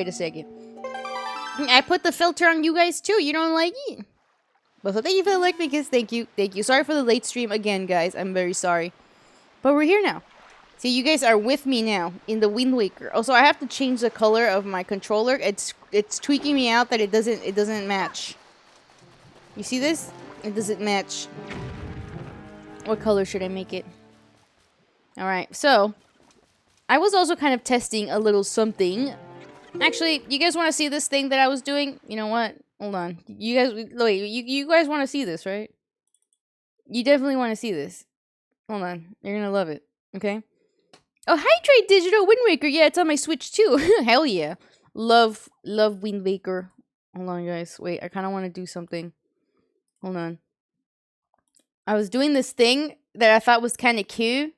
Wait a second. I put the filter on you guys too. You don't like it. But so thank you for the like, because thank you. Thank you. Sorry for the late stream again, guys. I'm very sorry. But we're here now. See, you guys are with me now in the Wind Waker. Also, I have to change the color of my controller. It's tweaking me out that it doesn't match. You see this? It doesn't match. What color should I make it? Alright, so I was also kind of testing a little something. Actually, you guys want to see this thing that I was doing? You know what? Hold on. You guys want to see this, right? You definitely want to see this. Hold on. You're going to love it. Okay? Oh, Hydrate Digital Wind Waker. Yeah, it's on my Switch too. Hell yeah. Love Wind Waker. Hold on, guys. Wait, I kind of want to do something. Hold on. I was doing this thing that I thought was kind of cute.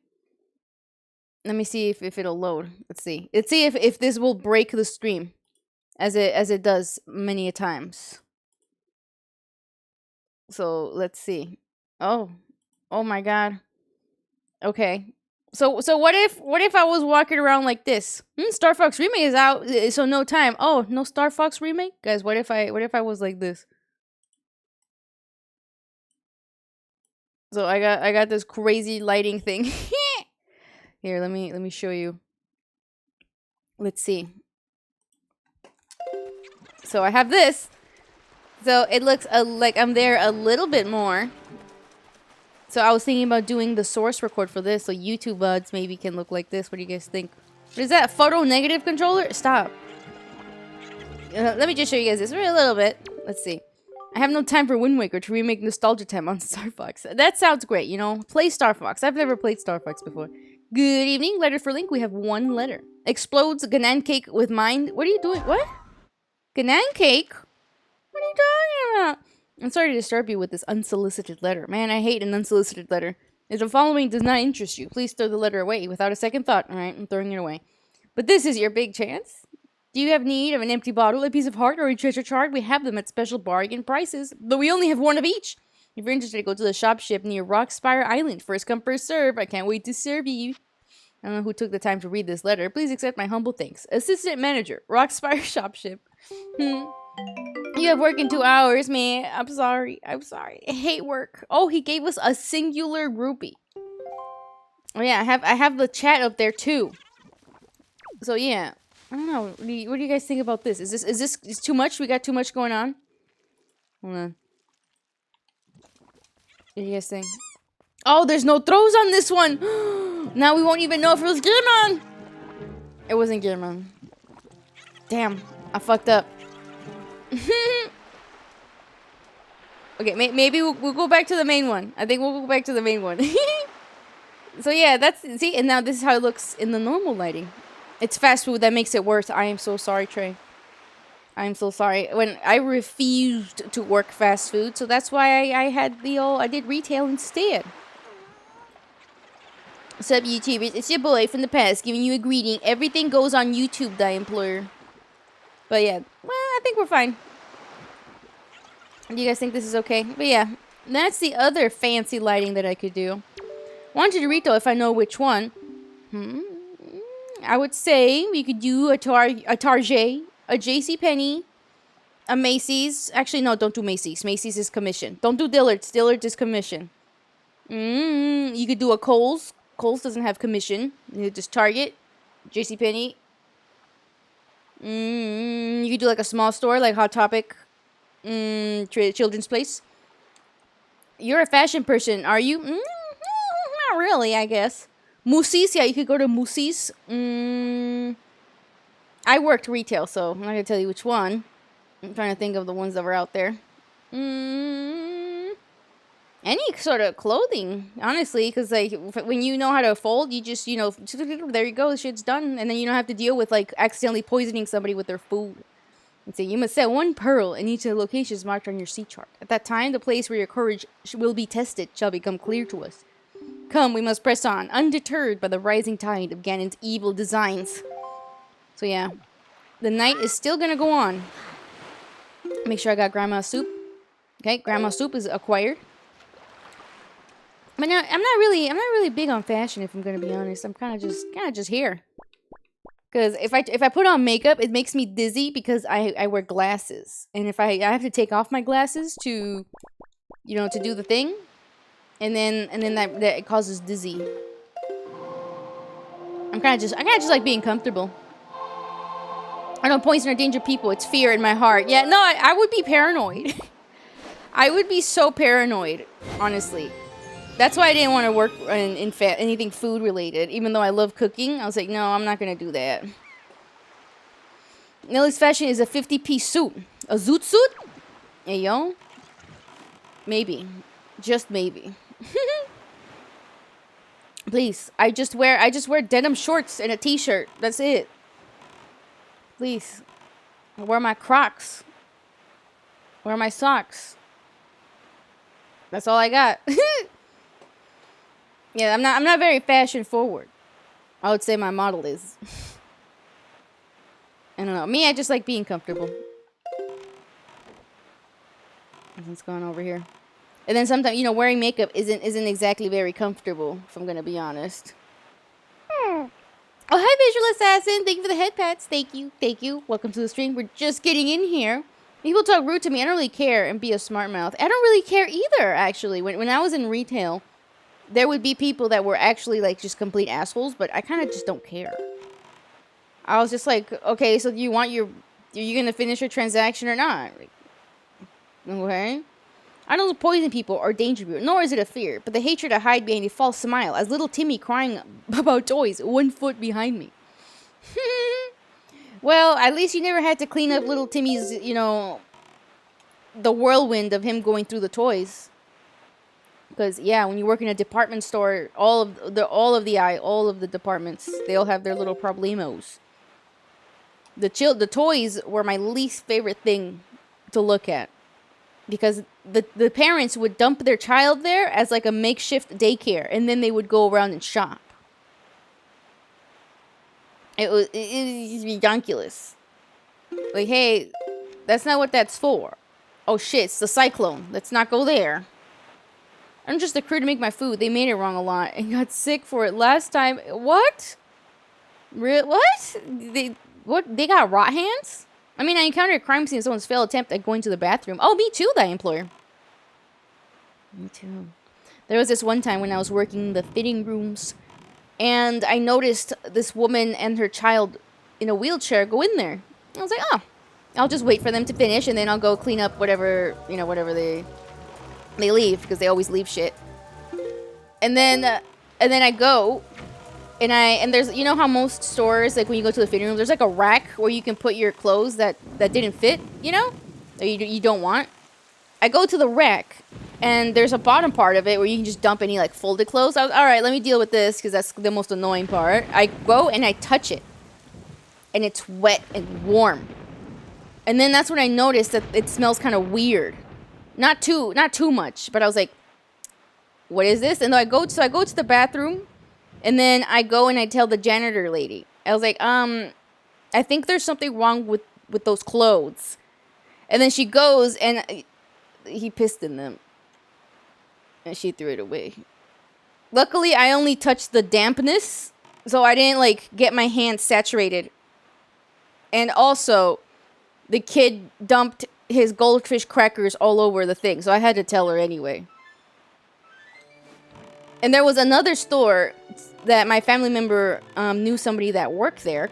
Let me see if it'll load. Let's see. Let's see if this will break the stream. As it does many a times. So, let's see. Oh my god. Okay. So what if I was walking around like this? Star Fox Remake is out, so no time. Oh, no Star Fox Remake? Guys, what if I was like this? So I got this crazy lighting thing. Here, let me show you. Let's see. So I have this. So it looks like I'm there a little bit more. So I was thinking about doing the source record for this, so YouTube buds maybe can look like this. What do you guys think? What is that? Photo negative controller? Stop. Let me just show you guys this for a little bit. Let's see. I have no time for Wind Waker to remake Nostalgia Time on Star Fox. That sounds great, you know? Play Star Fox. I've never played Star Fox before. Good evening. Letter for Link. We have one letter. Explodes Ganan cake with mind. What are you doing? What? Ganan cake? What are you talking about? I'm sorry to disturb you with this unsolicited letter. Man, I hate an unsolicited letter. If the following does not interest you, please throw the letter away without a second thought. Alright, I'm throwing it away. But this is your big chance. Do you have need of an empty bottle, a piece of heart, or a treasure chart? We have them at special bargain prices, though we only have one of each. If you're interested, go to the shop ship near Rockspire Island. First come, first serve. I can't wait to serve you. I don't know who took the time to read this letter. Please accept my humble thanks. Assistant Manager, Rockspire Shop Ship. You have work in 2 hours, man. I'm sorry. I hate work. Oh, he gave us a singular rupee. Oh yeah, I have the chat up there too. So yeah, I don't know. What do you guys think about this? Is this too much? We got too much going on. Hold on. What do you guys think? Oh, there's no throws on this one. Now we won't even know if it was Gearman. It wasn't Gearman. Damn, I fucked up. Okay, maybe we'll go back to the main one. I think we'll go back to the main one. So yeah, see, and now this is how it looks in the normal lighting. It's fast food that makes it worse. I am so sorry, Trey. I am so sorry. When I refused to work fast food, so that's why I did retail instead. What's up, YouTubers? It's your boy from the past giving you a greeting. Everything goes on YouTube, die employer. But yeah, well, I think we're fine. Do you guys think this is okay? But yeah, that's the other fancy lighting that I could do. Wanted to read though if I know which one. I would say we could do a Target, a JCPenney, a Macy's. Actually, no, don't do Macy's. Macy's is commission. Don't do Dillard's. Dillard's is commission. You could do a Kohl's. Kohl's doesn't have commission. You just Target, JCPenney. You could do like a small store, like Hot Topic, Children's Place. You're a fashion person, are you? Not really, I guess. Moosey's, yeah, you could go to Moosey's. I worked retail, so I'm not gonna tell you which one. I'm trying to think of the ones that were out there. Any sort of clothing, honestly, because like when you know how to fold, you just, you know, there you go, the shit's done, and then you don't have to deal with like accidentally poisoning somebody with their food. And so you must set one pearl in each of the locations marked on your sea chart. At that time, the place where your courage will be tested shall become clear to us. Come, we must press on, undeterred by the rising tide of Ganon's evil designs. So yeah, the night is still gonna go on. Make sure I got Grandma's soup. Okay, Grandma's soup is acquired. But now, I'm not really big on fashion, if I'm gonna be honest. I'm kind of just here. Because if I put on makeup, it makes me dizzy because I wear glasses. And if I have to take off my glasses to, you know, to do the thing. And then that it causes dizzy. I kind of just like being comfortable. I don't poison or danger people. It's fear in my heart. Yeah, no, I would be paranoid. I would be so paranoid, honestly. That's why I didn't want to work in anything food related. Even though I love cooking, I was like, no, I'm not going to do that. Neli's fashion is a 50-piece suit. A zoot suit? Hey, yo. Maybe. Just maybe. Please. I just wear denim shorts and a t-shirt. That's it. Please. I wear my Crocs. Wear my socks. That's all I got. Yeah, I'm not very fashion forward. I would say my model is. I don't know. Me, I just like being comfortable. What's going on over here? And then sometimes, you know, wearing makeup isn't exactly very comfortable, if I'm gonna be honest. Oh, hi, Visual Assassin. Thank you for the head pats. Thank you. Thank you. Welcome to the stream. We're just getting in here. People talk rude to me. I don't really care and be a smart mouth. I don't really care either, actually. When I was in retail, there would be people that were actually, like, just complete assholes, but I kind of just don't care. I was just like, okay, so do you want are you going to finish your transaction or not? Like, okay. I don't poison people or danger people, nor is it a fear, but the hatred I hide behind a false smile, as little Timmy crying about toys 1 foot behind me. Well, at least you never had to clean up little Timmy's, you know, the whirlwind of him going through the toys. Because, yeah, when you work in a department store, all of the departments, they all have their little problemos. The toys were my least favorite thing to look at. Because the parents would dump their child there as like a makeshift daycare. And then they would go around and shop. It was ridiculous. Like, hey, that's not what that's for. Oh shit, it's the cyclone. Let's not go there. I'm just a crew to make my food. They made it wrong a lot and got sick for it last time. What? What? They got rot hands? I mean, I encountered a crime scene of someone's failed attempt at going to the bathroom. Oh, me too, that employer. Me too. There was this one time when I was working in the fitting rooms, and I noticed this woman and her child in a wheelchair go in there. I was like, oh, I'll just wait for them to finish, and then I'll go clean up whatever they leave, because they always leave shit. And then I go, and there's, you know how most stores, like when you go to the fitting room, there's like a rack where you can put your clothes that didn't fit, you know, or you don't want. I go to the rack, and there's a bottom part of it where you can just dump any like folded clothes. I was, all right, let me deal with this because that's the most annoying part. I go and I touch it, and it's wet and warm. And then that's when I noticed that it smells kind of weird. Not too much, but I was like, what is this? And I go to the bathroom, and then I go and I tell the janitor lady. I was like, I think there's something wrong with those clothes. And then she goes, and he pissed in them. And she threw it away. Luckily, I only touched the dampness, so I didn't, like, get my hands saturated. And also, the kid dumped his goldfish crackers all over the thing, so I had to tell her anyway. And there was another store that my family member knew somebody that worked there.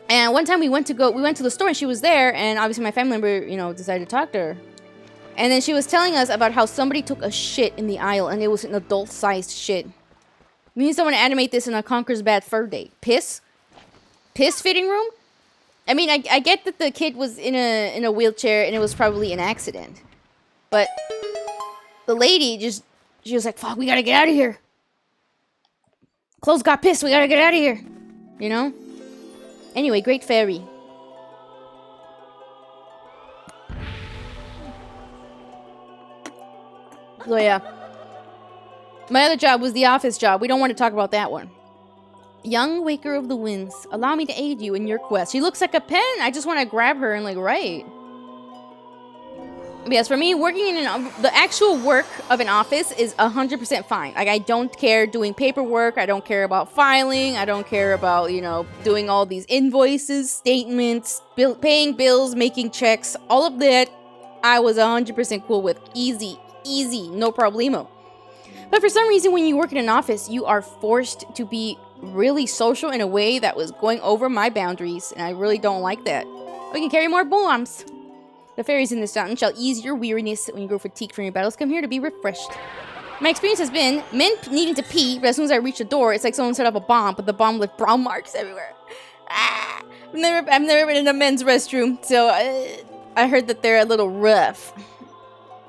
And one time we went to the store, and she was there, and obviously my family member, you know, decided to talk to her. And then she was telling us about how somebody took a shit in the aisle, and it was an adult-sized shit. We need someone to animate this in a Conker's Bad Fur Day. Piss fitting room? I mean, I get that the kid was in a wheelchair, and it was probably an accident. But the lady she was like, fuck, we gotta get out of here. Clothes got pissed, we gotta get out of here. You know? Anyway, Great Fairy. So yeah. My other job was the office job. We don't want to talk about that one. Young Waker of the Winds, allow me to aid you in your quest. She looks like a pen. I just want to grab her and like write. But yes, for me, working in the actual work of an office is 100% fine. Like, I don't care doing paperwork. I don't care about filing. I don't care about, you know, doing all these invoices, statements, paying bills, making checks. All of that, I was 100% cool with. Easy, no problemo. But for some reason, when you work in an office, you are forced to be really social in a way that was going over my boundaries, and I really don't like that. We can carry more bombs. The fairies in this fountain shall ease your weariness when you grow fatigued from your battles. Come here to be refreshed. My experience has been men needing to pee, but as soon as I reach the door, it's like someone set off a bomb, but the bomb left brown marks everywhere. Ah! I've never been in a men's restroom, so I heard that they're a little rough.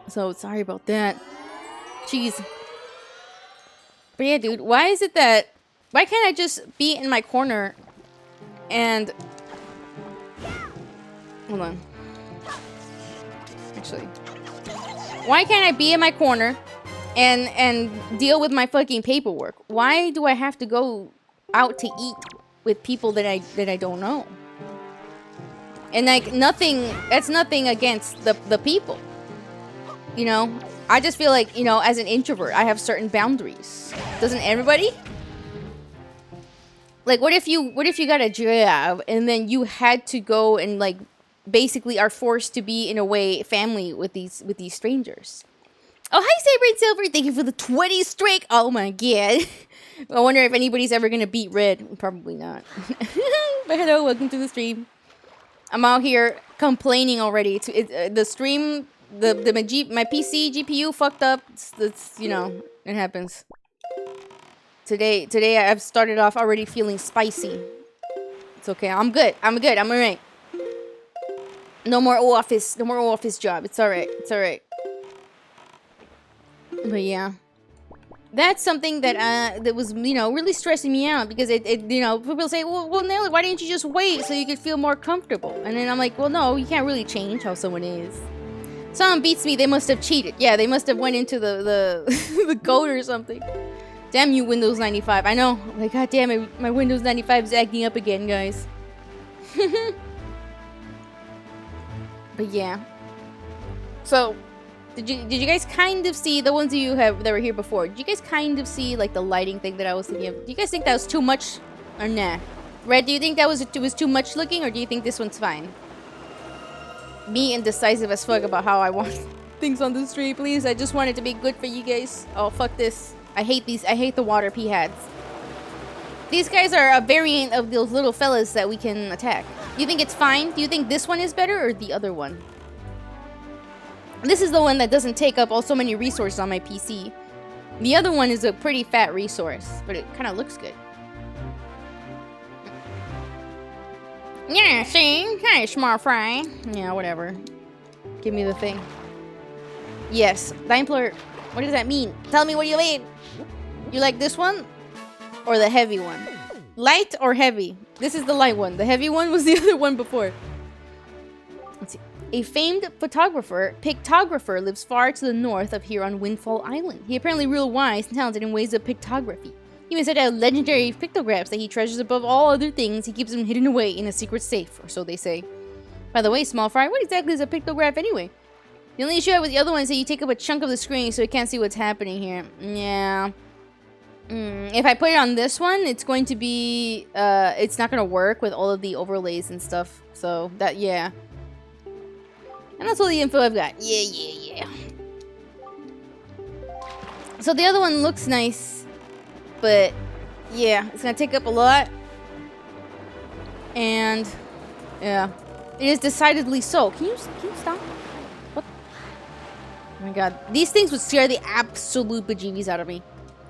So sorry about that. Jeez. But yeah, dude, why can't I just be in my corner and... Hold on. Actually. Why can't I be in my corner and deal with my fucking paperwork? Why do I have to go out to eat with people that I don't know? And like that's nothing against the people. You know? I just feel like, you know, as an introvert, I have certain boundaries. Doesn't everybody? Like, what if you got a job and then you had to go and like basically are forced to be in a way family with these strangers? Oh, hi, Saber and Silver. Thank you for the 20 streak. Oh my god. I wonder if anybody's ever gonna beat Red. Probably not. But hello, welcome to the stream. I'm out here complaining already. The stream, my PC GPU fucked up. It's you know, it happens. Today I've started off already feeling spicy. It's okay. I'm good. I'm alright. No more office job. It's alright. But yeah. That's something that was, you know, really stressing me out because it you know, people say, well, Nelly, why didn't you just wait so you could feel more comfortable? And then I'm like, well, no, you can't really change how someone is. Someone beats me, they must have cheated. Yeah, they must have went into the the code or something. Damn you, Windows 95. I know. Like, god damn it, my Windows 95 is acting up again, guys. But yeah. So, did you guys kind of see the ones that were here before? Did you guys kind of see like the lighting thing that I was thinking of? Do you guys think that was too much or nah? Red, do you think that was too much looking, or do you think this one's fine? Me indecisive as fuck about how I want things on the street. Please, I just want it to be good for you guys. Oh, fuck this. I hate these. I hate the water pea hats. These guys are a variant of those little fellas that we can attack. You think it's fine? Do you think this one is better or the other one? This is the one that doesn't take up all so many resources on my PC. The other one is a pretty fat resource, but it kind of looks good. Yeah, see? Hi, smart fry. Yeah, whatever. Give me the thing. Yes, Daimler. What does that mean? Tell me what you mean. You like this one? Or the heavy one? Light or heavy? This is the light one. The heavy one was the other one before. Let's see. A famed pictographer lives far to the north of here on Windfall Island. He apparently real wise and talented in ways of pictography. He even said to have legendary pictographs that he treasures above all other things. He keeps them hidden away in a secret safe, or so they say. By the way, small fry, what exactly is a pictograph anyway? The only issue with the other one is that you take up a chunk of the screen so you can't see what's happening here. Yeah. If I put it on this one, it's going to be, it's not going to work with all of the overlays and stuff. So, that, yeah. And that's all the info I've got. Yeah. So the other one looks nice. But, yeah, it's going to take up a lot. And, yeah. It is decidedly so. Can you stop? What? Oh my god. These things would scare the absolute bejeebies out of me.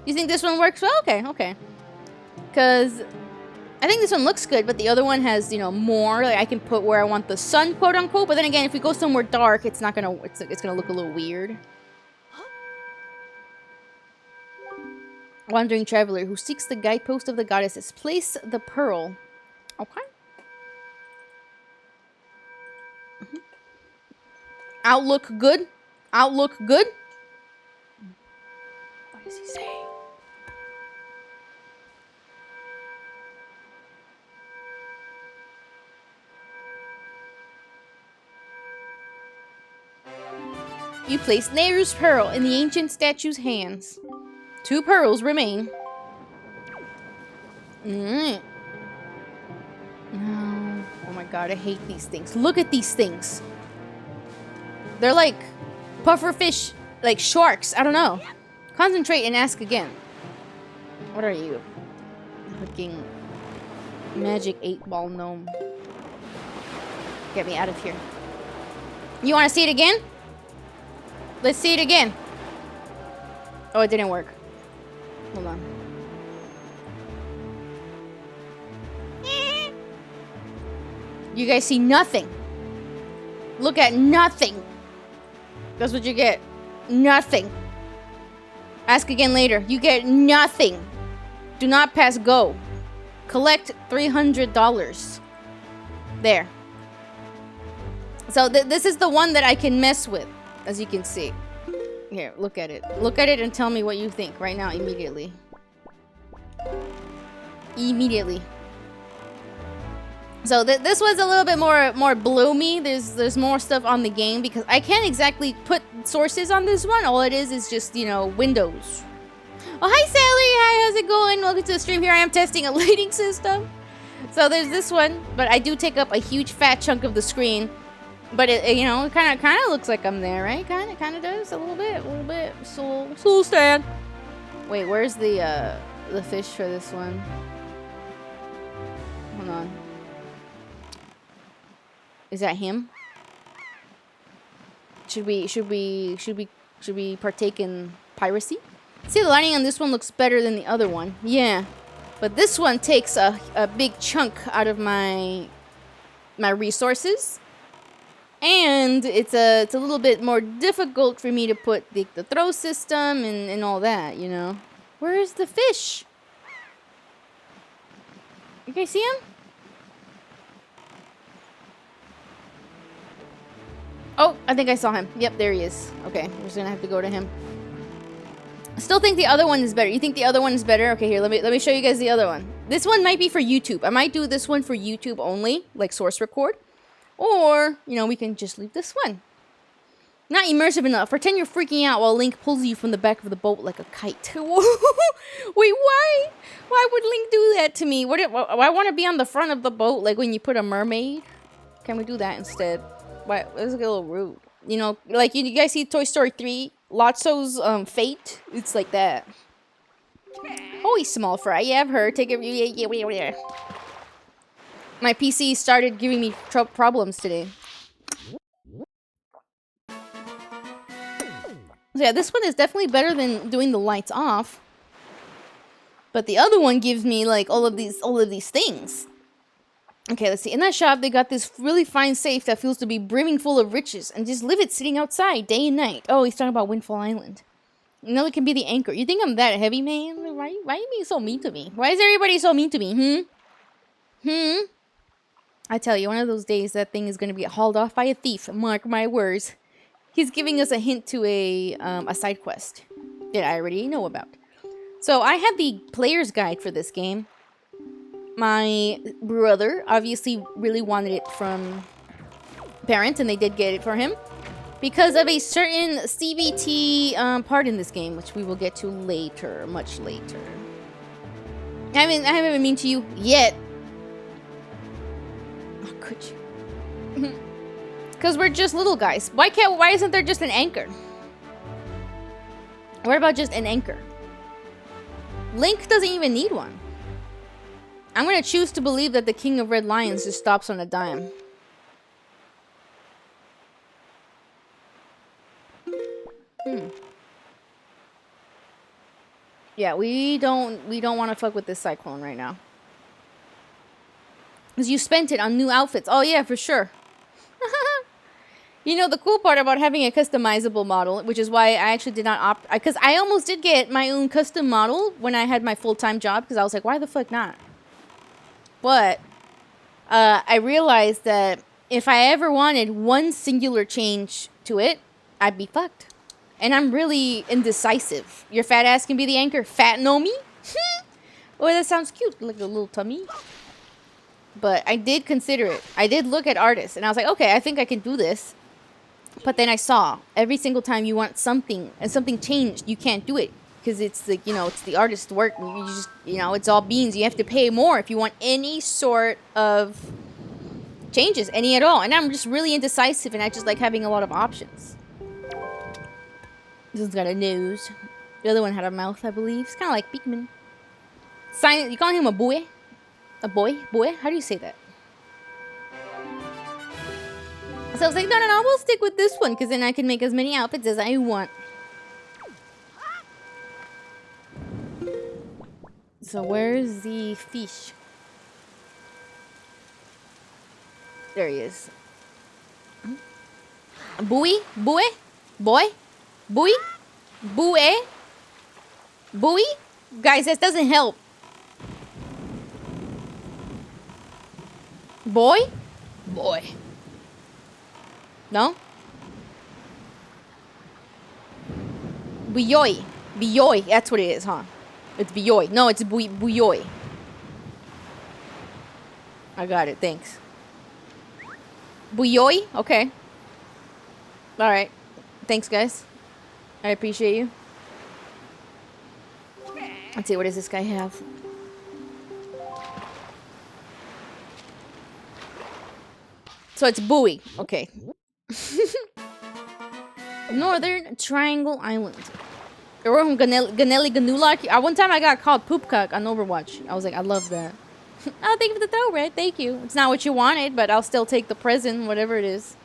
You think this one works well? Okay. Because I think this one looks good, but the other one has, you know, more. Like, I can put where I want the sun, quote unquote. But then again, if we go somewhere dark, it's not gonna. It's gonna look a little weird. Wandering traveler who seeks the guidepost of the goddesses. Place the pearl. Okay. Outlook good. Outlook good. What does he say? You place Nehru's pearl in the ancient statue's hands. 2 pearls remain. No. Oh my god, I hate these things. Look at these things. They're like pufferfish, like sharks. I don't know. Concentrate and ask again. What are you? Fucking magic 8-ball gnome. Get me out of here. You want to see it again? Let's see it again. Oh, it didn't work. Hold on. You guys see nothing. Look at nothing. That's what you get. Nothing. Ask again later. You get nothing. Do not pass go. Collect $300. There. So this is the one that I can mess with, as you can see. Here, look at it. Look at it and tell me what you think right now, immediately. Immediately. So this was a little bit more bloomy. There's more stuff on the game because I can't exactly put sources on this one. All it is just, you know, windows. Oh, hi Sally. Hi, how's it going? Welcome to the stream. Here I am testing a lighting system. So there's this one, but I do take up a huge fat chunk of the screen. But it, you know, it kind of looks like I'm there, right? Kind of does a little bit. So stand. Wait, where's the fish for this one? Hold on. Is that him? Should we partake in piracy? See, the lighting on this one looks better than the other one. Yeah, but this one takes a big chunk out of my resources. And it's a little bit more difficult for me to put the throw system and all that, you know. Where's the fish? You guys see him? Oh, I think I saw him. Yep, there he is. Okay, we're just gonna have to go to him. I still think the other one is better. You think the other one is better? Okay, here, let me show you guys the other one. This one might be for YouTube. I might do this one for YouTube only, like source record. Or, you know, we can just leave this one. Not immersive enough. Pretend you're freaking out while Link pulls you from the back of the boat like a kite. Wait, why? Why would Link do that to me? I want to be on the front of the boat, like when you put a mermaid. Can we do that instead? Why? That's a little rude. You know, like you guys see Toy Story 3? Lotso's fate? It's like that. Oh, he's small fry. Yeah, I've heard. Take it. Yeah. My PC started giving me problems today. So yeah, this one is definitely better than doing the lights off. But the other one gives me like all of these things. Okay, let's see. In that shop, they got this really fine safe that feels to be brimming full of riches, and just leave it sitting outside day and night. Oh, he's talking about Windfall Island. Another can be the anchor. You think I'm that heavy, man? Why are you being so mean to me? Why is everybody so mean to me? I tell you, one of those days, that thing is going to be hauled off by a thief. Mark my words. He's giving us a hint to a side quest that I already know about. So I have the player's guide for this game. My brother obviously really wanted it from parents, and they did get it for him because of a certain CBT part in this game, which we will get to later, much later. I haven't been mean to you yet. Oh, could you? Because we're just little guys. Why isn't there just an anchor? What about just an anchor? Link doesn't even need one. I'm going to choose to believe that the King of Red Lions just stops on a dime. Yeah, we don't want to fuck with this cyclone right now. Because you spent it on new outfits. Oh yeah, for sure. You know, the cool part about having a customizable model, which is why I actually did not opt... Because I almost did get my own custom model when I had my full-time job. Because I was like, why the fuck not? But I realized that if I ever wanted one singular change to it, I'd be fucked. And I'm really indecisive. Your fat ass can be the anchor. Fat know me? Oh, that sounds cute. Like a little tummy. But I did consider it. I did look at artists. And I was like, okay, I think I can do this. But then I saw every single time you want something and something changed, you can't do it because it's like, you know, it's the artist's work. And you just, you know, it's all beans. You have to pay more if you want any sort of changes, any at all. And I'm just really indecisive, and I just like having a lot of options. This one's got a nose. The other one had a mouth, I believe. It's kind of like Beekman. You calling him a boy? A boy? Boy? How do you say that? So I was like, no, we'll stick with this one, because then I can make as many outfits as I want. So where's the fish? There he is. Buoy? Boy? Boy? Buoy? Buoy? Buoy? Guys, that doesn't help. Boy? Boy. No? Buyoy. Buyoy. That's what it is, huh? It's buyoy. No, it's buyoy. I got it. Thanks. Buyoy? Okay. Alright. Thanks, guys. I appreciate you. Let's see, what does this guy have? So it's buoy. Okay. Northern Triangle Island. Or from Neli Moolock. One time I got called Poopcock on Overwatch. I was like, I love that. Oh, thank you for the throw, Red. Thank you. It's not what you wanted, but I'll still take the present, whatever it is.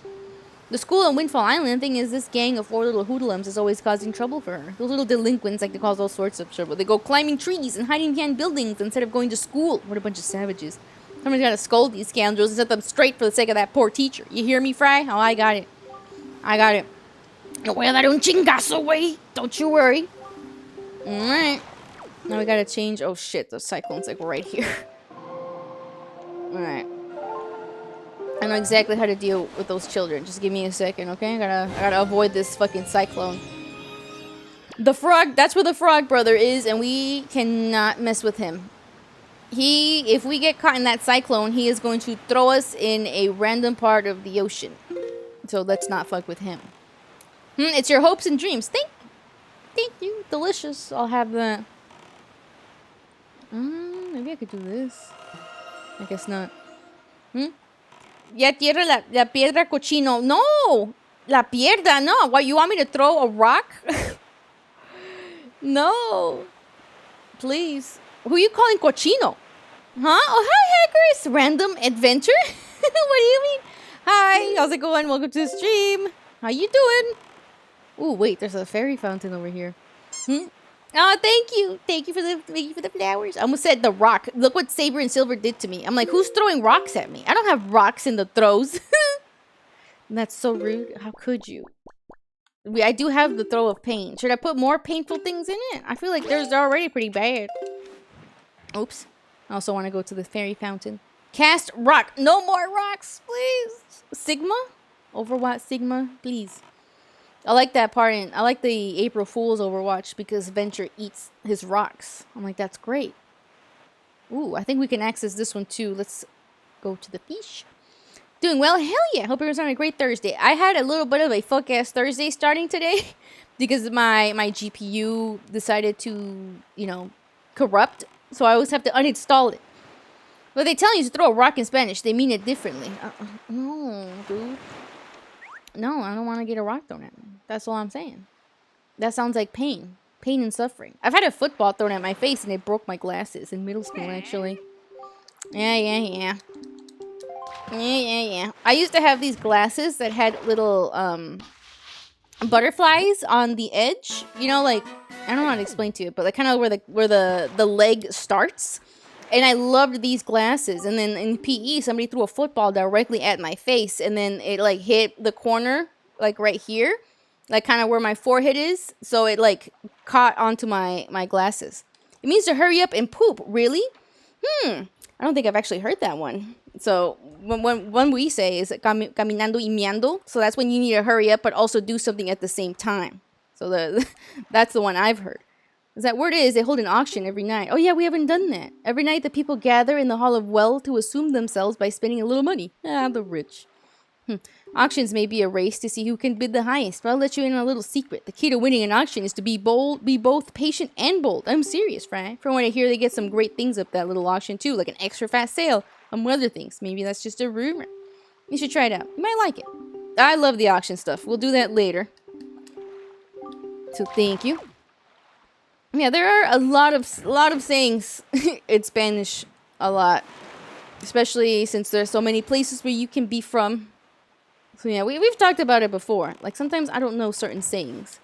The school on Windfall Island, thing is, this gang of 4 little hoodlums is always causing trouble for her. Those little delinquents like to cause all sorts of trouble. They go climbing trees and hiding behind buildings instead of going to school. What a bunch of savages. Somebody's gotta scold these scoundrels and set them straight for the sake of that poor teacher. You hear me, Fry? Oh, I got it. I got it. No voy a dar un chingazo, güey. Don't you worry. Alright. Now we gotta change. Oh shit, the cyclone's like right here. Alright. I know exactly how to deal with those children. Just give me a second, okay? I gotta avoid this fucking cyclone. The frog, that's where the frog brother is, and we cannot mess with him. If we get caught in that cyclone, he is going to throw us in a random part of the ocean. So let's not fuck with him. It's your hopes and dreams. Thank you. Delicious. I'll have that. Maybe I could do this. I guess not. Ya tierra la piedra cochino. No! La pierda, no. What, you want me to throw a rock? No. Please. Who are you calling cochino? Huh? Oh, hi, hackers. Random adventure? What do you mean? Hi, how's it going? Welcome to the stream. How you doing? Ooh, wait, there's a fairy fountain over here. Oh, thank you. Thank you for the flowers. I almost said the rock. Look what Saber and Silver did to me. I'm like, who's throwing rocks at me? I don't have rocks in the throws. That's so rude. How could you? I do have the throw of pain. Should I put more painful things in it? I feel like they're already pretty bad. Oops. I also want to go to the fairy fountain. Cast rock. No more rocks, please. Sigma? Overwatch Sigma, please. I like that part in. I like the April Fool's Overwatch because Venture eats his rocks. I'm like, that's great. Ooh, I think we can access this one too. Let's go to the fish. Doing well? Hell yeah. Hope everyone's having a great Thursday. I had a little bit of a fuck-ass Thursday starting today because my GPU decided to, you know, corrupt. So I always have to uninstall it. But they tell you to throw a rock in Spanish. They mean it differently. No, dude. No, I don't want to get a rock thrown at me. That's all I'm saying. That sounds like pain. Pain and suffering. I've had a football thrown at my face and it broke my glasses in middle school, actually. Yeah. I used to have these glasses that had little butterflies on the edge. You know, like, I don't know how to explain to you, but like kind of where the leg starts. And I loved these glasses. And then in PE, somebody threw a football directly at my face. And then it, like, hit the corner, like, right here. Like, kind of where my forehead is. So it, like, caught onto my glasses. It means to hurry up and poop. Really? I don't think I've actually heard that one. So, one we say is caminando y meando. So that's when you need to hurry up, but also do something at the same time. So that's the one I've heard. That word is they hold an auction every night. Oh yeah, we haven't done that. Every night the people gather in the Hall of Wealth to assume themselves by spending a little money. Ah, the rich. Auctions may be a race to see who can bid the highest, but I'll let you in on a little secret. The key to winning an auction is to be bold, be both patient and bold. I'm serious, Fry. From what I hear, they get some great things up that little auction too, like an extra fast sale, among other things. Maybe that's just a rumor. You should try it out. You might like it. I love the auction stuff. We'll do that later. So thank you. Yeah, there are a lot of sayings in Spanish, a lot, especially since there's so many places where you can be from. So yeah, we've talked about it before. Like sometimes I don't know certain sayings,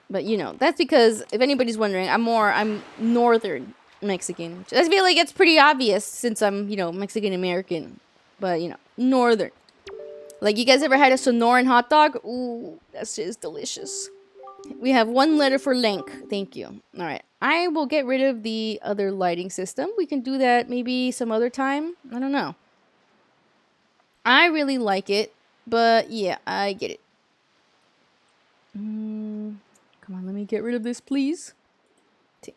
but you know that's because if anybody's wondering, I'm northern Mexican. I feel like it's pretty obvious since I'm Mexican American, but northern. Like you guys ever had a Sonoran hot dog? Ooh, that's just delicious. We have one letter for Link. Thank you. All right. I will get rid of the other lighting system. We can do that maybe some other time. I don't know. I really like it, but yeah, I get it. Come on, let me get rid of this, please.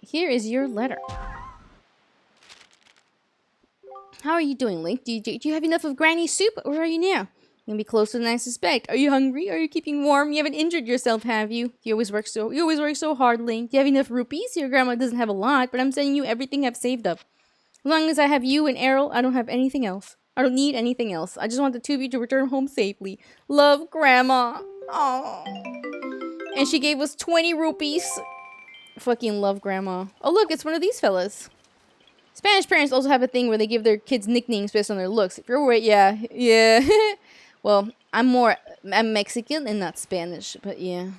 Here is your letter. How are you doing, Link? Do you have enough of Granny's soup? Where are you now? You're gonna be closer than I suspect. Are you hungry? Are you keeping warm? You haven't injured yourself, have you? You always work so hard, Link. Do you have enough rupees? Your grandma doesn't have a lot, but I'm sending you everything I've saved up. As long as I have you and Errol, I don't have anything else. I don't need anything else. I just want the two of you to return home safely. Love, Grandma. Aww. And she gave us 20 rupees. Fucking love, Grandma. Oh, look, it's one of these fellas. Spanish parents also have a thing where they give their kids nicknames based on their looks. If you're right, yeah. Well, I'm Mexican and not Spanish, but yeah.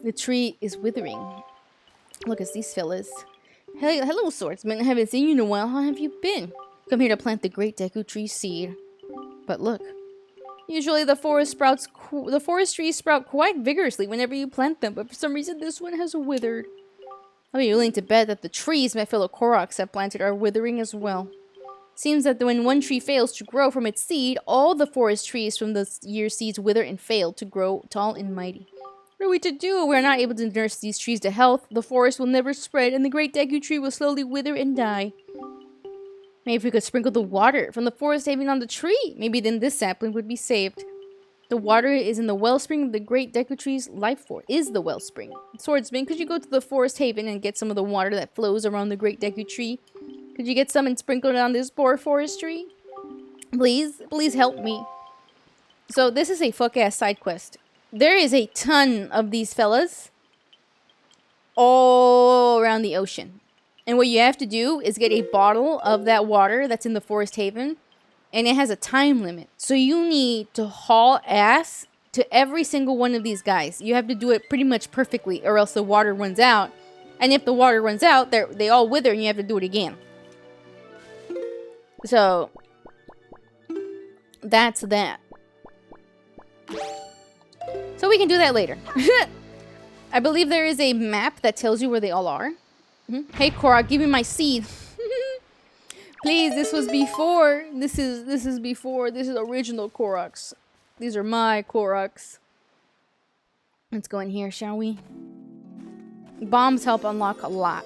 The tree is withering. Look, it's these fellas. Hey, hello, swordsman. I haven't seen you in a while. How have you been? Come here to plant the great Deku Tree seed. But look. Usually the forest trees sprout quite vigorously whenever you plant them, but for some reason this one has withered. I'll be willing to bet that the trees my fellow Koroks have planted are withering as well. Seems that when one tree fails to grow from its seed, all the forest trees from the year's seeds wither and fail to grow tall and mighty. What are we to do? We are not able to nurse these trees to health. The forest will never spread, and the great Deku Tree will slowly wither and die. Maybe if we could sprinkle the water from the forest haven on the tree, maybe then this sapling would be saved. The water is in the wellspring of the great Deku Tree's life force. Is the wellspring. Swordsman, could you go to the forest haven and get some of the water that flows around the great Deku Tree? Could you get some and sprinkle it on this poor forest tree? Please? Please help me. So this is a fuck-ass side quest. There is a ton of these fellas all around the ocean. And what you have to do is get a bottle of that water that's in the forest haven. And it has a time limit. So you need to haul ass to every single one of these guys. You have to do it pretty much perfectly or else the water runs out. And if the water runs out, they all wither and you have to do it again. So, that's that. So we can do that later. I believe there is a map that tells you where they all are. Hey, Korok, give me my seed. Please, this was before. This is before. This is original Koroks. These are my Koroks. Let's go in here, shall we? Bombs help unlock a lot.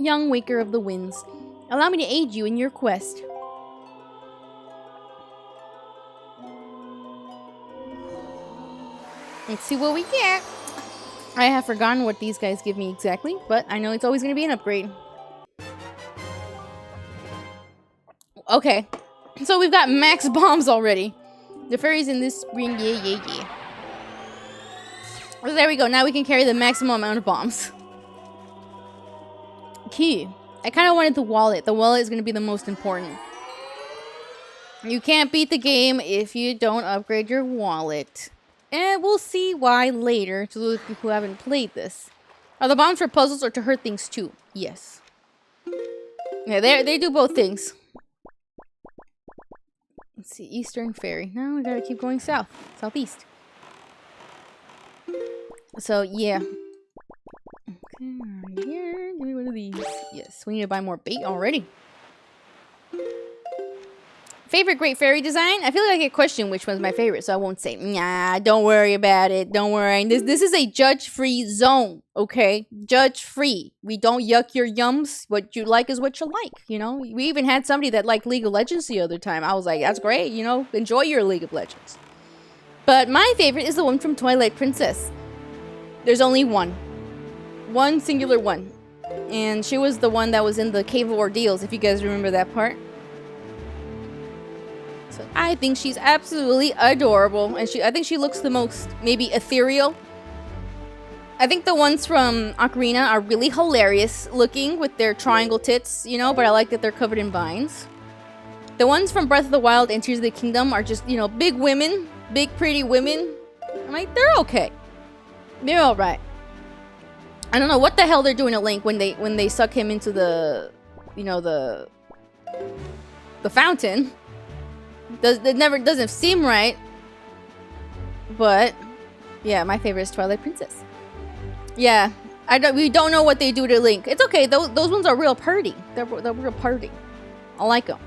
Young Waker of the Winds, allow me to aid you in your quest. Let's see what we get. I have forgotten what these guys give me exactly, but I know it's always going to be an upgrade. Okay, so we've got max bombs already. The fairies in this spring, yeah. Well, there we go. Now we can carry the maximum amount of bombs. Key. I kind of wanted the wallet. The wallet is going to be the most important. You can't beat the game if you don't upgrade your wallet. And we'll see why later to those people who haven't played this. Are the bombs for puzzles or to hurt things too? Yes. Yeah, they do both things. Let's see. Eastern Ferry. Now we gotta keep going south. Southeast. So, yeah. Okay, right here. Give me one of these. Yes, we need to buy more bait already. Favorite Great Fairy design? I feel like I get questioned which one's my favorite, so I won't say. Nah, don't worry about it. Don't worry. This is a judge-free zone, okay? Judge-free. We don't yuck your yums. What you like is what you like, you know? We even had somebody that liked League of Legends the other time. I was like, that's great, you know? Enjoy your League of Legends. But my favorite is the one from Twilight Princess. There's only one. One singular one. And she was the one that was in the Cave of Ordeals, if you guys remember that part. I think she's absolutely adorable, and I think she looks the most maybe ethereal. I think the ones from Ocarina are really hilarious looking with their triangle tits, you know, but I like that they're covered in vines. The ones from Breath of the Wild and Tears of the Kingdom are just, you know, big women, big pretty women. I'm like, they're okay. They're all right. I don't know what the hell they're doing to Link when they suck him into the, you know, the fountain. It never doesn't seem right, but yeah, my favorite is Twilight Princess. Yeah, we don't know what they do to Link. It's okay. Those ones are real pretty. They're real pretty. I like them.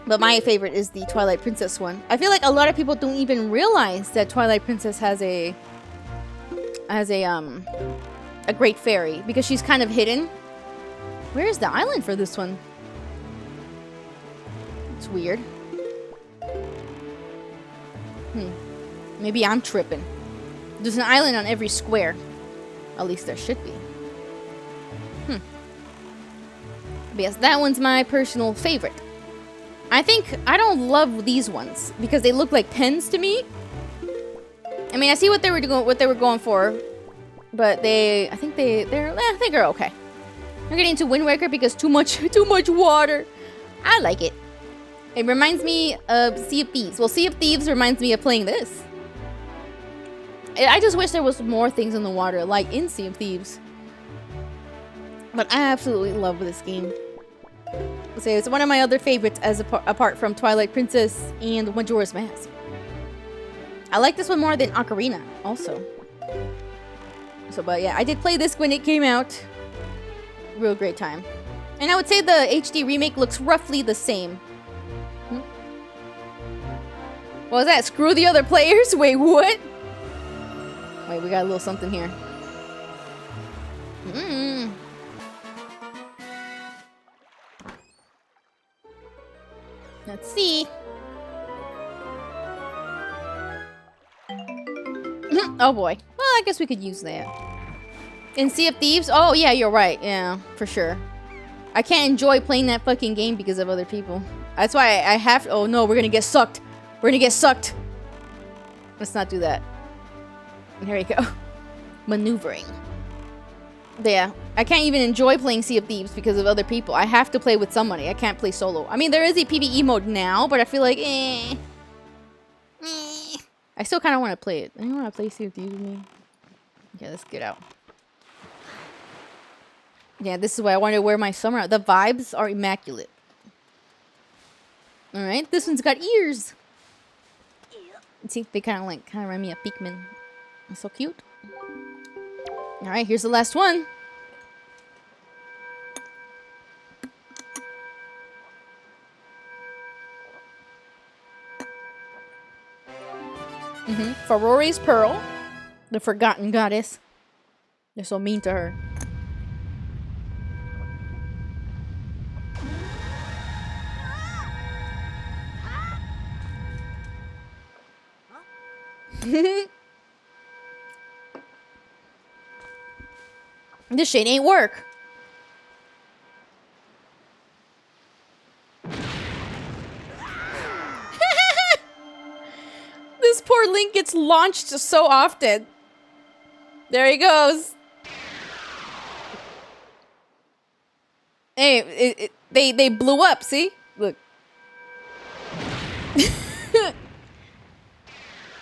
But my favorite is the Twilight Princess one. I feel like a lot of people don't even realize that Twilight Princess has a great fairy because she's kind of hidden. Where's the island for this one? It's weird. Maybe I'm tripping. There's an island on every square. At least there should be. But yes, that one's my personal favorite. I think I don't love these ones because they look like pens to me. I mean, I see what they were going for, but I think they're okay. I'm getting into Wind Waker because too much water. I like it. It reminds me of Sea of Thieves. Well, Sea of Thieves reminds me of playing this. I just wish there was more things in the water, like in Sea of Thieves. But I absolutely love this game. So it's one of my other favorites apart from Twilight Princess and Majora's Mask. I like this one more than Ocarina, also. So, but yeah, I did play this when it came out. Real great time. And I would say the HD remake looks roughly the same. What was that? Screw the other players? Wait, what? Wait, we got a little something here. Let's see. Oh boy. Well, I guess we could use that. In Sea of Thieves? Oh yeah, you're right. Yeah, for sure. I can't enjoy playing that fucking game because of other people. That's why I have to. Oh no, we're gonna get sucked. We're gonna get sucked. Let's not do that. Here we go. Maneuvering. Yeah, I can't even enjoy playing Sea of Thieves because of other people. I have to play with somebody. I can't play solo. I mean, there is a PvE mode now, but I feel like, I still kind of want to play it. Anyone want to play Sea of Thieves with me? Yeah, let's get out. Yeah, this is why I wanted to wear my summer out. The vibes are immaculate. Alright, this one's got ears. See, they kind of remind me of Pikmin. It's so cute. Alright, here's the last one. Farore's Pearl, the forgotten goddess. They're so mean to her. This shit ain't work. This poor Link gets launched so often. There he goes. Hey, they blew up, see? Look.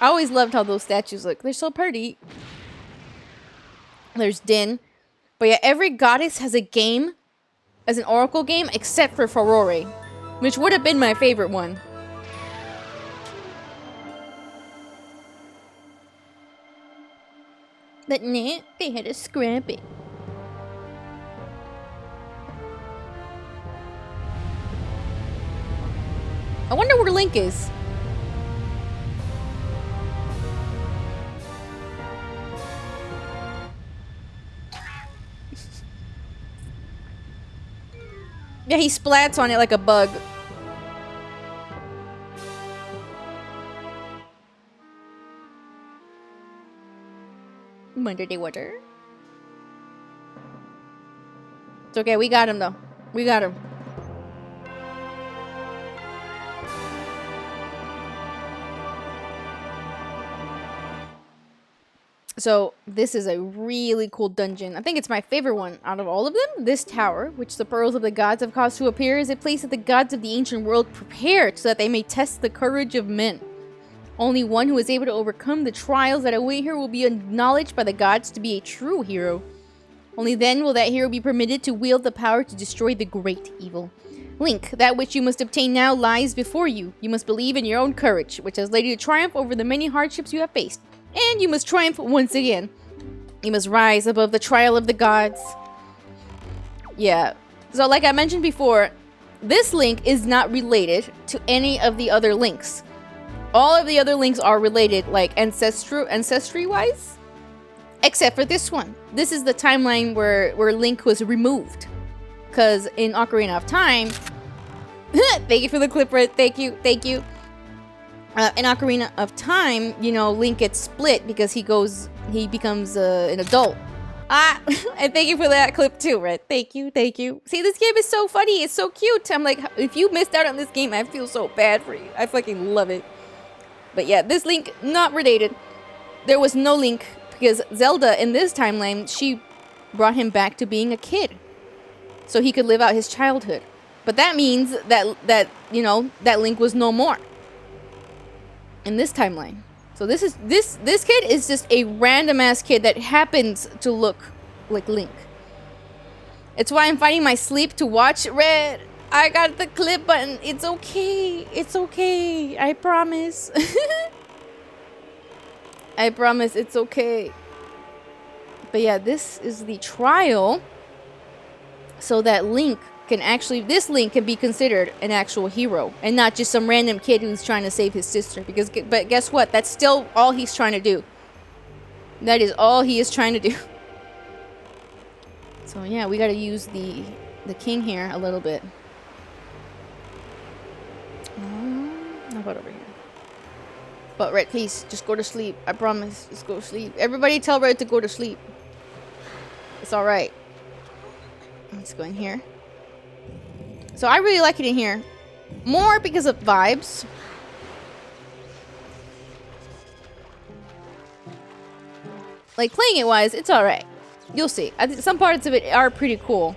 I always loved how those statues look. They're so pretty. There's Din. But yeah, every goddess has a game as an oracle game except for Farore, which would have been my favorite one. But nah, they had to scrap it. I wonder where Link is. Yeah, he splats on it like a bug. Water. It's okay, we got him though. We got him. So, this is a really cool dungeon. I think it's my favorite one out of all of them. This tower, which the pearls of the gods have caused to appear, is a place that the gods of the ancient world prepared so that they may test the courage of men. Only one who is able to overcome the trials that await her will be acknowledged by the gods to be a true hero. Only then will that hero be permitted to wield the power to destroy the great evil. Link, that which you must obtain now lies before you. You must believe in your own courage, which has led you to triumph over the many hardships you have faced. And you must triumph once again. You must rise above the trial of the gods. Yeah. So like I mentioned before, this Link is not related to any of the other Links. All of the other Links are related, like ancestry-wise. Except for this one. This is the timeline where Link was removed. Because in Ocarina of Time... thank you for the clip, Red. Thank you. Thank you. In Ocarina of Time, you know, Link gets split because he becomes an adult. And thank you for that clip too, Red. Thank you, thank you. See, this game is so funny. It's so cute. I'm like, if you missed out on this game, I feel so bad for you. I fucking love it. But yeah, this Link, not related. There was no Link because Zelda, in this timeline, she brought him back to being a kid. So he could live out his childhood. But that means that you know, that Link was no more. In this timeline. So this kid is just a random ass kid that happens to look like Link. It's why I'm fighting my sleep to watch Red. I got the clip button. It's okay. It's okay. I promise. I promise it's okay. But yeah, this is the trial so that Link can actually, this Link can be considered an actual hero and not just some random kid who's trying to save his sister. But guess what? That's still all he's trying to do. That is all he is trying to do. So yeah, we gotta use the king here a little bit. How about over here? But Red, please, just go to sleep. I promise. Just go to sleep. Everybody tell Red to go to sleep. It's alright. Let's go in here. So I really like it in here. More because of vibes. Like, playing it wise, it's alright. You'll see. I think some parts of it are pretty cool.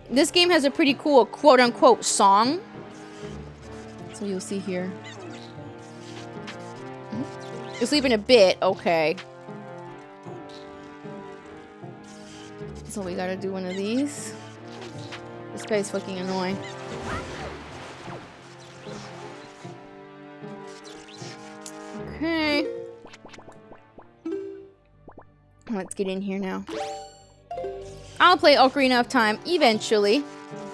This game has a pretty cool quote-unquote song. So you'll see here. You'll sleep in a bit. Okay. So we gotta do one of these. This guy's fucking annoying. Okay. Let's get in here now. I'll play Ocarina of Time eventually.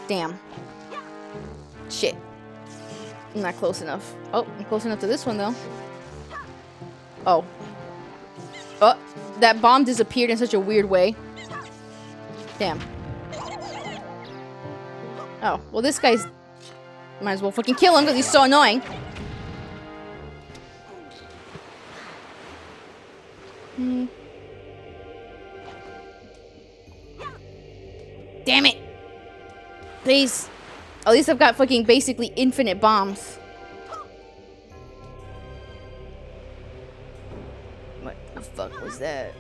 Damn. Shit. I'm not close enough. Oh, I'm close enough to this one though. Oh. Oh, that bomb disappeared in such a weird way. Damn. Oh, well this guy's... Might as well fucking kill him because he's so annoying. Damn it! Please. At least I've got fucking basically infinite bombs. What the fuck was that?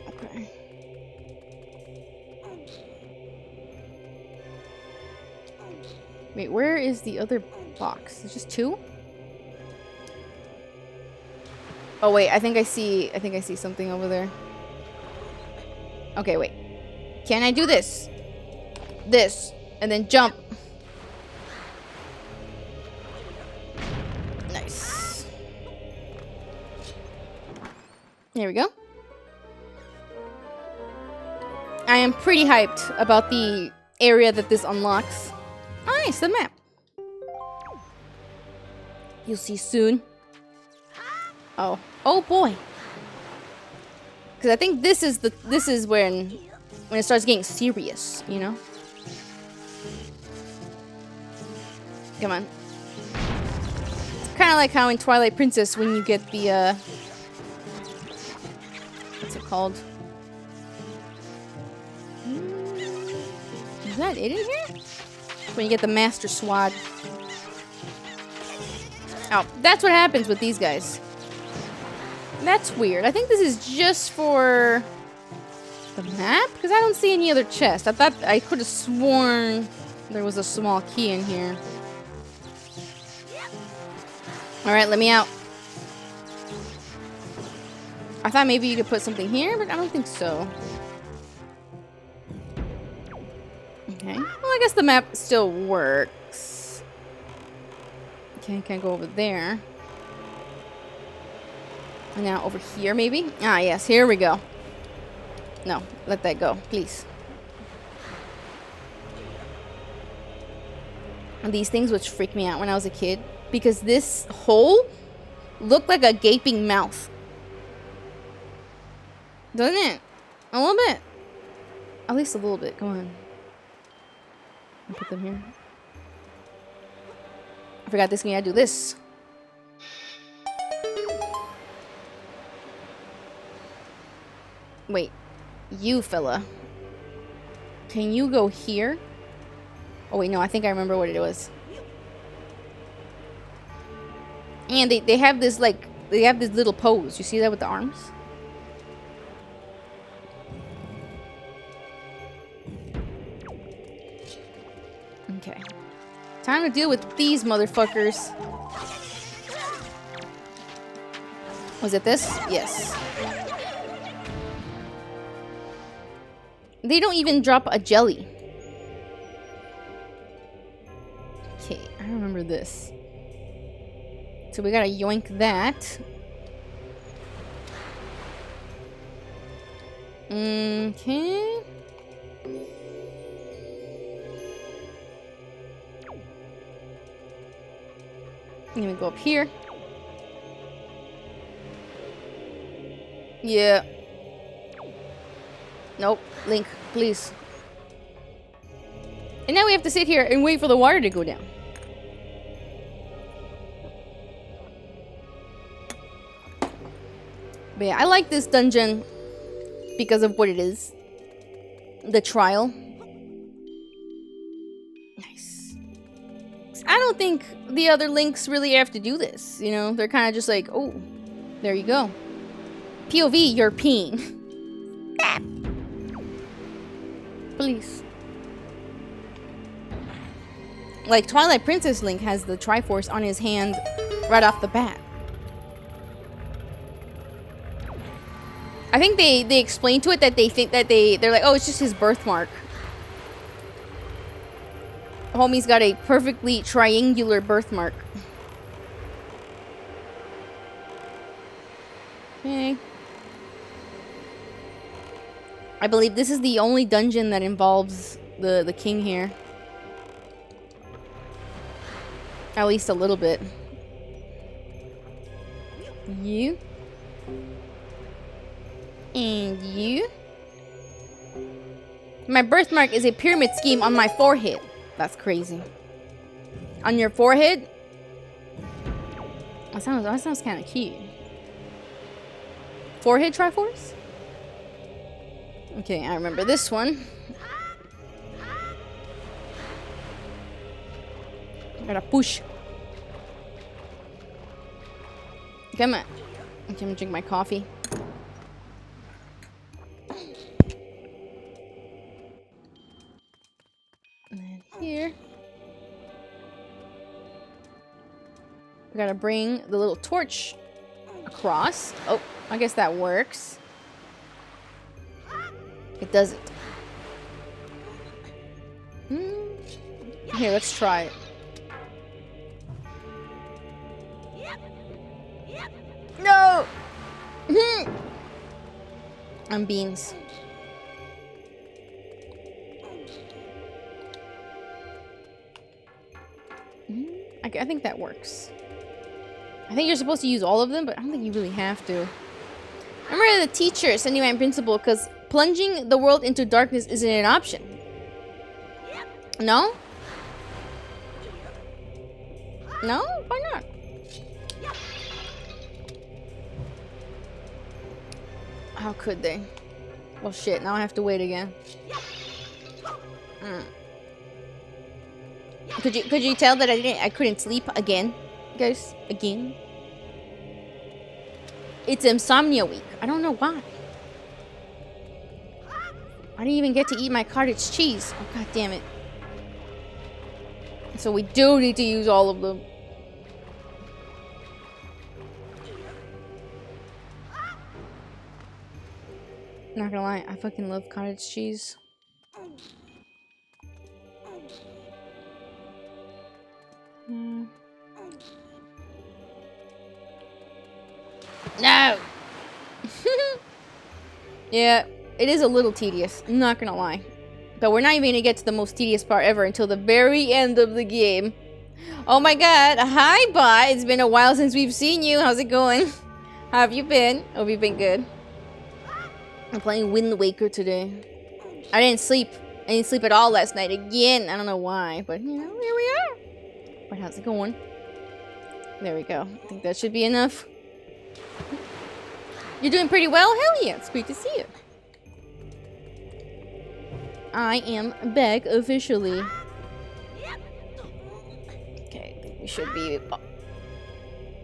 Okay. Wait, where is the other box? There's just two? Oh wait, I think I see something over there. Okay, wait. Can I do this? This, and then jump. Nice. There we go. I am pretty hyped about the area that this unlocks. Oh, nice, the map. You'll see soon. Oh. Oh boy. Because I think this is when it starts getting serious, you know? Come on. It's kind of like how in Twilight Princess when you get the, what's it called? Is that it in here? When you get the Master Sword. Oh, that's what happens with these guys. That's weird. I think this is just for the map? Because I don't see any other chest. I thought I could have sworn there was a small key in here. Alright, let me out. I thought maybe you could put something here, but I don't think so. Okay. Well, I guess the map still works. Okay, can't go over there. And now over here, maybe? Ah, yes, here we go. No, let that go, please. And these things which freaked me out when I was a kid. Because this hole looked like a gaping mouth. Doesn't it? A little bit. At least a little bit. Come on. I'll put them here. I forgot this game. I do this. Wait. You fella. Can you go here? Oh wait, no. I think I remember what it was. And they have this, like, they have this little pose. You see that with the arms? Okay. Time to deal with these motherfuckers. Was it this? Yes. They don't even drop a jelly. Okay, I remember this. So we gotta yoink that. Okay. Let me go up here. Yeah. Nope. Link, please. And now we have to sit here and wait for the water to go down. But yeah, I like this dungeon because of what it is. The trial. Nice. I don't think the other links really have to do this. You know, they're kind of just like, oh, there you go. POV, you're peeing. Please. Like, Twilight Princess Link has the Triforce on his hand right off the bat. I think they explain to it that they think that they're like, oh, it's just his birthmark. Homie's got a perfectly triangular birthmark. Okay. I believe this is the only dungeon that involves the king here. At least a little bit. You. And you. My birthmark is a pyramid scheme on my forehead. That's crazy. On your forehead? That sounds kind of cute. Forehead Triforce? Okay, I remember this one. Gotta push. Come on. Okay, I'm gonna drink my coffee. And then here. We gotta bring the little torch across. Oh, I guess that works. It doesn't. Here, let's try it. No! I'm beans. I think that works. I think you're supposed to use all of them, but I don't think you really have to. I remember the teacher sending my principal because plunging the world into darkness isn't an option. No? No? Why not? How could they? Well, shit. Now I have to wait again. Could you tell that I couldn't sleep again, guys? Again. It's insomnia week. I don't know why. I didn't even get to eat my cottage cheese. Oh, god damn it. So we do need to use all of them. Not gonna lie, I fucking love cottage cheese. No! Yeah, it is a little tedious. I'm not gonna lie. But we're not even gonna get to the most tedious part ever until the very end of the game. Oh my god. Hi, bot. It's been a while since we've seen you. How's it going? How have you been? Hope you've been good. I'm playing Wind Waker today. I didn't sleep. I didn't sleep at all last night again. I don't know why, but you know, here we are. But how's it going? There we go. I think that should be enough. You're doing pretty well? Hell yeah. It's great to see you. I am back officially. Okay, we should be...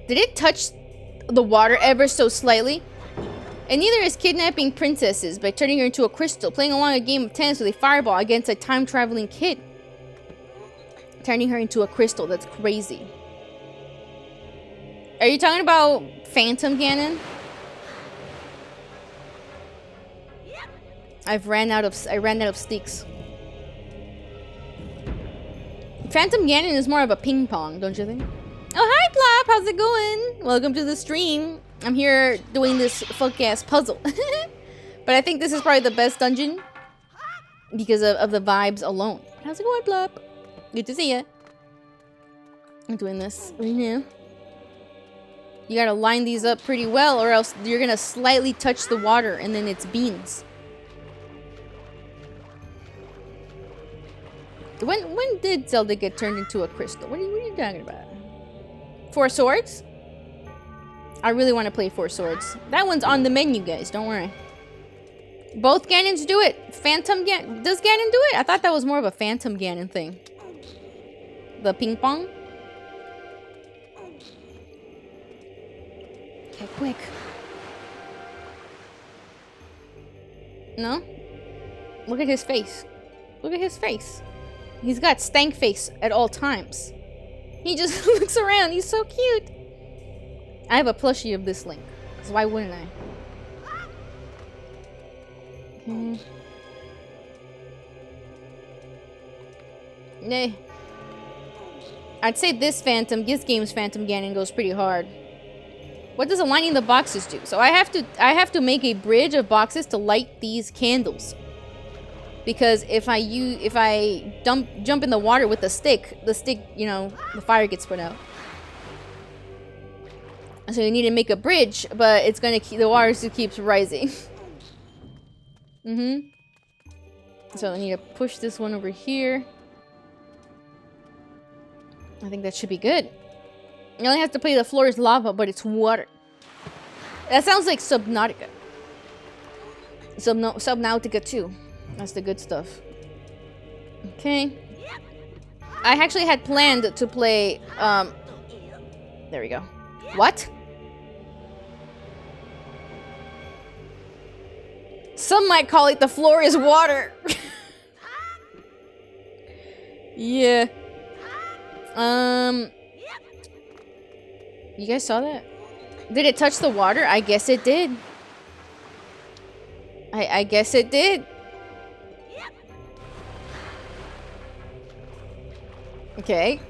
Did it touch the water ever so slightly? And neither is kidnapping princesses by turning her into a crystal, playing along a game of tennis with a fireball against a time-traveling kid. Turning her into a crystal, that's crazy. Are you talking about Phantom Ganon? I ran out of sticks. Phantom Ganon is more of a ping pong, don't you think? Oh, hi, Plop! How's it going? Welcome to the stream. I'm here doing this fuck-ass puzzle. But I think this is probably the best dungeon because of the vibes alone. How's it going, Plop? Good to see ya. I'm doing this right now. You gotta line these up pretty well or else you're gonna slightly touch the water and then it's beans. When did Zelda get turned into a crystal? What are you talking about? Four Swords? I really want to play Four Swords. That one's on the menu, guys. Don't worry. Both Ganons do it. Phantom Ganon. Does Ganon do it? I thought that was more of a Phantom Ganon thing. The ping pong? Okay, quick. No? Look at his face. Look at his face. He's got stank face at all times. He just looks around. He's so cute. I have a plushie of this Link. So why wouldn't I? Okay. Nah. I'd say this game's Phantom Ganon goes pretty hard. What does aligning the boxes do? So I have to make a bridge of boxes to light these candles. Because if I jump in the water with the stick, you know, the fire gets put out. So you need to make a bridge, but it's gonna keep the water still keeps rising. So I need to push this one over here. I think that should be good. You only have to play the floor is lava, but it's water. That sounds like Subnautica. Subnautica 2. That's the good stuff. Okay. I actually had planned to play, there we go. What? Some might call it the floor is water. Yeah. You guys saw that? Did it touch the water? I guess it did. I guess it did. Okay.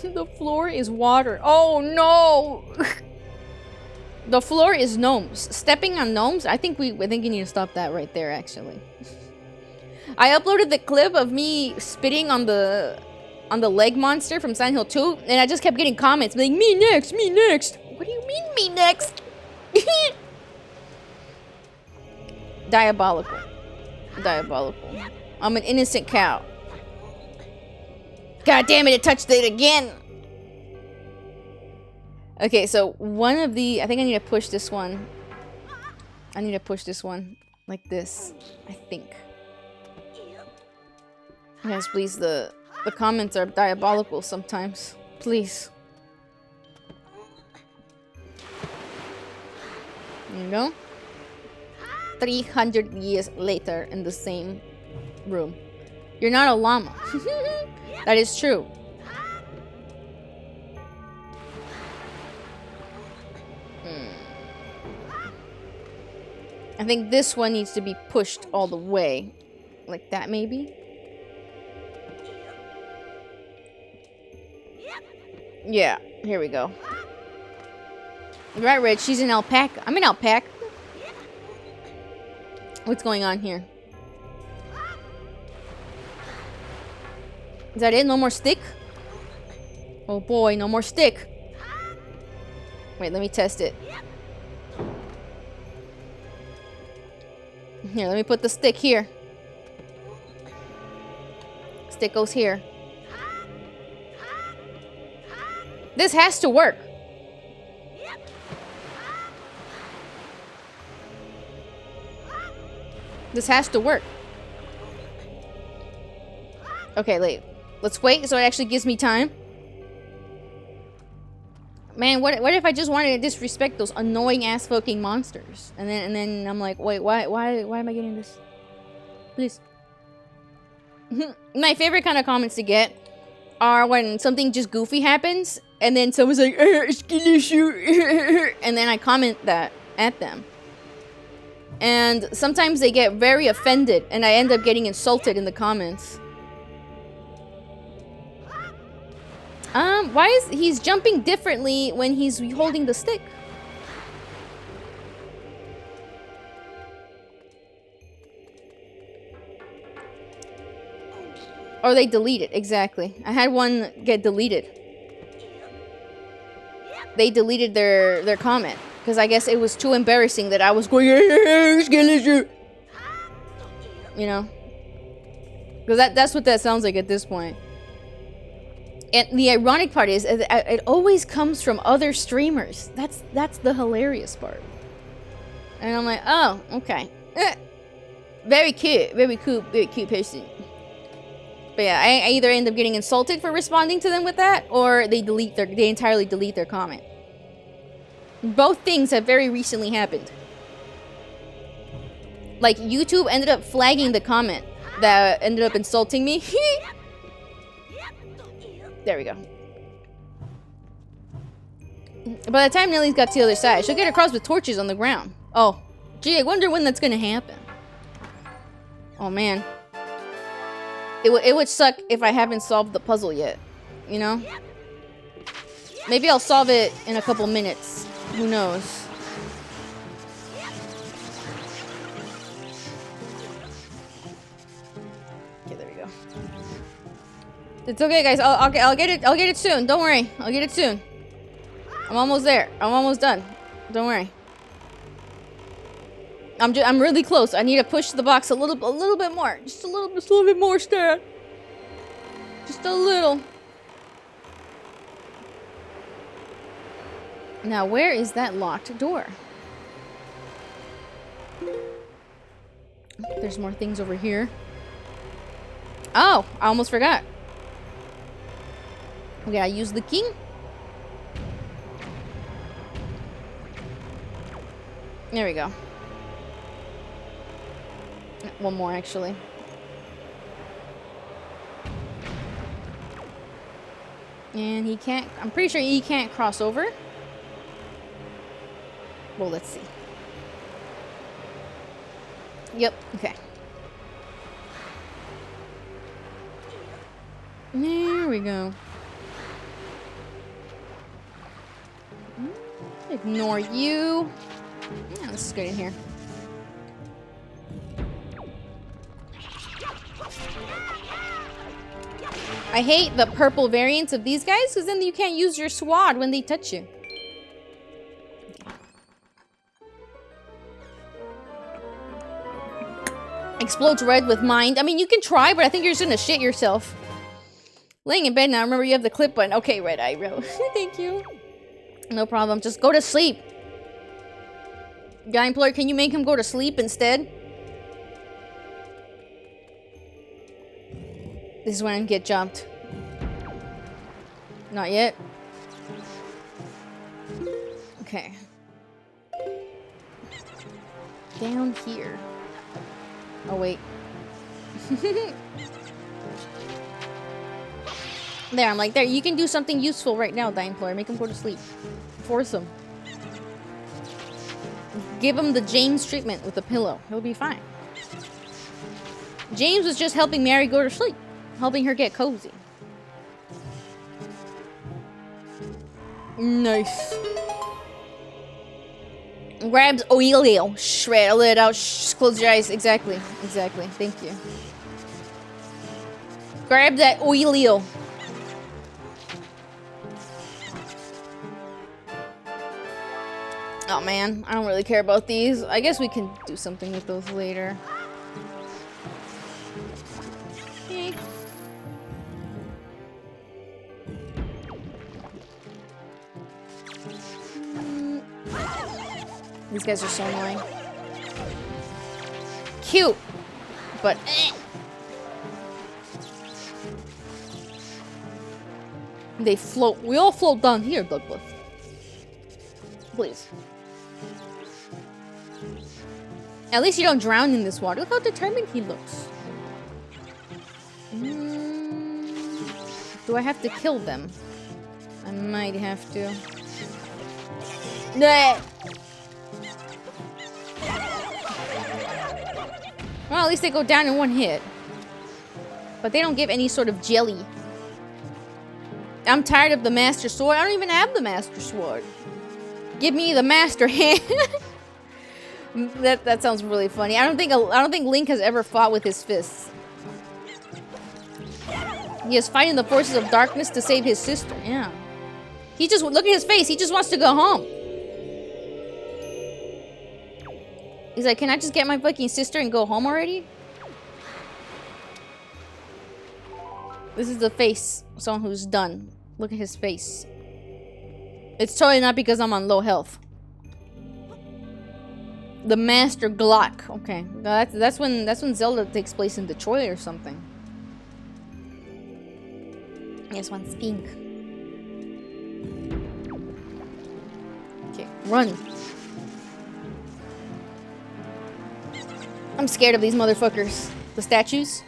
The floor is water. Oh no! The floor is gnomes. Stepping on gnomes? I think you need to stop that right there, actually. I uploaded the clip of me spitting on the on the leg monster from Silent Hill 2, and I just kept getting comments like, me next, me next. What do you mean, me next? Diabolical. Diabolical. I'm an innocent cow. God damn it, it touched it again. Okay, so one of the... I think I need to push this one. I need to push this one like this, I think. Yes, please, the comments are diabolical sometimes. Please. There you go. 300 years later in the same room. You're not a llama. That is true. I think this one needs to be pushed all the way. Like that, maybe? Yeah, here we go. Right, Red, she's an alpaca. I'm an alpaca. What's going on here? Is that it? No more stick? Oh boy, no more stick. Wait, let me test it. Here, let me put the stick here. Stick goes here. This has to work. This has to work. Okay, wait. Let's wait so it actually gives me time. Man, what if I just wanted to disrespect those annoying ass fucking monsters? And then I'm like, wait, why am I getting this? Please. My favorite kind of comments to get are when something just goofy happens and then someone's like, skill issue, and then I comment that at them. And sometimes they get very offended and I end up getting insulted in the comments. Why is he's jumping differently when he's holding the stick? Or they delete it, exactly. I had one get deleted. They deleted their comment because I guess it was too embarrassing that I was going, you know? Because that's what that sounds like at this point. And the ironic part is, it always comes from other streamers. That's the hilarious part. And I'm like, oh, okay. Very cute person. But yeah, I either end up getting insulted for responding to them with that, or they entirely delete their comment. Both things have very recently happened. Like, YouTube ended up flagging the comment that ended up insulting me. There we go. By the time Nellie's got to the other side, she'll get across with torches on the ground. Oh, gee, I wonder when that's gonna happen. Oh man. It would suck if I haven't solved the puzzle yet. You know? Maybe I'll solve it in a couple minutes. Who knows? Okay, there we go. It's okay, guys. I'll get it soon. Don't worry. I'll get it soon. I'm almost there. I'm almost done. Don't worry. I'm really close. I need to push the box a little bit more. Just a little bit more, Stan. Just a little. Now, where is that locked door? There's more things over here. Oh, I almost forgot. Okay, I use the key. There we go. One more, actually. And he can't... I'm pretty sure he can't cross over. Well, let's see. Yep, okay. There we go. Ignore you. Yeah, this is good in here. I hate the purple variants of these guys, because then you can't use your sword when they touch you. Explodes red with mind. I mean, you can try, but I think you're just gonna shit yourself. Laying in bed now. Remember, you have the clip button. Okay, Red Eye Row. Thank you. No problem. Just go to sleep. Guy employer, can you make him go to sleep instead? This is when I get jumped. Not yet. Okay. Down here. Oh, wait. There, I'm like, there, you can do something useful right now, Dying Employer. Make him go to sleep. Force him. Give him the James treatment with a pillow. He'll be fine. James was just helping Mary go to sleep. Helping her get cozy. Nice. Grabs oil. Shred it out. Close your eyes. Exactly. Exactly. Thank you. Grab that oil. Oh man, I don't really care about these. I guess we can do something with those later. Okay. These guys are so annoying. Cute, but they float. We all float down here, Douglas. Please. At least you don't drown in this water. Look how determined he looks. Do I have to kill them? I might have to. Nah. Well, at least they go down in one hit. But they don't give any sort of jelly. I'm tired of the Master Sword. I don't even have the Master Sword. Give me the Master Hand. That sounds really funny. I don't think Link has ever fought with his fists. He is fighting the forces of darkness to save his sister. Yeah. He just look at his face. He just wants to go home. He's like, can I just get my fucking sister and go home already? This is the face of someone who's done. Look at his face. It's totally not because I'm on low health. The Master Glock. Okay, that's when Zelda takes place in Detroit or something. Yes, one's pink. Okay, run. I'm scared of these motherfuckers. The statues.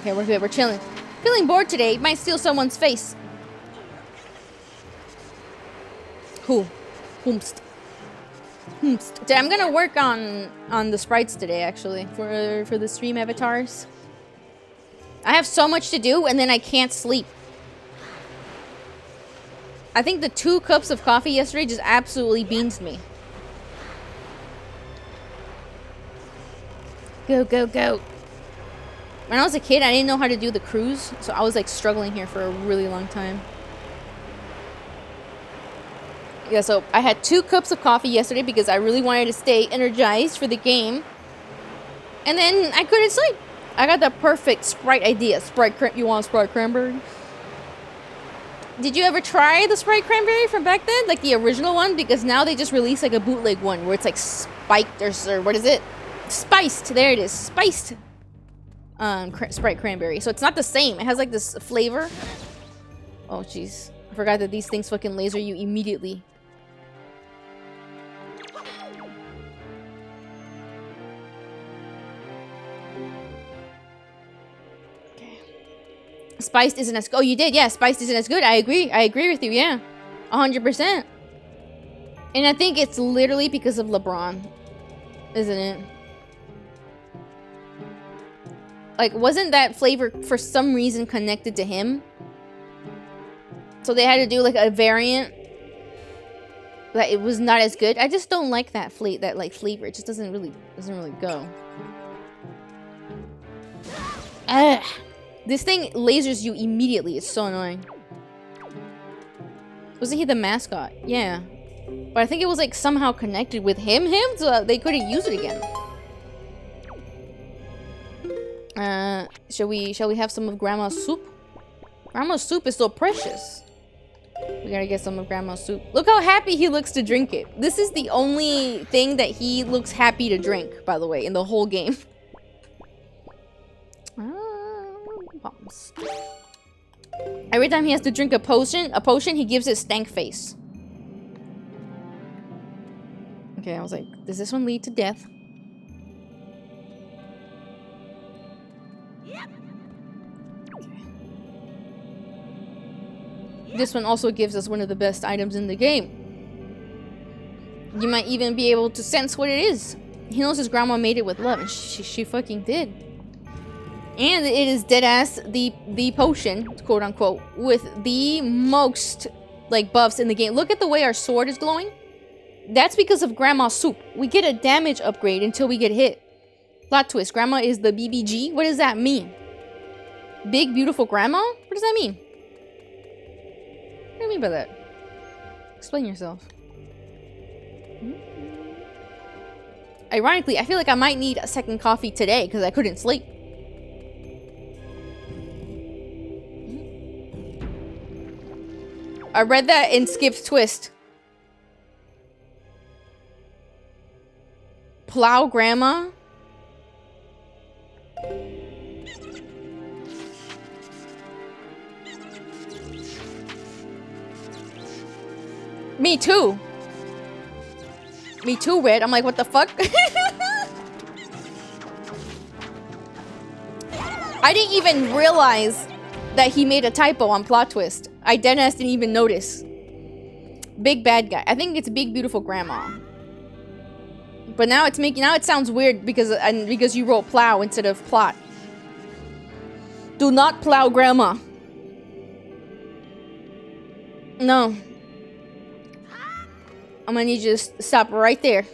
Okay, we're good. We're chilling. Feeling bored today. Might steal someone's face. Who? Whomst. Whomst. I'm gonna work on the sprites today, actually, for the stream avatars. I have so much to do, and then I can't sleep. I think the 2 cups of coffee yesterday just absolutely beans me. Go, go, go. When I was a kid, I didn't know how to do the cruise, so I was like struggling here for a really long time. Yeah, so I had 2 cups of coffee yesterday because I really wanted to stay energized for the game. And then I couldn't sleep. I got the perfect Sprite idea. You want Sprite Cranberry? Did you ever try the Sprite Cranberry from back then? Like the original one? Because now they just released like a bootleg one where it's like spiked or what is it? Spiced. There it is. Spiced. Sprite Cranberry. So it's not the same. It has like this flavor. Oh, jeez. I forgot that these things fucking laser you immediately. Okay. Spiced isn't as... Oh, you did? Yeah, spiced isn't as good. I agree. I agree with you, yeah. 100%. And I think it's literally because of LeBron. Isn't it? Like, wasn't that flavor for some reason connected to him? So they had to do like a variant that it was not as good. I just don't like that flavor. It just doesn't really go. Ugh. This thing lasers you immediately. It's so annoying. Wasn't he the mascot? Yeah. But I think it was like somehow connected with him, so they couldn't use it again. Shall we have some of Grandma's soup? Grandma's soup is so precious. We gotta get some of Grandma's soup. Look how happy he looks to drink it. This is the only thing that he looks happy to drink, by the way, in the whole game. Bombs. Every time he has to drink a potion, he gives it stank face. Okay, I was like, does this one lead to death? This one also gives us one of the best items in the game. You might even be able to sense what it is. He knows his grandma made it with love, and she fucking did. And it is deadass the potion, quote unquote, with the most like buffs in the game. Look at the way our sword is glowing. That's because of Grandma's soup. We get a damage upgrade until we get hit. Plot twist, Grandma is the BBG? What does that mean? Big beautiful grandma? What does that mean? What do you mean by that? Explain yourself. Ironically, I feel like I might need a second coffee today because I couldn't sleep. I read that in Skip's Twist. Plow Grandma? Me too. Me too, Red. I'm like, what the fuck? I didn't even realize that he made a typo on Plot Twist. I didn't even notice. Big bad guy. I think it's Big Beautiful Grandma. But now it sounds weird because you wrote plow instead of plot. Do not plow Grandma. No. I'm gonna need you to stop right there.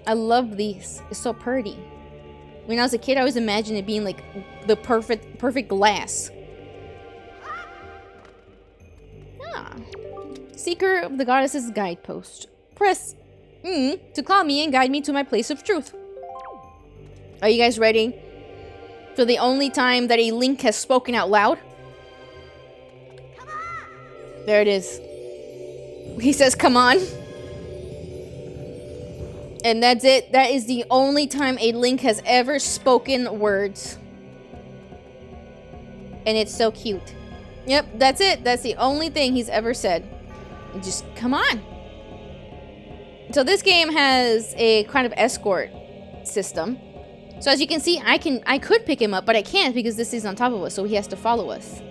I love these. It's so pretty. When I was a kid, I always imagined it being like the perfect glass. Ah. Seeker of the Goddess's Guidepost. Press to call me and guide me to my place of truth. Are you guys ready for the only time that a Link has spoken out loud? There it is. He says, come on. And that's it. That is the only time a Link has ever spoken words. And it's so cute. Yep, that's it. That's the only thing he's ever said. Just come on. So this game has a kind of escort system. So as you can see, I could pick him up, but I can't because this is on top of us, so he has to follow us.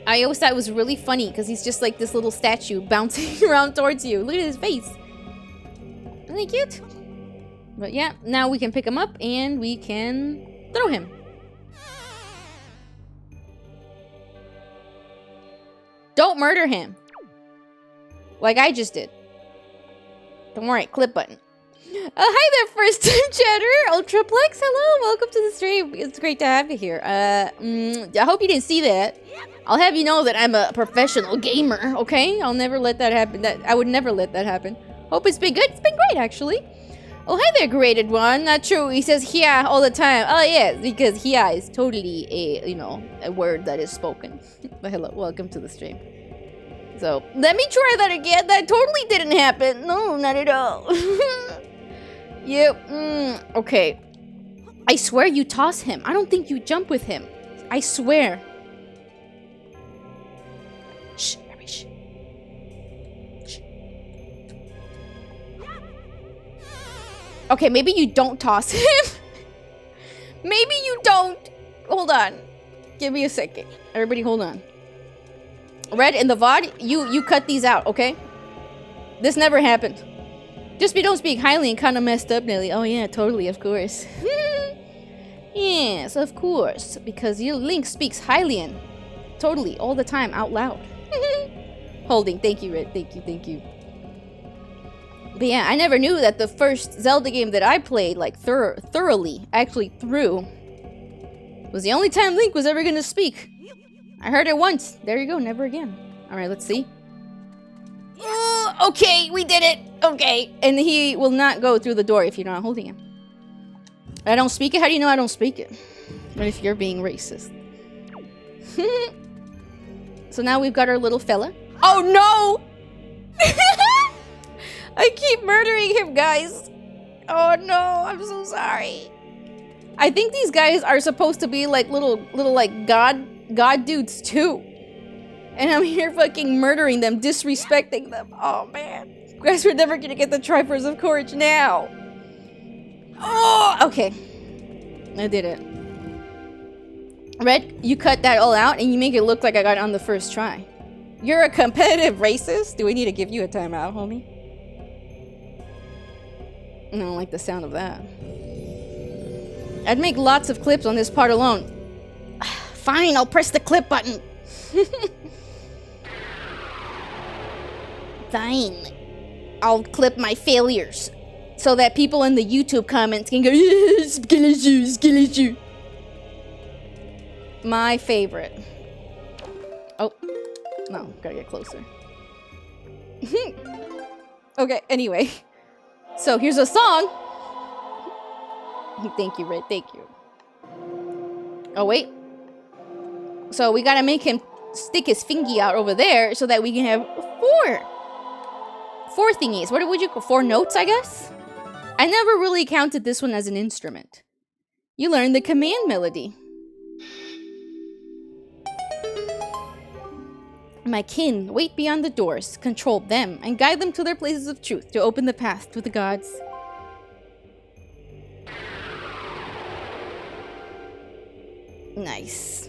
I always thought it was really funny because he's just like this little statue bouncing around towards you. Look at his face. Isn't he cute? But yeah, now we can pick him up and we can throw him. Don't murder him. Like I just did. Don't worry, clip button. Hi there, first time chatter. Ultraplex, hello, welcome to the stream. It's great to have you here. I hope you didn't see that. I'll have you know that I'm a professional gamer, okay? I'll never let that happen. I would never let that happen. Hope it's been good. It's been great, actually. Oh, hi there, graded one. Not true. He says "here" all the time. Oh, yes, because "here" is totally a word that is spoken. But hello, welcome to the stream. So, let me try that again. That totally didn't happen. No, not at all. Yep. Okay. I swear you toss him. I don't think you jump with him. I swear. Shh, Abby, shh. Shh. Okay, maybe you don't toss him. Maybe you don't. Hold on. Give me a second. Everybody hold on. Red, in the VOD, you cut these out, okay? This never happened. Just don't speak highly and kind of messed up, Nelly. Oh yeah, totally, of course. Yes, of course. Because your Link speaks Hylian. Totally, all the time, out loud. Holding. Thank you, Red. Thank you. But yeah, I never knew that the first Zelda game that I played, like, thoroughly, actually through, was the only time Link was ever gonna speak. I heard it once. There you go, never again. Alright, let's see. Okay, we did it! Okay. And he will not go through the door if you're not holding him. I don't speak it? How do you know I don't speak it? What if you're being racist? So now we've got our little fella. Oh no! I keep murdering him, guys. Oh no, I'm so sorry. I think these guys are supposed to be like little like god dudes too. And I'm here fucking murdering them, disrespecting them. Oh man. Guys, we're never gonna get the Triforce of Courage now. Oh, okay. I did it. Red, you cut that all out and you make it look like I got it on the first try. You're a competitive racist? Do we need to give you a timeout, homie? I don't like the sound of that. I'd make lots of clips on this part alone. Fine, I'll press the clip button. Fine. I'll clip my failures so that people in the YouTube comments can go, skeleton. My favorite. Oh, no, gotta get closer. Okay, anyway. So here's a song. Thank you, Red, thank you. Oh, wait. So we gotta make him stick his fingy out over there so that we can have four thingies. What would you call 4 notes, I guess? I never really counted this one as an instrument. You learn the command melody. My kin, wait beyond the doors, control them, and guide them to their places of truth to open the path to the gods. Nice.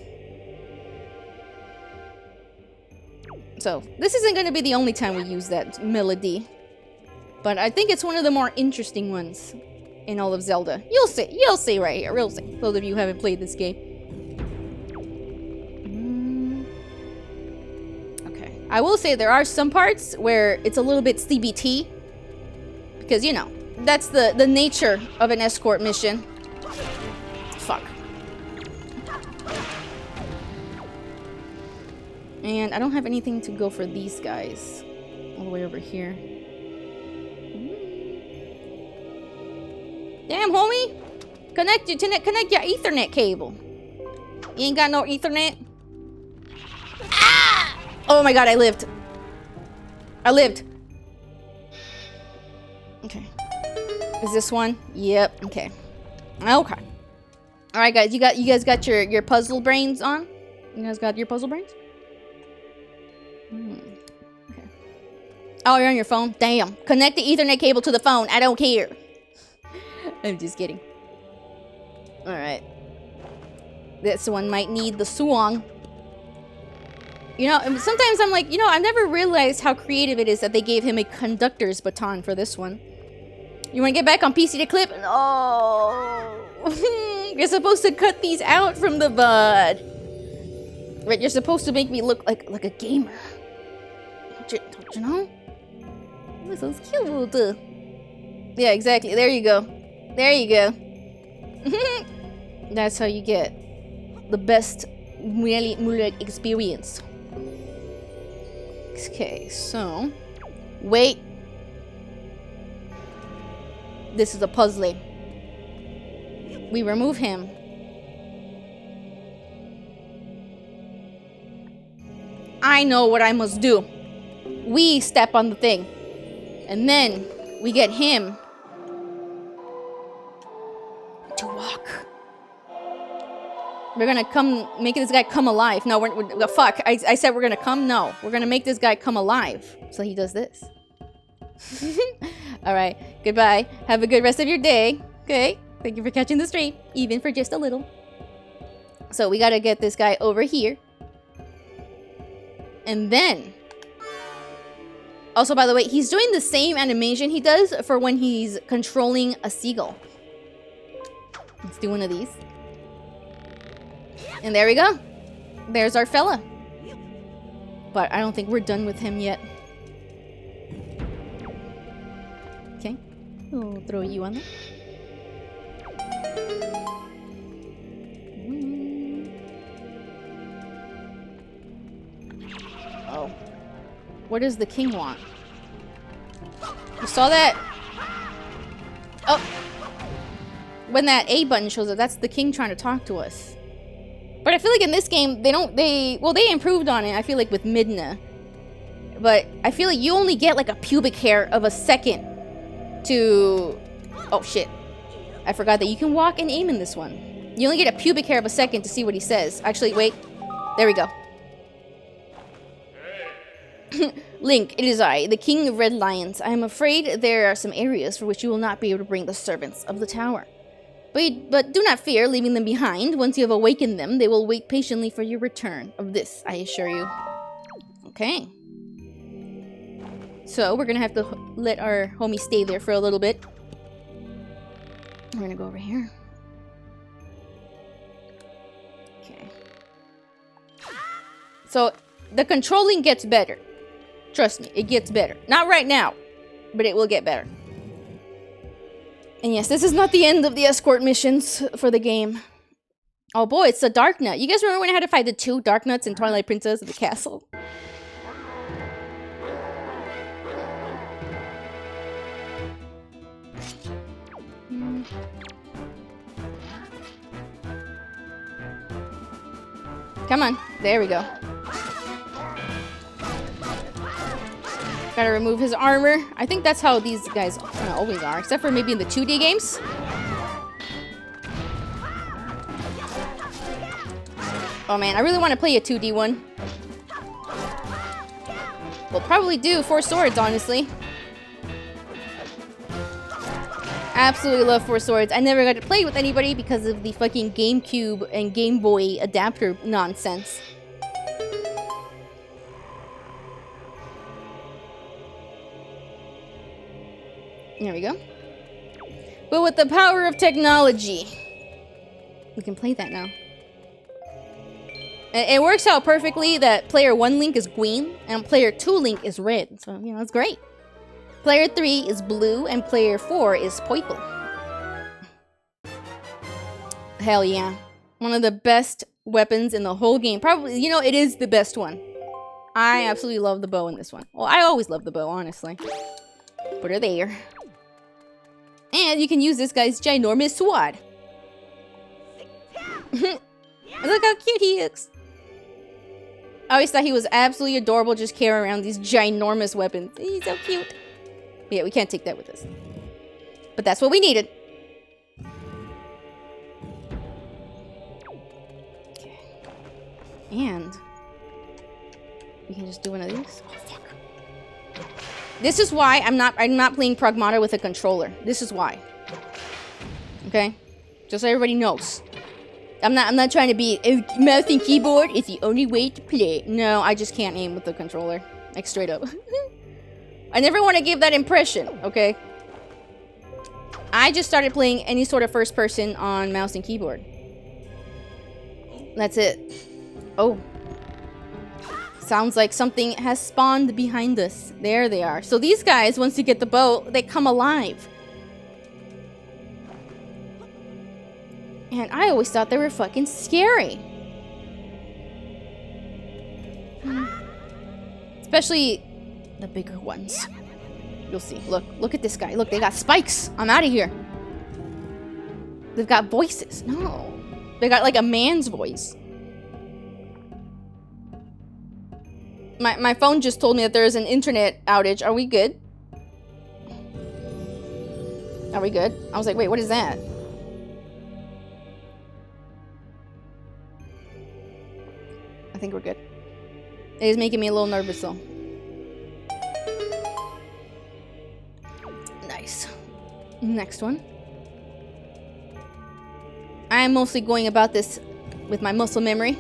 So, this isn't going to be the only time we use that melody. But I think it's one of the more interesting ones in all of Zelda. You'll see right here, you'll see. Those of you who haven't played this game. Okay. I will say there are some parts where it's a little bit CBT. Because, you know, that's the nature of an escort mission. Fuck. And I don't have anything to go for these guys. All the way over here. Damn, homie! Connect your Ethernet cable. You ain't got no Ethernet? Ah! Oh my god, I lived. I lived. Okay. Is this one? Yep, okay. Okay. Alright guys, you guys got your puzzle brains on? You guys got your puzzle brains? Okay. Oh, you're on your phone? Damn. Connect the Ethernet cable to the phone. I don't care. I'm just kidding. Alright. This one might need the swung. You know, sometimes I'm like, you know, I've never realized how creative it is that they gave him a conductor's baton for this one. You want to get back on PC to clip? Oh. You're supposed to cut these out from the VOD. Right, you're supposed to make me look like a gamer. Don't you know? This is cute. Yeah, exactly. There you go. There you go. That's how you get the best Neli Moolock experience. Okay, so... Wait. This is a puzzle. We remove him. I know what I must do. We step on the thing. And then we get him to walk. We're gonna come, make this guy come alive. No, we're fuck. I said we're gonna come? No. We're gonna make this guy come alive. So he does this. Alright, goodbye. Have a good rest of your day. Okay? Thank you for catching the stream, even for just a little. So we gotta get this guy over here. And then... Also, by the way, he's doing the same animation he does for when he's controlling a seagull. Let's do one of these. And there we go. There's our fella. But I don't think we're done with him yet. Okay. We'll throw you on there. Oh. What does the king want? You saw that? Oh. When that A button shows up, that's the king trying to talk to us. But I feel like in this game, they improved on it, I feel like, with Midna. But I feel like you only get, like, a pubic hair of a second to... Oh, shit. I forgot that you can walk and aim in this one. You only get a pubic hair of a second to see what he says. Actually, wait. There we go. Link, it is I, the King of Red Lions. I am afraid there are some areas for which you will not be able to bring the servants of the tower. But do not fear leaving them behind. Once you have awakened them, they will wait patiently for your return. Of this, I assure you. Okay. So, we're gonna have to let our homie stay there for a little bit. We're gonna go over here. Okay. So, the controlling gets better. Trust me, it gets better. Not right now, but it will get better. And yes, this is not the end of the escort missions for the game. Oh boy, it's a Dark Nut. You guys remember when I had to fight the 2 Dark Nuts in Twilight Princess at the castle? Come on. There we go. Gotta remove his armor. I think that's how these guys always are, except for maybe in the 2D games. Oh man, I really want to play a 2D one. We'll probably do 4 Swords, honestly. Absolutely love 4 Swords. I never got to play with anybody because of the fucking GameCube and Game Boy adapter nonsense. There we go. But with the power of technology, we can play that now. And it works out perfectly that player 1 Link is green and player 2 Link is red. So, you know, it's great. Player 3 is blue and player 4 is purple. Hell yeah. One of the best weapons in the whole game. Probably, you know, it is the best one. I absolutely love the bow in this one. Well, I always love the bow, honestly. Put her there. And you can use this guy's ginormous sword. Look how cute he is. I always thought he was absolutely adorable just carrying around these ginormous weapons. He's so cute. But yeah, we can't take that with us. But that's what we needed. Okay. And we can just do one of these. This is why I'm not playing Pragmata with a controller. This is why. Okay? Just so everybody knows. I'm not trying to be mouse and keyboard is the only way to play. No, I just can't aim with the controller. Like straight up. I never want to give that impression, okay? I just started playing any sort of first person on mouse and keyboard. That's it. Oh. Sounds like something has spawned behind us. There they are. So these guys, once you get the bow, they come alive. And I always thought they were fucking scary. Especially the bigger ones. You'll see. Look at this guy. Look, they got spikes. I'm out of here. They've got voices. No. They got like a man's voice. My phone just told me that there is an internet outage. Are we good? Are we good? I was like, wait, what is that? I think we're good. It is making me a little nervous though. Nice. Next one. I am mostly going about this with my muscle memory.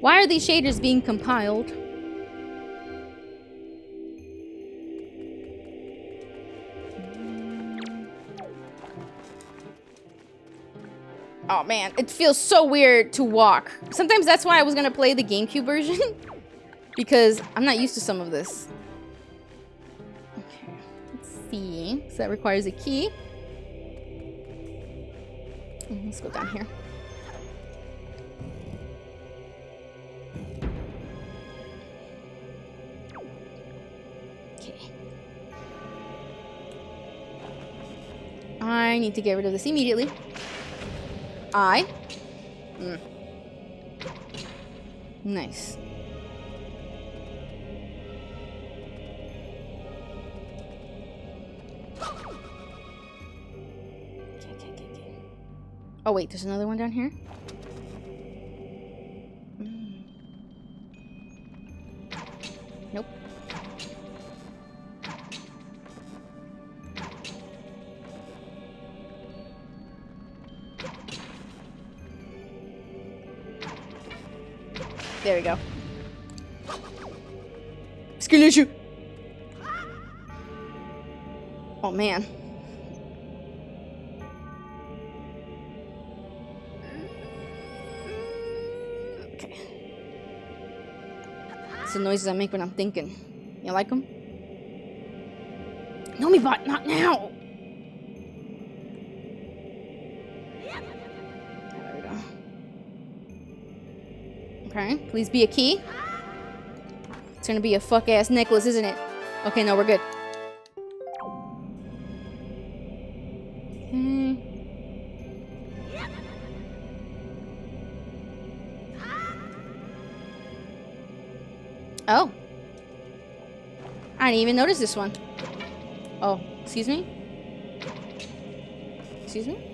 Why are these shaders being compiled? Oh man, it feels so weird to walk. Sometimes that's why I was gonna play the GameCube version. Because I'm not used to some of this. Okay, let's see. So that requires a key. Let's go down here. Okay. I need to get rid of this immediately. Nice. Okay. Oh wait, there's another one down here? Nope. There we go. Skill issue. Oh man. Okay. It's the noises I make when I'm thinking. You like them? No, me bot, not now. There we go. Okay, please be a key. It's gonna be a fuck-ass necklace, isn't it? Okay, no, we're good. Okay. Oh. I didn't even notice this one. Oh, excuse me? Excuse me?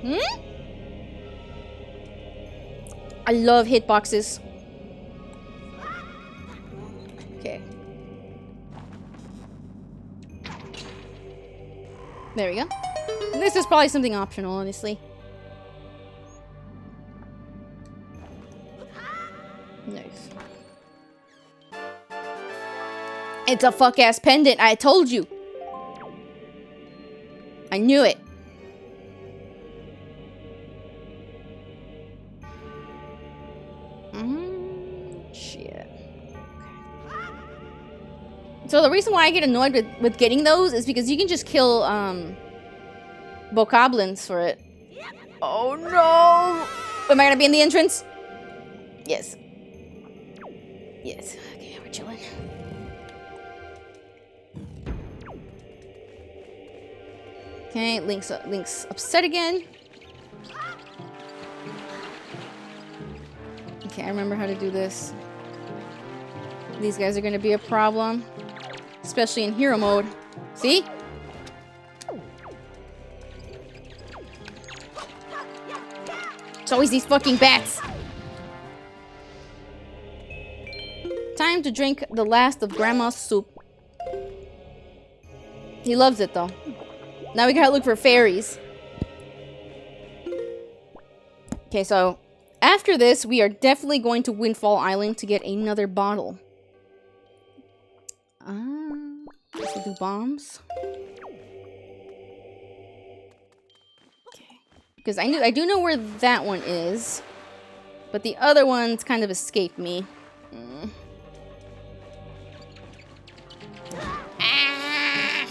Hmm? I love hitboxes. Okay. There we go. This is probably something optional, honestly. Nice. It's a fuck-ass pendant, I told you. I knew it. Shit. So the reason why I get annoyed with getting those is because you can just kill, bokoblins for it. Oh no! Am I gonna be in the entrance? Yes. Yes. Okay, we're chilling. Okay, Link's upset again. Okay, I remember how to do this. These guys are gonna be a problem. Especially in hero mode. See? It's always these fucking bats. Time to drink the last of Grandma's soup. He loves it though. Now we gotta look for fairies. Okay, so after this, we are definitely going to Windfall Island to get another bottle. Let's do bombs. Okay. Because I do know where that one is. But the other ones kind of escaped me. Ah!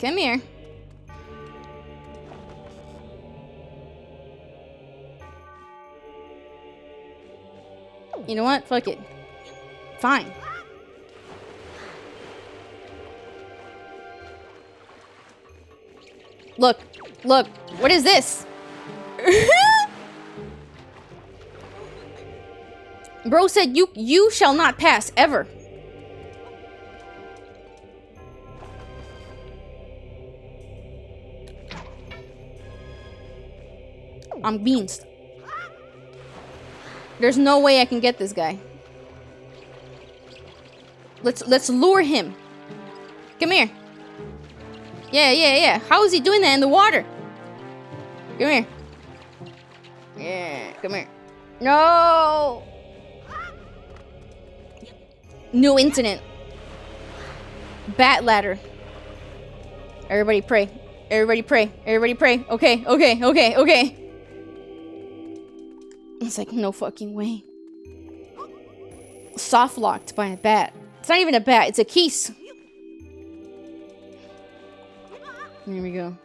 Come here. You know what? Fuck it. Fine. Look. Look. What is this? Bro said you shall not pass ever. I'm beans. There's no way I can get this guy. Let's lure him. Come here. Yeah. How is he doing that in the water? Come here. Yeah, come here. No. New incident. Bat ladder. Everybody pray. Everybody pray. Everybody pray. Okay, okay, okay, okay. It's like, no fucking way. Soft locked by a bat. It's not even a bat, it's a keys. There we go.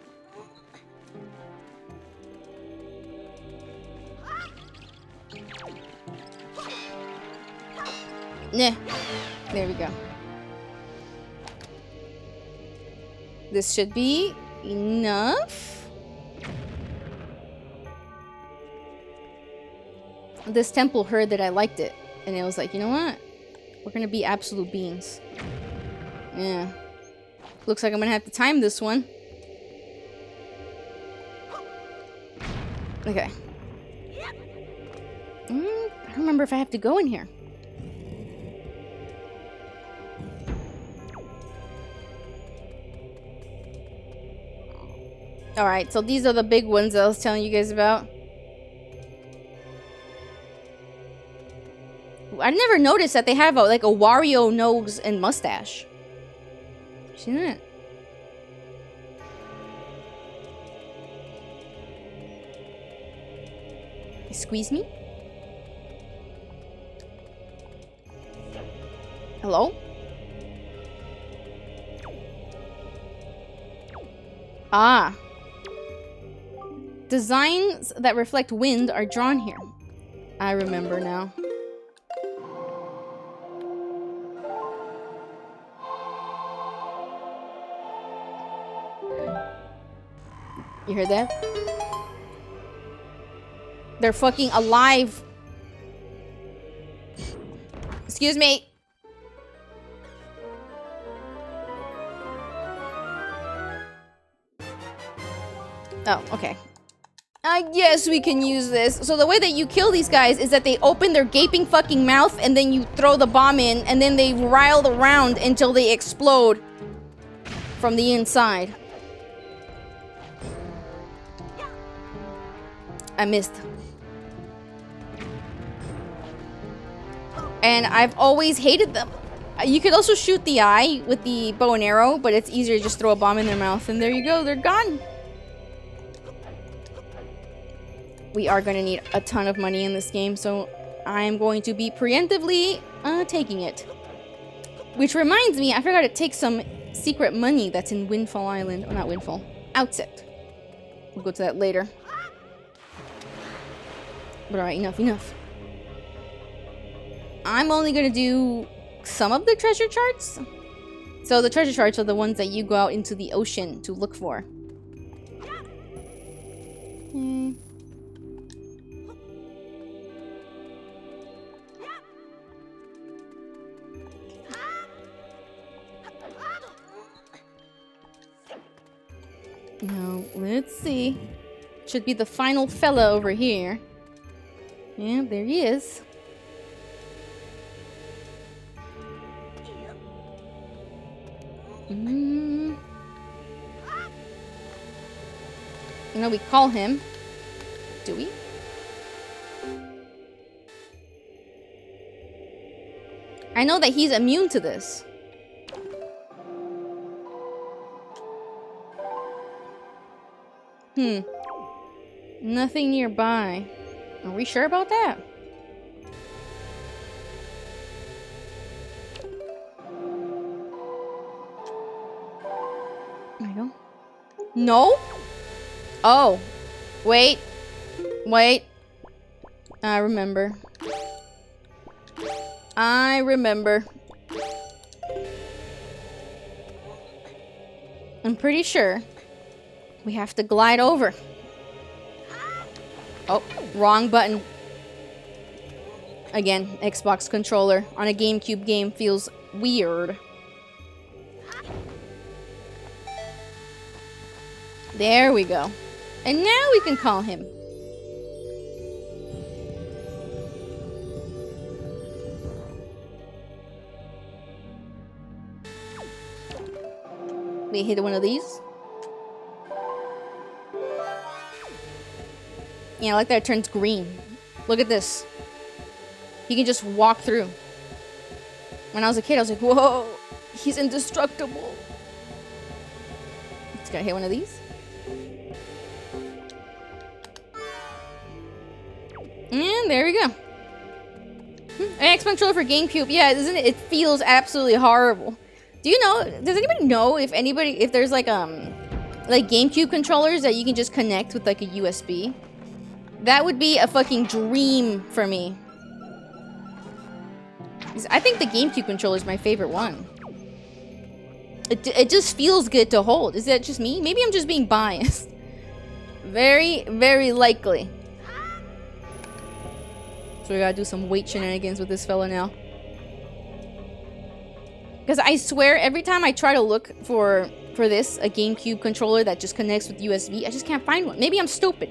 Nah. There we go. This should be enough. This temple heard that I liked it. And it was like, you know what? We're gonna be absolute beings. Yeah. Looks like I'm gonna have to time this one. Okay. I don't remember if I have to go in here. Alright, so these are the big ones that I was telling you guys about. I never noticed that they have like a Wario nose and mustache. Seen that? Squeeze me? Hello? Ah. Designs that reflect wind are drawn here. I remember now. You heard that? They're fucking alive. Excuse me. Oh, okay. I guess we can use this. So the way that you kill these guys is that they open their gaping fucking mouth and then you throw the bomb in and then they rile around until they explode from the inside. I missed. And I've always hated them. You could also shoot the eye with the bow and arrow, but it's easier to just throw a bomb in their mouth and there you go, they're gone. We are going to need a ton of money in this game, so I'm going to be preemptively taking it. Which reminds me, I forgot to take some secret money that's in Windfall Island. Oh, not Windfall. Outset. We'll go to that later. But alright, enough. I'm only going to do some of the treasure charts. So the treasure charts are the ones that you go out into the ocean to look for. Now, let's see. Should be the final fella over here. Yeah, there he is. You know, we call him. Do we? I know that he's immune to this. Nothing nearby. Are we sure about that? I don't. No? Oh. Wait. Wait. I remember. I remember. I'm pretty sure we have to glide over. Oh, wrong button. Again, Xbox controller on a GameCube game feels weird. There we go. And now we can call him. We hit one of these. Yeah, I like that it turns green. Look at this. He can just walk through. When I was a kid, I was like, whoa, he's indestructible. Just gotta hit one of these. And there we go. An Xbox controller for GameCube. Yeah, isn't it? It feels absolutely horrible. Do you know? Does anybody know if there's like GameCube controllers that you can just connect with like a USB? That would be a fucking dream for me. I think the GameCube controller is my favorite one. It just feels good to hold. Is that just me? Maybe I'm just being biased. Very, very likely. So we gotta do some weight shenanigans with this fella now. Because I swear, every time I try to look for this, a GameCube controller that just connects with USB, I just can't find one. Maybe I'm stupid.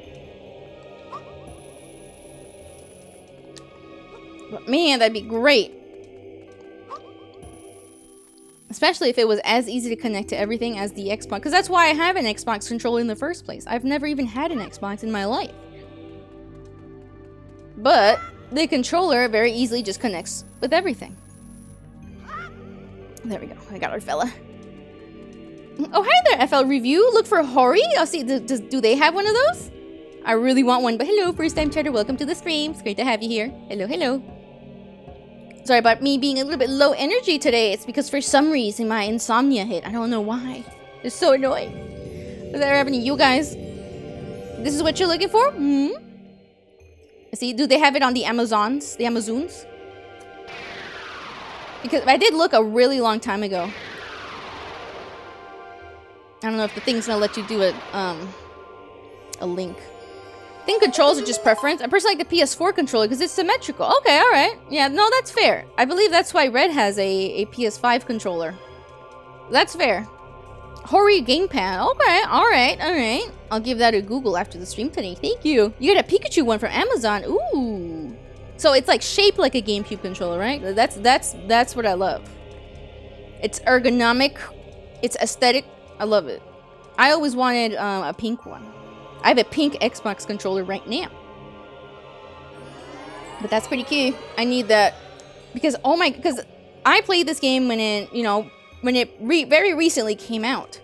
But man, that'd be great. Especially if it was as easy to connect to everything as the Xbox. Because that's why I have an Xbox controller in the first place. I've never even had an Xbox in my life. But the controller very easily just connects with everything. There we go. I got our fella. Oh, hi there, FL Review. Look for Hori. I'll see. Do they have one of those? I really want one. But hello, first time chatter. Welcome to the stream. It's great to have you here. Hello, hello. Sorry about me being a little bit low energy today. It's because for some reason my insomnia hit. I don't know why. It's so annoying. Is that happening to you guys? This is what you're looking for? Hmm? See, do they have it on the Amazons? The Amazons? Because I did look a really long time ago. I don't know if the thing's gonna let you do a link. I think controls are just preference. I personally like the PS4 controller because it's symmetrical. Okay, alright. Yeah, no, that's fair. I believe that's why Red has a PS5 controller. That's fair. Hori gamepad. Okay, alright. I'll give that a Google after the stream today. Thank you. You got a Pikachu one from Amazon. Ooh. So it's like shaped like a GameCube controller, right? That's what I love. It's ergonomic. It's aesthetic. I love it. I always wanted a pink one. I have a pink Xbox controller right now. But that's pretty cute. I need that. Because, because I played this game when it, very recently came out.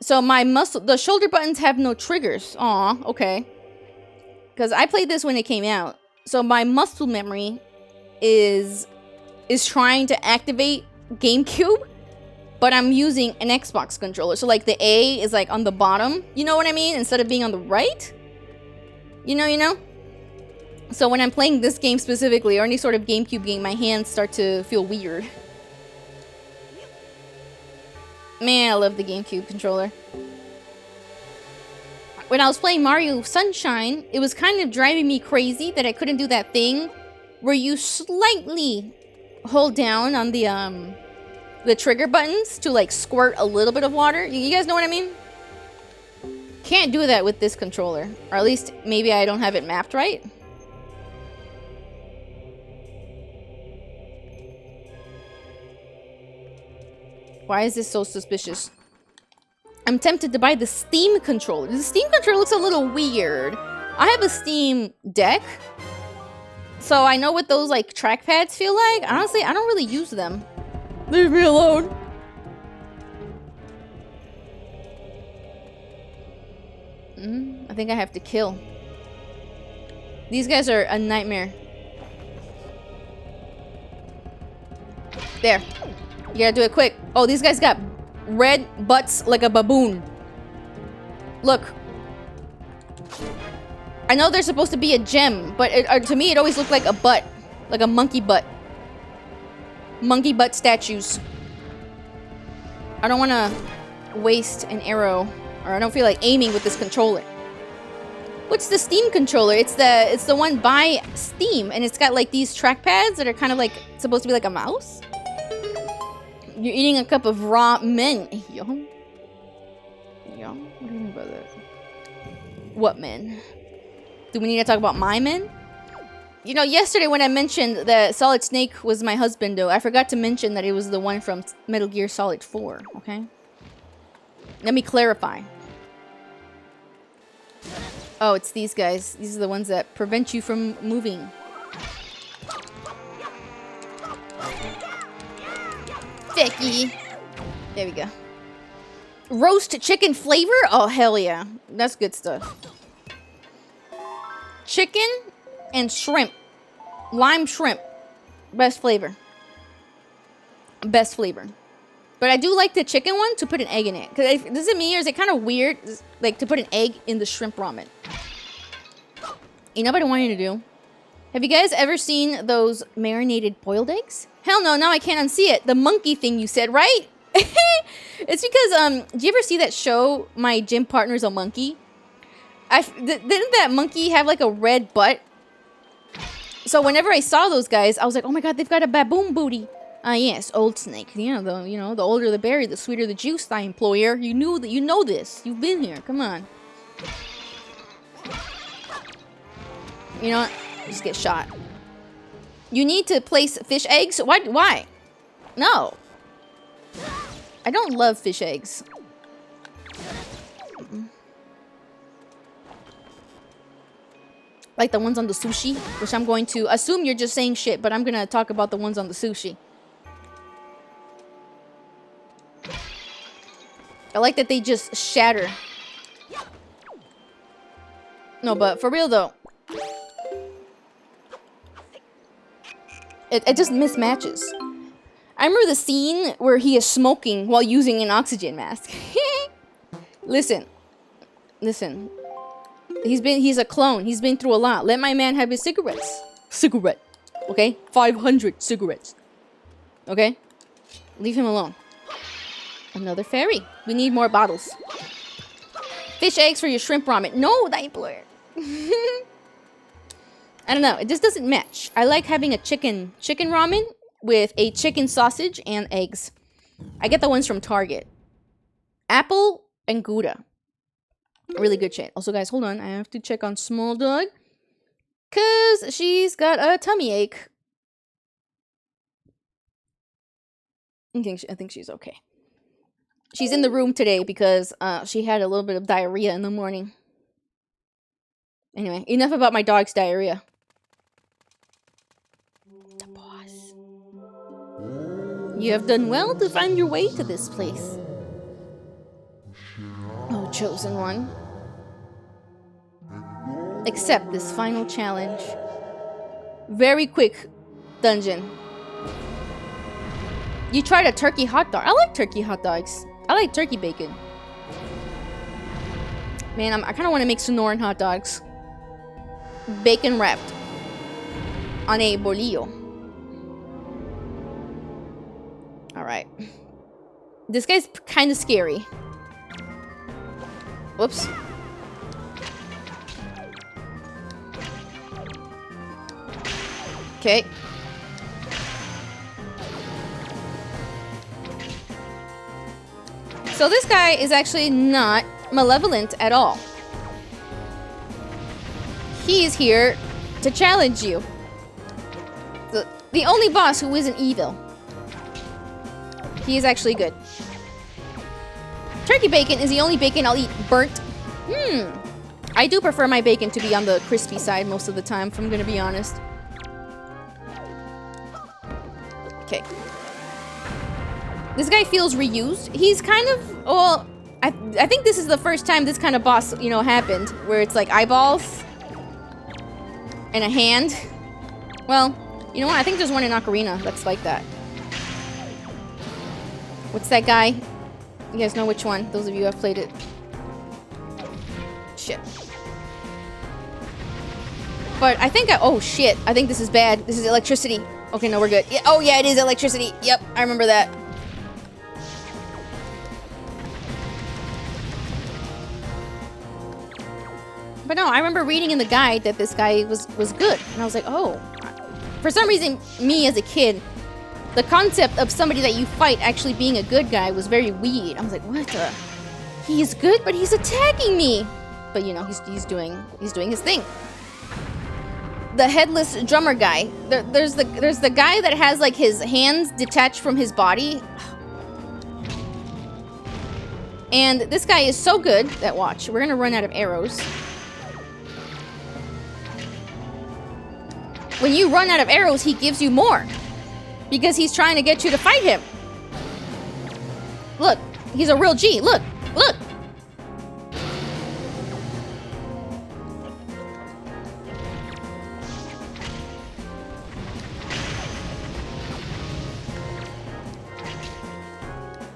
So the shoulder buttons have no triggers. Aw, okay. Because I played this when it came out. So my muscle memory is trying to activate GameCube. But I'm using an Xbox controller. So like the A is like on the bottom. You know what I mean? Instead of being on the right. You know? So when I'm playing this game specifically, or any sort of GameCube game, my hands start to feel weird. Man, I love the GameCube controller. When I was playing Mario Sunshine, it was kind of driving me crazy that I couldn't do that thing where you slightly hold down on the trigger buttons to like squirt a little bit of water. You guys know what I mean? Can't do that with this controller. Or at least maybe I don't have it mapped right. Why is this so suspicious? I'm tempted to buy the Steam controller. The Steam controller looks a little weird. I have a Steam Deck. So I know what those like trackpads feel like. Honestly, I don't really use them. Leave me alone. I think I have to kill. These guys are a nightmare. There. You gotta do it quick. Oh, these guys got red butts like a baboon. Look. I know they're supposed to be a gem, but to me it always looked like a butt. Like a monkey butt. Monkey butt statues. I don't want to waste an arrow, or I don't feel like aiming with this controller. What's the Steam controller? It's the one by Steam, and it's got like these trackpads that are kind of like supposed to be like a mouse. You're eating a cup of raw men. Yum. Yum. What do you mean by that? What men? Do we need to talk about my men? You know, yesterday when I mentioned that Solid Snake was my husband, though, I forgot to mention that it was the one from Metal Gear Solid 4, okay? Let me clarify. Oh, it's these guys. These are the ones that prevent you from moving. Fecky. There we go. Roast chicken flavor? Oh, hell yeah. That's good stuff. Chicken and shrimp. Lime shrimp. Best flavor. Best flavor. But I do like the chicken one to put an egg in it. Because does it mean, or is it kind of weird, like, to put an egg in the shrimp ramen? You know what I want you to do? Have you guys ever seen those marinated boiled eggs? Hell no, now I can't unsee it. The monkey thing you said, right? It's because, do you ever see that show, My Gym Partner's a Monkey? Didn't that monkey have, like, a red butt? So whenever I saw those guys, I was like, oh my god, they've got a baboon booty. Ah, yes, old snake. Yeah, the older the berry, the sweeter the juice, thy employer. You knew that. You know this. You've been here. Come on. You know what? Just get shot. You need to place fish eggs? Why? No. I don't love fish eggs. Like the ones on the sushi, which I'm going to assume you're just saying shit, but I'm going to talk about the ones on the sushi. I like that they just shatter. No, but for real though. It just mismatches. I remember the scene where he is smoking while using an oxygen mask. Listen. He's a clone. He's been through a lot. Let my man have his cigarettes. Cigarette. Okay? 500 cigarettes. Okay? Leave him alone. Another fairy. We need more bottles. Fish eggs for your shrimp ramen. No, thy employer. I don't know. It just doesn't match. I like having a chicken ramen with a chicken sausage and eggs. I get the ones from Target. Apple and Gouda. Really good shit. Also, guys, hold on. I have to check on Small Dog. Because she's got a tummy ache. I think she's okay. She's in the room today because she had a little bit of diarrhea in the morning. Anyway, enough about my dog's diarrhea. The boss. You have done well to find your way to this place. Oh, chosen one. Accept this final challenge. Very quick dungeon. You tried a turkey hot dog. I like turkey hot dogs. I like turkey bacon. Man, I kind of want to make Sonoran hot dogs. Bacon wrapped on a bolillo. Alright. This guy's kind of scary. Whoops. Okay. So this guy is actually not malevolent at all. He is here to challenge you. The only boss who isn't evil. He is actually good. Turkey bacon is the only bacon I'll eat burnt. I do prefer my bacon to be on the crispy side most of the time, if I'm gonna be honest. Okay. This guy feels reused. He's kind of, well, I think this is the first time this kind of boss, happened. Where it's like eyeballs. And a hand. Well, you know what? I think there's one in Ocarina that's like that. What's that guy? You guys know which one. Those of you who have played it. Shit. But I think oh shit. I think this is bad. This is electricity. Okay, no, we're good. Yeah, oh yeah, it is electricity. Yep, I remember that. But no, I remember reading in the guide that this guy was good. And I was like, oh. For some reason, me as a kid, the concept of somebody that you fight actually being a good guy was very weird. I was like, what the? He's good, but he's attacking me. But he's doing his thing. The headless drummer guy. There's the guy that has like his hands detached from his body. And this guy is so good that, watch, we're gonna run out of arrows. When you run out of arrows, he gives you more. Because he's trying to get you to fight him. Look, he's a real G. Look, look.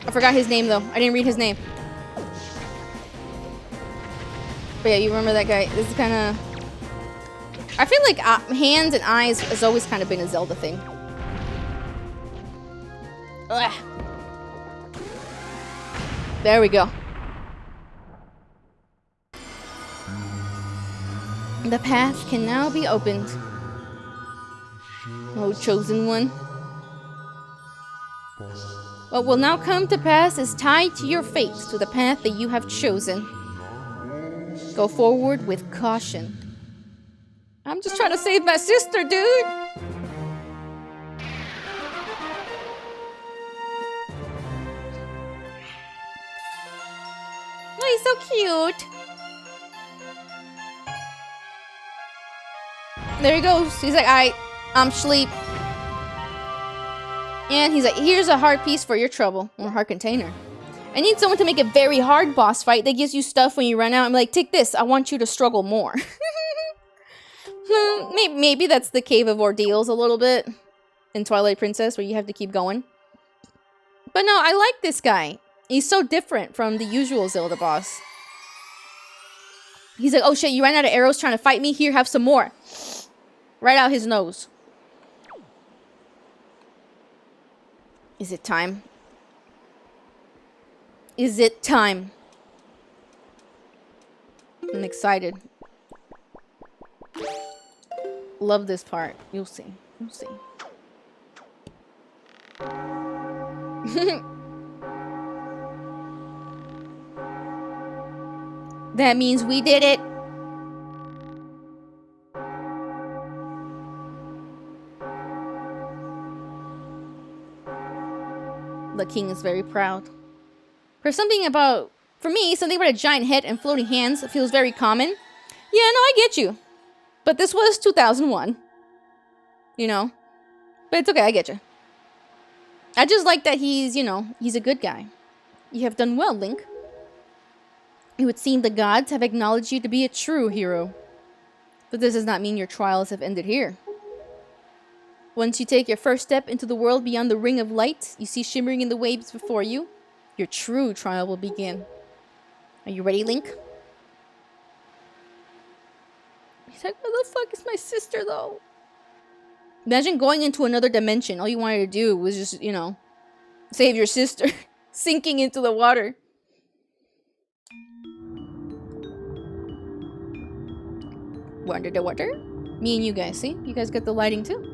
I forgot his name though. I didn't read his name. But yeah, you remember that guy. This is kind of... I feel like hands and eyes has always kind of been a Zelda thing. Ugh. There we go. The path can now be opened. Oh, chosen one. What will now come to pass is tied to your fate, to the path that you have chosen. Go forward with caution. I'm just trying to save my sister, dude! Oh, he's so cute! There he goes. He's like, I'm sleep. And he's like, here's a heart piece for your trouble. Or heart container. I need someone to make a very hard boss fight that gives you stuff when you run out. I'm like, take this. I want you to struggle more. Maybe that's the Cave of Ordeals a little bit. In Twilight Princess, where you have to keep going. But no, I like this guy. He's so different from the usual Zelda boss. He's like, oh shit, you ran out of arrows trying to fight me? Here, have some more. Right out his nose. Is it time? Is it time? I'm excited. Love this part. You'll see. You'll see. That means we did it. The king is very proud. For me, something about a giant head and floating hands feels very common. Yeah, no, I get you. But this was 2001. You know? But it's okay, I get you. I just like that he's, you know, he's a good guy. You have done well, Link. It would seem the gods have acknowledged you to be a true hero. But this does not mean your trials have ended here. Once you take your first step into the world beyond the ring of light you see shimmering in the waves before you, your true trial will begin. Are you ready, Link? He's like, where the fuck is my sister, though? Imagine going into another dimension. All you wanted to do was just, you know, save your sister. Sinking into the water. We're under the water? Me and you guys, see? You guys get the lighting, too.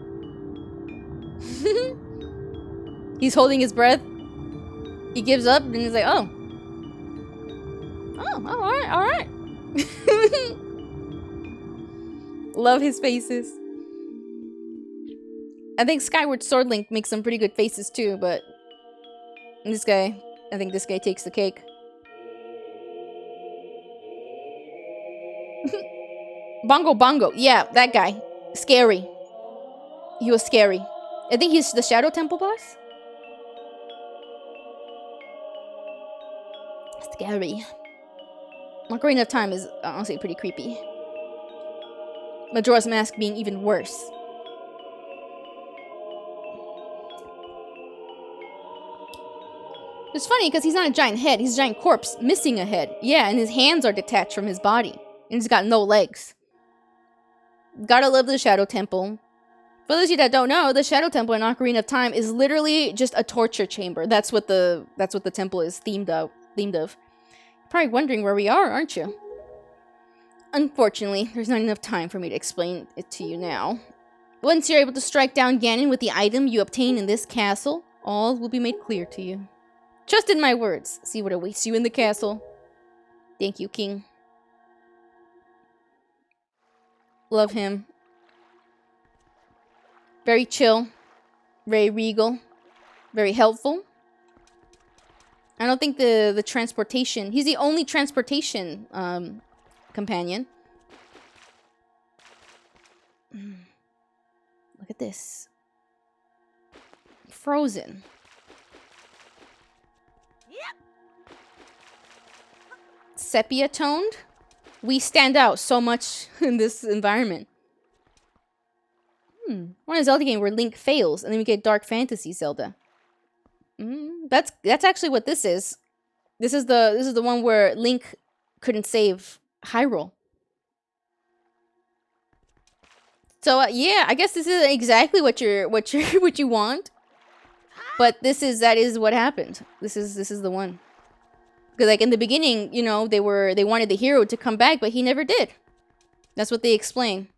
He's holding his breath. He gives up, and he's like, oh. Oh, alright, alright. Love his faces. I think Skyward Sword Link makes some pretty good faces too, but this guy, I think this guy takes the cake. Bongo Bongo, yeah, that guy. Scary. He was scary. I think he's the Shadow Temple boss? Scary. Ocarina of Time is honestly pretty creepy. Majora's Mask being even worse. It's funny because he's not a giant head, he's a giant corpse missing a head. Yeah, and his hands are detached from his body. And he's got no legs. Gotta love the Shadow Temple. For those of you that don't know, the Shadow Temple in Ocarina of Time is literally just a torture chamber. That's what the temple is themed of. You're probably wondering where we are, aren't you? Unfortunately, there's not enough time for me to explain it to you now. Once you're able to strike down Ganon with the item you obtain in this castle, all will be made clear to you. Trust in my words. See what awaits you in the castle. Thank you, King. Love him. Very chill. Very regal. Very helpful. I don't think the transportation... He's the only transportation companion. Look at this. Frozen. sepia toned, we stand out so much in this environment. One Zelda game where Link fails, and then we get Dark Fantasy Zelda. That's actually what this is. This is the one where Link couldn't save Hyrule. So yeah, I guess this is exactly what you want. But that is what happened. This is the one. Because like in the beginning, you know, they wanted the hero to come back, but he never did. That's what they explain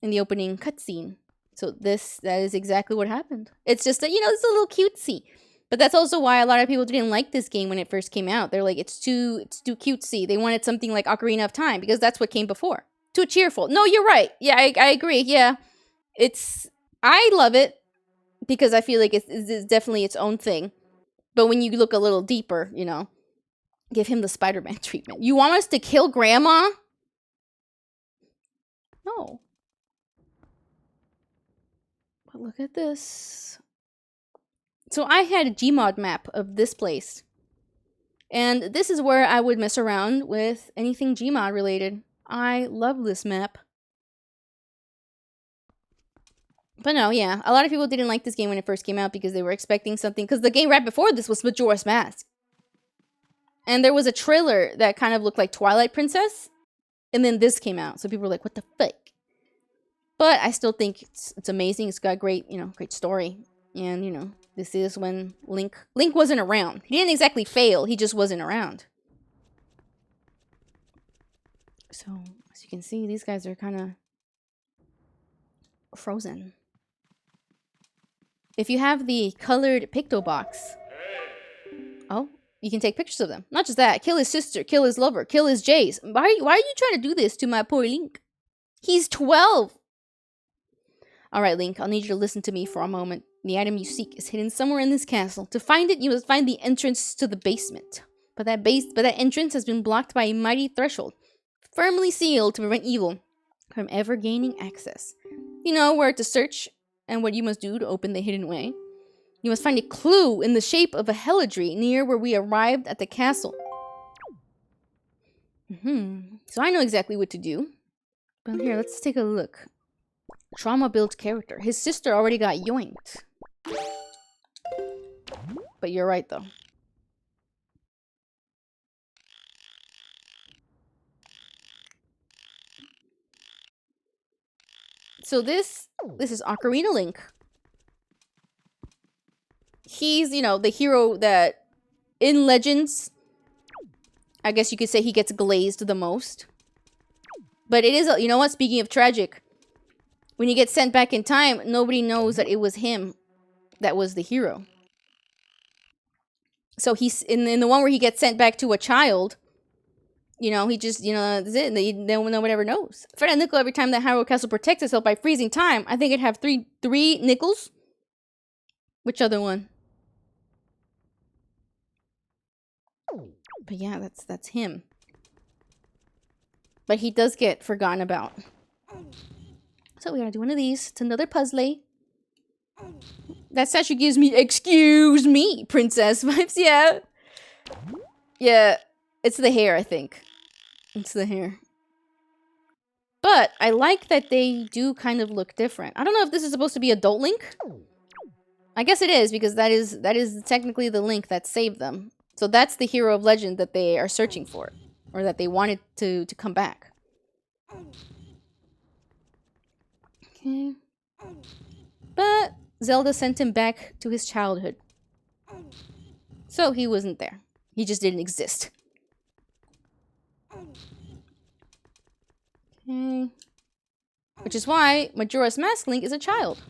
in the opening cutscene. So that is exactly what happened. It's just that, you know, it's a little cutesy. But that's also why a lot of people didn't like this game when it first came out. They're like, it's too cutesy. They wanted something like Ocarina of Time because that's what came before. Too cheerful. No, you're right. Yeah, I agree. Yeah. I love it because I feel like it's definitely its own thing. But when you look a little deeper, you know, give him the Spider-Man treatment. You want us to kill Grandma? No. But look at this. So I had a Gmod map of this place. And this is where I would mess around with anything Gmod related. I love this map. But no, yeah. A lot of people didn't like this game when it first came out because they were expecting something. Because the game right before this was Majora's Mask. And there was a trailer that kind of looked like Twilight Princess. And then this came out. So people were like, what the fuck? But I still think it's amazing. It's got great, you know, great story. And, you know, this is when Link wasn't around. He didn't exactly fail. He just wasn't around. So, as you can see, these guys are kind of frozen. If you have the colored picto box, oh, you can take pictures of them. Not just that, kill his sister, kill his lover, kill his Jays. Why are you trying to do this to my poor Link? He's 12. All right, Link, I'll need you to listen to me for a moment. The item you seek is hidden somewhere in this castle. To find it, you must find the entrance to the basement. But that entrance has been blocked by a mighty threshold, firmly sealed to prevent evil from ever gaining access. You know where to search and what you must do to open the hidden way. You must find a clue in the shape of a helidry near where we arrived at the castle. So I know exactly what to do. But here, let's take a look. Trauma-built character. His sister already got yoinked. But you're right, though. So this is Ocarina Link. He's, you know, the hero that, in Legends, I guess you could say he gets glazed the most. But it is, you know what, speaking of tragic, when he gets sent back in time, nobody knows that it was him that was the hero. So he's, in the one where he gets sent back to a child, you know, he just, you know, that's it. No one ever knows. For a nickel, every time that Hyrule Castle protects itself by freezing time, I think it'd have three nickels. Which other one? But yeah, that's him. But he does get forgotten about. So we gotta do one of these. It's another puzzle. That statue gives me, excuse me, princess vibes. Yeah. Yeah. It's the hair, I think. It's the hair. But I like that they do kind of look different. I don't know if this is supposed to be adult Link. I guess it is, because that is technically the Link that saved them. So that's the hero of legend that they are searching for. Or that they wanted to come back. Okay. But Zelda sent him back to his childhood. So he wasn't there. He just didn't exist. Okay. Which is why Majora's Mask Link is a child.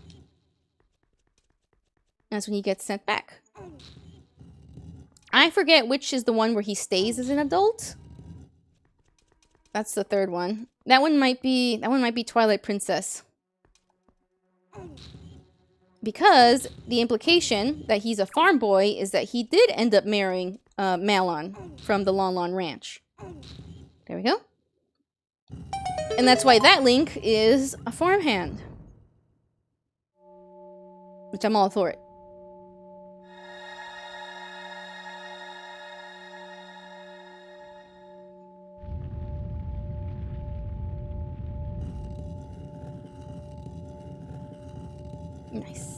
That's when he gets sent back. I forget which is the one where he stays as an adult. That's the third one. That one might be Twilight Princess. Because the implication that he's a farm boy is that he did end up marrying Malon from the Lon Lon Ranch. There we go. And that's why that Link is a farmhand. Which I'm all for it. Nice.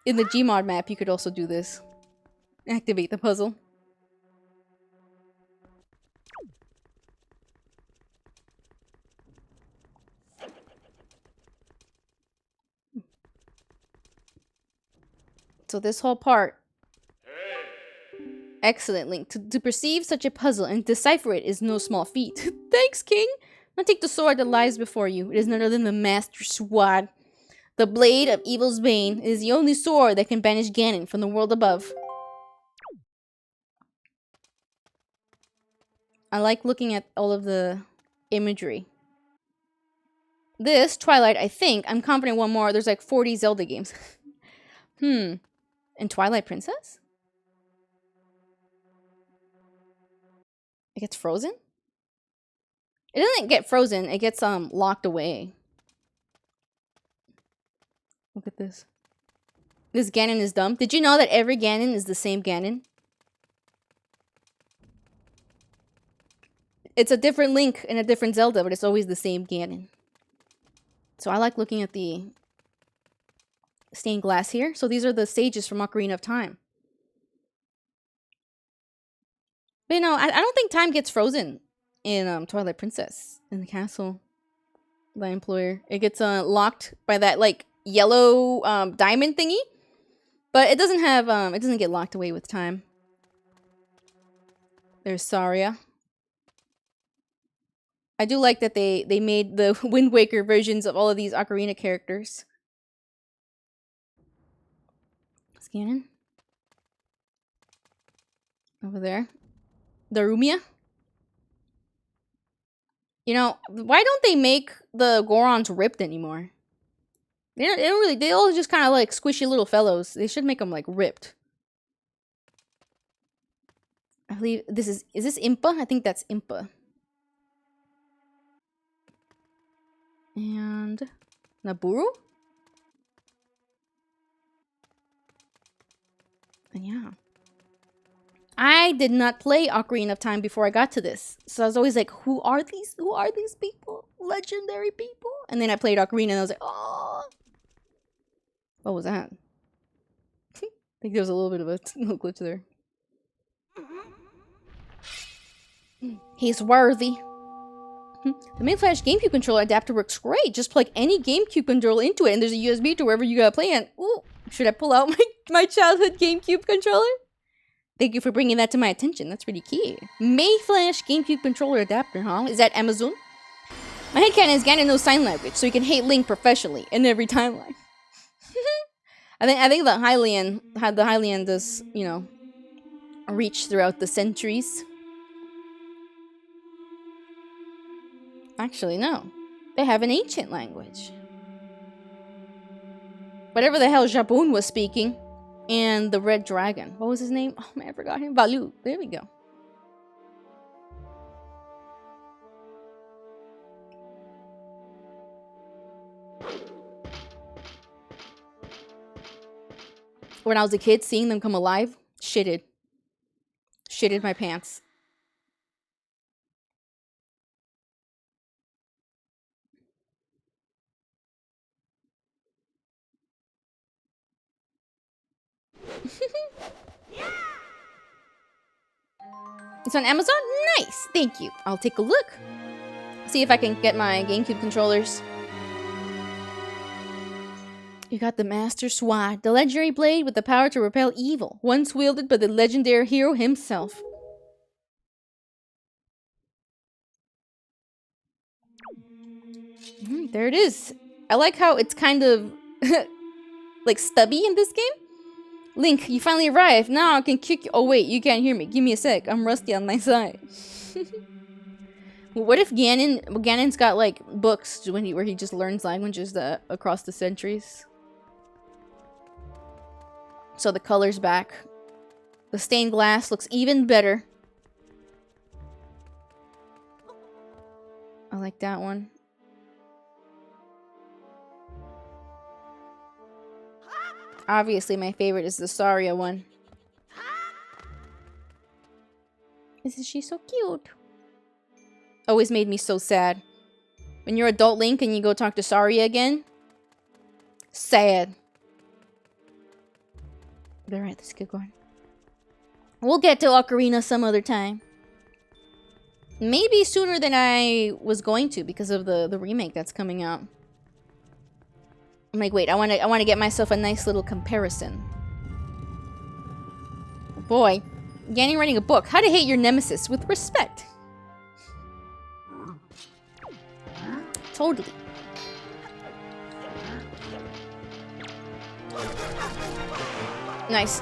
In the Gmod map, you could also do this. Activate the puzzle. So this whole part. Excellent, Link. To perceive such a puzzle and decipher it is no small feat. Thanks, King. Now take the sword that lies before you. It is none other than the Master Sword. The blade of evil's bane. It is the only sword that can banish Ganon from the world above. I like looking at all of the imagery. This, Twilight, I think, I'm confident one more. There's like 40 Zelda games. And Twilight Princess? It gets frozen? It doesn't get frozen, it gets locked away. Look at this. This Ganon is dumb. Did you know that every Ganon is the same Ganon? It's a different Link in a different Zelda, but it's always the same Ganon. So I like looking at the stained glass here. So these are the stages from Ocarina of Time. But you know, I don't think time gets frozen in Twilight Princess in the castle by Employer. It gets locked by that like yellow diamond thingy, but it doesn't have it doesn't get locked away with time. There's Saria. I do like that they made the Wind Waker versions of all of these Ocarina characters. Ganon. Over there. Darumia. You know, why don't they make the Gorons ripped anymore? They don't really, they all just kind of like squishy little fellows. They should make them like ripped. I believe this is this Impa? I think that's Impa. And Naburu? And yeah. I did not play Ocarina of Time before I got to this. So I was always like, who are these? Who are these people? Legendary people? And then I played Ocarina and I was like, oh. What was that? I think there was a little bit of a little glitch there. He's worthy. The main Flash GameCube controller adapter works great. Just plug any GameCube controller into it and there's a USB to wherever you gotta play it. Ooh, should I pull out my childhood GameCube controller? Thank you for bringing that to my attention. That's pretty key. May Flash GameCube controller adapter, huh? Is that Amazon? My headcanon is Ganon knows sign language, so he can hate Link professionally in every timeline. I think the Hylian does, you know, reach throughout the centuries. Actually, no. They have an ancient language. Whatever the hell Jabun was speaking. And the red dragon. What was his name? Oh man, I forgot him. Balu. There we go. When I was a kid, seeing them come alive, shitted my pants. It's on Amazon? Nice! Thank you. I'll take a look. See if I can get my GameCube controllers. You got the Master Sword, the legendary blade with the power to repel evil, once wielded by the legendary hero himself. There it is. I like how it's kind of like stubby in this game. Link, you finally arrived. Now I can kick you. Oh wait, you can't hear me. Give me a sec. I'm rusty on my side. What if Ganon's got like books where he just learns languages across the centuries? So the color's back. The stained glass looks even better. I like that one. Obviously, my favorite is the Saria one. Isn't she so cute? Always made me so sad. When you're adult Link and you go talk to Saria again. Sad. Alright, let's get going. We'll get to Ocarina some other time. Maybe sooner than I was going to because of the remake that's coming out. I'm like, wait, I want to get myself a nice little comparison. Boy, Ganning writing a book, How to Hate Your Nemesis with Respect. Totally. Nice.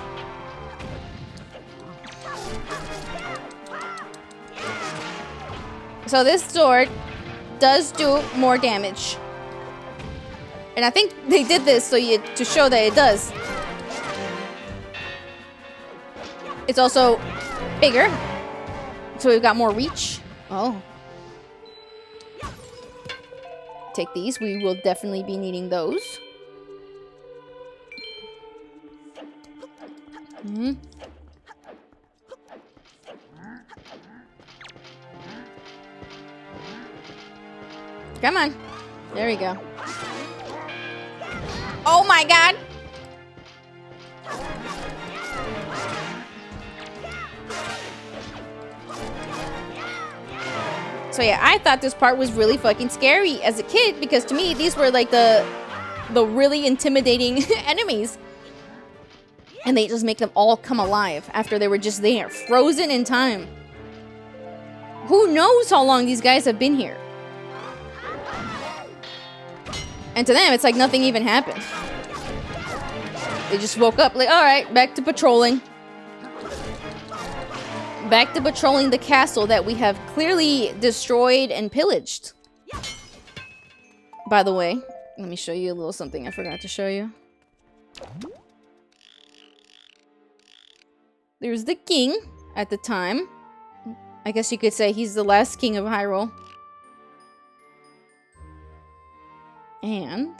So this sword does do more damage. And I think they did this so to show that it does. It's also bigger. So we've got more reach. Oh. Take these. We will definitely be needing those. Come on. There we go. Oh my god! So yeah, I thought this part was really fucking scary as a kid because to me, these were like the really intimidating enemies. And they just make them all come alive after they were just there, frozen in time. Who knows how long these guys have been here? And to them, it's like nothing even happened. They just woke up like, alright, back to patrolling. Back to patrolling the castle that we have clearly destroyed and pillaged. By the way, let me show you a little something I forgot to show you. There's the king at the time. I guess you could say he's the last king of Hyrule. And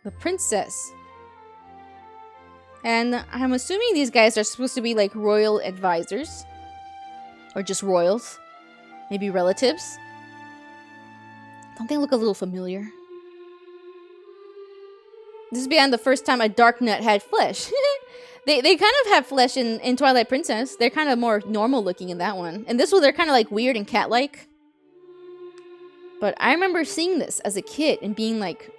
the princess. And I'm assuming these guys are supposed to be like royal advisors. Or just royals. Maybe relatives. Don't they look a little familiar? This is beyond the first time a Dark Nut had flesh. They kind of have flesh in Twilight Princess. They're kind of more normal looking in that one. And this one, they're kind of like weird and cat-like. But I remember seeing this as a kid and being like,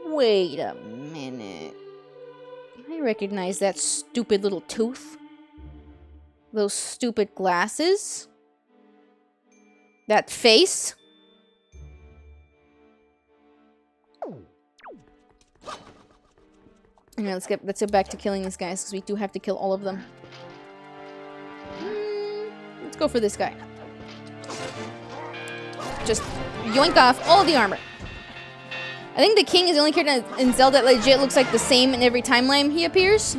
wait a minute. I recognize that stupid little tooth. Those stupid glasses. That face. Yeah, let's get back to killing these guys because we do have to kill all of them. Let's go for this guy. Just yoink off all the armor. I think the king is the only character in Zelda that legit looks like the same in every timeline he appears.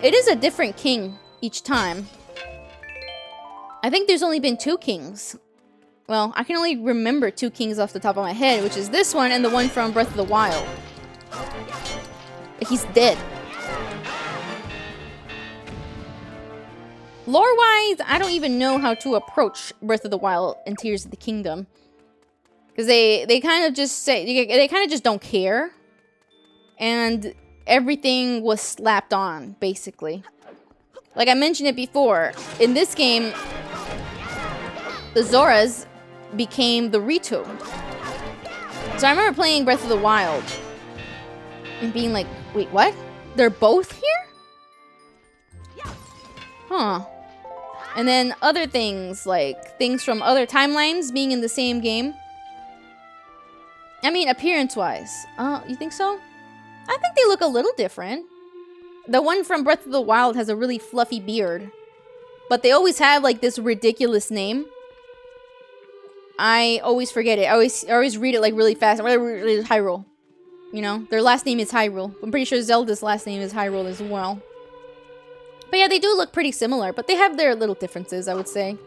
It is a different king each time. I think there's only been 2 kings. Well, I can only remember 2 kings off the top of my head, which is this one and the one from Breath of the Wild. He's dead. Lore-wise, I don't even know how to approach Breath of the Wild and Tears of the Kingdom. Because they kind of just say, they kind of just don't care. And everything was slapped on, basically. Like I mentioned it before, in this game, the Zoras became the Ritu. So I remember playing Breath of the Wild and being like, wait, what? They're both here? Huh. And then other things, like things from other timelines being in the same game. I mean, appearance-wise. You think so? I think they look a little different. The one from Breath of the Wild has a really fluffy beard. But they always have, like, this ridiculous name. I always forget it. I always read it, like, really fast. Hyrule. You know? Their last name is Hyrule. I'm pretty sure Zelda's last name is Hyrule as well. But yeah, they do look pretty similar. But they have their little differences, I would say.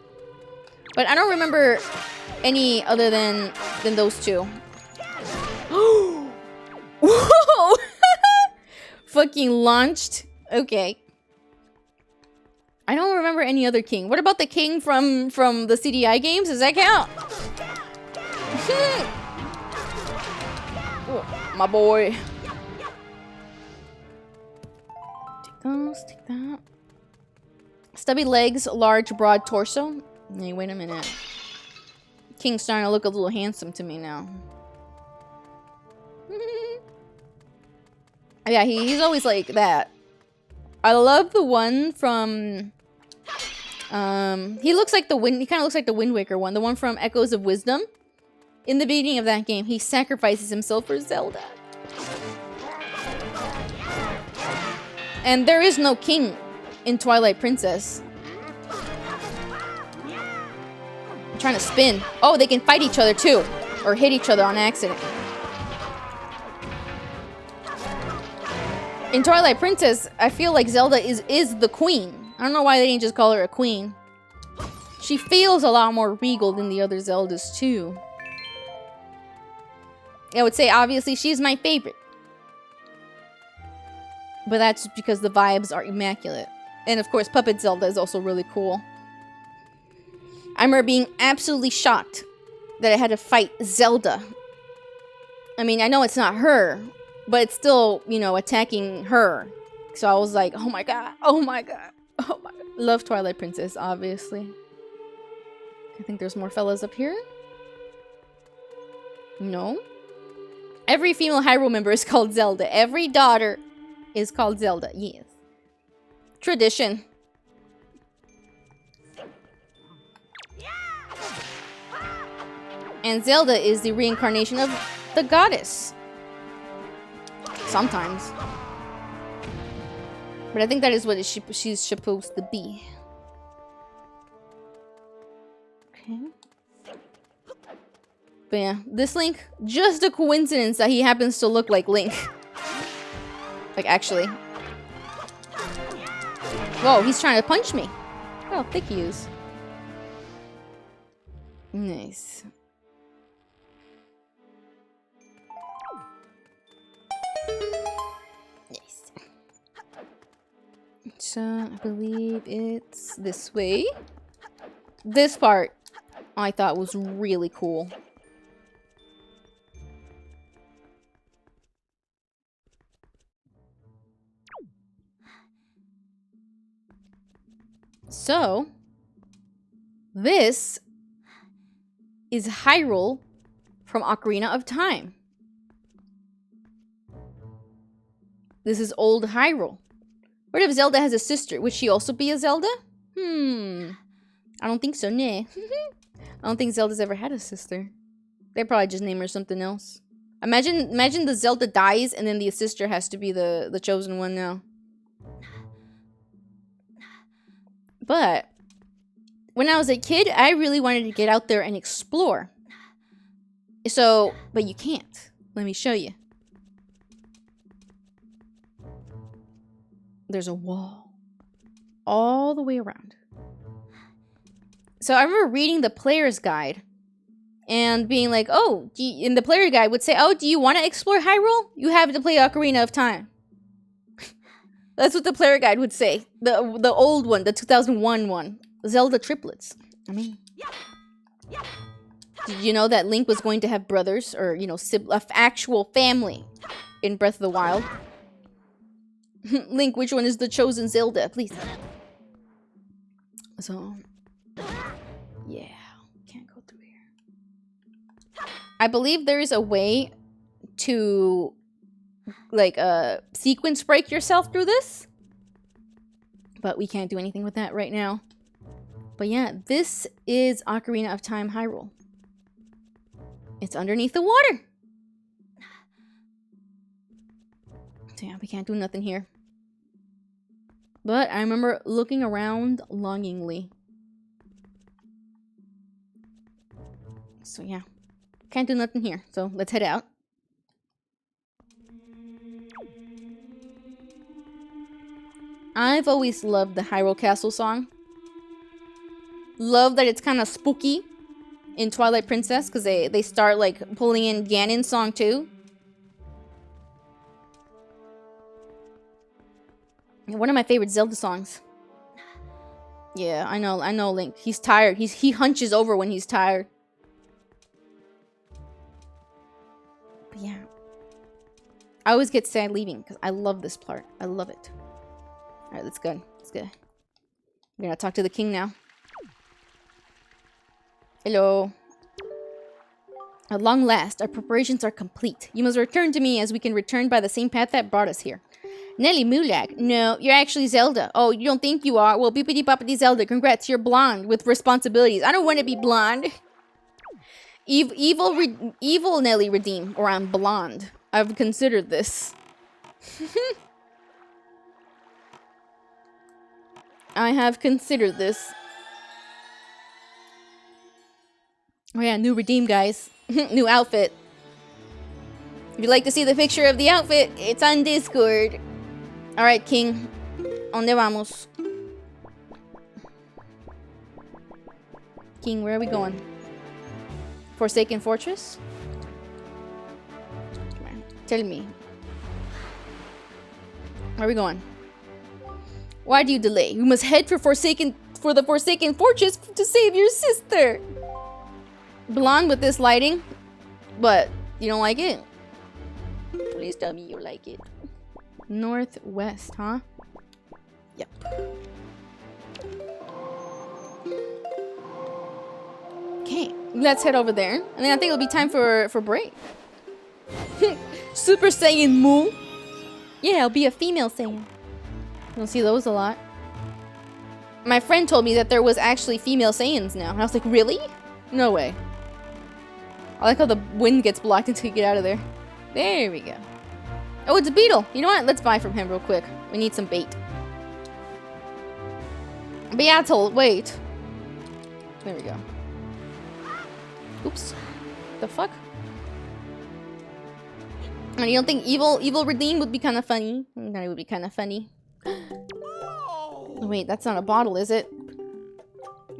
But I don't remember any other than those two. Whoa! fucking launched. Okay. I don't remember any other king. What about the king from the CDI games? Does that count? Oh, my boy. Take those, take that. Stubby legs, large, broad torso. Hey, wait a minute. King's starting to look a little handsome to me now. Yeah, he's always like that. I love the one from... he looks like the Wind... He kind of looks like the Wind Waker one. The one from Echoes of Wisdom. In the beginning of that game, he sacrifices himself for Zelda. And there is no king in Twilight Princess. I'm trying to spin. Oh, they can fight each other too. Or hit each other on accident. In Twilight Princess, I feel like Zelda is the queen. I don't know why they didn't just call her a queen. She feels a lot more regal than the other Zeldas too. I would say obviously she's my favorite. But that's because the vibes are immaculate. And of course, Puppet Zelda is also really cool. I remember being absolutely shocked that I had to fight Zelda. I mean, I know it's not her, but it's still, you know, attacking her. So I was like, oh my god, oh my god, oh my god. Love Twilight Princess, obviously. I think there's more fellas up here. No. Every female Hyrule member is called Zelda. Every daughter is called Zelda. Yes. Tradition. And Zelda is the reincarnation of the goddess. Sometimes. But I think that is what she's supposed to be. Okay. But yeah, this Link, just a coincidence that he happens to look like Link. Like, actually. Whoa, he's trying to punch me. Oh, thick he is. Nice. Nice. So, I believe it's this way. This part, I thought was really cool. So, this is Hyrule from Ocarina of Time. This is old Hyrule. What if Zelda has a sister? Would she also be a Zelda? I don't think so, nah. I don't think Zelda's ever had a sister. They probably just name her something else. Imagine the Zelda dies and then the sister has to be the chosen one now. But when I was a kid, I really wanted to get out there and explore. So, but you can't. Let me show you. There's a wall all the way around. So I remember reading the player's guide and being like, oh, and the player guide would say, oh, do you want to explore Hyrule? You have to play Ocarina of Time. That's what the player guide would say. The old one, the 2001 one. Zelda triplets. I mean, did you know that Link was going to have brothers or, you know, actual family in Breath of the Wild? Link, which one is the chosen Zelda? Please. So, yeah. Can't go through here. I believe there is a way to, like, sequence break yourself through this. But we can't do anything with that right now. But yeah, this is Ocarina of Time Hyrule. It's underneath the water. So yeah, we can't do nothing here. But I remember looking around longingly. So yeah, can't do nothing here. So let's head out. I've always loved the Hyrule Castle song. Love that it's kind of spooky in Twilight Princess because they start like pulling in Ganon's song too. One of my favorite Zelda songs. Yeah, I know, Link. He's tired. He hunches over when he's tired. But yeah. I always get sad leaving because I love this part. I love it. Alright, let's go. Let's go. We're gonna talk to the king now. Hello. At long last, our preparations are complete. You must return to me as we can return by the same path that brought us here. Neli Moolock. No, you're actually Zelda. Oh, you don't think you are? Well, bippity boppity Zelda. Congrats, you're blonde with responsibilities. I don't want to be blonde. Evil Nelly redeem, or I'm blonde. I've considered this. I have considered this. Oh yeah, new redeem, guys. New outfit. If you'd like to see the picture of the outfit, it's on Discord. Alright, King. ¿Dónde vamos? King, where are we going? Forsaken Fortress? Come on, tell me. Where are we going? Why do you delay? You must head for the Forsaken Fortress to save your sister. Blonde with this lighting, but you don't like it? Please tell me you like it. Northwest, huh? Yep. Okay, let's head over there, and then I think it'll be time for break. Super Saiyan Moo. Yeah, I'll be a female Saiyan. You don't see those a lot. My friend told me that there was actually female Saiyans now, and I was like, really? No way. I like how the wind gets blocked until you get out of there. There we go. Oh, it's a beetle. You know what? Let's buy from him real quick. We need some bait. Beatle, wait. There we go. Oops. The fuck? And you don't think evil redeem would be kind of funny? That would be kind of funny. Wait, that's not a bottle, is it?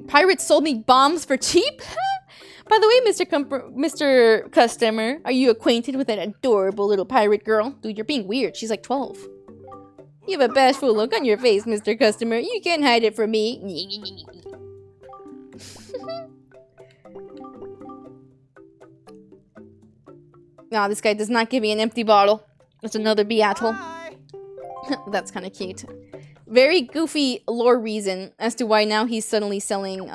Pirates sold me bombs for cheap? By the way, Mr. Customer, are you acquainted with that adorable little pirate girl? Dude, you're being weird. She's like 12. You have a bashful look on your face, Mr. Customer. You can't hide it from me. No, this guy does not give me an empty bottle. That's another Beatle. That's kind of cute. Very goofy lore reason as to why now he's suddenly selling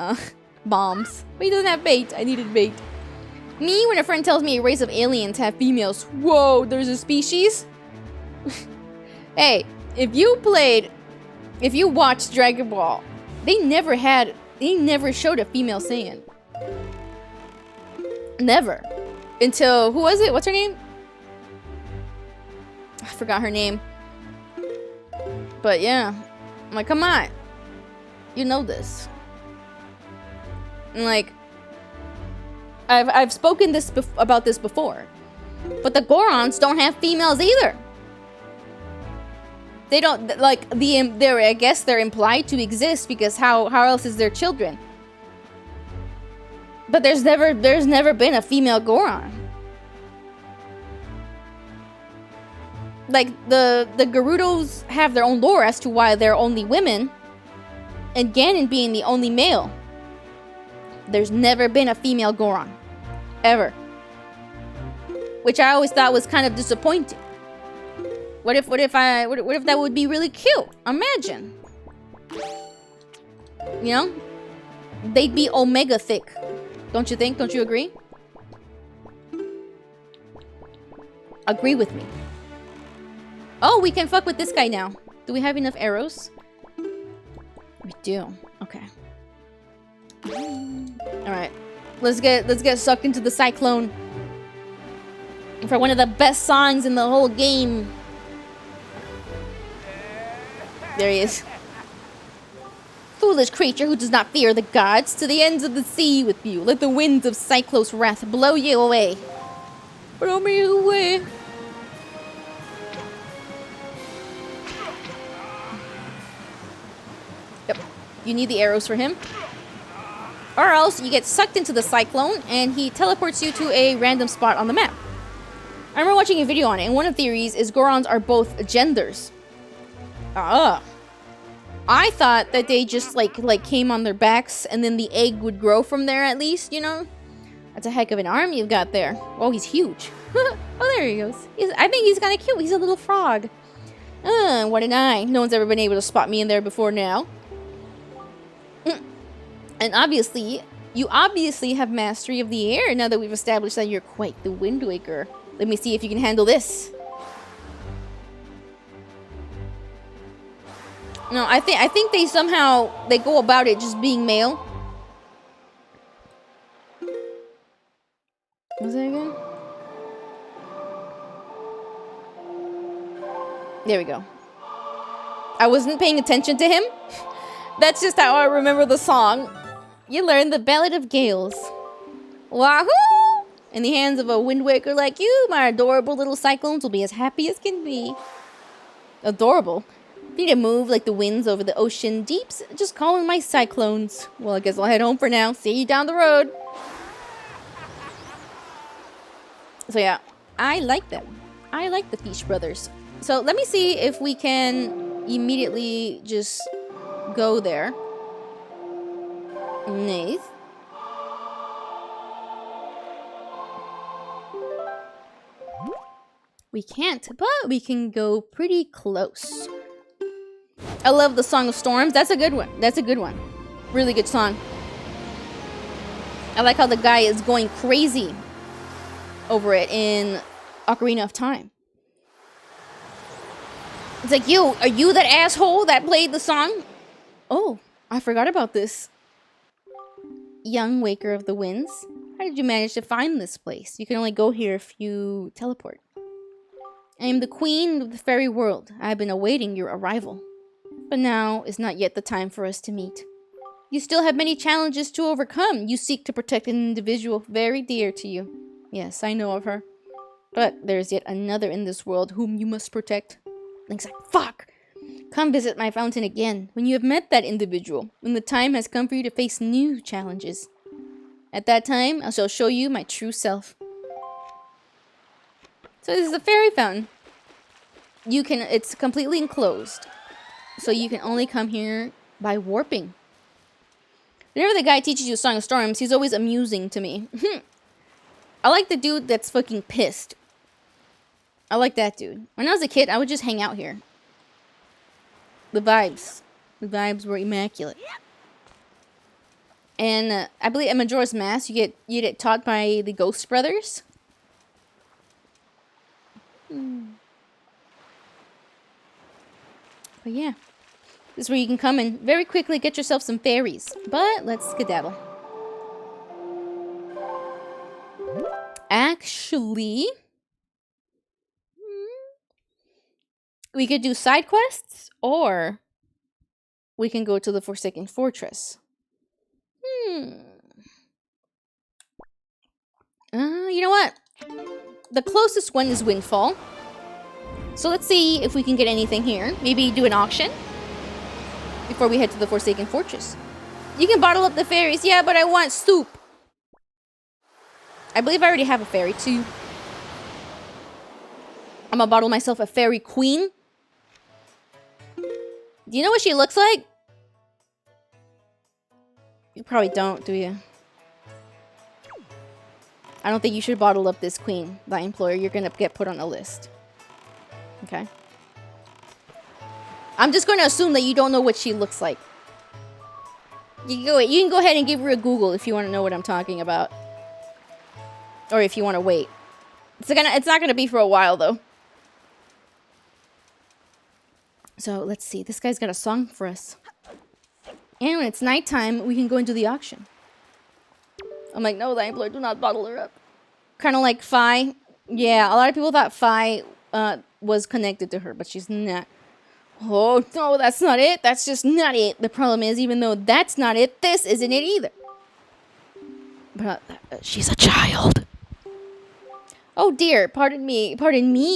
bombs. But he doesn't have bait. I needed bait. Me, when a friend tells me a race of aliens have females. Whoa, there's a species? Hey, if you watched Dragon Ball, they never showed a female Saiyan. Never. Until, who was it? What's her name? I forgot her name. But yeah. I'm like, come on. You know this. And like, I've spoken about this before. But the Gorons don't have females either. They don't, like, I guess they're implied to exist because how else is their children? But there's never been a female Goron. Like, the Gerudos have their own lore as to why they're only women. And Ganon being the only male. There's never been a female Goron. Ever. Which I always thought was kind of disappointing. What if that would be really cute? Imagine. You know? They'd be omega thick. Don't you think? Don't you agree? Agree with me. Oh, we can fuck with this guy now. Do we have enough arrows? We do. Okay. Alright. Let's get sucked into the cyclone. For one of the best songs in the whole game. There he is. Foolish creature who does not fear the gods, to the ends of the sea with you. Let the winds of Cyclos' wrath blow you away. Blow me away. Yep. You need the arrows for him. Or else you get sucked into the cyclone and he teleports you to a random spot on the map. I remember watching a video on it, and one of the theories is Gorons are both genders. Ah. I thought that they just like came on their backs and then the egg would grow from there at least, you know? That's a heck of an arm you've got there. Oh, he's huge. Oh, there he goes. I think he's kind of cute. He's a little frog. What an eye. No one's ever been able to spot me in there before now. And obviously, you obviously have mastery of the air now that we've established that you're quite the Wind Waker. Let me see if you can handle this. No, I think they somehow they go about it just being male. What's that again? There we go. I wasn't paying attention to him. That's just how I remember the song. You learn the Ballad of Gales. Wahoo! In the hands of a Wind Waker like you, my adorable little cyclones will be as happy as can be. Adorable? Need to move like the winds over the ocean deeps. Just calling my cyclones. Well, I guess I'll head home for now. See you down the road. So yeah, I like them. I like the Fish Brothers. So let me see if we can immediately just go there. Nice. We can't, but we can go pretty close. I love the Song of Storms. That's a good one. That's a good one. Really good song. I like how the guy is going crazy over it in Ocarina of Time. It's like, yo, are you that asshole that played the song? Oh, I forgot about this. Young Waker of the Winds. How did you manage to find this place? You can only go here if you teleport. I am the queen of the fairy world. I have been awaiting your arrival. But now is not yet the time for us to meet. You still have many challenges to overcome. You seek to protect an individual very dear to you. Yes, I know of her. But there is yet another in this world whom you must protect. Link's like, fuck! Come visit my fountain again when you have met that individual, when the time has come for you to face new challenges. At that time, I shall show you my true self. So this is a fairy fountain. It's completely enclosed. So you can only come here by warping. Whenever the guy teaches you a Song of Storms, he's always amusing to me. I like the dude that's fucking pissed. I like that dude. When I was a kid, I would just hang out here. The vibes. The vibes were immaculate. And I believe at Majora's Mask, you get taught by the Ghost Brothers. But yeah. This is where you can come and very quickly get yourself some fairies. But let's skedaddle. Actually, we could do side quests, or we can go to the Forsaken Fortress. You know what? The closest one is Windfall. So let's see if we can get anything here. Maybe do an auction before we head to the Forsaken Fortress. You can bottle up the fairies. Yeah, but I want soup. I believe I already have a fairy too. I'm gonna bottle myself a fairy queen. Do you know what she looks like? You probably don't, do you? I don't think you should bottle up this queen, the employer. You're gonna get put on a list. Okay. I'm just gonna assume that you don't know what she looks like. You can go ahead and give her a Google if you want to know what I'm talking about. Or if you want to wait. It's not gonna be for a while though. So let's see. This guy's got a song for us. And when it's nighttime, we can go into the auction. I'm like, no, the employer, do not bottle her up. Kind of like Fi. Yeah, a lot of people thought Fi was connected to her, but she's not. Oh, no, that's not it. That's just not it. The problem is, even though that's not it, this isn't it either. But she's a child. Oh dear, pardon me,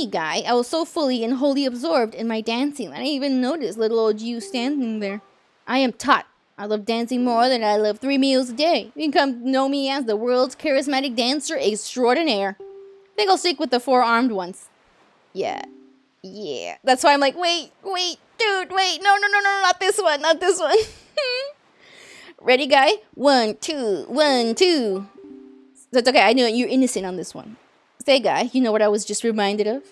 guy. I was so fully and wholly absorbed in my dancing that I didn't even notice little old you standing there. I am Tot. I love dancing more than I love 3 meals a day. You can come know me as the world's charismatic dancer extraordinaire. I think I'll stick with the 4-armed ones. Yeah. Yeah. That's why I'm like, wait, dude, wait. No, not this one, not this one. Ready, guy? 1, 2, 1, 2. That's okay, I know you're innocent on this one. Say, guy, you know what I was just reminded of?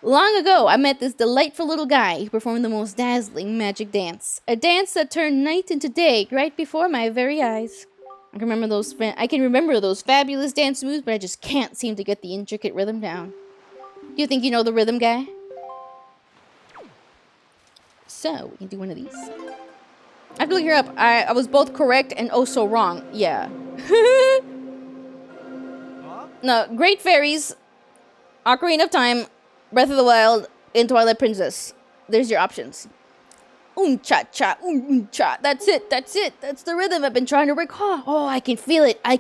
Long ago, I met this delightful little guy who performed the most dazzling magic dance. A dance that turned night into day right before my very eyes. I can remember those fabulous dance moves, but I just can't seem to get the intricate rhythm down. Do you think you know the rhythm, guy? So, we can do one of these. I have to look her up. I was both correct and also wrong. Yeah. No, Great Fairies, Ocarina of Time, Breath of the Wild, and Twilight Princess. There's your options. Cha-cha, cha. That's it. That's the rhythm I've been trying to recall. Oh, I can feel it. Guy.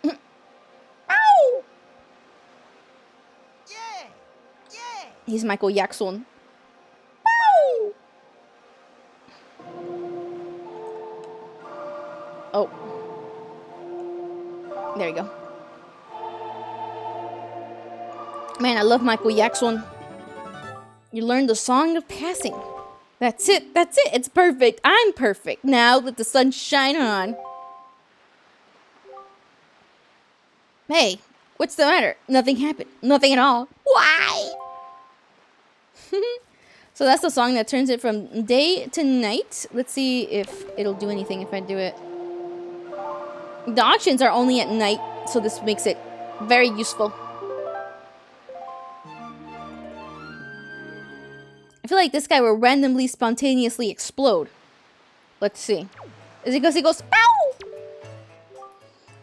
Yeah. Ow! Yeah. He's Michael Jackson. Ow! Oh. There you go. Man, I love Michael Jackson. You learned the song of passing. That's it. It's perfect. I'm perfect. Now let the sun shine on. Hey, what's the matter? Nothing happened. Nothing at all. Why? So that's the song that turns it from day to night. Let's see if it'll do anything if I do it. The auctions are only at night, so this makes it very useful. I feel like this guy will randomly, spontaneously explode. Let's see. Is it because he goes, pow?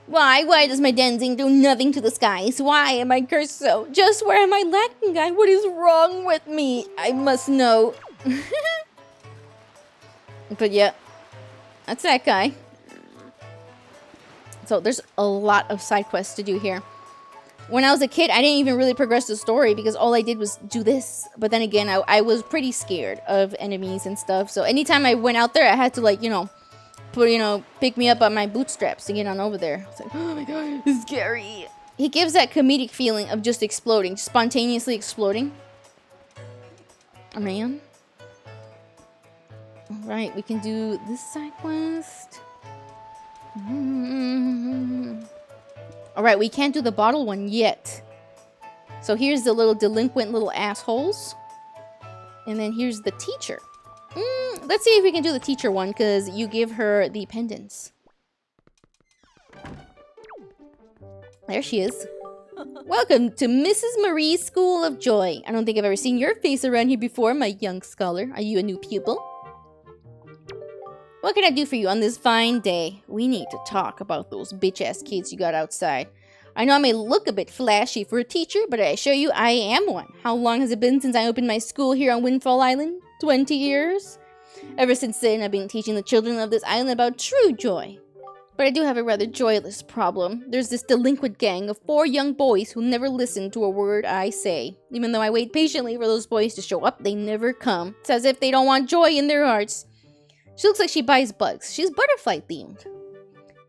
Why? Why does my dancing do nothing to the skies? Why am I cursed so? Just where am I lacking, guy? What is wrong with me? I must know. But yeah, that's that guy. So there's a lot of side quests to do here. When I was a kid, I didn't even really progress the story because all I did was do this. But then again, I was pretty scared of enemies and stuff. So anytime I went out there, I had to like, pick me up on my bootstraps to get on over there. It's like, oh my god, it's scary. He gives that comedic feeling of just exploding, spontaneously exploding. Oh man. All right, we can do this side quest. Alright, we can't do the bottle one yet. So here's the little delinquent little assholes. And then here's the teacher. Let's see if we can do the teacher one, because you give her the pendants. There she is. Welcome to Mrs. Marie's School of Joy. I don't think I've ever seen your face around here before, my young scholar. Are you a new pupil? What can I do for you on this fine day? We need to talk about those bitch-ass kids you got outside. I know I may look a bit flashy for a teacher, but I assure you I am one. How long has it been since I opened my school here on Windfall Island? 20 years? Ever since then, I've been teaching the children of this island about true joy. But I do have a rather joyless problem. There's this delinquent gang of 4 young boys who never listen to a word I say. Even though I wait patiently for those boys to show up, they never come. It's as if they don't want joy in their hearts. She looks like she buys bugs. She's butterfly themed.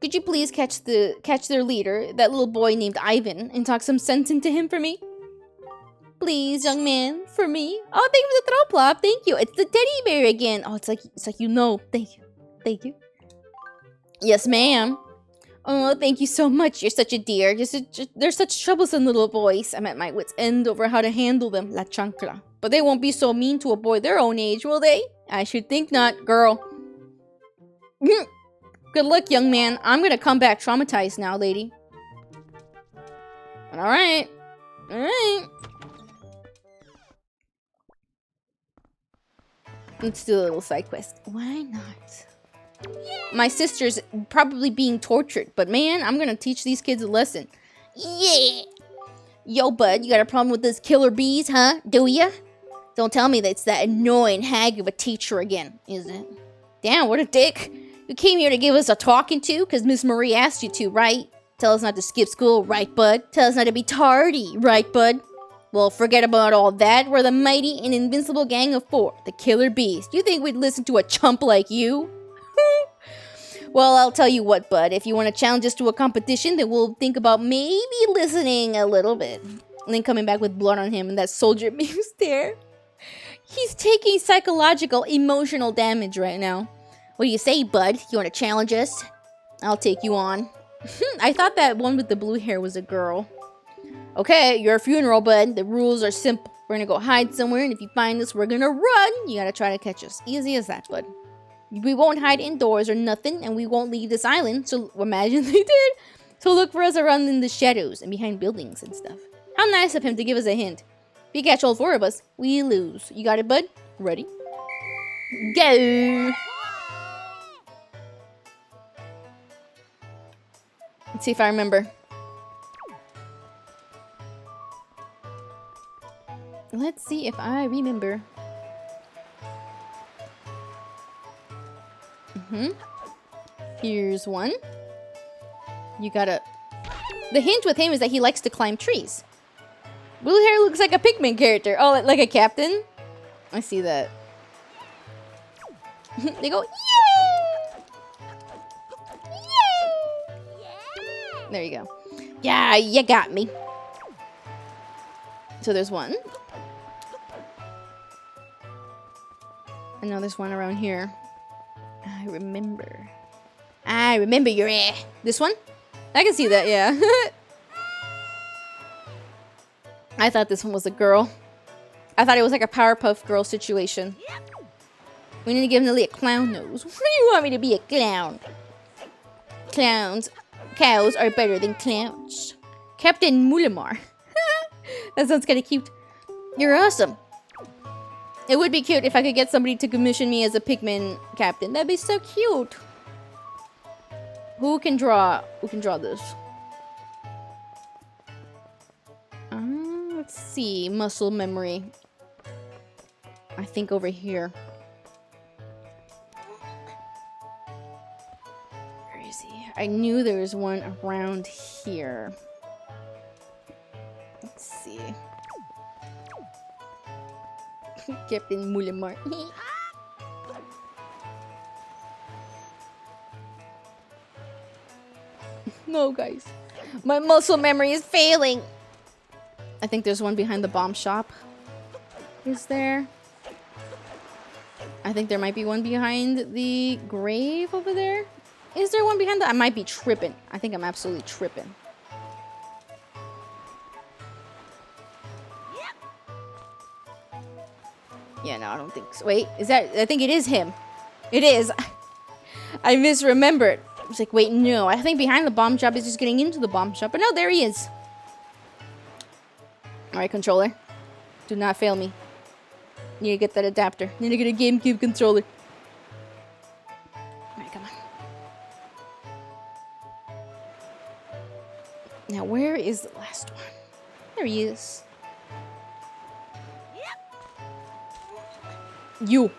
Could you please catch their leader, that little boy named Ivan, and talk some sense into him for me? Please, young man, for me. Oh, thank you for the throw plop. Thank you. It's the teddy bear again. Oh, it's like you know. Thank you. Yes, ma'am. Oh, thank you so much. You're such a dear. They're such troublesome little boys. I'm at my wit's end over how to handle them. La chancla. But they won't be so mean to a boy their own age, will they? I should think not, girl. Good luck, young man. I'm gonna come back traumatized now, lady. Alright. Let's do a little side quest. Why not? My sister's probably being tortured, but man, I'm gonna teach these kids a lesson. Yeah! Yo, bud, you got a problem with those killer bees, huh? Do ya? Don't tell me that it's that annoying hag of a teacher again, is it? Damn, what a dick. You came here to give us a talking to because Miss Marie asked you to, right? Tell us not to skip school, right, bud? Tell us not to be tardy, right, bud? Well, forget about all that. We're the mighty and invincible gang of 4, the killer bees. Do you think we'd listen to a chump like you? Well, I'll tell you what, bud. If you want to challenge us to a competition, then we'll think about maybe listening a little bit. And then coming back with blood on him and that soldier meme stare. He's taking psychological, emotional damage right now. What do you say, bud? You want to challenge us? I'll take you on. I thought that one with the blue hair was a girl. Okay, your funeral, bud. The rules are simple. We're gonna go hide somewhere, and if you find us, we're gonna run. You gotta try to catch us. Easy as that, bud. We won't hide indoors or nothing, and we won't leave this island. So imagine they did. So look for us around in the shadows and behind buildings and stuff. How nice of him to give us a hint. If you catch all 4 of us, we lose. You got it, bud? Ready? Go! Let's see if I remember. Let's see if I remember. Here's one. You gotta... The hint with him is that he likes to climb trees. Blue hair looks like a Pikmin character. Oh, like a captain? I see that. They go, yay! Yay! There you go. Yeah, you got me. So there's one. And now there's one around here. I remember. I remember your This one? I can see that, yeah. I thought this one was a girl. I thought it was like a Powerpuff Girl situation. We need to give Neli a clown nose. What do you want me to be, a clown? Clowns. Cows are better than clowns. Captain Moolock. That sounds kind of cute. You're awesome. It would be cute if I could get somebody to commission me as a Pikmin captain. That'd be so cute. Who can draw this? Let's see. Muscle memory. I think over here. Where is he? I knew there was one around here. Let's see. Captain Moolock. No, guys. My muscle memory is failing. I think there's one behind the bomb shop. Is there? I think there might be one behind the grave over there. Is there one behind the... I might be tripping. I think I'm absolutely tripping. Yeah, no, I don't think so. Wait, is that... I think it is him. It is. I misremembered. I was like, wait, no. I think behind the bomb shop is just getting into the bomb shop. But no, there he is. Alright, controller. Do not fail me. Need to get that adapter. Need to get a GameCube controller. Alright, come on. Now, where is the last one? There he is. You.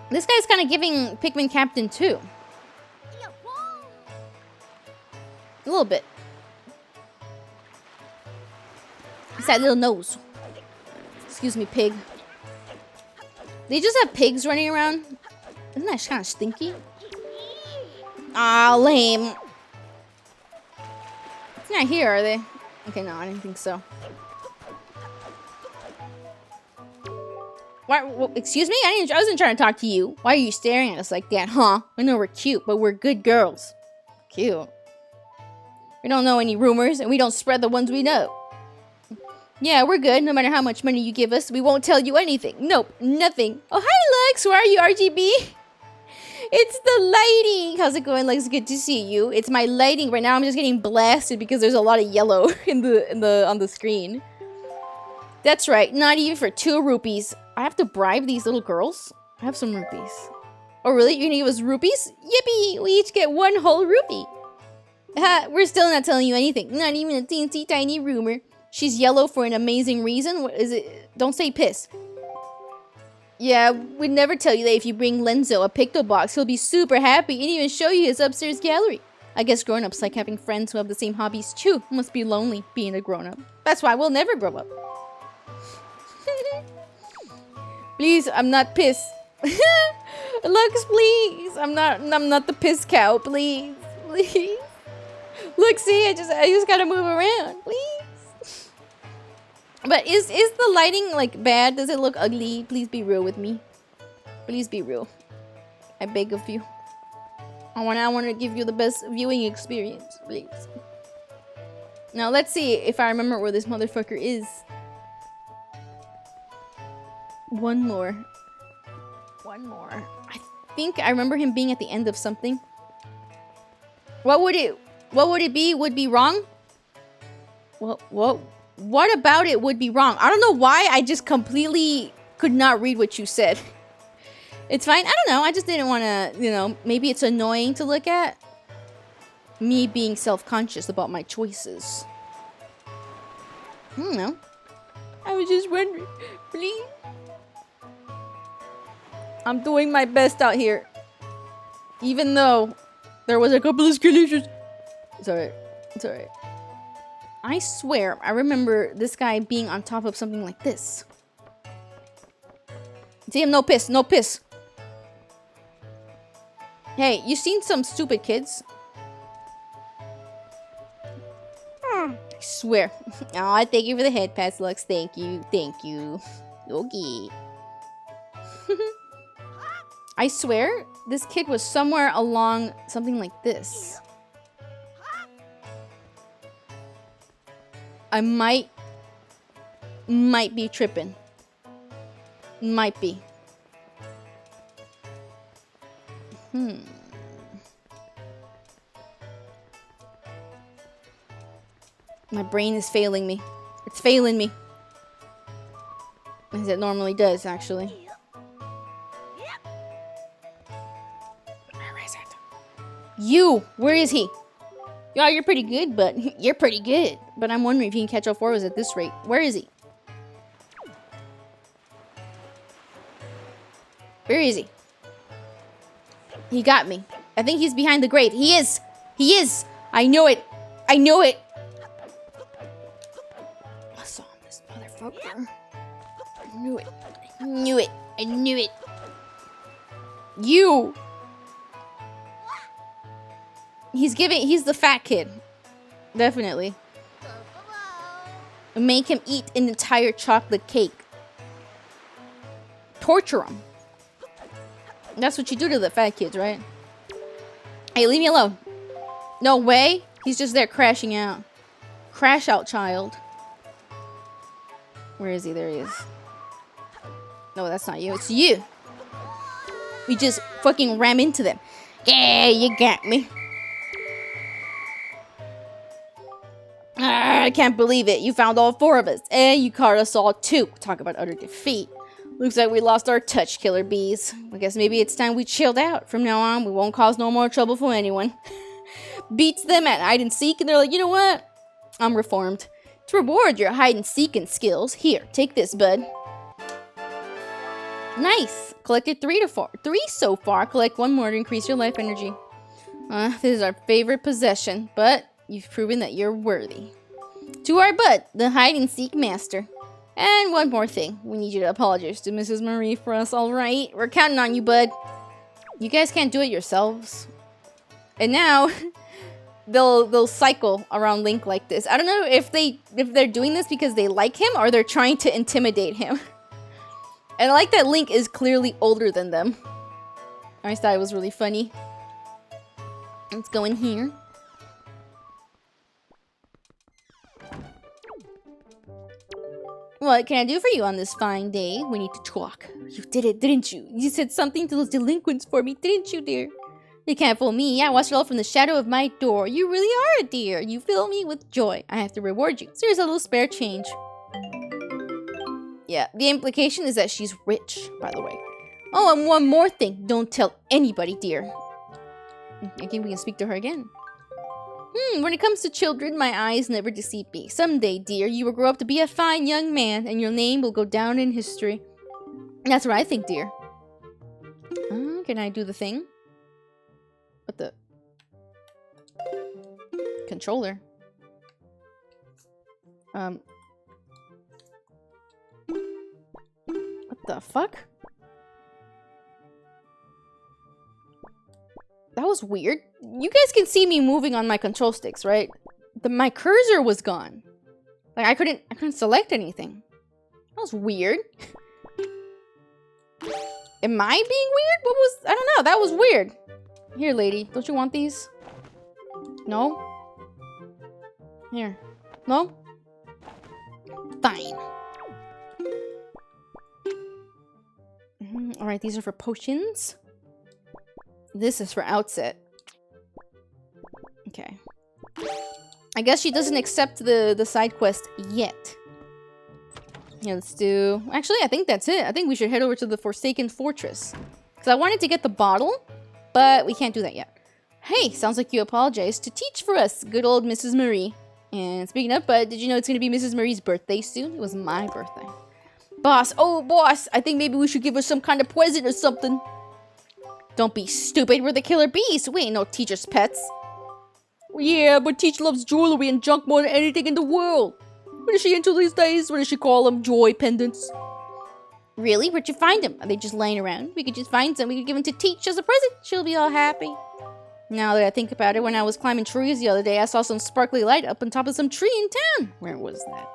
This guy's kind of giving Pikmin Captain too. A little bit. It's that little nose. Excuse me, pig. They just have pigs running around. Isn't that kind of stinky? Aw, lame. It's not here, are they? Okay, no, I didn't think so. Why, well, excuse me? I wasn't trying to talk to you. Why are you staring at us like that, huh? I know we're cute, but we're good girls. Cute. We don't know any rumors, and we don't spread the ones we know. Yeah, we're good. No matter how much money you give us, we won't tell you anything. Nope, nothing. Oh, hi, Lex. Where are you, RGB? It's the lighting. How's it going, Lex? Good to see you. It's my lighting right now. I'm just getting blasted because there's a lot of yellow on the screen. That's right. Not even for 2 rupees. I have to bribe these little girls? I have some rupees. Oh, really? You're gonna give us rupees? Yippee! We each get 1 whole rupee. We're still not telling you anything. Not even a teensy tiny rumor. She's yellow for an amazing reason. What is it? Don't say piss. Yeah, we'd never tell you that if you bring Lenzo a Picto Box, he'll be super happy and even show you his upstairs gallery. I guess grown-ups like having friends who have the same hobbies too. Must be lonely being a grown-up. That's why we'll never grow up. Please, I'm not pissed. Lux, please. I'm not the piss cow. Please. Please. Look, see, I just gotta move around. Please. But is the lighting like bad? Does it look ugly? Please be real with me. Please be real. I beg of you. I wanna give you the best viewing experience, please. Now let's see if I remember where this motherfucker is. One more. I think I remember him being at the end of something. What would it be? Would be wrong? What about it would be wrong? I don't know why I just completely could not read what you said. It's fine. I don't know. I just didn't want to, maybe it's annoying to look at. Me being self-conscious about my choices. I don't know. I was just wondering. Please. I'm doing my best out here. Even though there was a couple of skeletions. It's alright. It's alright. I swear, I remember this guy being on top of something like this. See him? No piss. No piss. Hey, you seen some stupid kids? I swear. Oh, thank you for the head pats, Lux. Thank you. Thank you. Okay. I swear, this kid was somewhere along something like this. I might be tripping. Might be. My brain is failing me. It's failing me. As it normally does, actually. Where is it? You! Where is he? Yeah, you're pretty good, but... You're pretty good. But I'm wondering if you can catch all four of us at this rate. Where is he? Where is he? He got me. I think he's behind the grave. He is! He is! I know it! I know it! I saw this motherfucker. I knew it. I knew it. I knew it. You! He's the fat kid. Definitely. Make him eat an entire chocolate cake. Torture him. That's what you do to the fat kids, right? Hey, leave me alone. No way. He's just there crashing out. Crash out, child. Where is he? There he is. No, that's not you. It's you. We just fucking ram into them. Yeah, you got me. I can't believe it. You found all four of us. And you caught us all too. Talk about utter defeat. Looks like we lost our touch, killer bees. I guess maybe it's time we chilled out. From now on, we won't cause no more trouble for anyone. Beats them at hide and seek, and they're like, you know what? I'm reformed. To reward your hide and seeking skills, here, take this, bud. Nice. Collected 3 so far. Collect 1 more to increase your life energy. This is our favorite possession, but you've proven that you're worthy. To our bud, the hide and seek master. And one more thing. We need you to apologize to Mrs. Marie for us, alright? We're counting on you, bud. You guys can't do it yourselves. And now, they'll cycle around Link like this. I don't know if they're doing this because they like him or they're trying to intimidate him. And I like that Link is clearly older than them. I just thought it was really funny. Let's go in here. What can I do for you on this fine day? We need to talk. You did it, didn't you? You said something to those delinquents for me, didn't you, dear? You can't fool me. I watched it all from the shadow of my door. You really are a dear. You fill me with joy. I have to reward you. So here's a little spare change. Yeah, the implication is that she's rich, by the way. Oh, and one more thing. Don't tell anybody, dear. I think we can speak to her again. When it comes to children, my eyes never deceive me. Someday, dear, you will grow up to be a fine young man, and your name will go down in history. That's what I think, dear. Can I do the thing? What the? Controller. What the fuck? That was weird. You guys can see me moving on my control sticks, right? My cursor was gone. Like I couldn't select anything. That was weird. Am I being weird? I don't know. That was weird. Here, lady. Don't you want these? No? Here. No? Fine. Alright, these are for potions. This is for outset. Okay. I guess she doesn't accept the side quest yet. Yeah, let's do... Actually, I think that's it. I think we should head over to the Forsaken Fortress. Because I wanted to get the bottle, but we can't do that yet. Hey, sounds like you apologized to teach for us, good old Mrs. Marie. And speaking of, but did you know it's going to be Mrs. Marie's birthday soon? It was my birthday. Boss, oh boss, I think maybe we should give her some kind of present or something. Don't be stupid, we're the killer bees. We ain't no teacher's pets. Yeah, but Teach loves jewelry and junk more than anything in the world. What is she into these days? What does she call them? Joy pendants. Really? Where'd you find them? Are they just laying around? We could just find some. We could give them to Teach as a present. She'll be all happy. Now that I think about it, when I was climbing trees the other day, I saw some sparkly light up on top of some tree in town. Where was that?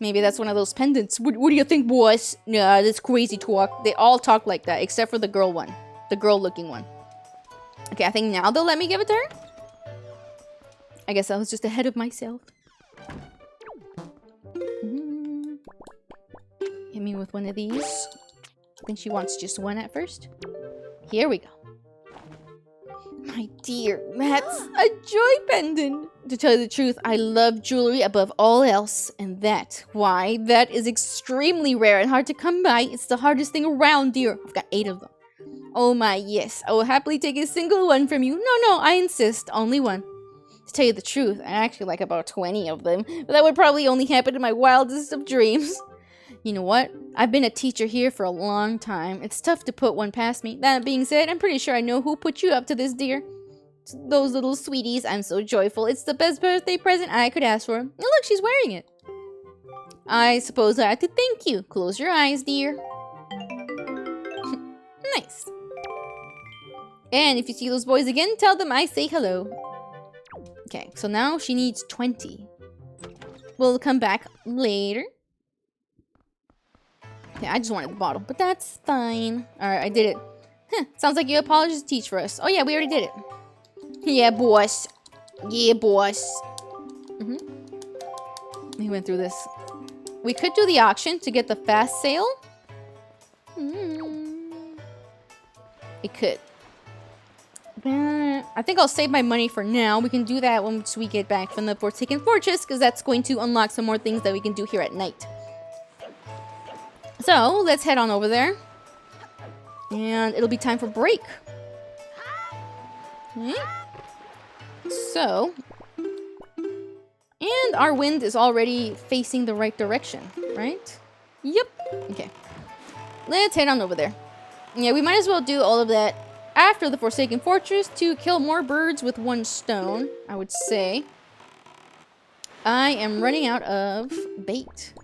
Maybe that's one of those pendants. What do you think, boys? Nah, this crazy talk. They all talk like that, except for the girl one. The girl-looking one. Okay, I think now they'll let me give it to her. I guess I was just ahead of myself. Hit me with one of these. I think she wants just one at first. Here we go. My dear, that's a joy pendant. To tell you the truth, I love jewelry above all else. And that is extremely rare and hard to come by. It's the hardest thing around, dear. I've got 8 of them. Oh my, yes. I will happily take a single one from you. No, I insist. Only one. To tell you the truth, I actually like about 20 of them. But that would probably only happen in my wildest of dreams. You know what? I've been a teacher here for a long time. It's tough to put one past me. That being said, I'm pretty sure I know who put you up to this, dear. Those little sweeties, I'm so joyful. It's the best birthday present I could ask for. And look, she's wearing it. I suppose I have to thank you. Close your eyes, dear. Nice. And if you see those boys again, tell them I say hello. Okay, so now she needs 20. We'll come back later. Yeah, I just wanted the bottle, but that's fine. Alright, I did it. Huh, sounds like you apologized to Teach for us. Oh yeah, we already did it. Yeah, boss. Yeah, boss. We went through this. We could do the auction to get the fast sale. It could. I think I'll save my money for now. We can do that once we get back from the Forsaken Fortress, because that's going to unlock some more things that we can do here at night. So, let's head on over there. And it'll be time for break. So, and our wind is already facing the right direction, right? Yep. Okay. Let's head on over there. Yeah, we might as well do all of that after the Forsaken Fortress to kill more birds with 1 stone, I would say. I am running out of bait.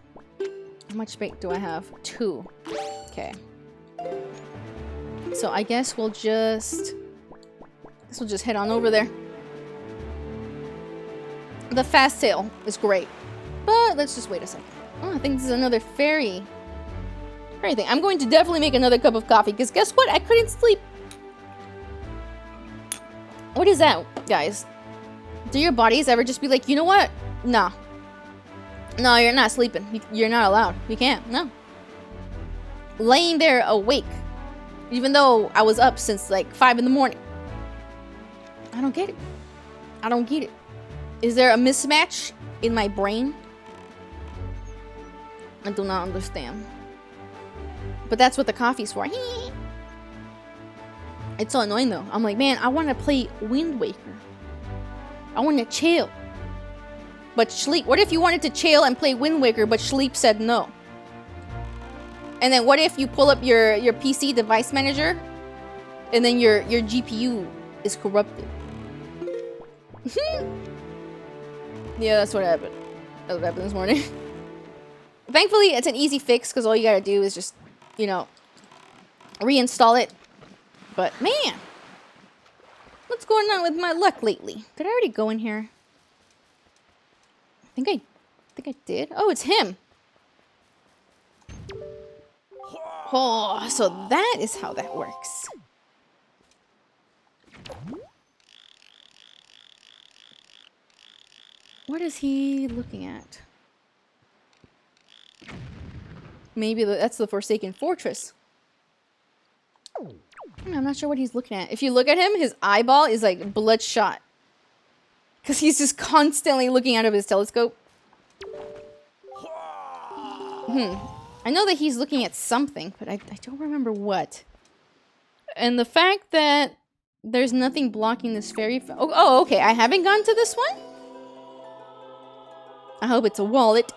How much bait do I have? 2. Okay. So I guess we'll just head on over there. The fast sale is great. But let's just wait a second. Oh, I think this is another fairy thing. I'm going to definitely make another cup of coffee, because guess what? I couldn't sleep. What is that, guys? Do your bodies ever just be like, you know what? Nah. No, you're not sleeping. You're not allowed. You can't. No. Laying there awake. Even though I was up since like 5 in the morning. I don't get it. I don't get it. Is there a mismatch in my brain? I do not understand. But that's what the coffee's for. It's so annoying though. I'm like, man, I want to play Wind Waker. I want to chill. But Sleep, what if you wanted to chill and play Wind Waker, but Sleep said no? And then what if you pull up your PC device manager, and then your GPU is corrupted? Yeah, that's what happened. That's what happened this morning. Thankfully, it's an easy fix, because all you gotta do is just, you know, reinstall it. But man, What's going on with my luck lately? Did I already go in here? I think I did. Oh, it's him. Oh, so that is how that works. What is he looking at? Maybe that's the Forsaken Fortress. I'm not sure what he's looking at. If you look at him, his eyeball is like bloodshot. Because he's just constantly looking out of his telescope. I know that he's looking at something, but I don't remember what. And the fact that there's nothing blocking this fairy... Oh, okay. I haven't gone to this one? I hope it's a wallet.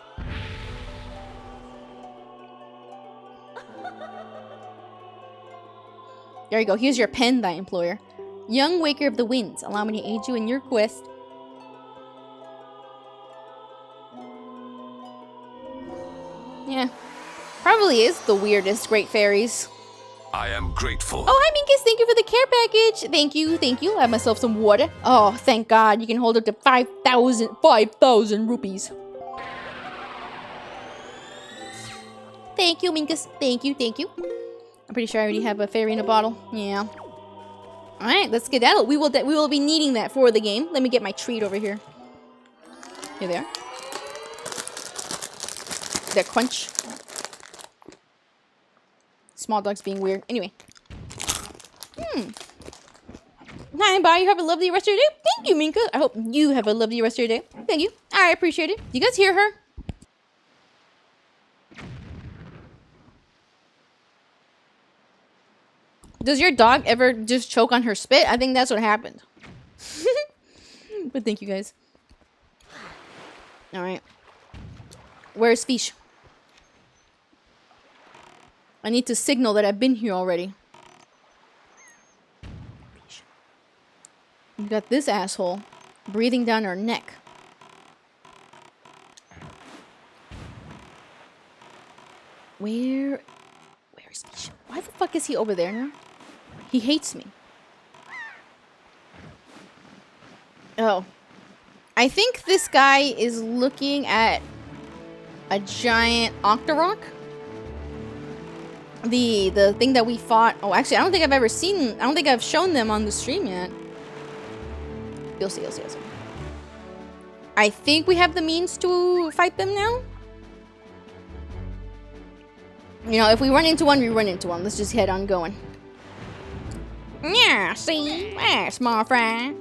There you go. Here's your pen, thy employer. Young Waker of the Winds, allow me to aid you in your quest. Yeah. Probably is the weirdest Great Fairies. I am grateful. Oh, hi, Minkus. Thank you for the care package. Thank you. Thank you. I have myself some water. Oh, thank God. You can hold up to 5,000 rupees. Thank you, Minkus. Thank you. Thank you. I'm pretty sure I already have a fairy in a bottle. Yeah. All right, let's skedaddle. We will be needing that for the game. Let me get my treat over here. Here they are. That crunch. Small dog's being weird. Anyway. Hi, bye. You have a lovely rest of your day. Thank you, Minka. I hope you have a lovely rest of your day. Thank you. I appreciate it. You guys hear her? Does your dog ever just choke on her spit? I think that's what happened. But thank you, guys. Alright. Where's Fish? I need to signal that I've been here already. We got this asshole breathing down our neck. Where is Fish? Why the fuck is he over there now? He hates me. Oh. I think this guy is looking at a giant Octorok. The thing that we fought. Oh, actually, I don't think I've ever seen... I don't think I've shown them on the stream yet. You'll see, you'll see, you'll see. I think we have the means to fight them now. You know, if we run into one, we run into one. Let's just head on going. Yeah, see? Ah, small fry.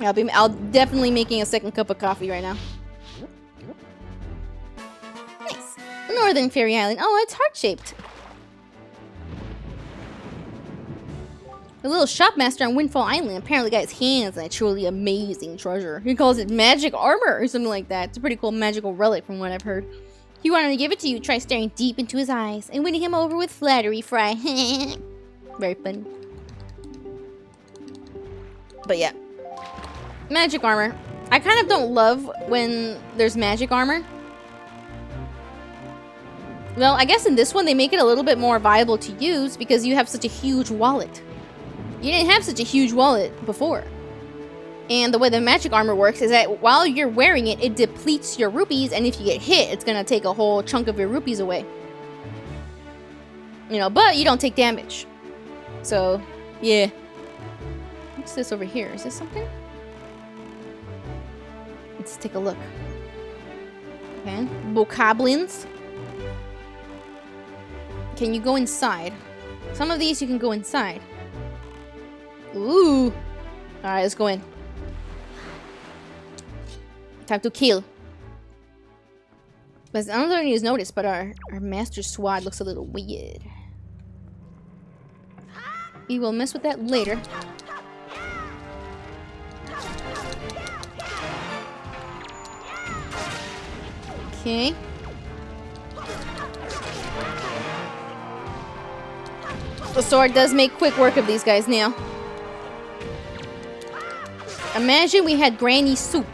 I'll definitely making a second cup of coffee right now. Nice. Northern Fairy Island. Oh, it's heart-shaped. The little shopmaster on Windfall Island apparently got his hands on a truly amazing treasure. He calls it magic armor or something like that. It's a pretty cool magical relic from what I've heard. If you wanted to give it to you, try staring deep into his eyes and winning him over with flattery, Fry. Very fun. But yeah. Magic armor. I kind of don't love when there's magic armor. Well, I guess in this one they make it a little bit more viable to use because you have such a huge wallet. You didn't have such a huge wallet before. And the way the magic armor works is that while you're wearing it, it depletes your rupees, and if you get hit, it's gonna take a whole chunk of your rupees away. You know, but you don't take damage. So, yeah. What's this over here? Is this something? Let's take a look. Okay. Bokoblins. Can you go inside? Some of these you can go inside. Ooh. Alright, let's go in. Time to kill. But I don't know if you noticed, but our master sword looks a little weird. We will mess with that later. Okay. The sword does make quick work of these guys now. Imagine we had granny soup.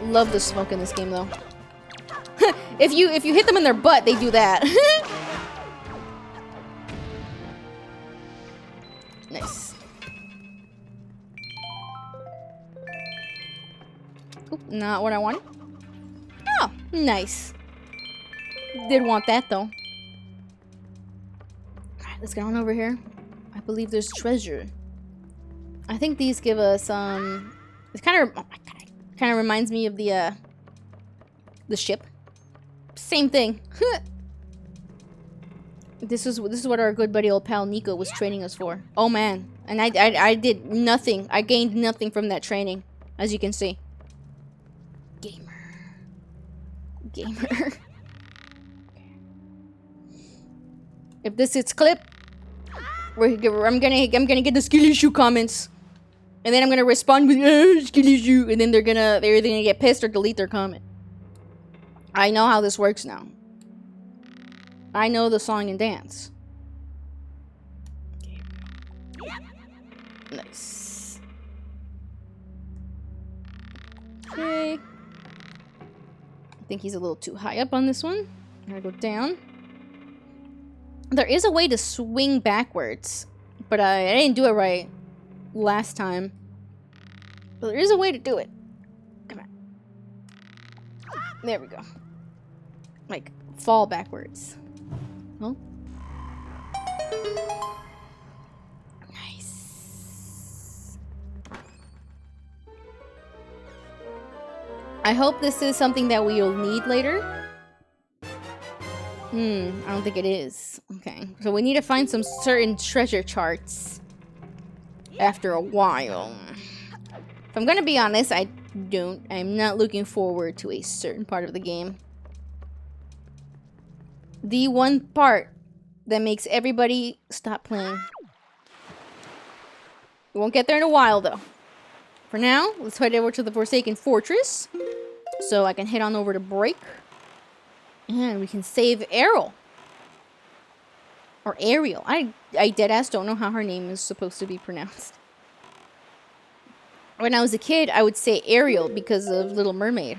Love the smoke in this game, though. if you hit them in their butt, they do that. Oop, not what I wanted. Oh, nice. Did want that, though. Alright, let's get on over here. I believe there's treasure. I think these give us, it kind of reminds me of the ship. Same thing. This is what our good buddy old pal Nico was training us for. Oh man, and I did nothing. I gained nothing from that training, as you can see. Gamer. If this is clip, I'm gonna get the skill issue comments, and then I'm gonna respond with skill issue, and then they're either gonna get pissed or delete their comment. I know how this works now. I know the song and dance. Nice. Okay. I think he's a little too high up on this one. I'm gonna go down. There is a way to swing backwards, but I didn't do it right last time. But there is a way to do it. Come on. There we go. Like, fall backwards. Oh. Nice. I hope this is something that we'll need later. I don't think it is. Okay, so we need to find some certain treasure charts after a while. If I'm gonna be honest, I'm not looking forward to a certain part of the game. The one part that makes everybody stop playing. We won't get there in a while, though. For now, let's head over to the Forsaken Fortress, so I can head on over to break. And we can save Errol. Or Ariel. I deadass don't know how her name is supposed to be pronounced. When I was a kid, I would say Ariel because of Little Mermaid.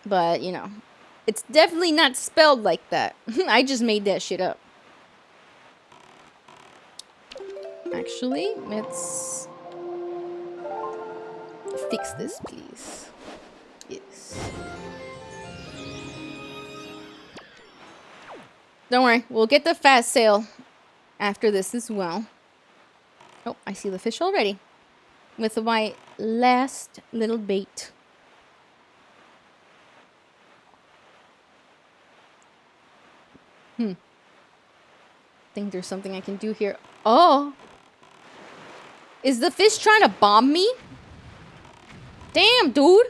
But, you know, it's definitely not spelled like that. I just made that shit up. Actually, let's fix this, please. Yes. Don't worry, we'll get the fast sale after this as well. Oh, I see the fish already. With my last little bait. Think there's something I can do here. Oh! Is the fish trying to bomb me? Damn, dude!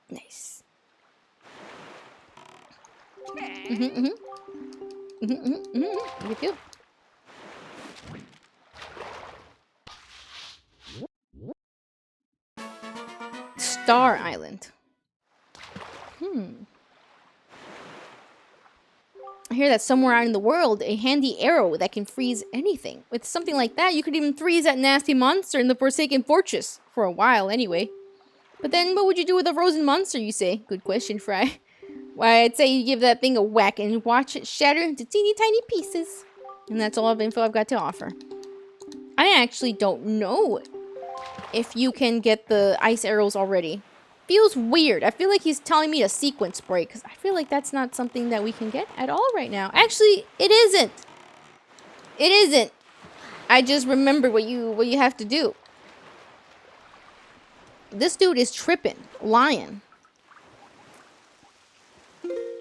Nice. You too. Star Island. I hear that somewhere out in the world, a handy arrow that can freeze anything. With something like that, you could even freeze that nasty monster in the Forsaken Fortress. For a while, anyway. But then, what would you do with a frozen monster, you say? Good question, Fry. Why, I'd say you give that thing a whack and watch it shatter into teeny tiny pieces. And that's all of info I've got to offer. I actually don't know if you can get the ice arrows already. Feels weird. I feel like he's telling me to sequence break, because I feel like that's not something that we can get at all right now. Actually, it isn't. It isn't. I just remembered what you have to do. This dude is tripping. Lying.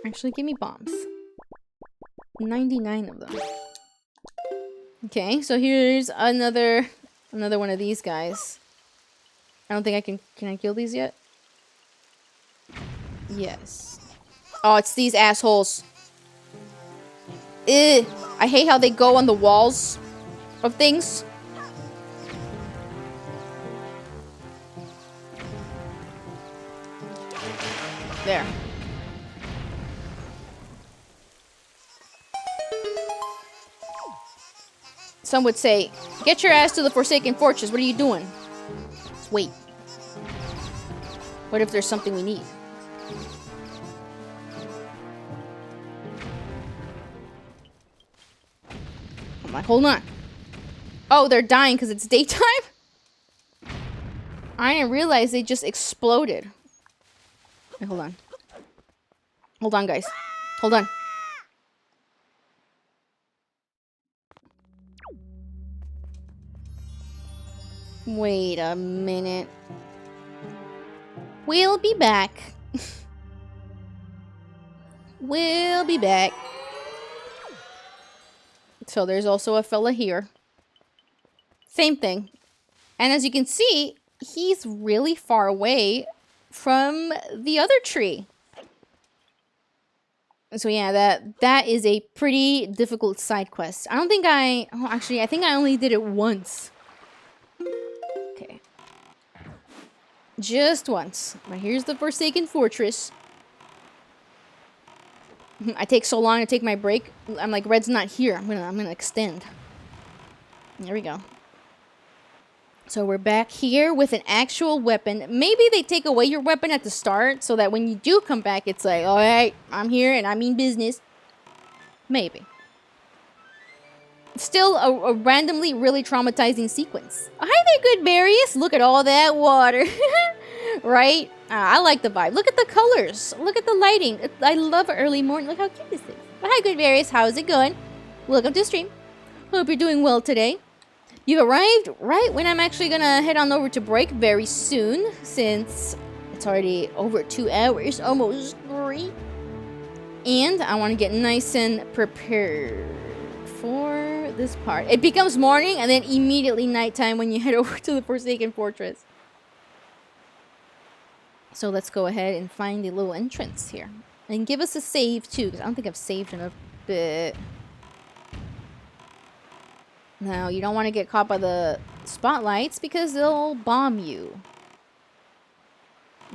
Actually, give me bombs. 99 of them. Okay, so here's another one of these guys. I don't think I can I kill these yet? Yes. Oh, it's these assholes. Ugh. I hate how they go on the walls of things. There. Some would say, get your ass to the Forsaken Fortress. What are you doing? Wait. What if there's something we need? I'm like, hold on. Oh, they're dying because it's daytime? I didn't realize they just exploded. Wait, hold on. Hold on, guys. Hold on. Wait a minute. We'll be back. We'll be back. So there's also a fella here. Same thing. And as you can see, he's really far away from the other tree. So yeah, that is a pretty difficult side quest. I don't think I... Oh, actually, I think I only did it once. Okay. Just once. But here's the Forsaken Fortress. I take so long to take my break. I'm like, Red's not here. I'm gonna extend. There we go. So we're back here with an actual weapon. Maybe they take away your weapon at the start so that when you do come back, it's like, all right, I'm here and I mean business. Maybe. Still a randomly really traumatizing sequence. Hi there, good berries. Look at all that water. Right? I like the vibe. Look at the colors. Look at the lighting. I love early morning. Look how cute this is. Hi, good berries. How's it going? Welcome to the stream. Hope you're doing well today. You arrived right when I'm actually gonna head on over to break very soon, since it's already over 2 hours, almost 3. And I want to get nice and prepared for this part. It becomes morning and then immediately nighttime when you head over to the Forsaken Fortress. So let's go ahead and find the little entrance here. And give us a save too, because I don't think I've saved in a bit. Now, you don't want to get caught by the spotlights because they'll bomb you.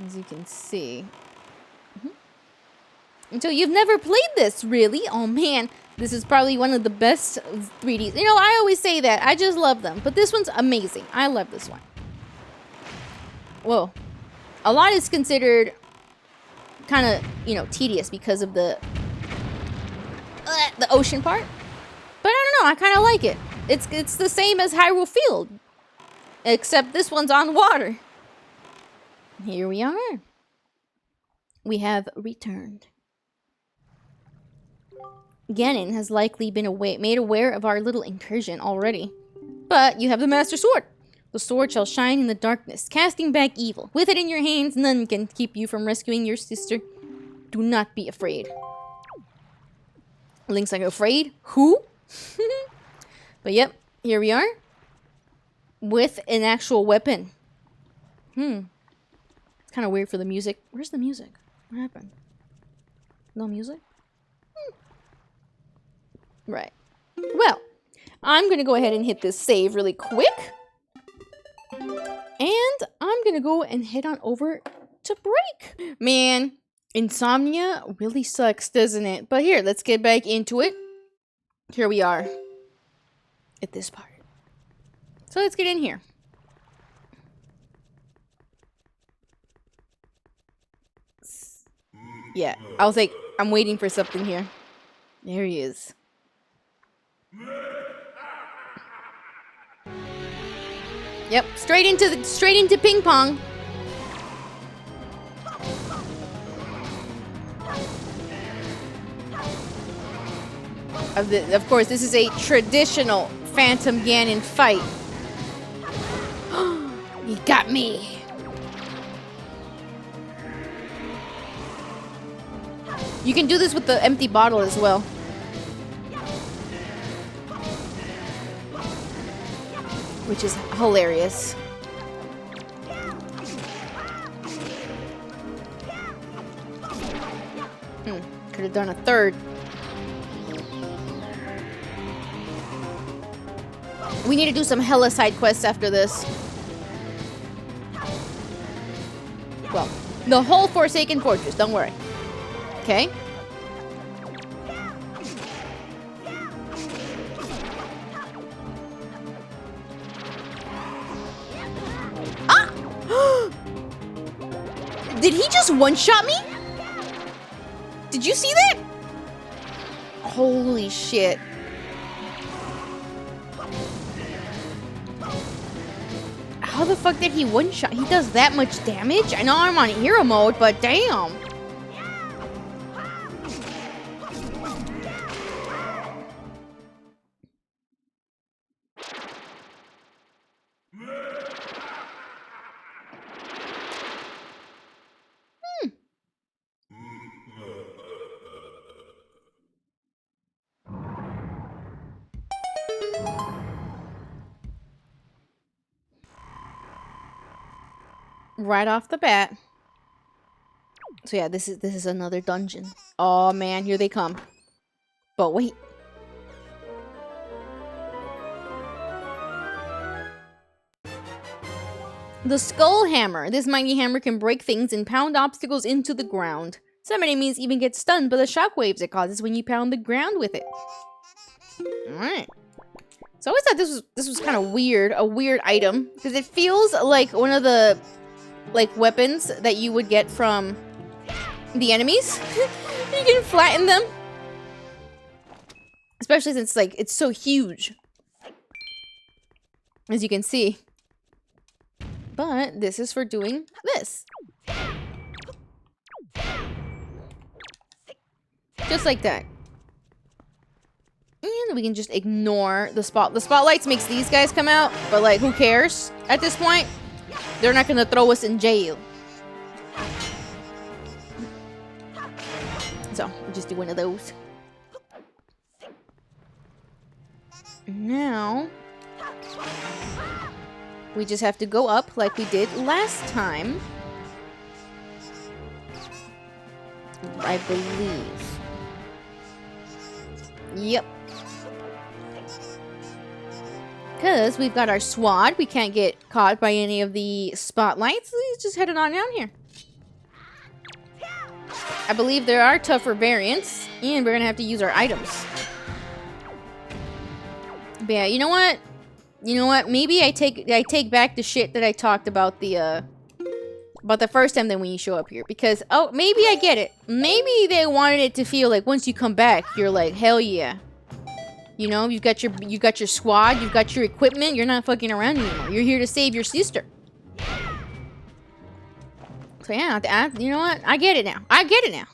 As you can see. And so you've never played this, really? Oh man, this is probably one of the best 3Ds. You know, I always say that. I just love them. But this one's amazing. I love this one. Whoa. A lot is considered kind of, you know, tedious because of the ocean part. But I don't know, I kind of like it. It's the same as Hyrule Field, except this one's on water. Here we are. We have returned. Ganon has likely been made aware of our little incursion already. But you have the Master Sword. The sword shall shine in the darkness, casting back evil. With it in your hands, none can keep you from rescuing your sister. Do not be afraid. Link's like, afraid? Who? But yep, here we are. With an actual weapon. It's kind of weird for the music. Where's the music? What happened? No music? Right. Well, I'm going to go ahead and hit this save really quick. And I'm going to go and head on over to break. Man, insomnia really sucks, doesn't it? But here, let's get back into it. Here we are. At this part. So let's get in here. Yeah, I was like, I'm waiting for something here. There he is. Yep, straight into ping pong. Of course, this is a traditional Phantom Ganon fight. He got me. You can do this with the empty bottle as well. Which is hilarious. Could have done a third. We need to do some hella side quests after this. Well, the whole Forsaken Fortress, don't worry. Okay. Ah! Did he just one-shot me? Did you see that? Holy shit. How the fuck did he one-shot? He does that much damage? I know I'm on hero mode, but damn. Right off the bat. So yeah, this is another dungeon. Oh man, here they come. But wait. The Skull Hammer. This mighty hammer can break things and pound obstacles into the ground. Some enemies even get stunned by the shockwaves it causes when you pound the ground with it. Alright. So I always thought this was kind of weird, a weird item. Because it feels like one of the weapons that you would get from the enemies. You can flatten them. Especially since it's so huge. As you can see. But this is for doing this. Just like that. And we can just ignore the spot. The spotlights makes these guys come out, but who cares at this point? They're not gonna throw us in jail. So, we'll just do one of those. Now, we just have to go up like we did last time. I believe. Yep. Because we've got our SWAT. We can't get caught by any of the spotlights. Let's just head it on down here. I believe there are tougher variants. And we're going to have to use our items. But yeah, you know what? You know what? Maybe I take back the shit that I talked about the first time that when you show up here. Because, oh, maybe I get it. Maybe they wanted it to feel like once you come back, you're like, hell yeah. You know, you got your squad, you've got your equipment, you're not fucking around anymore. You're here to save your sister. So yeah, you know what? I get it now. I get it now.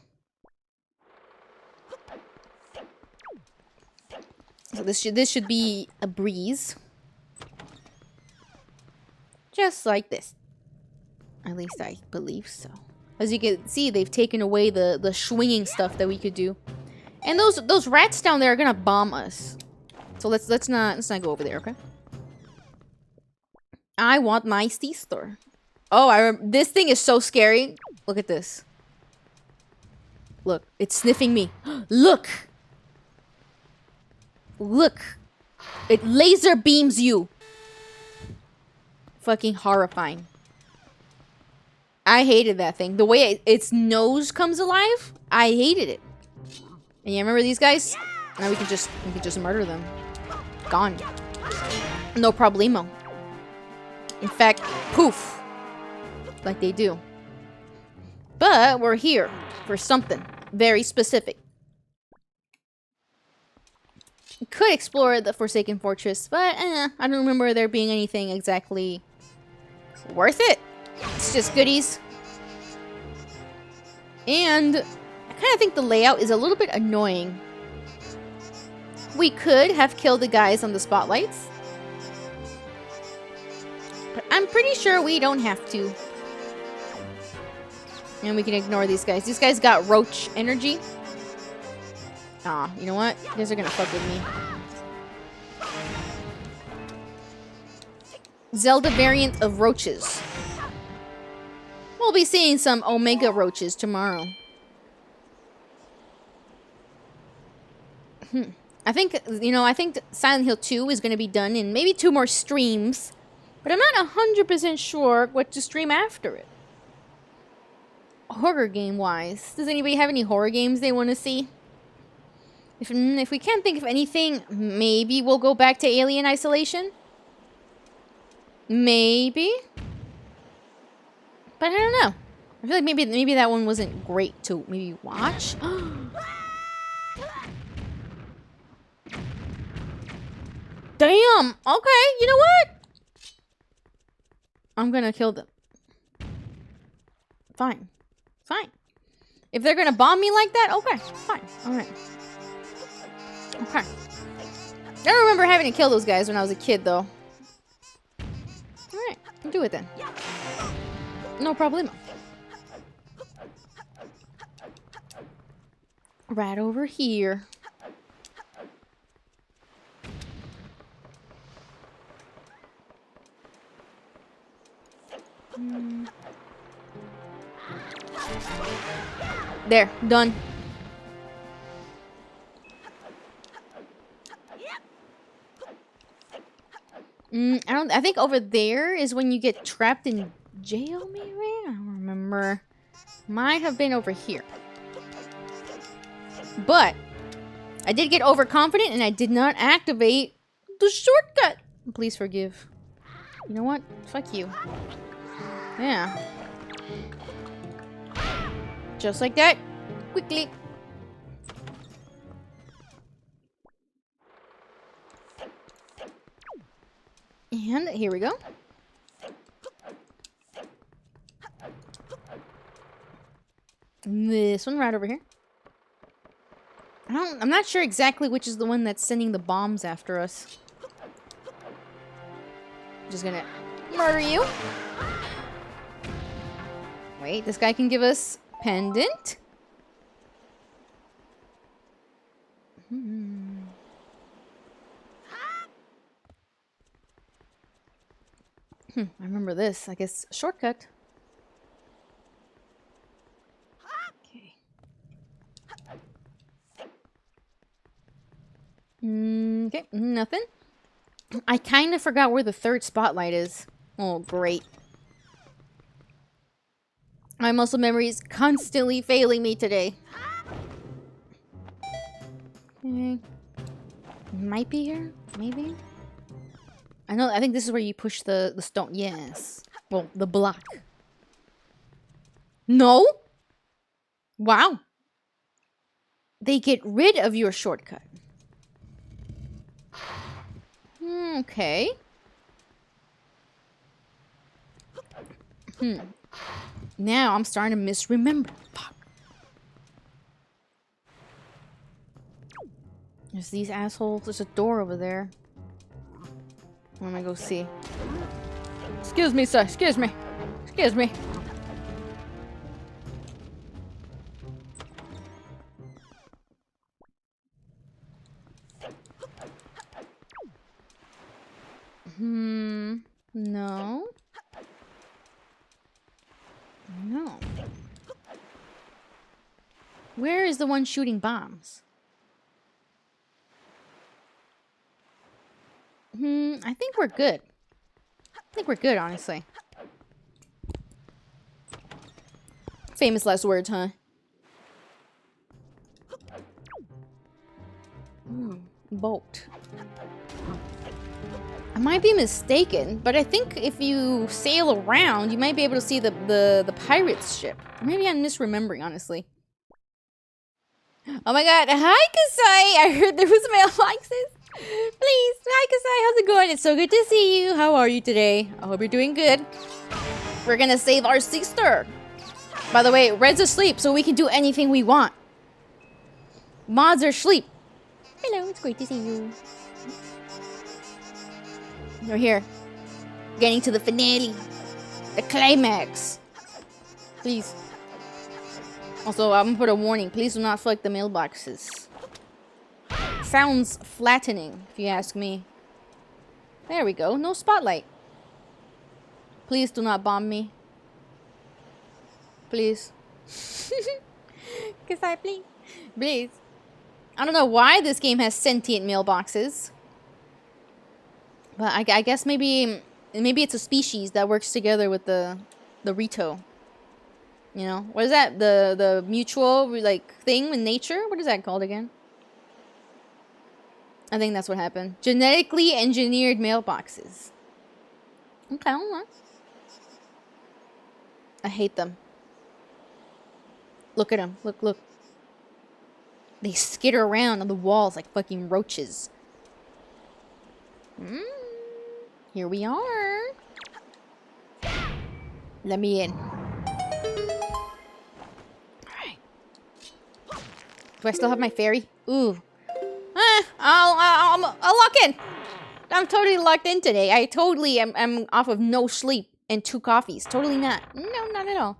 So this should be a breeze. Just like this. At least I believe so. As you can see, they've taken away the swinging stuff that we could do. And those rats down there are gonna bomb us. So let's not go over there, okay? I want my sister. Oh, this thing is so scary. Look at this. Look, it's sniffing me. Look. Look. It laser beams you. Fucking horrifying. I hated that thing. The way its nose comes alive, I hated it. And you remember these guys? Now we can just murder them. Gone. No problemo. In fact, poof. Like they do. But we're here for something very specific. We could explore the Forsaken Fortress, but I don't remember there being anything exactly worth it. It's just goodies. And I kind of think the layout is a little bit annoying. We could have killed the guys on the spotlights. But I'm pretty sure we don't have to. And we can ignore these guys. These guys got roach energy. Aw, you know what? You guys are gonna fuck with me. Zelda variant of roaches. We'll be seeing some Omega roaches tomorrow. I think Silent Hill 2 is going to be done in maybe 2 more streams. But I'm not 100% sure what to stream after it. Horror game-wise. Does anybody have any horror games they want to see? If we can't think of anything, maybe we'll go back to Alien Isolation? Maybe? But I don't know. I feel like maybe that one wasn't great to maybe watch. Damn! Okay, you know what? I'm gonna kill them. Fine. Fine. If they're gonna bomb me like that, okay. Fine. Alright. Okay. I don't remember having to kill those guys when I was a kid, though. Alright. Do it then. No problemo. Right over here. There, done. I think over there is when you get trapped in jail, maybe? I don't remember. Might have been over here. But I did get overconfident and I did not activate the shortcut. Please forgive. You know what? Fuck you. Yeah. Just like that. Quickly. And here we go. This one right over here. I'm not sure exactly which is the one that's sending the bombs after us. Just gonna murder you. Wait, this guy can give us pendant. I remember this. I guess shortcut. Okay. Okay, nothing. I kind of forgot where the third spotlight is. Oh, great. My muscle memory is constantly failing me today. Okay. Might be here, maybe. I think this is where you push the stone. Yes. Well, the block. No? Wow. They get rid of your shortcut. Okay. Now I'm starting to misremember. Fuck. There's these assholes. There's a door over there. I'm gonna go see. Excuse me, sir. Excuse me. Excuse me. No. No. Where is the one shooting bombs? I think we're good. I think we're good, honestly. Famous last words, huh? Boat. I might be mistaken, but I think if you sail around, you might be able to see the pirate's ship. Maybe I'm misremembering, honestly. Oh my god. Hi, Kasai! I heard there was mailboxes. Please. Hi, Kasai. How's it going? It's so good to see you. How are you today? I hope you're doing good. We're gonna save our sister. By the way, Red's asleep, so we can do anything we want. Mods are asleep. Hello, it's great to see you. We're here. Getting to the finale. The climax. Please. Also, I'm gonna put a warning. Please do not select the mailboxes. Sounds flattening, if you ask me. There we go. No spotlight. Please do not bomb me. Please. Kasai, please. Please. I don't know why this game has sentient mailboxes. But I guess maybe it's a species that works together with the Rito. You know? What is that? The mutual, like, thing in nature? What is that called again? I think that's what happened. Genetically engineered mailboxes. Okay, hold on. I hate them. Look at them. Look, look. They skitter around on the walls like fucking roaches. Here we are. Let me in. Alright. Do I still have my fairy? Ooh. I'll lock in. I'm totally locked in today. I'm off of no sleep and 2 coffees. Totally not. No, not at all.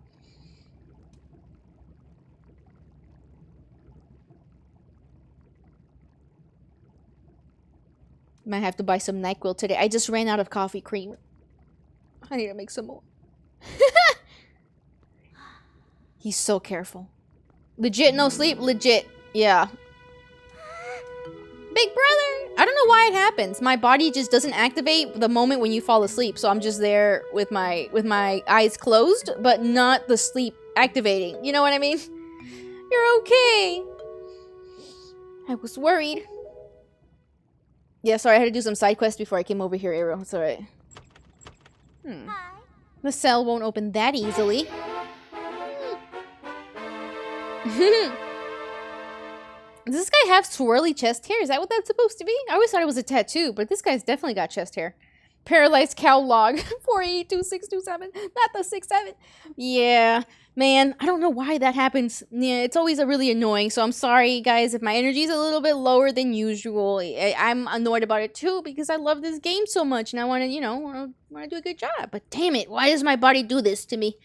Might have to buy some NyQuil today. I just ran out of coffee cream. I need to make some more. He's so careful. Legit no sleep? Legit. Yeah. Big brother! I don't know why it happens. My body just doesn't activate the moment when you fall asleep. So I'm just there with my eyes closed, but not the sleep activating. You know what I mean? You're okay. I was worried. Yeah, sorry, I had to do some side quests before I came over here, Arrow. It's alright. The cell won't open that easily. Does this guy have swirly chest hair? Is that what that's supposed to be? I always thought it was a tattoo, but this guy's definitely got chest hair. Paralyzed cow log. 482627. Not the 67. Yeah. Man, I don't know why that happens. Yeah, it's always a really annoying. So I'm sorry, guys, if my energy is a little bit lower than usual. I'm annoyed about it too because I love this game so much and I want to, you know, want to do a good job. But damn it, why does my body do this to me?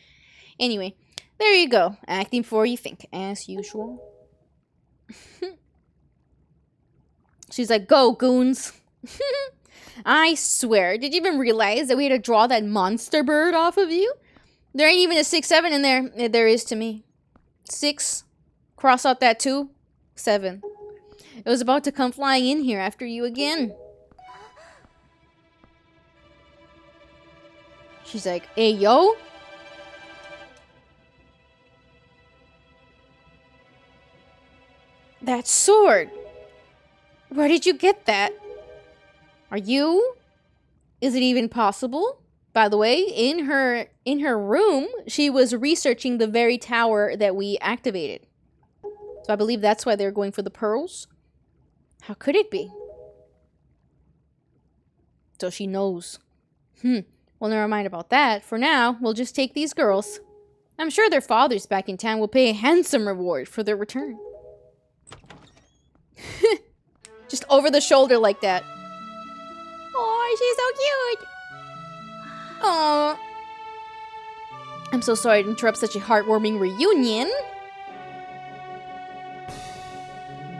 Anyway, there you go. Acting before you think, as usual. She's like, go, goons. I swear, did you even realize that we had to draw that monster bird off of you? There ain't even a 6-7 in there. There is to me. 6. Cross out that 2. 7. It was about to come flying in here after you again. She's like, hey, yo. That sword. Where did you get that? Are you? Is it even possible? By the way, in her room, she was researching the very tower that we activated. So I believe that's why they're going for the pearls. How could it be? So she knows. Well, never mind about that. For now, we'll just take these girls. I'm sure their fathers back in town will pay a handsome reward for their return. Just over the shoulder like that. Oh, she's so cute. Oh, I'm so sorry to interrupt such a heartwarming reunion.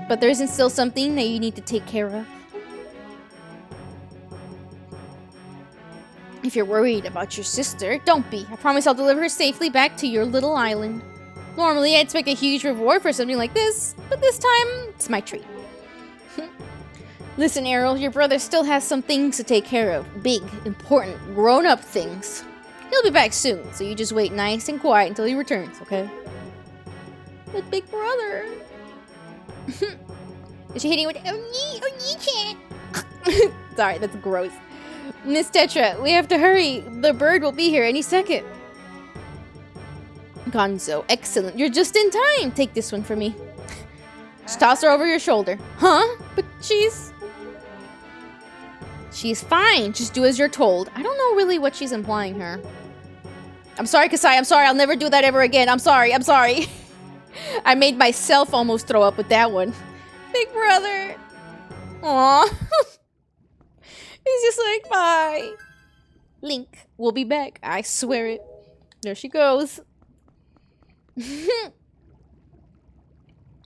But there isn't still something that you need to take care of. If you're worried about your sister, don't be. I promise I'll deliver her safely back to your little island. Normally, I'd expect a huge reward for something like this, but this time, it's my treat. Listen, Errol, your brother still has some things to take care of. Big, important, grown-up things. He'll be back soon, so you just wait nice and quiet until he returns, okay? But big brother... Is she hitting with... Oh, chan. Sorry, that's gross. Miss Tetra, we have to hurry. The bird will be here any second. Gonzo, excellent. You're just in time. Take this one for me. Just toss her over your shoulder. Huh? But she's fine. Just do as you're told. I don't know really what she's implying here. I'm sorry, Kasai. I'm sorry. I'll never do that ever again. I'm sorry. I'm sorry. I made myself almost throw up with that one. Big brother. Aww. He's just like, bye. Link, we'll be back. I swear it. There she goes.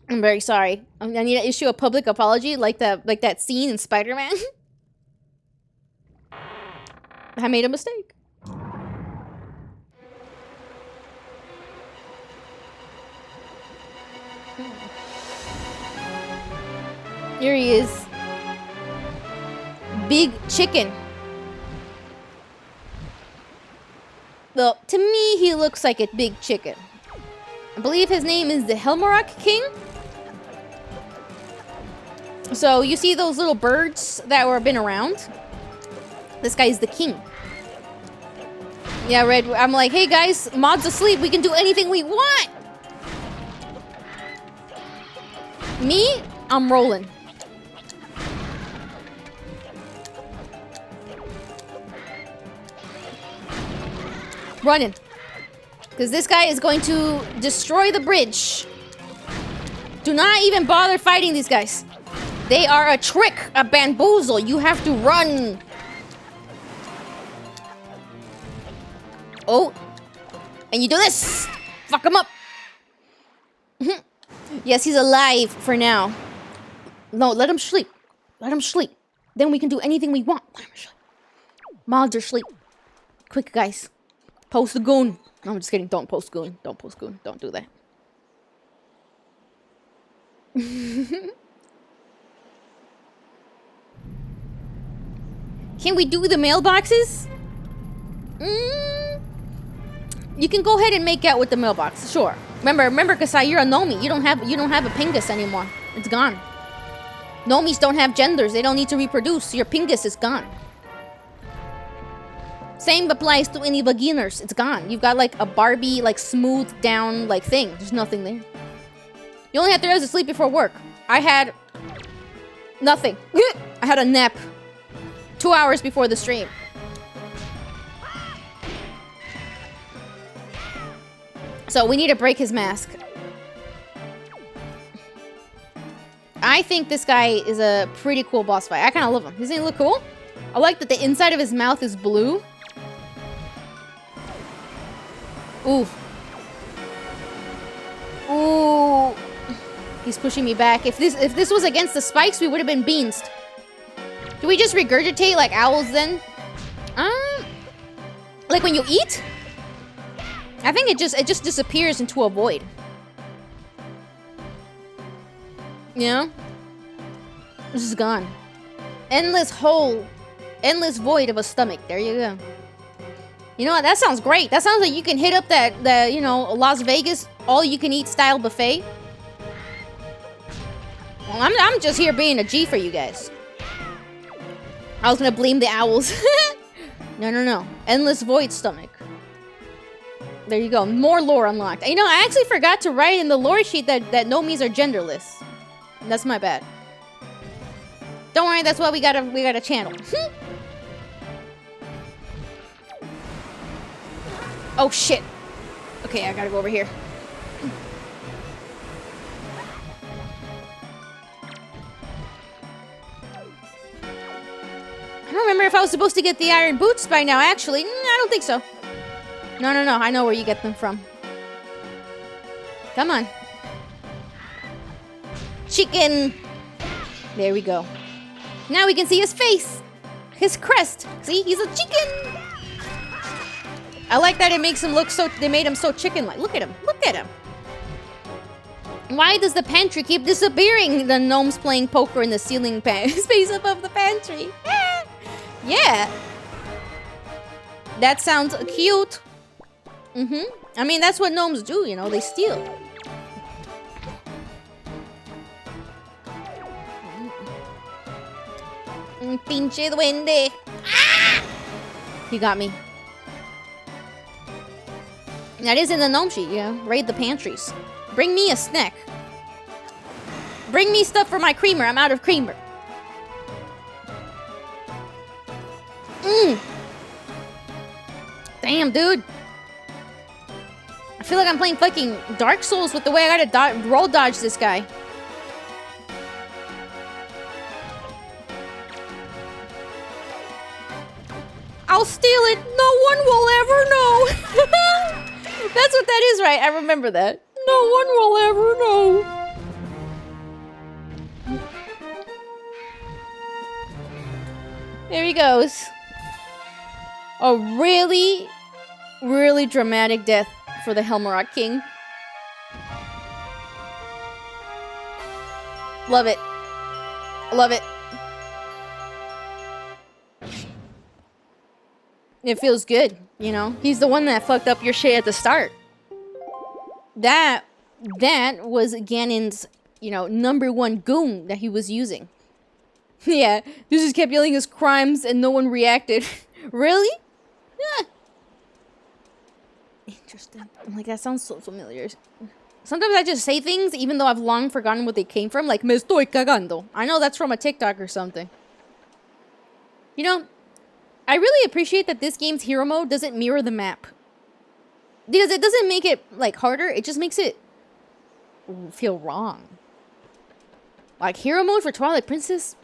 I'm very sorry. I need to issue a public apology like that scene in Spider-Man. I made a mistake. Here he is. Big chicken. Well, to me, he looks like a big chicken. I believe his name is the Helmarock King. So, you see those little birds that were been around? This guy's the king. Yeah, Red, I'm like, hey guys, mod's asleep. We can do anything we want. Me, I'm rolling. Running. Because this guy is going to destroy the bridge. Do not even bother fighting these guys. They are a trick, a bamboozle. You have to run. Oh. And you do this. Fuck him up. Yes, he's alive for now. No, let him sleep. Let him sleep. Then we can do anything we want. Let him sleep. Mods are sleep. Quick, guys. Post the goon. No, I'm just kidding. Don't post goon. Don't post goon. Don't do that. Can we do the mailboxes? You can go ahead and make out with the mailbox. Sure. Remember, Kasai, you're a Nomi. You don't have a Pingus anymore. It's gone. Nomis don't have genders. They don't need to reproduce. Your Pingus is gone. Same applies to any beginners. It's gone. You've got like a Barbie, like smoothed down like thing. There's nothing there. You only had 3 hours of sleep before work. I had nothing. I had a nap 2 hours before the stream. So we need to break his mask. I think this guy is a pretty cool boss fight. I kind of love him. Doesn't he look cool? I like that the inside of his mouth is blue. Ooh. Ooh. He's pushing me back. If this was against the spikes, we would have been beansed. Do we just regurgitate like owls then? Like when you eat? I think it just disappears into a void. You know? This is gone. Endless hole. Endless void of a stomach. There you go. You know what? That sounds great. That sounds like you can hit up that you know, Las Vegas all-you-can-eat style buffet. Well, I'm just here being a G for you guys. I was gonna blame the owls. No. Endless void stomach. There you go. More lore unlocked. You know, I actually forgot to write in the lore sheet that Nomis are genderless. That's my bad. Don't worry, that's why we got a channel. Oh shit. Okay, I gotta go over here. I don't remember if I was supposed to get the iron boots by now, actually. I don't think so. No. I know where you get them from. Come on. Chicken. There we go. Now we can see his face. His crest. See, he's a chicken. I like that it makes him look so... They made him so chicken-like. Look at him. Look at him. Why does the pantry keep disappearing? The gnome's playing poker in the ceiling space above the pantry. Yeah. That sounds cute. I mean, that's what gnomes do, you know. They steal. Pinche duende. Ah! He got me. That is in the gnome sheet, yeah. Raid the pantries. Bring me a snack. Bring me stuff for my creamer. I'm out of creamer. Damn, dude. I feel like I'm playing fucking Dark Souls with the way I gotta roll dodge this guy. I'll steal it. No one will ever know. That's what that is, right? I remember that. No one will ever know. There he goes. A really, really dramatic death for the Helmarock King. Love it. Love it. It feels good, you know? He's the one that fucked up your shit at the start. That was Ganon's, you know, #1 goon that he was using. Yeah, he just kept yelling his crimes and no one reacted. Really? Yeah. Interesting. I'm like, that sounds so familiar. Sometimes I just say things even though I've long forgotten what they came from. Like, me estoy cagando. I know that's from a TikTok or something. You know, I really appreciate that this game's hero mode doesn't mirror the map. Because it doesn't make it, like, harder. It just makes it feel wrong. Like, hero mode for Twilight Princess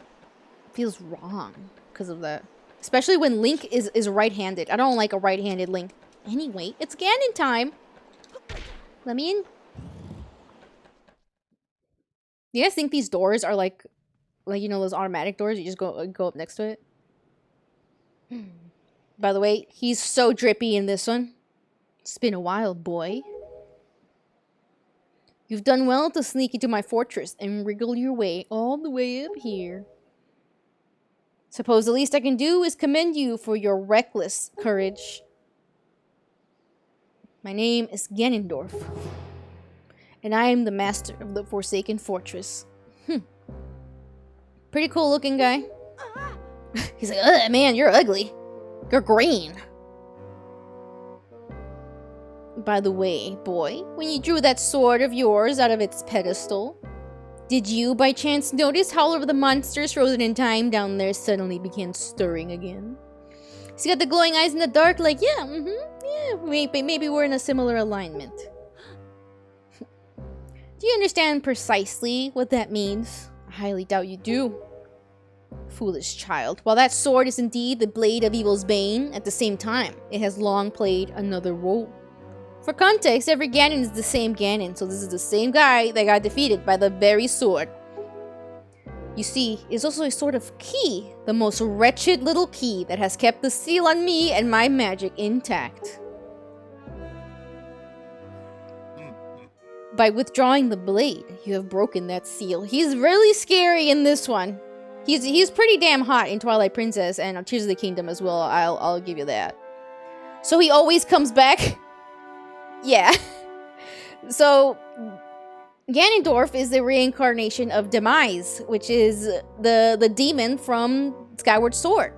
feels wrong because of that. Especially when Link is right-handed. I don't like a right-handed Link. Anyway, it's Ganon time. Let me in. You guys think these doors are like you know those automatic doors? You just go up next to it. By the way, he's so drippy in this one. It's been a while, boy. You've done well to sneak into my fortress and wriggle your way all the way up here. Suppose the least I can do is commend you for your reckless courage. My name is Ganondorf, and I am the master of the Forsaken Fortress. Pretty cool looking guy. He's like, ugh, man, you're ugly. You're green. By the way, boy, when you drew that sword of yours out of its pedestal, did you by chance notice how all of the monsters frozen in time down there suddenly began stirring again? He's got the glowing eyes in the dark like, yeah, maybe we're in a similar alignment. Do you understand precisely what that means? I highly doubt you do. Foolish child. While that sword is indeed the blade of evil's bane, at the same time, it has long played another role. For context, every Ganon is the same Ganon, so this is the same guy that got defeated by the very sword. You see, it's also a sort of key, the most wretched little key that has kept the seal on me and my magic intact. By withdrawing the blade, you have broken that seal. He's really scary in this one. He's pretty damn hot in Twilight Princess and Tears of the Kingdom as well. I'll give you that. So he always comes back. Yeah. So Ganondorf is the reincarnation of Demise, which is the demon from Skyward Sword.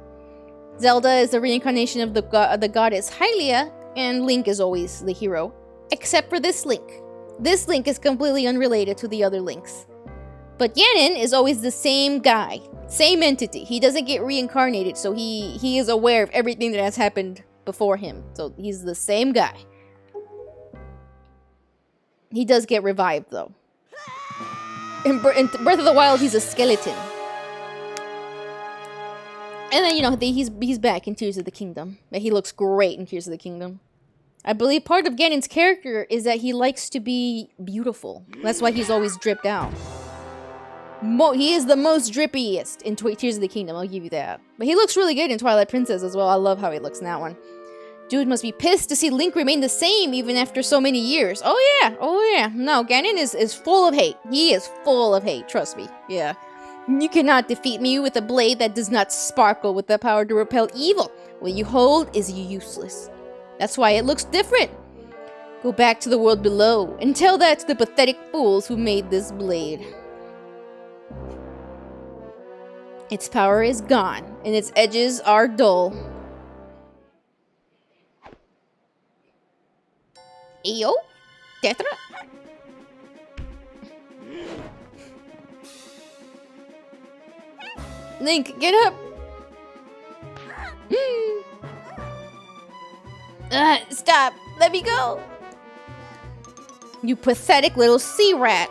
Zelda is the reincarnation of the goddess Hylia, and Link is always the hero, except for this Link. This Link is completely unrelated to the other Links. But Ganon is always the same guy, same entity. He doesn't get reincarnated, so he is aware of everything that has happened before him. So he's the same guy. He does get revived, though. In Breath of the Wild, he's a skeleton. And then, you know, he's back in Tears of the Kingdom. He looks great in Tears of the Kingdom. I believe part of Ganon's character is that he likes to be beautiful. That's why he's always dripped out. He is the most drippiest in Tears of the Kingdom, I'll give you that. But he looks really good in Twilight Princess as well. I love how he looks in that one. Dude must be pissed to see Link remain the same even after so many years. Oh yeah. No, Ganon is full of hate. He is full of hate, trust me. Yeah. You cannot defeat me with a blade that does not sparkle with the power to repel evil. What you hold is useless. That's why it looks different. Go back to the world below and tell that to the pathetic fools who made this blade. Its power is gone, and its edges are dull. Ayo? Tetra? Link, get up! Stop! Let me go! You pathetic little sea rat!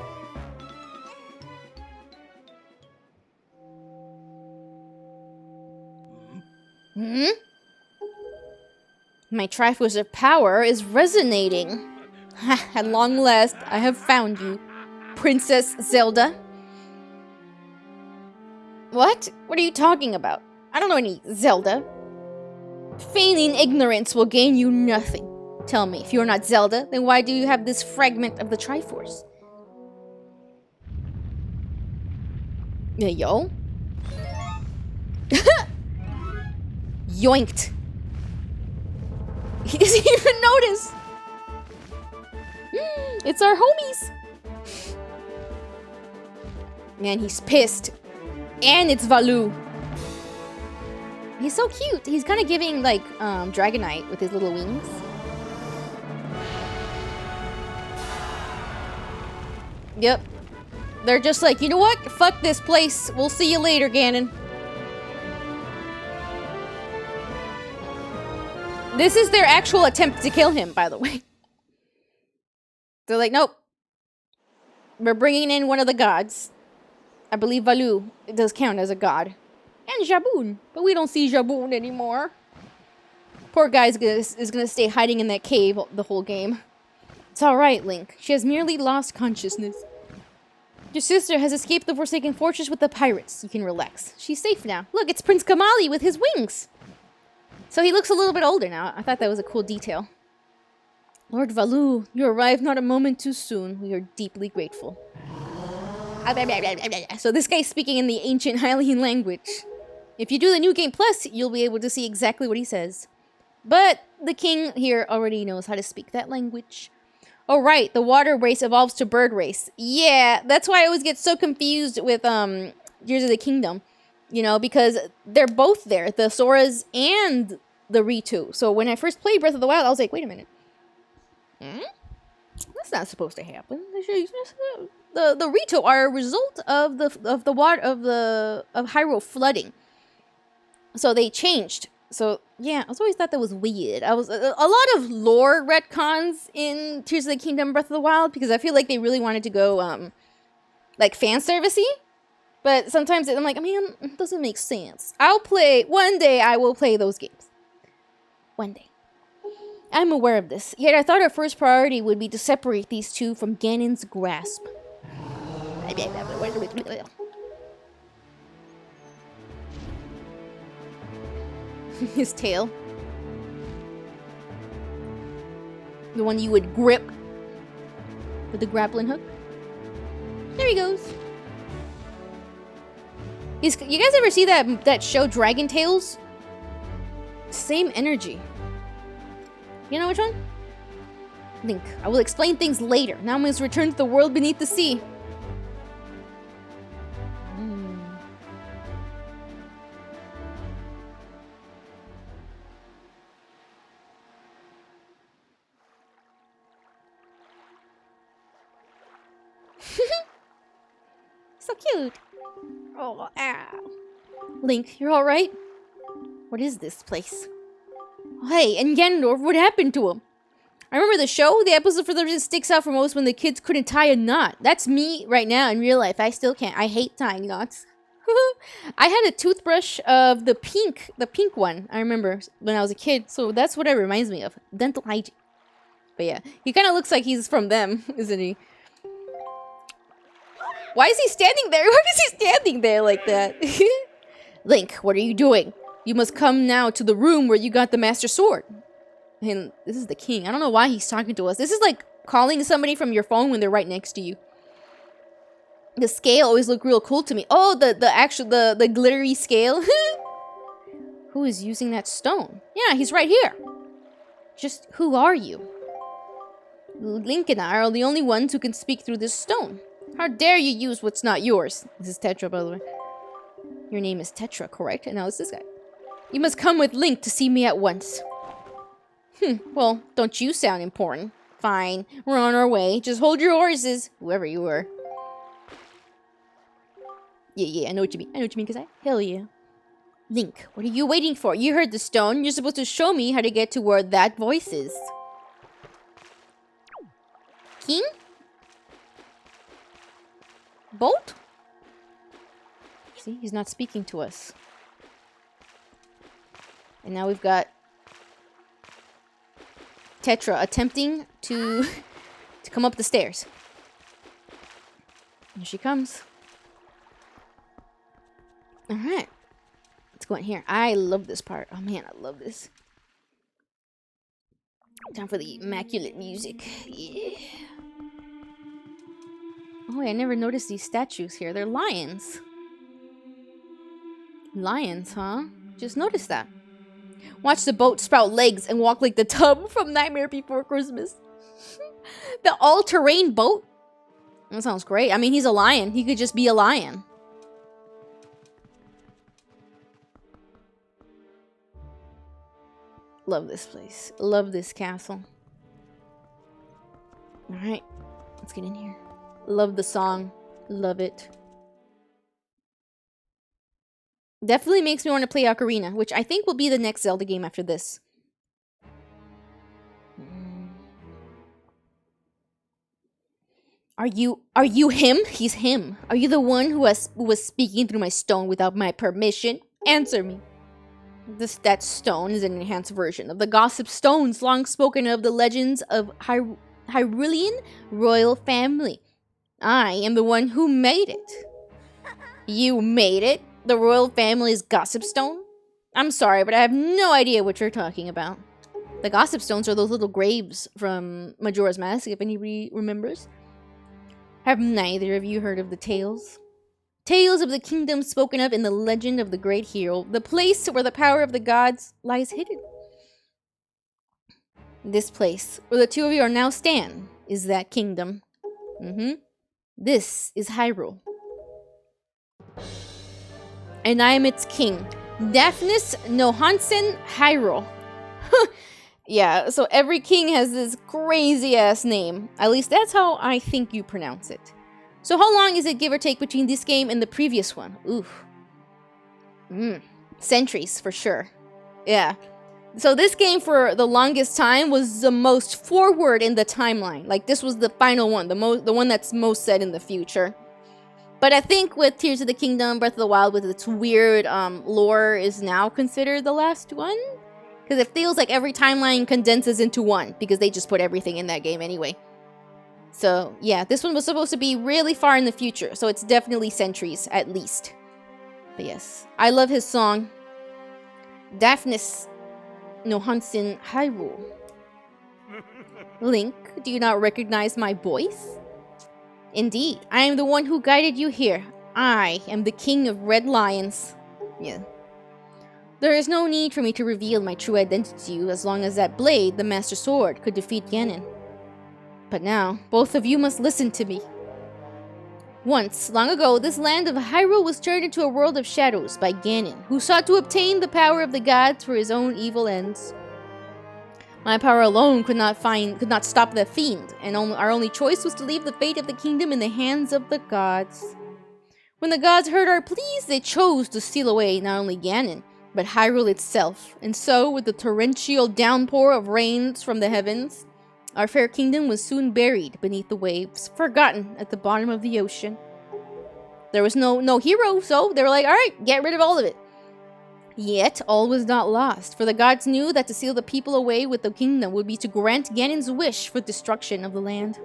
My Triforce of Power is resonating. At long last, I have found you, Princess Zelda. What? What are you talking about? I don't know any Zelda. Feigning ignorance will gain you nothing. Tell me, if you're not Zelda, then why do you have this fragment of the Triforce? Yeah, yo. Yoinked. He doesn't even notice. It's our homies. Man, he's pissed. And it's Valoo. He's so cute. He's kind of giving, like, Dragonite with his little wings. Yep. They're just like, you know what? Fuck this place. We'll see you later, Ganon. This is their actual attempt to kill him, by the way. They're like, nope. We're bringing in one of the gods. I believe Valoo does count as a god. And Jaboon. But we don't see Jaboon anymore. Poor guy is gonna stay hiding in that cave the whole game. It's alright, Link. She has merely lost consciousness. Your sister has escaped the Forsaken Fortress with the pirates. You can relax. She's safe now. Look, it's Prince Kamali with his wings. So he looks a little bit older now. I thought that was a cool detail. Lord Valoo, you arrived not a moment too soon. We are deeply grateful. So this guy's speaking in the ancient Hylian language. If you do the New Game Plus, you'll be able to see exactly what he says. But the king here already knows how to speak that language. Oh, right. The water race evolves to bird race. Yeah, that's why I always get so confused with Tears of the Kingdom. You know, because they're both there. The Soras and the Ritu. So when I first played Breath of the Wild, I was like, wait a minute. That's not supposed to happen. The Ritu are a result of the water of Hyrule flooding. So they changed. So yeah, I always thought that was weird. I was a lot of lore retcons in Tears of the Kingdom Breath of the Wild because I feel like they really wanted to go like fan servicey. But sometimes I'm like, man, it doesn't make sense. One day I will play those games. One day. I'm aware of this, yet I thought our first priority would be to separate these two from Ganon's grasp. His tail. The one you would grip with the grappling hook. There he goes. You guys ever see that show Dragon Tales? Same energy. You know which one? Link, I will explain things later. Now I must return to the world beneath the sea. So cute. Oh, ow. Link, you're alright? What is this place? Hey, and Ganondorf, what happened to him? I remember the show, the episode for them just sticks out for most when the kids couldn't tie a knot. That's me right now in real life. I still can't. I hate tying knots. I had a toothbrush of the pink one. I remember when I was a kid. So that's what it reminds me of. Dental hygiene. But yeah, he kind of looks like he's from them, isn't he? Why is he standing there? Why is he standing there like that? Link, what are you doing? You must come now to the room where you got the Master Sword. And this is the king. I don't know why he's talking to us. This is like calling somebody from your phone when they're right next to you. The scale always looked real cool to me. Oh, the glittery scale. Who is using that stone? Yeah, he's right here. Just who are you? Link and I are the only ones who can speak through this stone. How dare you use what's not yours? This is Tetra, by the way. Your name is Tetra, correct? And now it's this guy. You must come with Link to see me at once. Well, don't you sound important. Fine, we're on our way. Just hold your horses, whoever you were. Yeah, I know what you mean. Cause hell yeah. Link, what are you waiting for? You heard the stone. You're supposed to show me how to get to where that voice is. King? Bolt? See, he's not speaking to us. And now we've got Tetra attempting to come up the stairs. Here she comes. Alright. Let's go in here. I love this part. Oh man, I love this. Time for the immaculate music. Yeah. Oh wait, I never noticed these statues here. They're lions. Lions, huh? Just noticed that. Watch the boat sprout legs and walk like the tub from Nightmare Before Christmas. The all-terrain boat? That sounds great. I mean, he's a lion. He could just be a lion. Love this place. Love this castle. Alright. Let's get in here. Love the song. Love it. Definitely makes me want to play Ocarina, which I think will be the next Zelda game after this. Are you him? He's him. Are you the one who was speaking through my stone without my permission? Answer me. That stone is an enhanced version of the gossip stones long spoken of the legends of Hyrulean royal family. I am the one who made it. You made it? The royal family's gossip stone? I'm sorry, but I have no idea what you're talking about. The gossip stones are those little graves from Majora's Mask, if anybody remembers. Have neither of you heard of the tales? Tales of the kingdom spoken of in the legend of the great hero, the place where the power of the gods lies hidden. This place, where the two of you are now stand, is that kingdom. This is Hyrule. And I am its king, Daphnis Nohansen Hyrule. Yeah, so every king has this crazy-ass name. At least that's how I think you pronounce it. So how long is it, give or take, between this game and the previous one? Oof. Centuries, for sure. Yeah. So this game, for the longest time, was the most forward in the timeline. Like, this was the final one, the one that's most set in the future. But I think with Tears of the Kingdom, Breath of the Wild, with its weird lore, is now considered the last one. Because it feels like every timeline condenses into one, because they just put everything in that game anyway. So, yeah, this one was supposed to be really far in the future, so it's definitely centuries, at least. But yes, I love his song, Daphnis Nohansen Hyrule. Link, do you not recognize my voice? Indeed, I am the one who guided you here. I am the king of Red Lions. Yeah. There is no need for me to reveal my true identity to you as long as that blade, the Master Sword, could defeat Ganon. But now, both of you must listen to me. Once, long ago, this land of Hyrule was turned into a world of shadows by Ganon, who sought to obtain the power of the gods for his own evil ends. My power alone could not stop the fiend, and our only choice was to leave the fate of the kingdom in the hands of the gods. When the gods heard our pleas, they chose to steal away not only Ganon, but Hyrule itself, and so, with the torrential downpour of rains from the heavens, our fair kingdom was soon buried beneath the waves, forgotten at the bottom of the ocean. There was no hero, so they were like, alright, get rid of all of it. Yet, all was not lost, for the gods knew that to seal the people away with the kingdom would be to grant Ganon's wish for destruction of the land.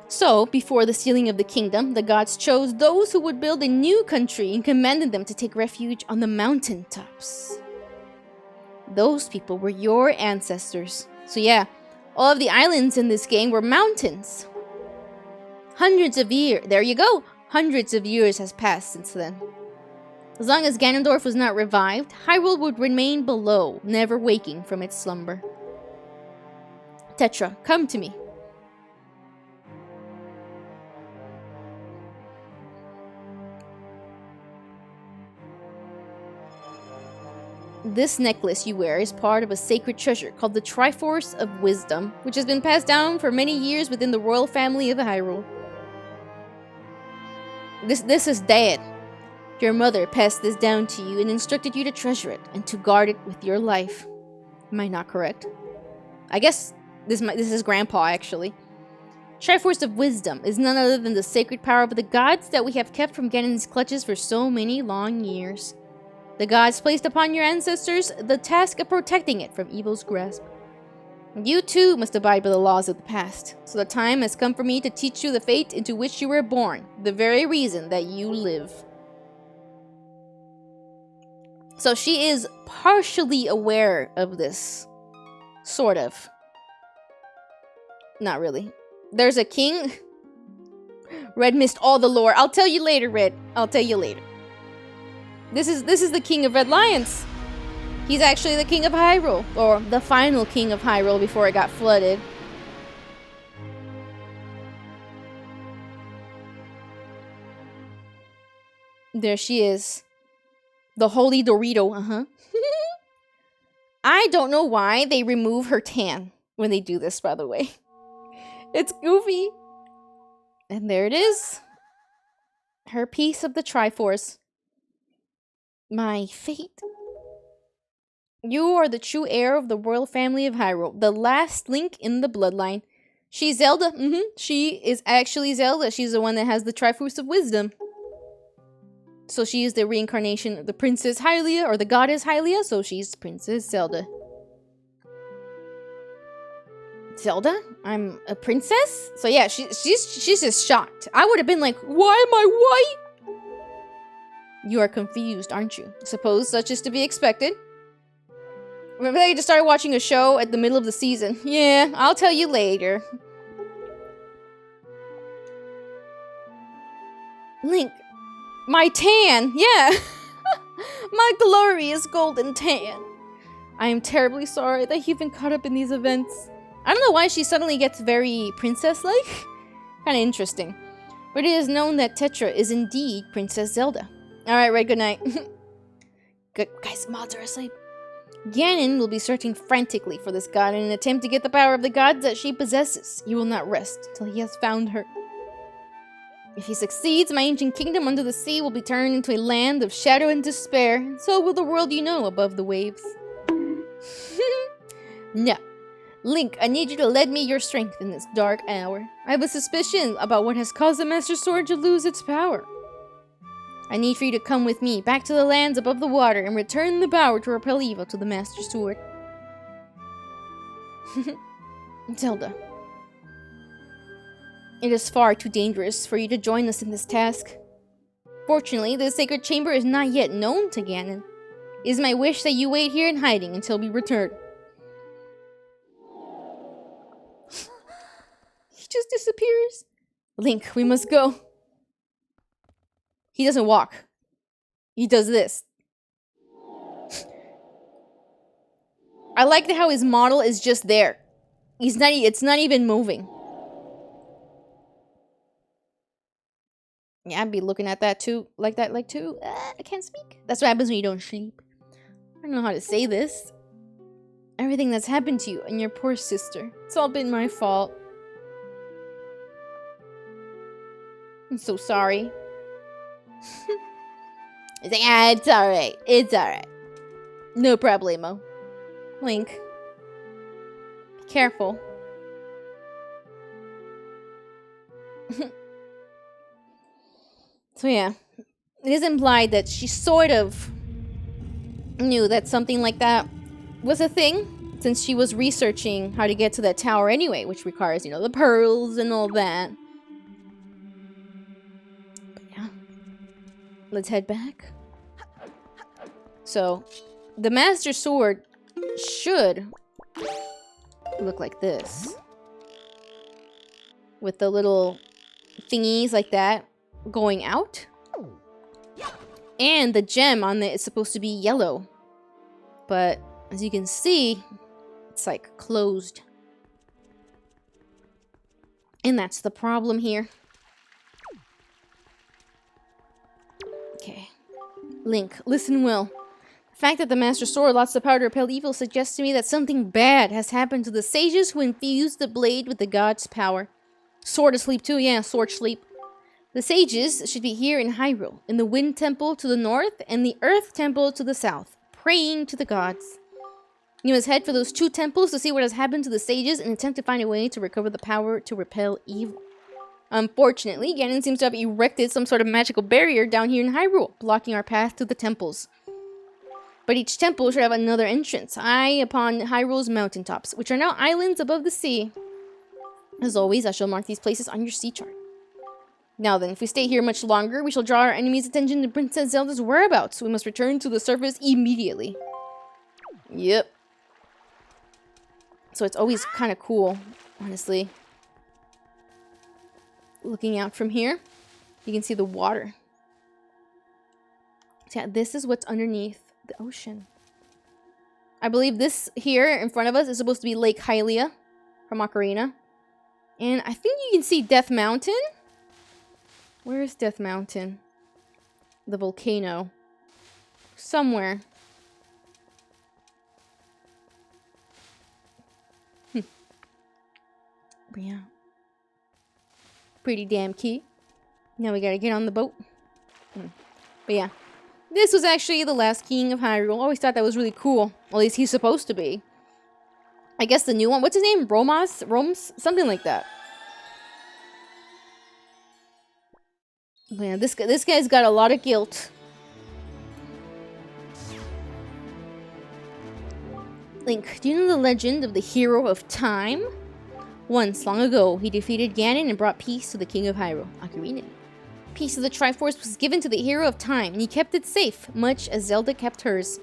So, before the sealing of the kingdom, the gods chose those who would build a new country and commanded them to take refuge on the mountain tops. Those people were your ancestors. So yeah, all of the islands in this game were mountains. Hundreds of years has passed since then. As long as Ganondorf was not revived, Hyrule would remain below, never waking from its slumber. Tetra, come to me. This necklace you wear is part of a sacred treasure called the Triforce of Wisdom, which has been passed down for many years within the royal family of Hyrule. This is Dad. Your mother passed this down to you and instructed you to treasure it and to guard it with your life. Am I not correct? I guess this is Grandpa, actually. Triforce of Wisdom is none other than the sacred power of the gods that we have kept from Ganon's clutches for so many long years. The gods placed upon your ancestors the task of protecting it from evil's grasp. You too must abide by the laws of the past, so the time has come for me to teach you the fate into which you were born, the very reason that you live. So she is partially aware of this. Sort of. Not really. There's a king. Red missed all the lore. I'll tell you later, Red. I'll tell you later. This is the king of Red Lions. He's actually the king of Hyrule, or the final king of Hyrule before it got flooded. There she is. The Holy Dorito, I don't know why they remove her tan when they do this, by the way. It's goofy. And there it is. Her piece of the Triforce. My fate. You are the true heir of the royal family of Hyrule, the last link in the bloodline. She's Zelda. She is actually Zelda. She's the one that has the Triforce of Wisdom. So she is the reincarnation of the Princess Hylia, or the Goddess Hylia, so she's Princess Zelda. Zelda? I'm a princess? So yeah, she's just shocked. I would have been like, why am I white? You are confused, aren't you? Suppose such is to be expected. Remember that you just started watching a show at the middle of the season. Yeah, I'll tell you later. Link. My tan! Yeah! My glorious golden tan. I am terribly sorry that you've been caught up in these events. I don't know why she suddenly gets very princess-like. Kinda interesting. But it is known that Tetra is indeed Princess Zelda. Alright, Ray, good night. Good, guys, mods are asleep. Ganon will be searching frantically for this god in an attempt to get the power of the gods that she possesses. He will not rest till he has found her. If he succeeds, my ancient kingdom under the sea will be turned into a land of shadow and despair, and so will the world you know above the waves. No. Link, I need you to lend me your strength in this dark hour. I have a suspicion about what has caused the Master Sword to lose its power. I need for you to come with me back to the lands above the water and return the power to repel evil to the Master Sword. Zelda. It is far too dangerous for you to join us in this task. Fortunately, the sacred chamber is not yet known to Ganon. It is my wish that you wait here in hiding until we return. He just disappears. Link, we must go. He doesn't walk. He does this. I like how his model is just there. It's not even moving. Yeah, I'd be looking at that too. Like that, too. I can't speak. That's what happens when you don't sleep. I don't know how to say this. Everything that's happened to you and your poor sister. It's all been my fault. I'm so sorry. He's like, ah, it's alright. It's alright. No problemo. Link. Be careful. So yeah. It is implied that she sort of knew that something like that was a thing, since she was researching how to get to that tower anyway, which requires, you know, the pearls and all that. But yeah. Let's head back. So, the Master Sword should look like this. With the little thingies like that going out. And the gem on it is supposed to be yellow. But, as you can see, it's like closed. And that's the problem here. Okay. Link, listen well. The fact that the Master Sword lost the power to repel evil suggests to me that something bad has happened to the sages who infused the blade with the god's power. Sword asleep too, yeah, sword sleep. The sages should be here in Hyrule, in the Wind Temple to the north and the Earth Temple to the south, praying to the gods. You must head for those two temples to see what has happened to the sages and attempt to find a way to recover the power to repel evil. Unfortunately, Ganon seems to have erected some sort of magical barrier down here in Hyrule, blocking our path to the temples. But each temple should have another entrance, high upon Hyrule's mountaintops, which are now islands above the sea. As always, I shall mark these places on your sea chart. Now then, if we stay here much longer, we shall draw our enemy's attention to Princess Zelda's whereabouts. We must return to the surface immediately. Yep. So it's always kind of cool, honestly. Looking out from here, you can see the water. So yeah, this is what's underneath the ocean. I believe this here in front of us is supposed to be Lake Hylia from Ocarina. And I think you can see Death Mountain. Where is Death Mountain? The volcano. Somewhere. But yeah. Pretty damn cute. Now we gotta get on the boat. But yeah. This was actually the last king of Hyrule. Always thought that was really cool. At least he's supposed to be. I guess the new one. What's his name? Roms? Something like that. Man, this guy's got a lot of guilt. Link, do you know the legend of the hero of time? Once, long ago, he defeated Ganon and brought peace to the king of Hyrule, Ocarina. Piece of the Triforce was given to the hero of time, and he kept it safe, much as Zelda kept hers.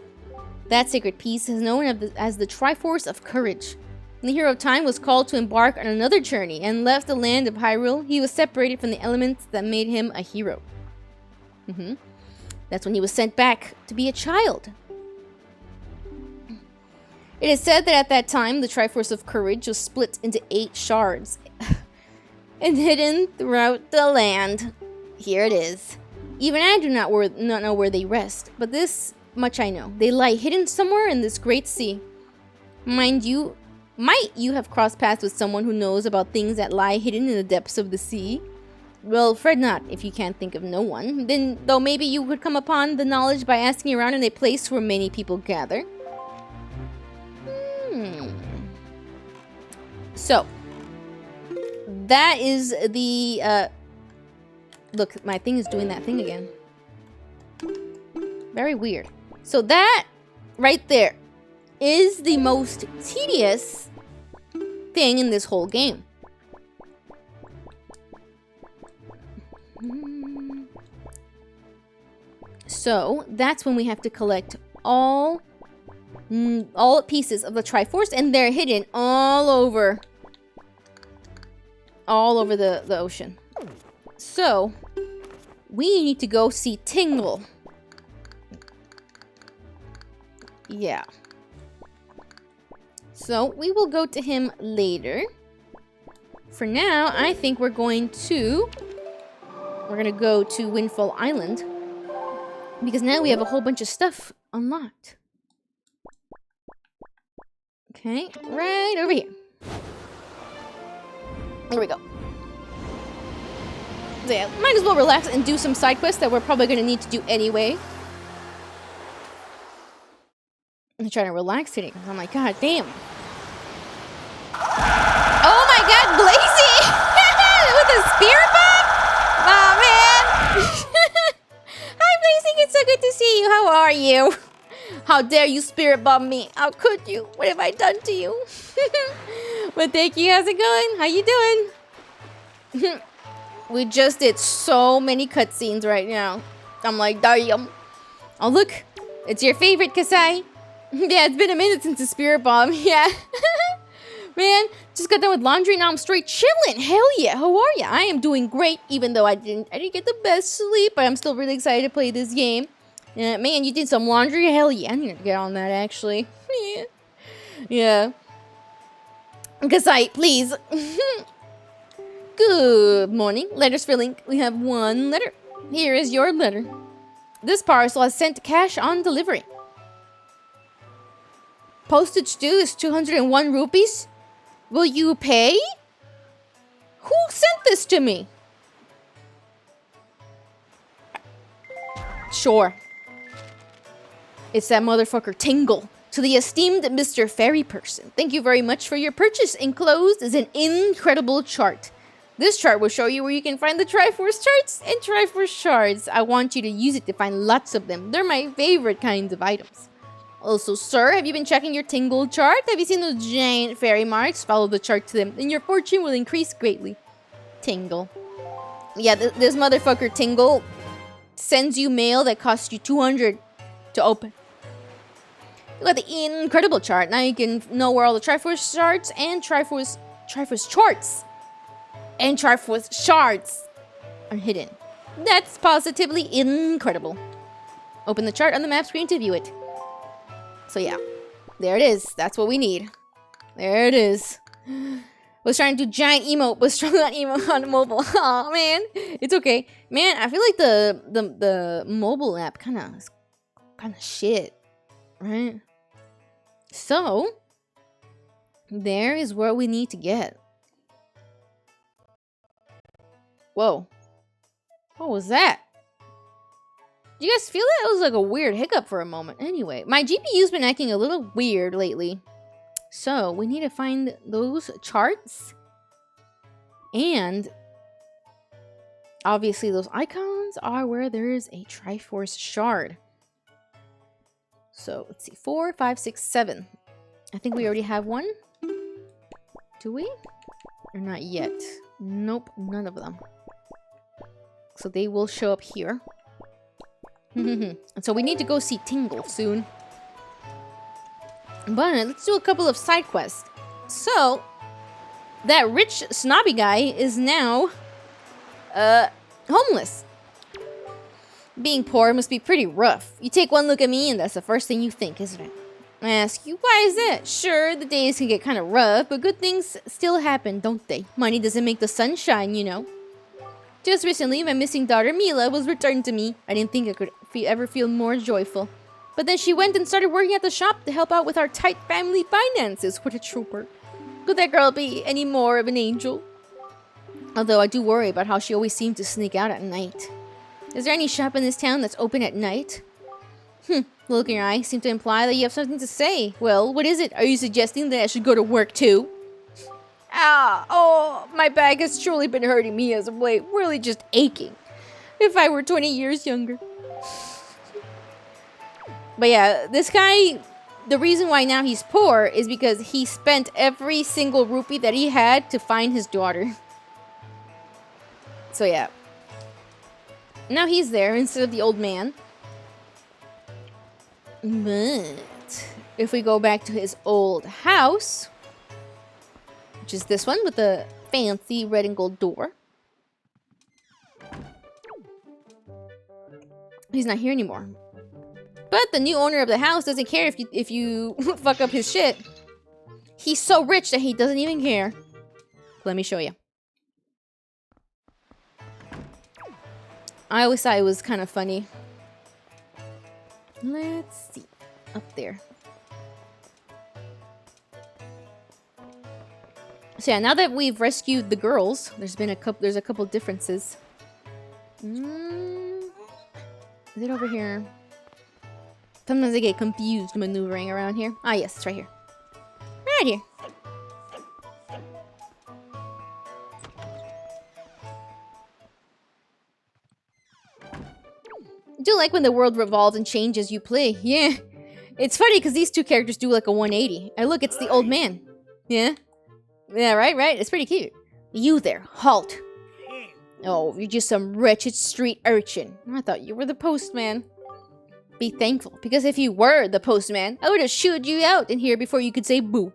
That sacred piece is known as the Triforce of Courage. When the hero of time was called to embark on another journey and left the land of Hyrule, he was separated from the elements that made him a hero. That's when he was sent back to be a child. It is said that at that time, the Triforce of Courage was split into 8 shards and hidden throughout the land. Here it is. Even I do not know where they rest, but this much I know. They lie hidden somewhere in this great sea. Might you have crossed paths with someone who knows about things that lie hidden in the depths of the sea? Well, fret not if you can't think of no one. Then, though maybe you could come upon the knowledge by asking around in a place where many people gather. So, that is the, look, my thing is doing that thing again. Very weird. So that, right there, is the most tedious thing in this whole game. So, that's when we have to collect all pieces of the Triforce, and they're hidden all over the ocean. So, we need to go see Tingle. Yeah. So, we will go to him later. For now, I think we're gonna go to Windfall Island, because now we have a whole bunch of stuff unlocked. Okay, right over here. There we go. So yeah, might as well relax and do some side quests that we're probably going to need to do anyway. I'm trying to relax today because I'm like, God damn. Oh my God, Blazy! With a spirit bomb? Oh man! Hi Blazy, it's so good to see you. How are you? How dare you spirit bomb me? How could you? What have I done to you? But thank you. How's it going? How you doing? We just did so many cutscenes right now. I'm like, damn. Oh, look. It's your favorite, Kasai. Yeah, it's been a minute since the spirit bomb. Yeah. Man, just got done with laundry. Now I'm straight chilling. Hell yeah. How are ya? I am doing great, even though I didn't get the best sleep. But I'm still really excited to play this game. Man, you did some laundry? Hell yeah, I need to get on that, actually. Yeah. Kasai, please. Good morning. Letters for Link. We have one letter. Here is your letter. This parcel has sent cash on delivery. Postage due is 201 rupees. Will you pay? Who sent this to me? Sure. It's that motherfucker Tingle. To the esteemed Mr. Fairy Person, thank you very much for your purchase. Enclosed is an incredible chart. This chart will show you where you can find the Triforce charts and Triforce shards. I want you to use it to find lots of them. They're my favorite kinds of items. Also, sir, have you been checking your Tingle chart? Have you seen those giant fairy marks? Follow the chart to them, and your fortune will increase greatly. Tingle. Yeah, this motherfucker Tingle sends you mail that costs you 200 to open. You got the incredible chart. Now you can know where all the Triforce charts and Triforce charts and Triforce shards are hidden. That's positively incredible. Open the chart on the map screen to view it. So yeah, there it is. That's what we need. There it is. Was trying to do giant emote, but struggle on emote on mobile. Aw, man, it's okay, man. I feel like the mobile app kind of shit, right? So there is where we need to get. Whoa, what was that? Do you guys feel that? It was like a weird hiccup for a moment. Anyway, my GPU's been acting a little weird lately. So we need to find those charts. And obviously those icons are where there is a Triforce shard. So let's see, 4, 5, 6, 7. I think we already have one. Do we? Or not yet? Nope, none of them. So they will show up here. And so we need to go see Tingle soon. But let's do a couple of side quests. So, that rich snobby guy is now homeless. Being poor must be pretty rough. You take one look at me and that's the first thing you think, isn't it? I ask you, why is that? Sure, the days can get kind of rough, but good things still happen, don't they? Money doesn't make the sun shine, you know. Just recently, my missing daughter Mila was returned to me. I didn't think I could ever feel more joyful. But then she went and started working at the shop to help out with our tight family finances. What a trooper. Could that girl be any more of an angel? Although I do worry about how she always seemed to sneak out at night. Is there any shop in this town that's open at night? The look in your eye seemed to imply that you have something to say. Well, what is it? Are you suggesting that I should go to work too? My back has truly been hurting me as of late. Really just aching. If I were 20 years younger. But yeah, this guy, the reason why now he's poor is because he spent every single rupee that he had to find his daughter. So yeah. Now he's there instead of the old man. But if we go back to his old house, which is this one with the fancy red and gold door. He's not here anymore. But the new owner of the house doesn't care if you fuck up his shit. He's so rich that he doesn't even care. Let me show you. I always thought it was kind of funny. Let's see. Up there. So yeah, now that we've rescued the girls, there's a couple differences. Is it over here? Sometimes I get confused maneuvering around here. Ah, yes, it's right here. Right here. I do like when the world revolves and changes as you play. Yeah. It's funny because these two characters do like a 180. And look, it's the old man. Yeah? Yeah, right? It's pretty cute. You there, halt. Oh, you're just some wretched street urchin. I thought you were the postman. Be thankful, because if you were the postman, I would have shooed you out in here before you could say boo.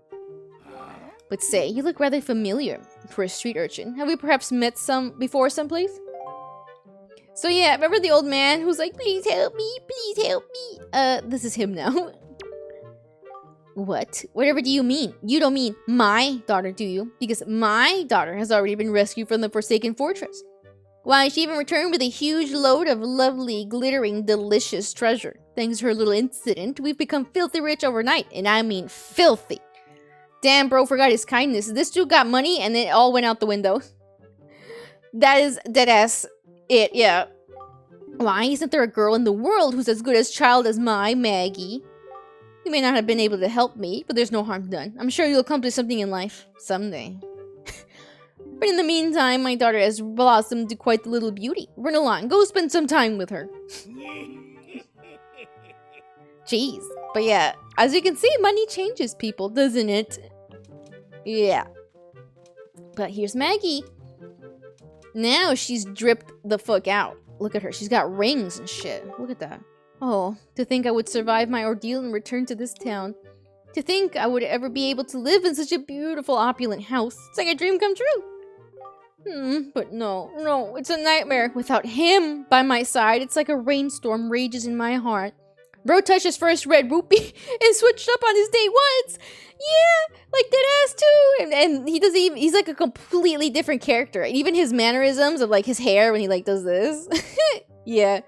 But say, you look rather familiar for a street urchin. Have we perhaps met before someplace? So yeah, remember the old man who's like, please help me, please help me. This is him now. What? Whatever do you mean? You don't mean my daughter, do you? Because my daughter has already been rescued from the Forsaken Fortress. Why, she even returned with a huge load of lovely, glittering, delicious treasure. Thanks to her little incident, we've become filthy rich overnight. And I mean filthy. Damn, bro forgot his kindness. This dude got money and it all went out the window. That is deadass it, yeah. Why isn't there a girl in the world who's as good as child as my Maggie? You may not have been able to help me, but there's no harm done. I'm sure you'll accomplish something in life. Someday. But in the meantime, my daughter has blossomed to quite the little beauty. Run along, go spend some time with her. Jeez. But yeah, as you can see, money changes people, doesn't it? Yeah. But here's Maggie. Now she's dripped the fuck out. Look at her, she's got rings and shit. Look at that. Oh, to think I would survive my ordeal and return to this town. To think I would ever be able to live in such a beautiful, opulent house. It's like a dream come true. But no, it's a nightmare. Without him by my side, it's like a rainstorm rages in my heart. Bro touched his first red rupee and switched up on his day once. Yeah, like that ass too. And he doesn't even, he's like a completely different character. And even his mannerisms of like his hair when he like does this. Yeah.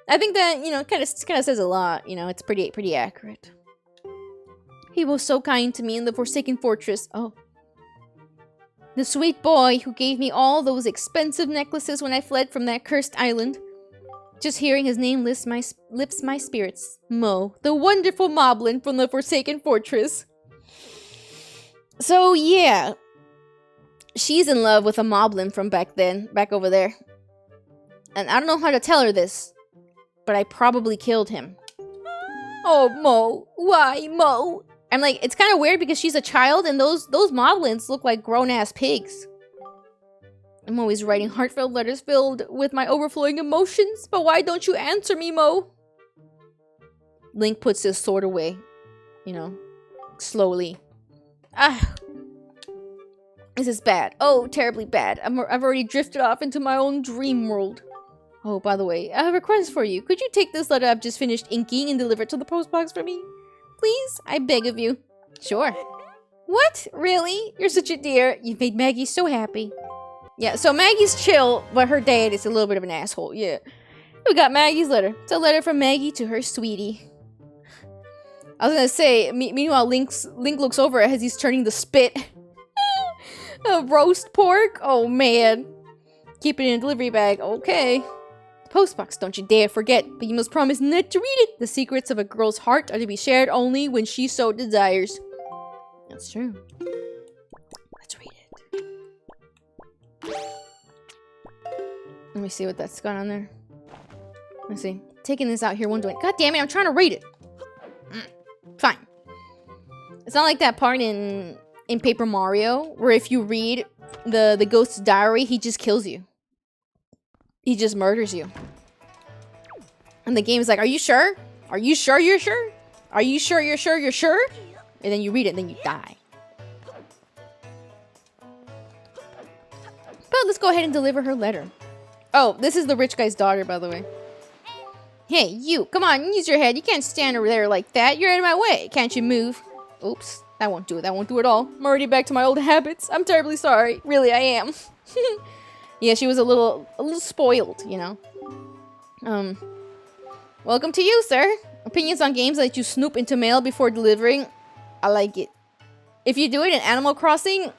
I think that, you know, kind of says a lot. You know, it's pretty accurate. He was so kind to me in the Forsaken Fortress. Oh. The sweet boy who gave me all those expensive necklaces when I fled from that cursed island. Just hearing his name lifts my spirits. Mo, the wonderful moblin from the Forsaken Fortress. So yeah, she's in love with a moblin from back then, back over there. And I don't know how to tell her this, but I probably killed him. Oh, Mo, why, Mo? I'm like, it's kind of weird because she's a child and those moblins look like grown-ass pigs. I'm always writing heartfelt letters filled with my overflowing emotions, but why don't you answer me, Mo? Link puts his sword away, you know, slowly. Ah, this is bad. Oh, terribly bad. I've already drifted off into my own dream world. Oh, by the way, I have a request for you. Could you take this letter I've just finished inking and deliver it to the postbox for me? Please? I beg of you. Sure. What? Really? You're such a dear. You've made Maggie so happy. Yeah, so Maggie's chill, but her dad is a little bit of an asshole. Yeah. We got Maggie's letter. It's a letter from Maggie to her sweetie. I was gonna say, meanwhile, Link looks over as he's turning the spit. A roast pork? Oh, man. Keep it in a delivery bag. Okay. Postbox, don't you dare forget, but you must promise not to read it. The secrets of a girl's heart are to be shared only when she so desires. That's true. Let's read it. Let me see what that's got on there. Let's see. Taking this out here won't do it. God damn it, I'm trying to read it. Fine. It's not like that part in Paper Mario where if you read the ghost's diary, he just kills you. He just murders you. And the game is like, are you sure? Are you sure you're sure? Are you sure you're sure you're sure? And then you read it and then you die. But let's go ahead and deliver her letter. Oh, this is the rich guy's daughter, by the way. Hey, you, come on, use your head. You can't stand over there like that. You're in my way. Can't you move? Oops, that won't do it. That won't do it all. I'm already back to my old habits. I'm terribly sorry. Really, I am. Yeah, she was a little spoiled, you know. Welcome to you, sir. Opinions on games that let you snoop into mail before delivering. I like it. If you do it in Animal Crossing,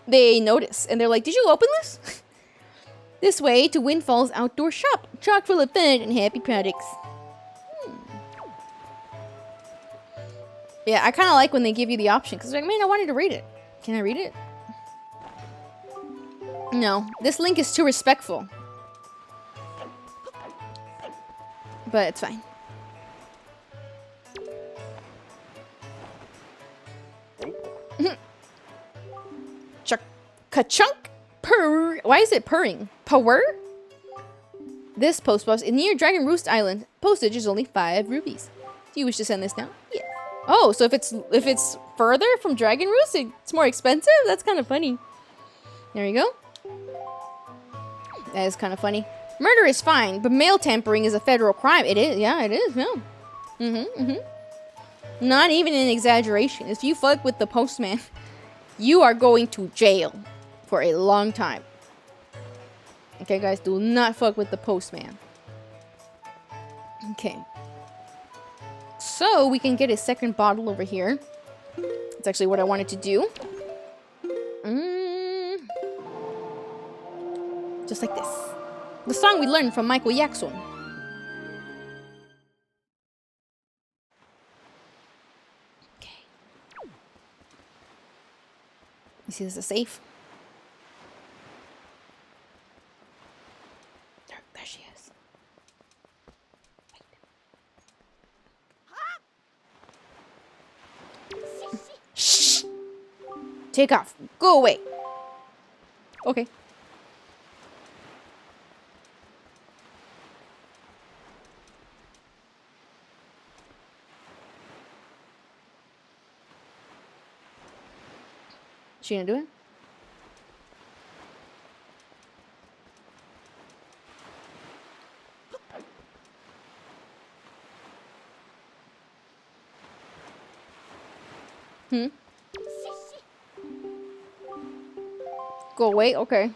they notice. And they're like, did you open this? This way to Windfall's outdoor shop. Chock full of fun and happy products. Yeah, I kind of like when they give you the option. Because like, man, I wanted to read it. Can I read it? No, this Link is too respectful. But it's fine. Ka-chunk? Purr. Why is it purring? Purr? This postbox is near Dragon Roost Island. Postage is only 5 rupees. Do you wish to send this now? Yeah. Oh, so if it's further from Dragon Roost, it's more expensive? That's kind of funny. There you go. That is kind of funny. Murder is fine, but mail tampering is a federal crime. It is. Yeah, it is. Yeah. Not even an exaggeration. If you fuck with the postman, you are going to jail for a long time. Okay, guys, do not fuck with the postman. Okay. So, we can get a second bottle over here. That's actually what I wanted to do. Just like this. The song we learned from Michael Jackson. Okay. You see this is a safe? There she is. Shh! Take off. Go away. Okay. She gonna do it? Go away? Okay.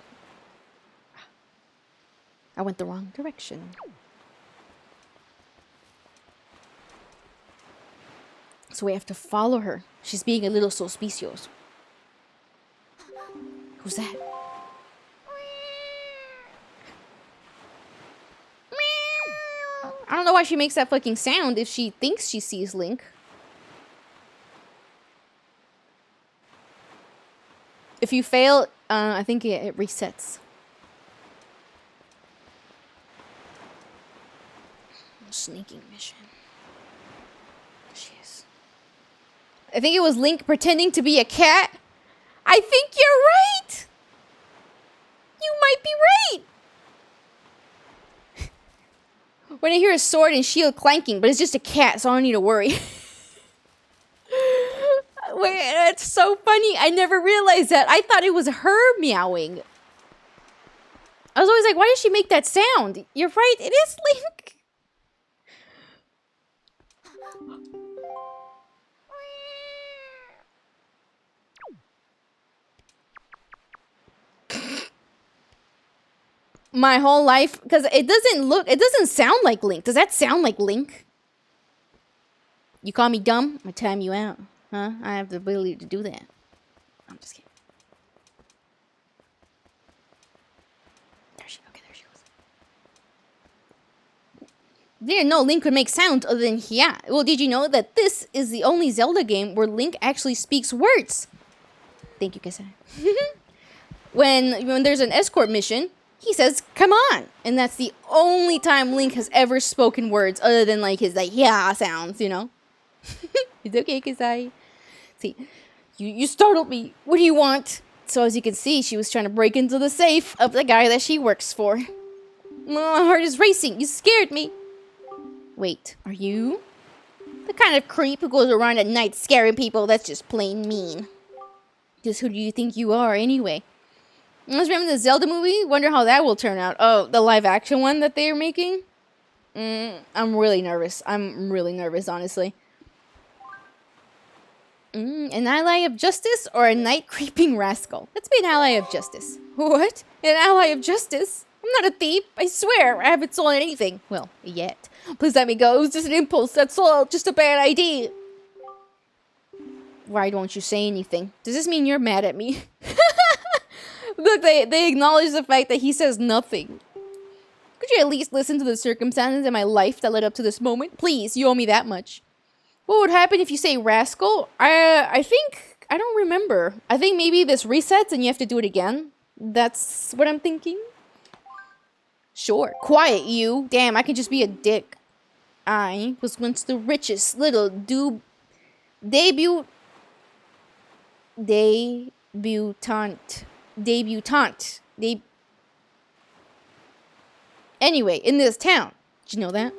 I went the wrong direction. So we have to follow her. She's being a little suspicious. Who's that? I don't know why she makes that fucking sound if she thinks she sees Link. If you fail, I think it resets. Sneaking mission. She is. I think it was Link pretending to be a cat. I think you're right. You might be right. When I hear a sword and shield clanking, but it's just a cat, so I don't need to worry. Wait, that's so funny. I never realized that. I thought it was her meowing. I was always like, why does she make that sound? You're right, it is Link. My whole life, because it doesn't sound like Link. Does that sound like Link? You call me dumb, I'm gonna time you out. Huh? I have the ability to do that. I'm just kidding. There she goes. Didn't know Link could make sounds other than yeah. Well, did you know that this is the only Zelda game where Link actually speaks words? Thank you, Kasai. When there's an escort mission, he says, "Come on," and that's the only time Link has ever spoken words other than like his like yeah sounds, you know. It's okay, Kasai. See, you startled me. What do you want? So as you can see, she was trying to break into the safe of the guy that she works for. My heart is racing. You scared me. Wait, are you the kind of creep who goes around at night scaring people? That's just plain mean. Just who do you think you are, anyway? Let's remember the Zelda movie. Wonder how that will turn out. Oh, the live action one that they're making? I'm really nervous. Honestly. An ally of justice or a night creeping rascal? Let's be an ally of justice. What? An ally of justice? I'm not a thief. I swear. I haven't stolen anything. Well, yet. Please let me go. It was just an impulse. That's all. Just a bad idea. Why don't you say anything? Does this mean you're mad at me? Look, they acknowledge the fact that he says nothing. Could you at least listen to the circumstances in my life that led up to this moment? Please, you owe me that much. What would happen if you say rascal? I think, I don't remember. I think maybe this resets and you have to do it again. That's what I'm thinking. Sure. Quiet, you. Damn, I can just be a dick. I was once the richest little debutante. Anyway, in this town. Did you know that?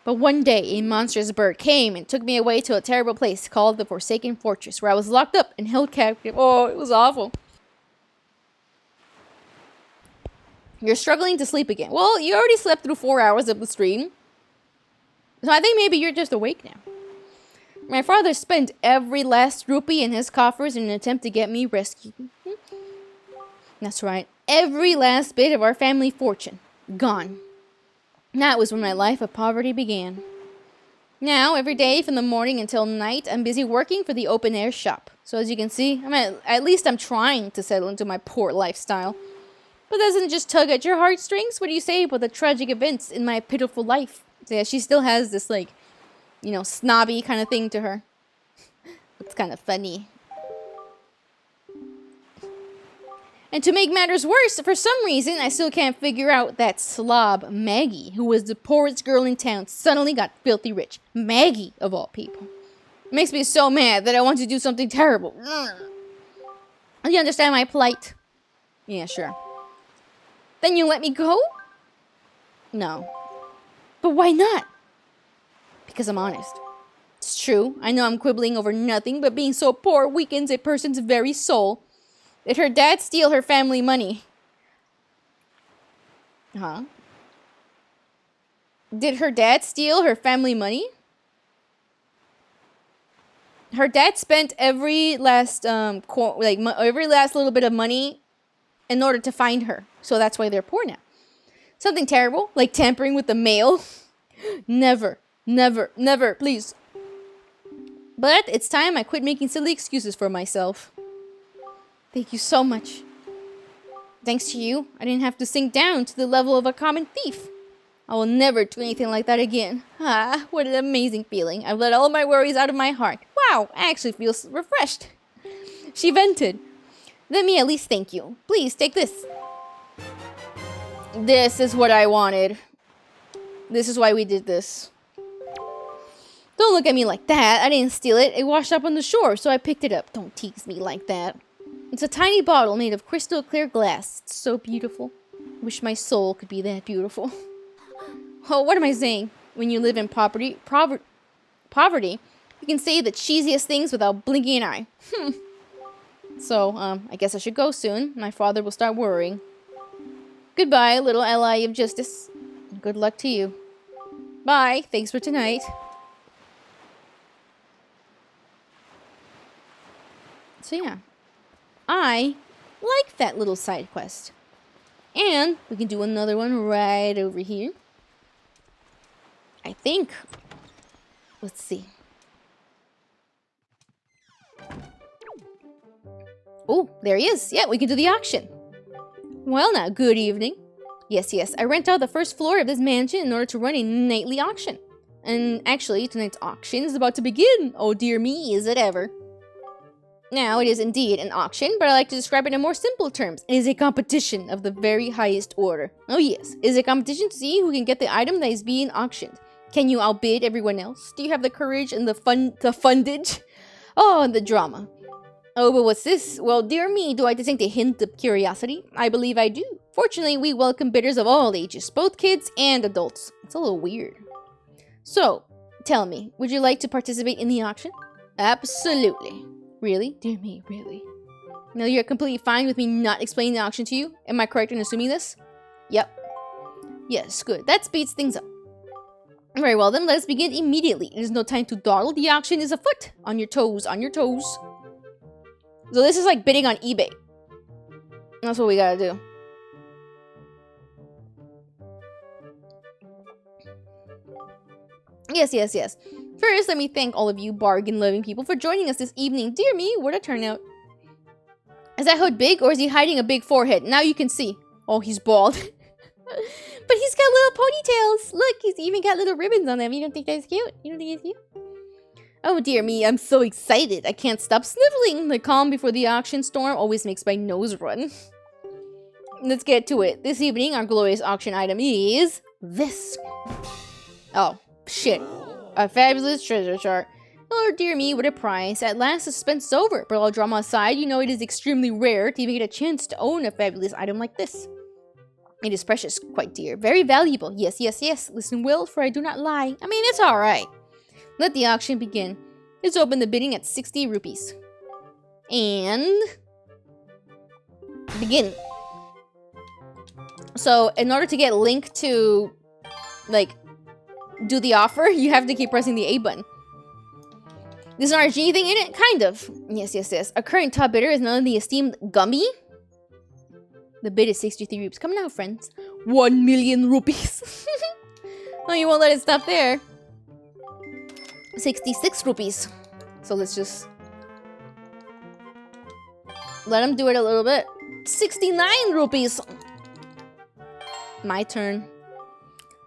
But one day, a monstrous bird came and took me away to a terrible place called the Forsaken Fortress, where I was locked up and held captive. Oh, it was awful. You're struggling to sleep again. Well, you already slept through 4 hours of the stream. So I think maybe you're just awake now. My father spent every last rupee in his coffers in an attempt to get me rescued. That's right. Every last bit of our family fortune. Gone. That was when my life of poverty began. Now, every day from the morning until night, I'm busy working for the open-air shop. So as you can see, at least I'm trying to settle into my poor lifestyle. But doesn't it just tug at your heartstrings? What do you say about the tragic events in my pitiful life? So yeah, she still has this, like, you know, snobby kind of thing to her. It's kind of funny. And to make matters worse, for some reason, I still can't figure out that slob Maggie, who was the poorest girl in town, suddenly got filthy rich. Maggie, of all people. It makes me so mad that I want to do something terrible. Do you understand my plight? Yeah, sure. Then you let me go? No. But why not? Because I'm honest. It's true, I know I'm quibbling over nothing, but being so poor weakens a person's very soul. Did her dad steal her family money? Huh? Did her dad steal her family money? Her dad spent every last every last little bit of money in order to find her. So that's why they're poor now. Something terrible, like tampering with the mail. Never, never, never, please. But it's time I quit making silly excuses for myself. Thank you so much. Thanks to you, I didn't have to sink down to the level of a common thief. I will never do anything like that again. Ah, what an amazing feeling. I've let all my worries out of my heart. Wow, I actually feel refreshed. She vented. Let me at least thank you. Please, take this. This is what I wanted. This is why we did this. Don't look at me like that. I didn't steal it. It washed up on the shore, so I picked it up. Don't tease me like that. It's a tiny bottle made of crystal clear glass. It's so beautiful. Wish my soul could be that beautiful. Oh, what am I saying? When you live in poverty, you can say the cheesiest things without blinking an eye. So, I guess I should go soon. My father will start worrying. Goodbye, little ally of justice. Good luck to you. Bye. Thanks for tonight. So yeah, I like that little side quest. And we can do another one right over here. I think. Let's see. Oh, there he is. Yeah, we can do the auction. Well now, good evening. Yes, I rent out the first floor of this mansion in order to run a nightly auction. And actually, tonight's auction is about to begin. Oh dear me, is it ever. Now, it is indeed an auction, but I like to describe it in more simple terms. It is a competition of the very highest order. Oh yes, it is a competition to see who can get the item that is being auctioned. Can you outbid everyone else? Do you have the courage and the fundage? Oh, and the drama. Oh, but what's this? Well, dear me, do I detect a hint of curiosity? I believe I do. Fortunately, we welcome bidders of all ages, both kids and adults. It's a little weird. So, tell me, would you like to participate in the auction? Absolutely. Really? Dear me, really? No, you're completely fine with me not explaining the auction to you? Am I correct in assuming this? Yep. Yes, good. That speeds things up. Very well, then let us begin immediately. It is no time to dawdle. The auction is afoot. On your toes, on your toes. So this is like bidding on eBay. That's what we gotta do. Yes. First, let me thank all of you bargain-loving people for joining us this evening. Dear me, what a turnout. Is that hood big, or is he hiding a big forehead? Now you can see. Oh, he's bald. But he's got little ponytails. Look, he's even got little ribbons on them. You don't think that's cute? You don't think it's cute? Oh, dear me, I'm so excited. I can't stop sniffling. The calm before the auction storm always makes my nose run. Let's get to it. This evening, our glorious auction item is this. Oh, shit. A fabulous treasure chart. Oh, dear me, what a prize. At last, the suspense is over. But all drama aside, you know it is extremely rare to even get a chance to own a fabulous item like this. It is precious, quite dear. Very valuable. Yes. Listen well, for I do not lie. I mean, it's alright. Let the auction begin. Let's open the bidding at 60 rupees. And... begin. So, in order to get Link to, like, do the offer, you have to keep pressing the A button. There's an RG thing in it? Kind of. Yes. Our current top bidder is none of the esteemed Gummy. The bid is 63 rupees. Come now, friends. 1 million rupees. No, you won't let it stop there. 66 rupees. So let's just... let him do it a little bit. 69 rupees. My turn.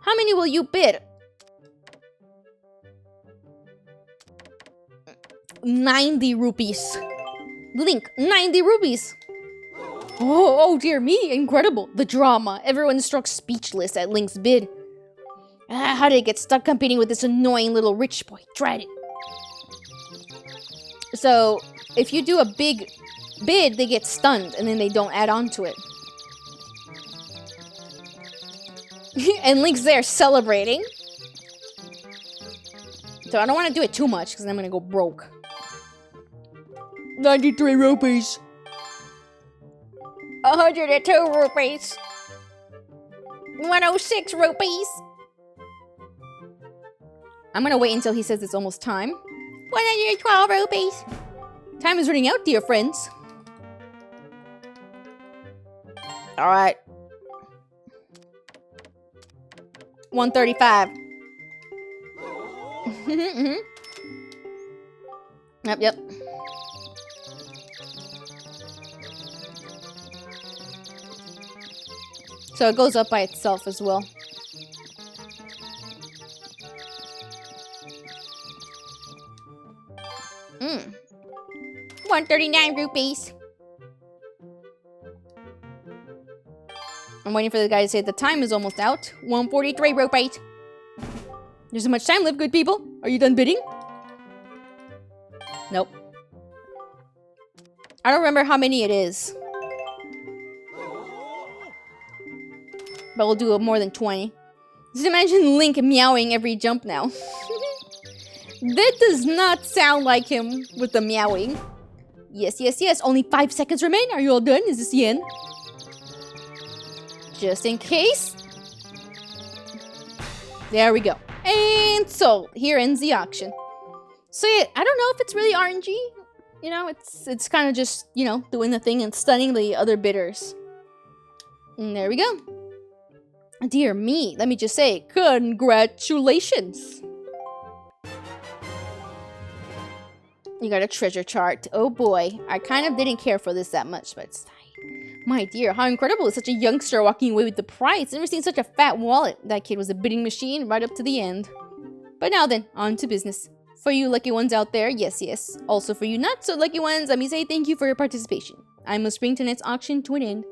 How many will you bid? 90 rupees. Link, 90 rupees. Oh, dear me, incredible. The drama. Everyone struck speechless at Link's bid. How did it get stuck competing with this annoying little rich boy? Tried it. So, if you do a big bid, they get stunned, and then they don't add on to it. And Link's there celebrating. So I don't want to do it too much, because I'm going to go broke. 93 rupees. 102 rupees. 106 rupees. I'm gonna wait until he says it's almost time. 112 rupees. Time is running out, dear friends. Alright. 135. Yep. So it goes up by itself as well. Mm. 139 rupees. I'm waiting for the guy to say the time is almost out. 1:43, rope 8. There's so much time left, good people. Are you done bidding? Nope. I don't remember how many it is. But we'll do more than 20. Just imagine Link meowing every jump now. That does not sound like him with the meowing. Yes, yes, yes. Only 5 seconds remain. Are you all done? Is this the end? Just in case. There we go. And so, here ends the auction. So yeah, I don't know if it's really RNG. You know, it's kind of just, you know, doing the thing and stunning the other bidders. And there we go. Dear me, let me just say, congratulations. You got a treasure chart. Oh boy, I kind of didn't care for this that much, but it's fine. My dear, how incredible is such a youngster walking away with the prize. Never seen such a fat wallet. That kid was a bidding machine right up to the end. But now then, on to business. For you lucky ones out there, yes, yes. Also for you not so lucky ones, let me say thank you for your participation. I must bring tonight's auction to an end.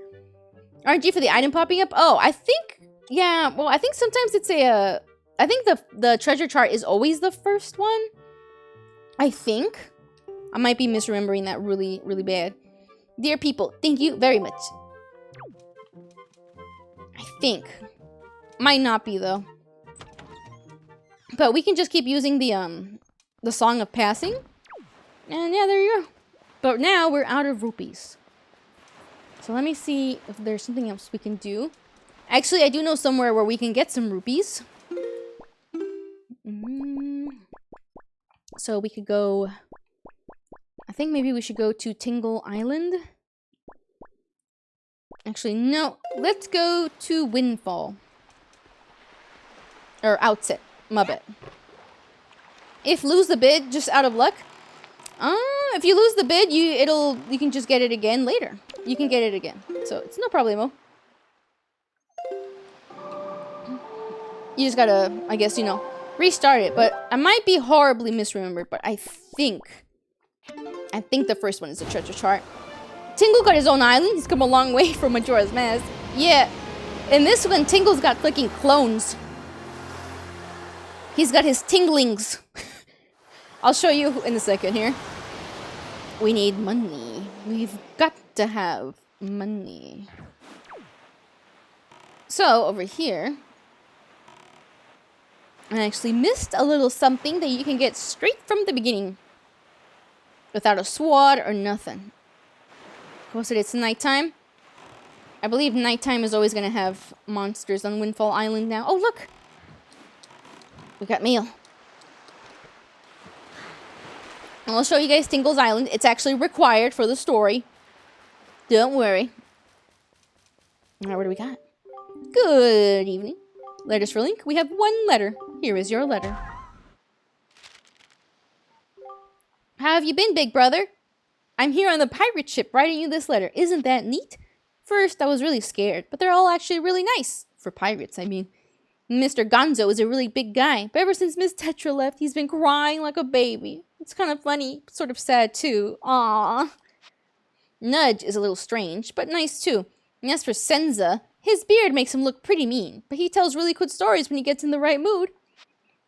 RNG for the item popping up? Oh, I think... Yeah, well, I think sometimes it's a... I think the treasure chart is always the first one. I think. I might be misremembering that really, really bad. Dear people, thank you very much. I think. Might not be, though. But we can just keep using the Song of Passing. And yeah, there you go. But now we're out of rupees. So let me see if there's something else we can do. Actually, I do know somewhere where we can get some rupees. So we could go... I think maybe we should go to Tingle Island. Actually, no. Let's go to Windfall. Or Outset. My bad. If lose the bid, just out of luck. If you lose the bid, you can just get it again later. You can get it again. So it's no problemo. You just gotta, I guess, you know, restart it. But I might be horribly misremembered, but I think the first one is the treasure chart. Tingle got his own island. He's come a long way from Majora's Mask. Yeah. In this one, Tingle's got fucking clones. He's got his tinglings. I'll show you in a second here. We need money. We've got to have money. So, over here, I actually missed a little something that you can get straight from the beginning. Without a sword or nothing. Was it? It's nighttime? I believe nighttime is always going to have monsters on Windfall Island now. Oh, look! We got mail. And I'll show you guys Tingle's Island. It's actually required for the story. Don't worry. Alright, what do we got? Good evening. Letters for Link. We have one letter. Here is your letter. How have you been, big brother? I'm here on the pirate ship writing you this letter. Isn't that neat? First, I was really scared, but they're all actually really nice. For pirates, I mean. Mr. Gonzo is a really big guy, but ever since Miss Tetra left, he's been crying like a baby. It's kind of funny, sort of sad too. Aww. Nudge is a little strange, but nice too. And as for Senza, his beard makes him look pretty mean, but he tells really good stories when he gets in the right mood.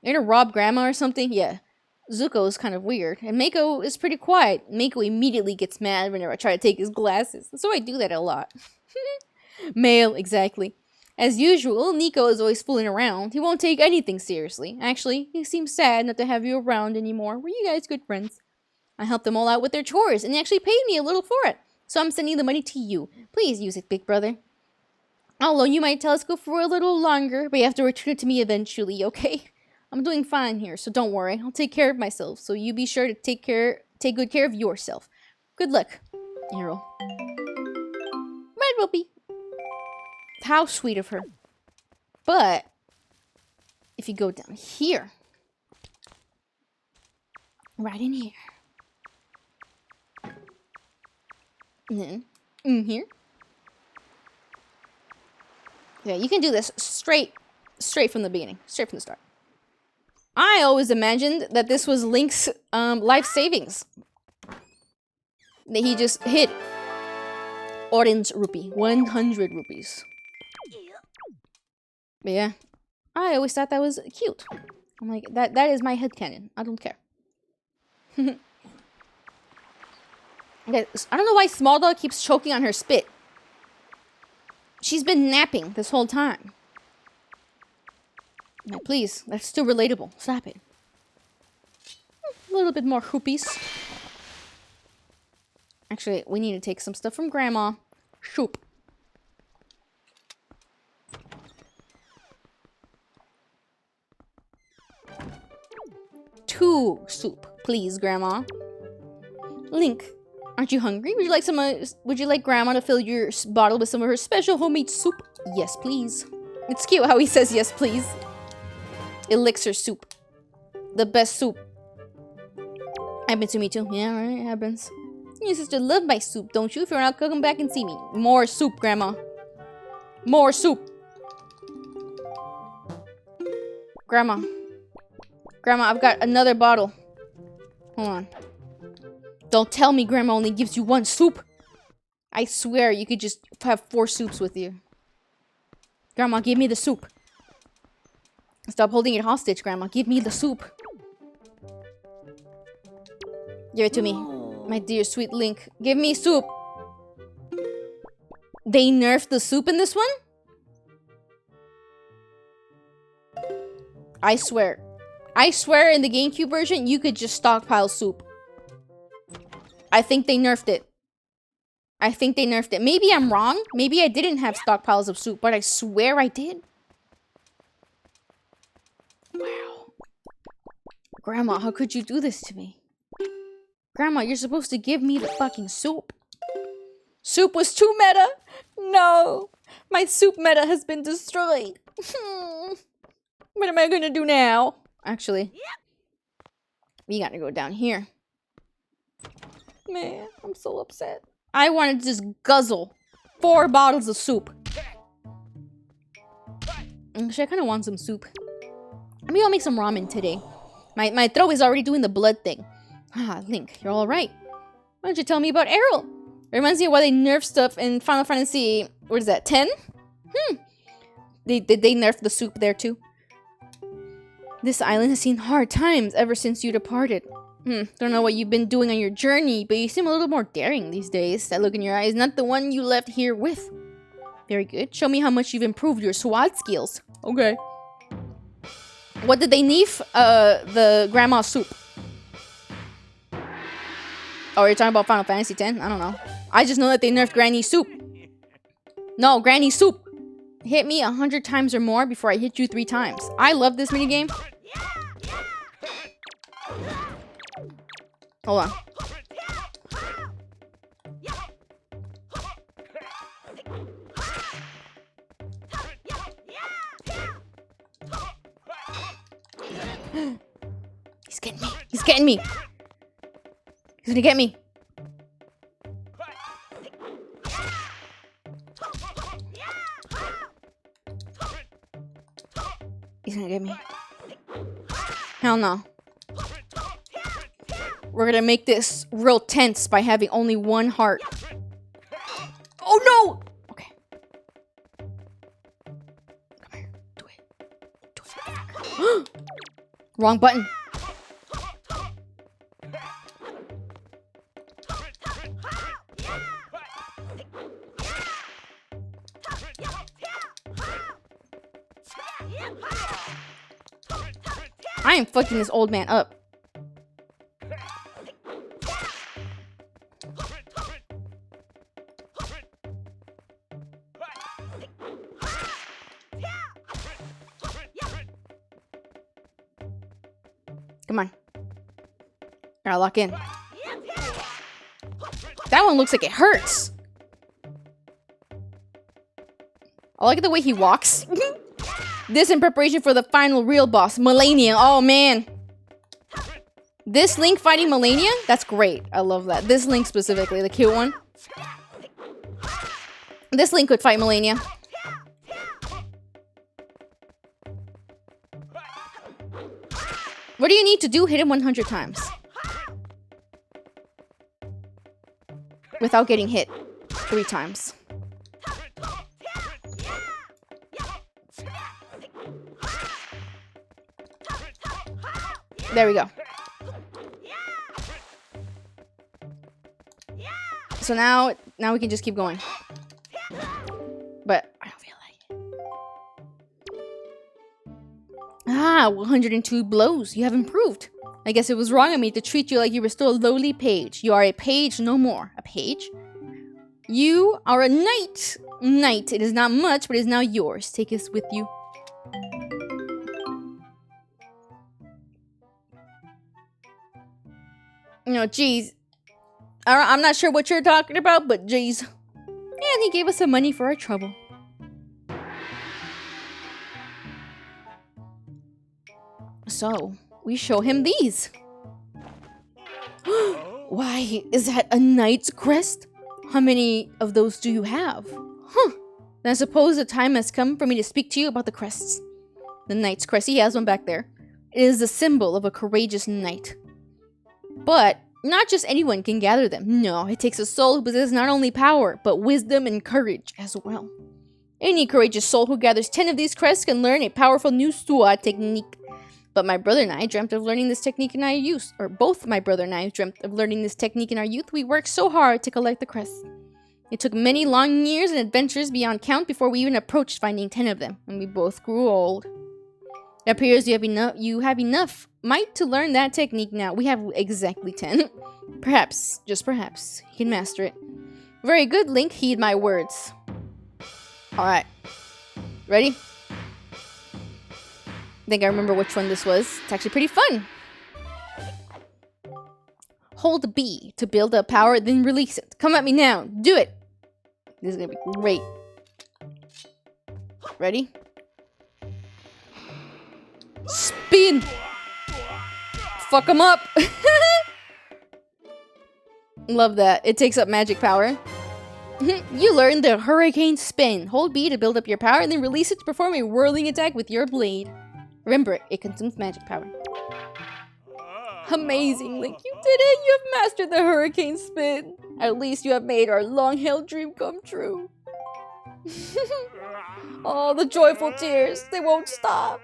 You're gonna rob Grandma or something? Yeah. Zuko is kind of weird, and Mako is pretty quiet. Mako immediately gets mad whenever I try to take his glasses, so I do that a lot. Male, exactly. As usual, Nico is always fooling around. He won't take anything seriously. Actually, he seems sad not to have you around anymore. Were you guys good friends? I helped them all out with their chores, and they actually paid me a little for it. So I'm sending the money to you. Please use it, big brother. I'll loan you my telescope for a little longer, but you have to return it to me eventually, okay? I'm doing fine here, so don't worry. I'll take care of myself, so you be sure to take good care of yourself. Good luck, Errol. Red Whoopee. How sweet of her. But if you go down here, right in here, and then in here, yeah, you can do this straight from the beginning, straight from the start. I always imagined that this was Link's life savings that he just hid. Orange rupee, 100 rupees. But yeah, I always thought that was cute. I'm like, that is my headcanon. I don't care. Okay, I don't know why Small Dog keeps choking on her spit. She's been napping this whole time. No, please, that's too relatable. Stop it. A little bit more hoopies. Actually, we need to take some stuff from Grandma. Shoop. Two soup, please, Grandma. Link, aren't you hungry? Would you like some? Would you like Grandma to fill your bottle with some of her special homemade soup? Yes, please. It's cute how he says yes, please. Elixir soup, the best soup. Happens to me too. Yeah, right. It happens. Your sister loved my soup, don't you? If you're not, come back and see me. More soup, Grandma. More soup. Grandma. Grandma, I've got another bottle. Hold on. Don't tell me Grandma only gives you one soup. I swear you could just have 4 soups with you. Grandma, give me the soup. Stop holding it hostage, Grandma. Give me the soup. Give it to me. My dear sweet Link. Give me soup. They nerfed the soup in this one? I swear. I swear in the GameCube version, you could just stockpile soup. I think they nerfed it. I think they nerfed it. Maybe I'm wrong. Maybe I didn't have stockpiles of soup, but I swear I did. Wow. Grandma, how could you do this to me? Grandma, you're supposed to give me the fucking soup. Soup was too meta. No. My soup meta has been destroyed. What am I gonna do now? Actually, we gotta go down here. Man, I'm so upset. I wanted to just guzzle 4 bottles of soup. Actually, I kind of want some soup. Maybe I'll make some ramen today. My throat is already doing the blood thing. Ah, Link, you're all right. Why don't you tell me about Errol? It reminds me of why they nerf stuff in Final Fantasy. What is that? 10? Did they nerf the soup there too? This island has seen hard times ever since you departed. Don't know what you've been doing on your journey, but you seem a little more daring these days. That look in your eyes, not the one you left here with. Very good. Show me how much you've improved your SWAT skills. Okay. What did they nerf? The grandma soup. Oh, you're talking about Final Fantasy X? I don't know. I just know that they nerfed Granny Soup. No, Granny Soup. Hit me 100 times or more before I hit you 3 times. I love this minigame. Hold on. He's getting me. He's getting me. He's gonna get me. He's gonna get me. Hell no. We're gonna make this real tense by having only 1 heart. Oh no! Okay. Come here. Do it. Do it. Wrong button. I am fucking this old man up. Come on. Gotta lock in. That one looks like it hurts. I like the way he walks. This in preparation for the final real boss, Melania. Oh, man. This Link fighting Melania? That's great. I love that. This Link specifically, the cute one. This Link could fight Melania. What do you need to do? Hit him 100 times. Without getting hit 3 times. There we go. So now we can just keep going. But I don't feel like it. Ah, 102 blows. You have improved. I guess it was wrong of me to treat you like you were still a lowly page. You are a page no more. A page? You are a knight. Knight. It is not much, but it is now yours. Take this with you. No, geez. I'm not sure what you're talking about, but geez. And he gave us some money for our trouble. So, we show him these. Why, is that a knight's crest? How many of those do you have? Huh. Then I suppose the time has come for me to speak to you about the crests. The knight's crest, he has one back there. It is the symbol of a courageous knight. But not just anyone can gather them. No, it takes a soul who possesses not only power, but wisdom and courage as well. Any courageous soul who gathers 10 of these crests can learn a powerful new sword technique. But my brother and I dreamt of learning this technique in our youth. Or both my brother and I dreamt of learning this technique in our youth. We worked so hard to collect the crests. It took many long years and adventures beyond count before we even approached finding 10 of them. And we both grew old. It appears you have enough might to learn that technique now. We have exactly 10. Perhaps, just perhaps, he can master it. Very good, Link. Heed my words. Alright. Ready? I think I remember which one this was. It's actually pretty fun. Hold B to build up power, then release it. Come at me now. Do it. This is gonna be great. Ready? Spin! Fuck him up! Love that. It takes up magic power. You learned the Hurricane Spin. Hold B to build up your power, and then release it to perform a whirling attack with your blade. Remember, it consumes magic power. Amazing, Link. You did it! You have mastered the Hurricane Spin. At least you have made our long-held dream come true. Oh, the joyful tears. They won't stop.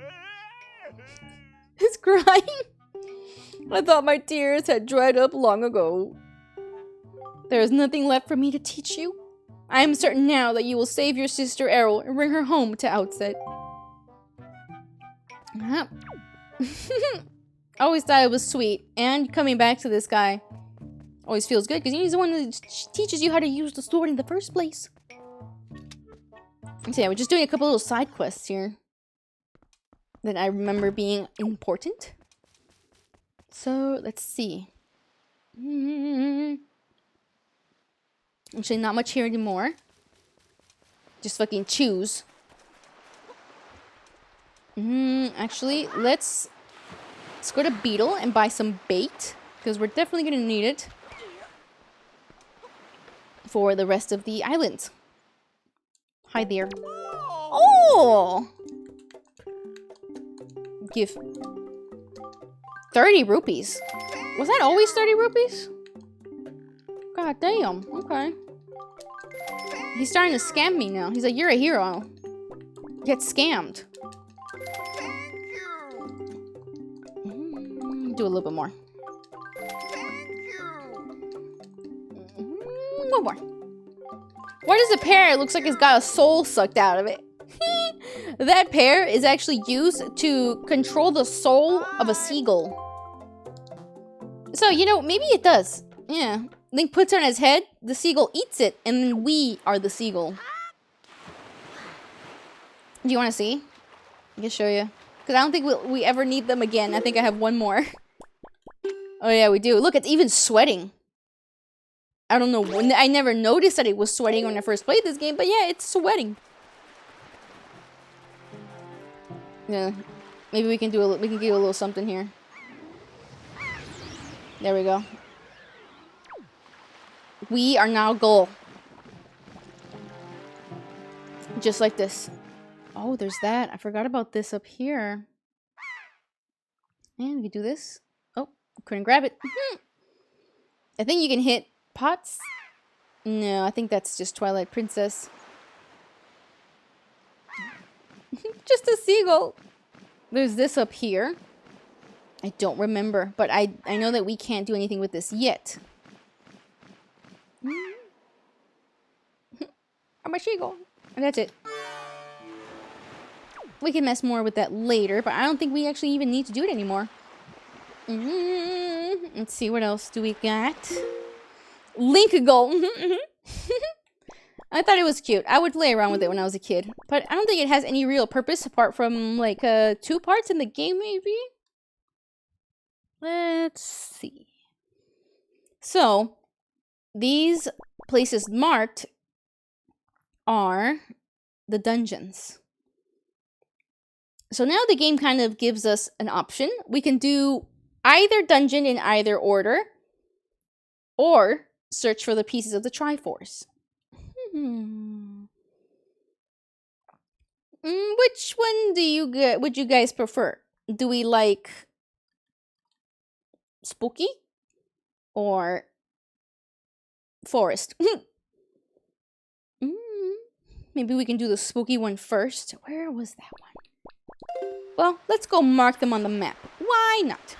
He's crying. I thought my tears had dried up long ago. There is nothing left for me to teach you. I am certain now that you will save your sister Errol and bring her home to Outset. I always thought it was sweet, and coming back to this guy always feels good because he's the one who teaches you how to use the sword in the first place. So yeah, we're just doing a couple little side quests here that I remember being important. So let's see. Actually, not much here anymore. Just fucking choose. Actually, let's go to Beetle and buy some bait, because we're definitely gonna need it for the rest of the island. Hi there. Oh! Give 30 rupees. Was that always 30 rupees? God damn. Okay. He's starting to scam me now. He's like, you're a hero. Get scammed. Do a little bit more. One more. Why does the pear looks like it's got a soul sucked out of it? That pear is actually used to control the soul of a seagull. So, you know, maybe it does. Yeah. Link puts it on his head, the seagull eats it, and then we are the seagull. Do you want to see? I can show you. Because I don't think we ever need them again. I think I have one more. Oh yeah, we do. Look, it's even sweating. I don't know. I never noticed that it was sweating when I first played this game, but yeah, it's sweating. Yeah. Maybe we can do we can give a little something here. There we go. We are now goal. Just like this. Oh, there's that. I forgot about this up here. And we can do this. Oh, couldn't grab it. I think you can hit pots. No, I think that's just Twilight Princess. Just a seagull. There's this up here. I don't remember, but I know that we can't do anything with this yet. Amashigo. And that's it. We can mess more with that later, but I don't think we actually even need to do it anymore. Let's see, what else do we got? Link Go. I thought it was cute. I would play around with it when I was a kid. But I don't think it has any real purpose apart from, like, 2 parts in the game, maybe? Let's see. So, these places marked are the dungeons. So now the game kind of gives us an option. We can do either dungeon in either order, or search for the pieces of the Triforce. Which one would you guys prefer? Do we like spooky or forest? Maybe we can do the spooky one first. Where was that one? Well, let's go mark them on the map. Why not?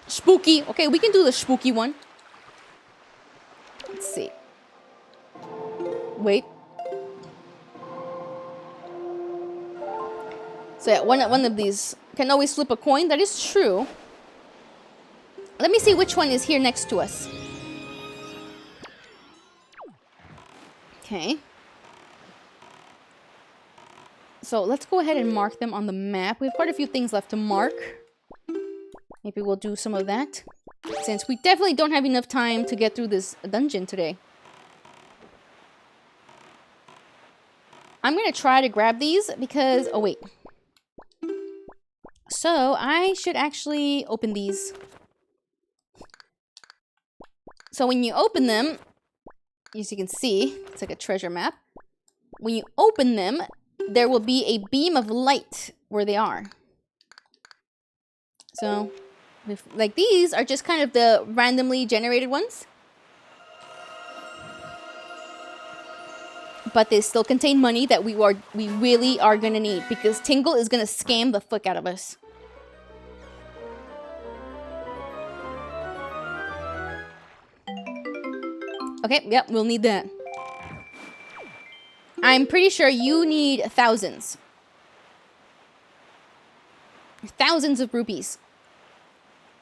Spooky. Okay, we can do the spooky one. Let's see. Wait. So yeah, one of these can always flip a coin. That is true. Let me see which one is here next to us. Okay. So let's go ahead and mark them on the map. We have quite a few things left to mark. Maybe we'll do some of that, since we definitely don't have enough time to get through this dungeon today. I'm going to try to grab these because... Oh, wait. So, I should actually open these. So, when you open them, as you can see, it's like a treasure map. When you open them, there will be a beam of light where they are. So, like these are just kind of the randomly generated ones. But they still contain money that we really are gonna need, because Tingle is gonna scam the fuck out of us. Okay, yep, we'll need that. I'm pretty sure you need thousands. Thousands of rupees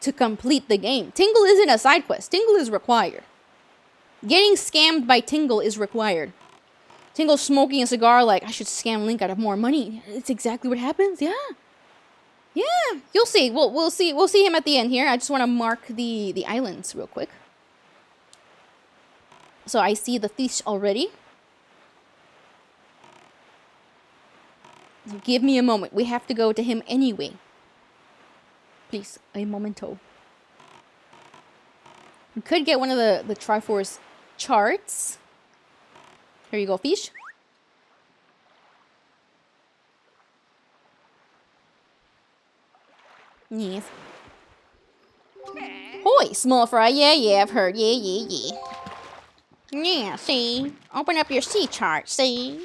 to complete the game. Tingle isn't a side quest. Tingle is required. Getting scammed by Tingle is required. Tingle's smoking a cigar like, I should scam Link out of more money. It's exactly what happens. Yeah. Yeah. You'll see. We'll see. We'll see him at the end here. I just want to mark the islands real quick. So I see the fish already. So give me a moment. We have to go to him anyway. Please, a momento. We could get one of the Triforce charts. Here you go, fish. Yes. Hoi, small fry. Yeah, I've heard. Yeah. Yeah, see? Open up your sea chart, see?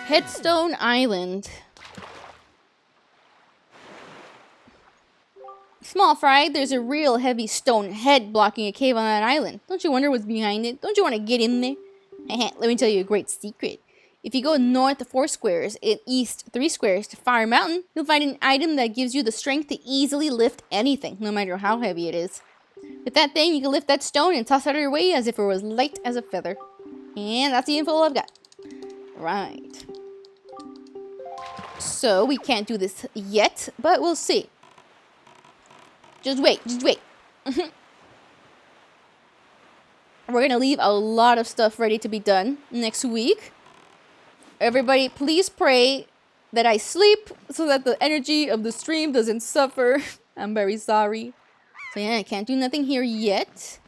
Headstone Island. Small fry, there's a real heavy stone head blocking a cave on that island. Don't you wonder what's behind it? Don't you want to get in there? Let me tell you a great secret. If you go north 4 squares and east 3 squares to Fire Mountain, you'll find an item that gives you the strength to easily lift anything, no matter how heavy it is. With that thing, you can lift that stone and toss it out of your way as if it was light as a feather. And that's the info I've got. Right. So, we can't do this yet, but we'll see. Just wait. We're gonna leave a lot of stuff ready to be done next week. Everybody, please pray that I sleep so that the energy of the stream doesn't suffer. I'm very sorry. So yeah, I can't do nothing here yet.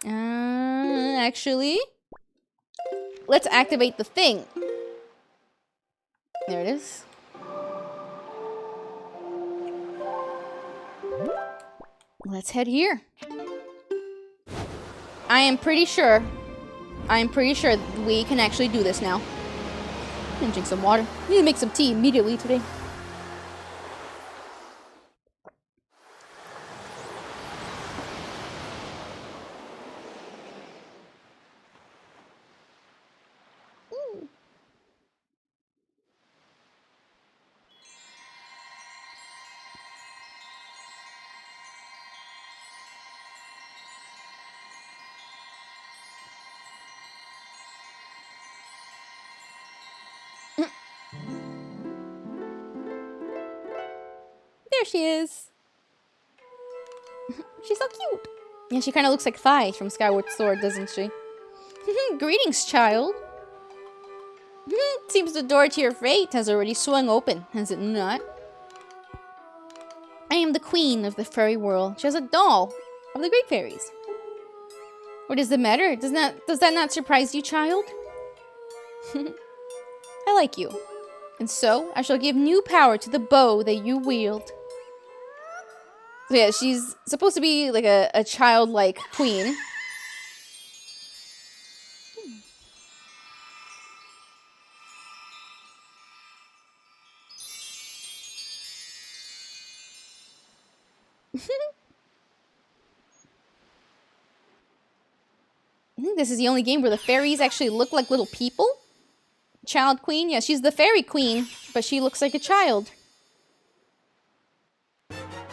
Actually, let's activate the thing. There it is. Let's head here. I'm pretty sure we can actually do this now. I'm gonna drink some water. I need to make some tea immediately today. There she is. She's so cute. Yeah, she kind of looks like Fi from Skyward Sword, doesn't she? Greetings, child. Seems the door to your fate has already swung open, has it not? I am the queen of the fairy world. She has a doll of the great fairies. What is the matter? Does that not surprise you, child? I like you. And so, I shall give new power to the bow that you wield. So yeah, she's supposed to be like a childlike queen. I think this is the only game where the fairies actually look like little people. Child queen? Yeah, she's the fairy queen, but she looks like a child.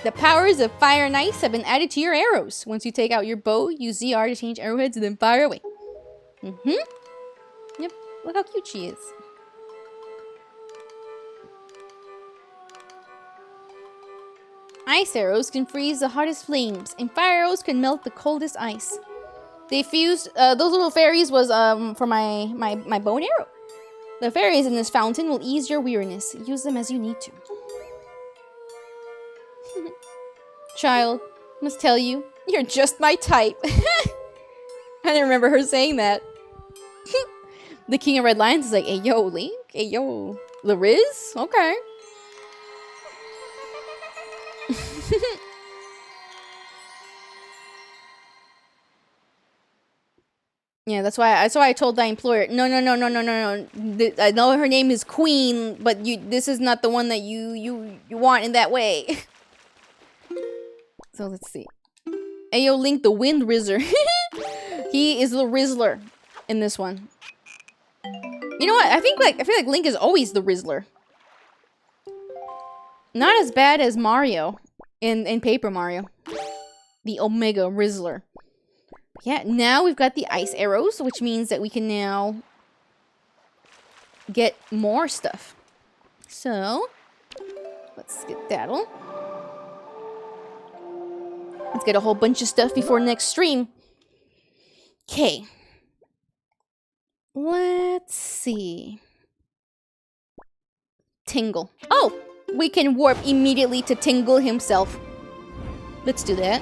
The powers of fire and ice have been added to your arrows. Once you take out your bow, use ZR to change arrowheads and then fire away. Yep, look how cute she is. Ice arrows can freeze the hottest flames, and fire arrows can melt the coldest ice. They fused, those little fairies was for my bow and arrow. The fairies in this fountain will ease your weariness. Use them as you need to. Child, must tell you, you're just my type. I didn't remember her saying that. The King of Red Lions is like, hey yo, Link, hey yo, the Riz? Okay. Yeah, that's why I told the employer, no. I know her name is Queen, but this is not the one that you want in that way. So let's see. Ayo Link the Wind Rizzer. He is the Rizzler in this one. You know what? I feel like Link is always the Rizzler. Not as bad as Mario in Paper Mario. The Omega Rizzler. Yeah, now we've got the ice arrows, which means that we can now get more stuff. So, let's get that'll. Let's get a whole bunch of stuff before next stream. Okay. Let's see. Tingle. Oh, we can warp immediately to Tingle himself. Let's do that.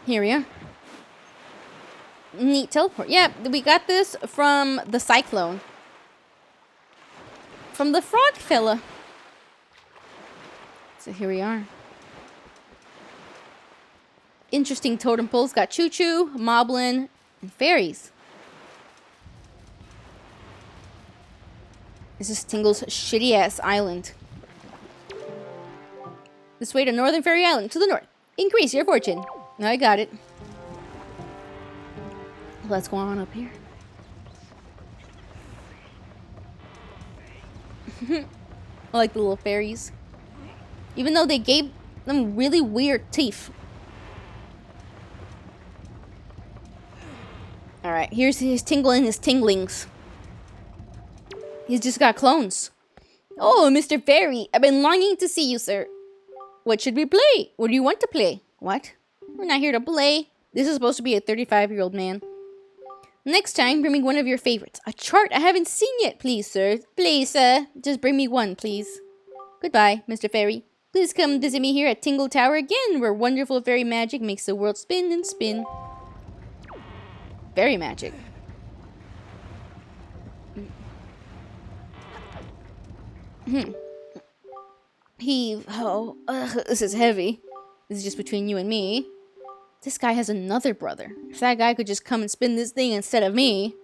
Here we are. Neat teleport. Yeah, we got this from the Cyclone. From the frog fella. So here we are. Interesting totem poles. Got Choo Choo, Moblin, and fairies. This is Tingle's shitty ass island. This way to Northern Fairy Island, to the north. Increase your fortune. I got it. Let's go on up here. I like the little fairies. Even though they gave them really weird teeth. Alright, here's his Tingle and his Tinglings. He's just got clones. Oh, Mr. Fairy, I've been longing to see you, sir. What should we play? What do you want to play? What? We're not here to play. This is supposed to be a 35-year-old man. Next time, bring me one of your favorites. A chart I haven't seen yet, please, sir. Please, sir. Just bring me one, please. Goodbye, Mr. Fairy. Please come visit me here at Tingle Tower again, where wonderful fairy magic makes the world spin and spin. Fairy magic. Heave ho. Ugh, this is heavy. This is just between you and me. This guy has another brother. If that guy could just come and spin this thing instead of me.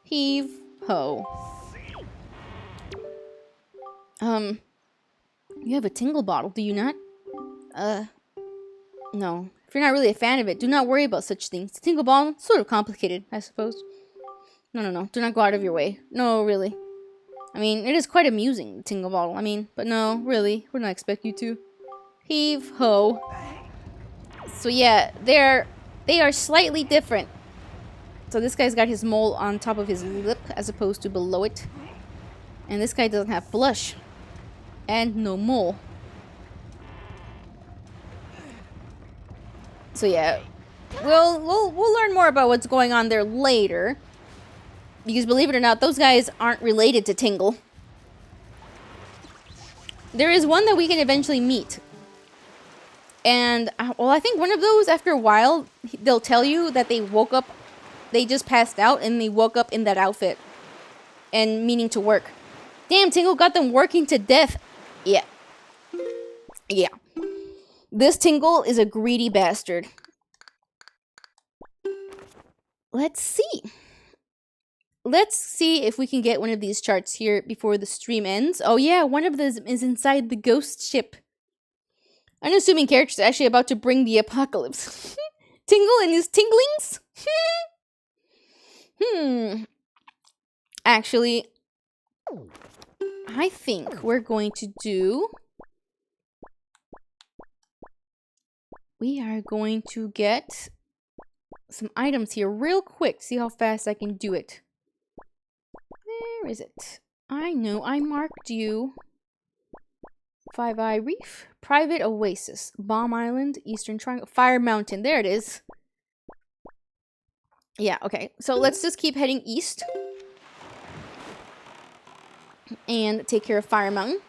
Heave ho. You have a Tingle bottle, do you not? No. If you're not really a fan of it, do not worry about such things. The Tingle bottle, sort of complicated, I suppose. No. Do not go out of your way. No, really. I mean, it is quite amusing, the Tingle bottle. I mean, but no, really. Would not expect you to. Heave ho. So yeah, they are slightly different. So this guy's got his mole on top of his lip as opposed to below it. And this guy doesn't have blush. And no mole. So yeah, we'll learn more about what's going on there later. Because believe it or not, those guys aren't related to Tingle. There is one that we can eventually meet. And, well, I think one of those, after a while, they'll tell you that they woke up, they just passed out, and they woke up in that outfit. And meaning to work. Damn, Tingle got them working to death. Yeah. Yeah. This Tingle is a greedy bastard. Let's see. Let's see if we can get one of these charts here before the stream ends. Oh yeah, one of them is inside the ghost ship. Unassuming characters are actually about to bring the apocalypse. Tingle and his tinglings? Actually, I think we're going to do... We are going to get some items here real quick. See how fast I can do it. Where is it? I know, I marked you. Five Eye Reef, Private Oasis, Bomb Island, Eastern Triangle, Fire Mountain. There it is. Yeah, okay. So let's just keep heading east. And take care of Fire Mountain.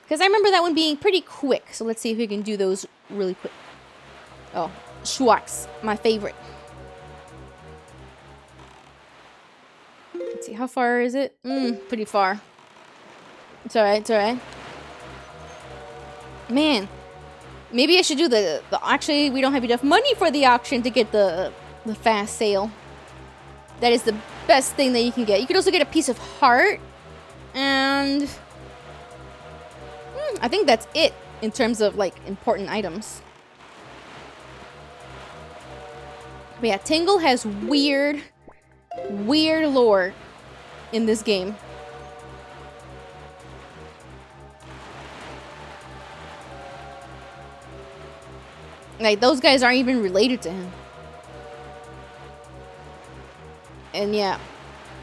Because I remember that one being pretty quick. So let's see if we can do those really quick. Oh, Schwartz, my favorite. Let's see, how far is it? Pretty far. It's alright, it's alright. Man, maybe I should do the actually, we don't have enough money for the auction to get the fast sale. That is the best thing that you can get. You could also get a piece of heart. And I think that's it in terms of like important items. But yeah, Tingle has weird lore in this game. Like, those guys aren't even related to him. And yeah.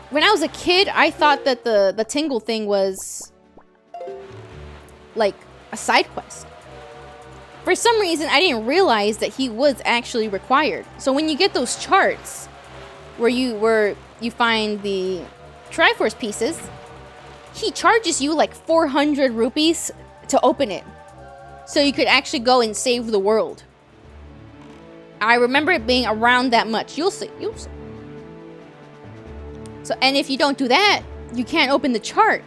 When I was a kid, I thought that the Tingle thing was like a side quest. For some reason, I didn't realize that he was actually required. So when you get those charts where you find the Triforce pieces, he charges you like 400 rupees to open it. So you could actually go and save the world. I remember it being around that much. You'll see. You'll see. So, and if you don't do that, you can't open the chart.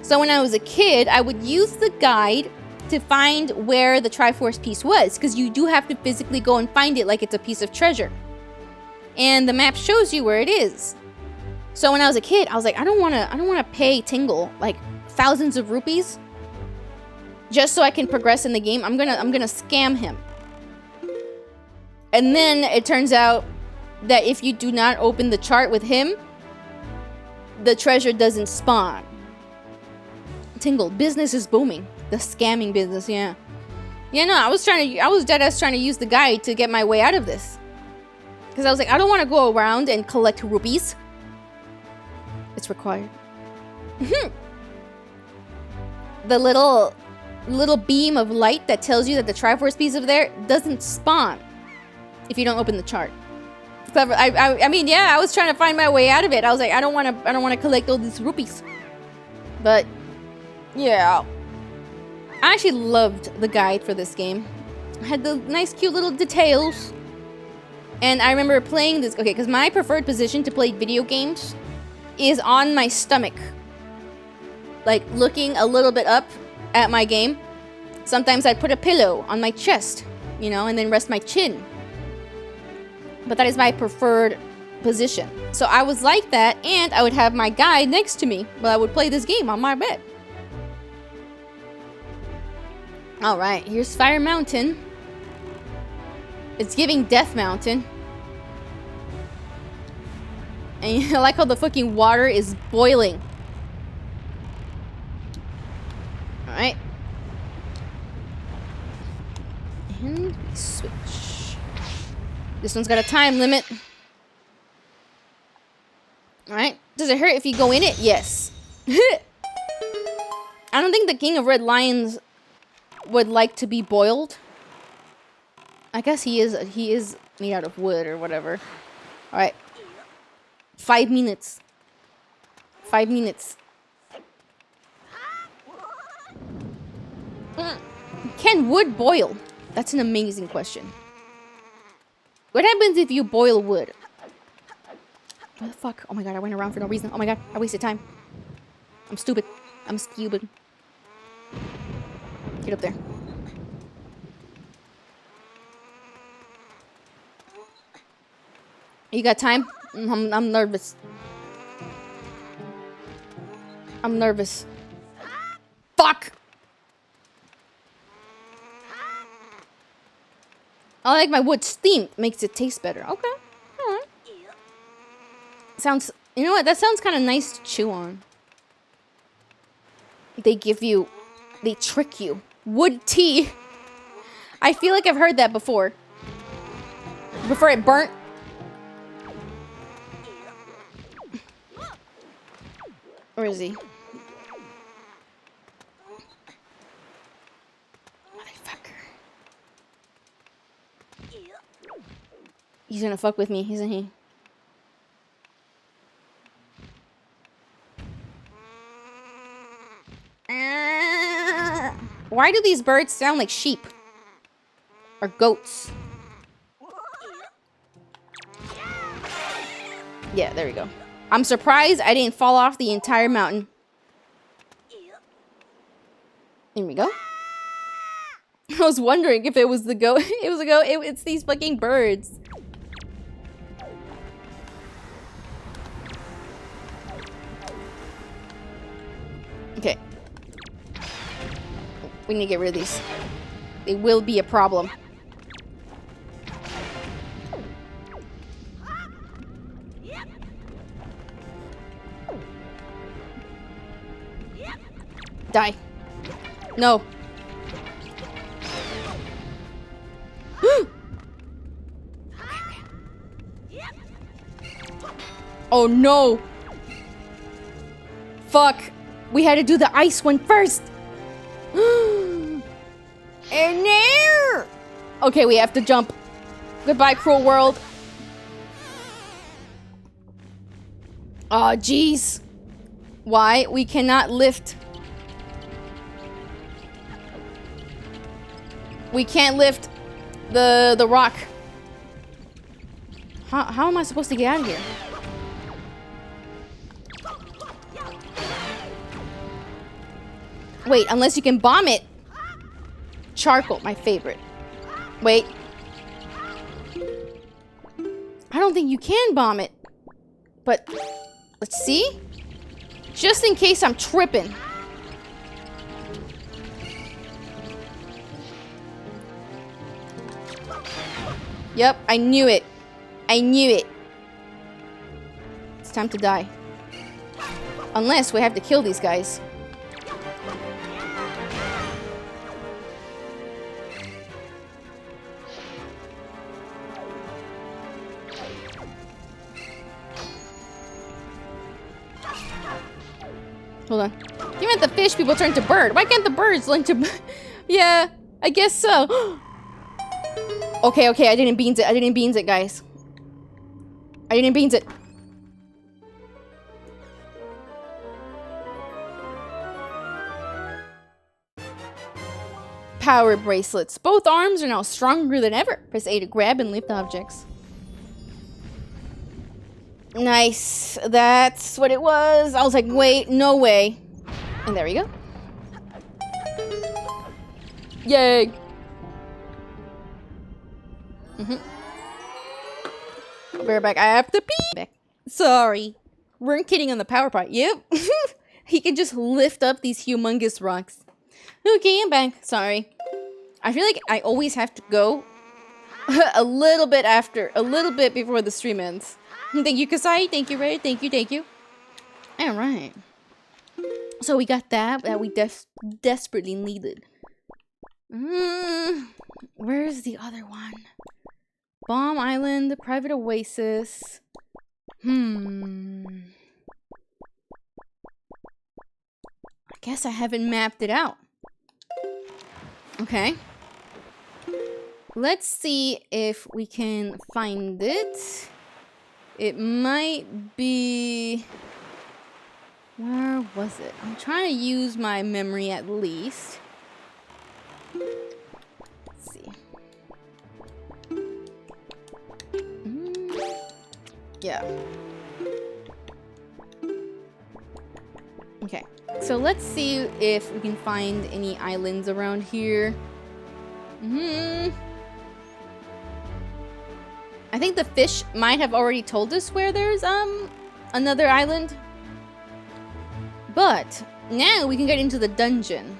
So when I was a kid, I would use the guide to find where the Triforce piece was, because you do have to physically go and find it like it's a piece of treasure. And the map shows you where it is. So when I was a kid, I was like, I don't want to pay Tingle like thousands of rupees just so I can progress in the game. I'm gonna scam him. And then it turns out that if you do not open the chart with him, the treasure doesn't spawn. Tingle, business is booming. The scamming business, yeah. Yeah, no, I was dead ass trying to use the guide to get my way out of this. Because I was like, I don't want to go around and collect rupees. It's required. The little beam of light that tells you that the Triforce piece over there doesn't spawn if you don't open the chart. Clever. I mean, yeah, I was trying to find my way out of it. I was like, I don't want to collect all these rupees. But yeah, I actually loved the guide for this game. It had the nice, cute little details. And I remember playing this. Okay, because my preferred position to play video games is on my stomach, like looking a little bit up at my game. Sometimes I'd put a pillow on my chest, you know, and then rest my chin. But that is my preferred position. So I was like that, and I would have my guide next to me while I would play this game on my bed. Alright, here's Fire Mountain. It's giving Death Mountain. And I like how the fucking water is boiling. Alright. This one's got a time limit. Alright. Does it hurt if you go in it? Yes. I don't think the King of Red Lions would like to be boiled. I guess he is made out of wood or whatever. Alright. 5 minutes. 5 minutes. Can wood boil? That's an amazing question. What happens if you boil wood? What the fuck? Oh my god, I went around for no reason. Oh my god, I wasted time. I'm stupid. I'm stupid. Get up there. You got time? I'm nervous. I'm nervous. Fuck! I like my wood steamed. Makes it taste better. Okay. Alright. Sounds... You know what? That sounds kind of nice to chew on. They give you... They trick you. Wood tea. I feel like I've heard that before. Before it burnt. Where is he? Motherfucker. He's gonna fuck with me, isn't he? Why do these birds sound like sheep? Or goats? Yeah, there we go. I'm surprised I didn't fall off the entire mountain. There we go. I was wondering if it was the goat. It was a goat. It's these fucking birds. Okay. We need to get rid of these. They will be a problem. Die. No. Oh no. Fuck. We had to do the ice one first. And there. Okay, we have to jump. Goodbye, cruel world. Oh, jeez. Why? We cannot lift. We can't lift the rock. How am I supposed to get out of here? Wait, unless you can bomb it. Charcoal, my favorite. Wait. I don't think you can bomb it. But, let's see. Just in case I'm tripping. Yep, I knew it. I knew it. It's time to die. Unless we have to kill these guys. Hold on. You meant the fish people turn to bird. Why can't the birds learn to... Yeah, I guess so. Okay, I didn't beans it. I didn't beans it, guys. I didn't beans it. Power bracelets. Both arms are now stronger than ever. Press A to grab and lift objects. Nice. That's what it was. I was like, wait, no way. And there we go. Yay. We're back. I have to pee. Back. Sorry. We're kidding on the power part. Yep. He can just lift up these humongous rocks. Okay, I'm back. Sorry. I feel like I always have to go a little bit before the stream ends. Thank you, Kasai. Thank you, Ray. Thank you. All right. So we got that we desperately needed. Where's the other one? Bomb Island, private oasis. I guess I haven't mapped it out. Okay. Let's see if we can find it. It might be... Where was it? I'm trying to use my memory at least. Let's see. Yeah. Okay. So let's see if we can find any islands around here. I think the fish might have already told us where there's another island. But now we can get into the dungeon.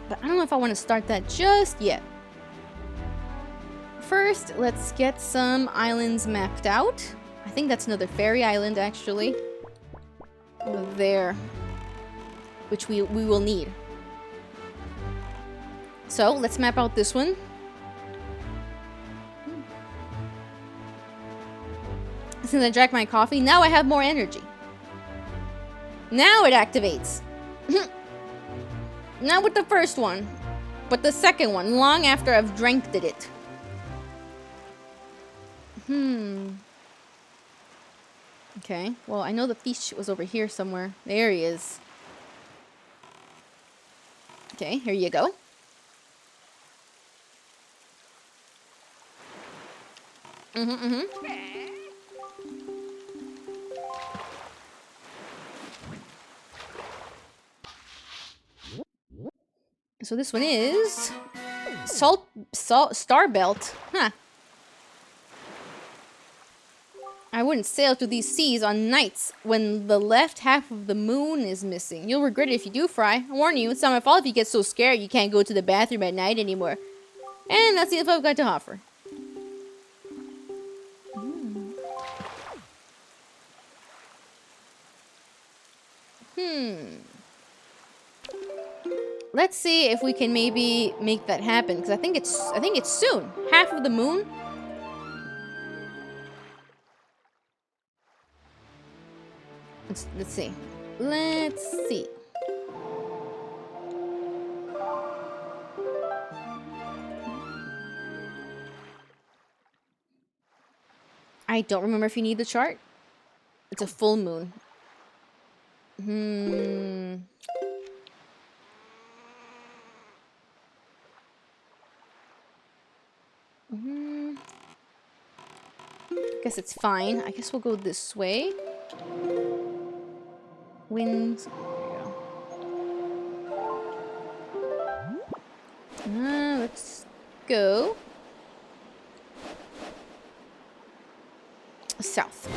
But I don't know if I want to start that just yet. First, let's get some islands mapped out. I think that's another fairy island, actually. Over there. Which we will need. So, let's map out this one. Since I drank my coffee, now I have more energy. Now it activates. Not with the first one, but the second one, long after I've drank it. Okay, well, I know the fish was over here somewhere. There he is. Okay, here you go. So this one is Salt Star Belt. Huh. I wouldn't sail through these seas on nights when the left half of the moon is missing. You'll regret it if you do, Fry. I warn you, it's not my fault if you get so scared you can't go to the bathroom at night anymore. And that's the info I've got to offer. Let's see if we can maybe make that happen, because I think it's soon. Half of the moon. Let's see. Let's see. I don't remember if you need the chart. It's a full moon. Guess it's fine. I guess we'll go this way. Winds. Let's go south.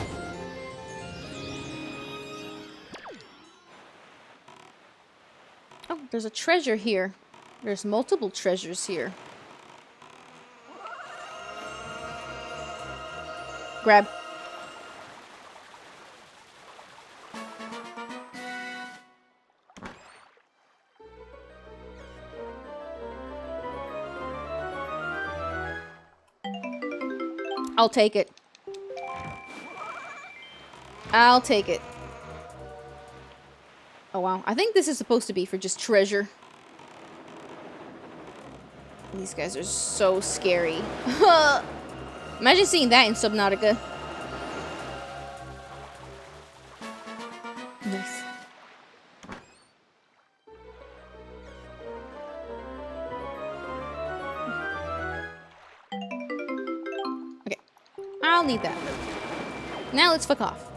Oh, there's a treasure here. There's multiple treasures here. Grab. I'll take it. I'll take it. Oh wow, I think this is supposed to be for just treasure. These guys are so scary. Imagine seeing that in Subnautica. Nice. Okay, I'll need that. Now let's fuck off.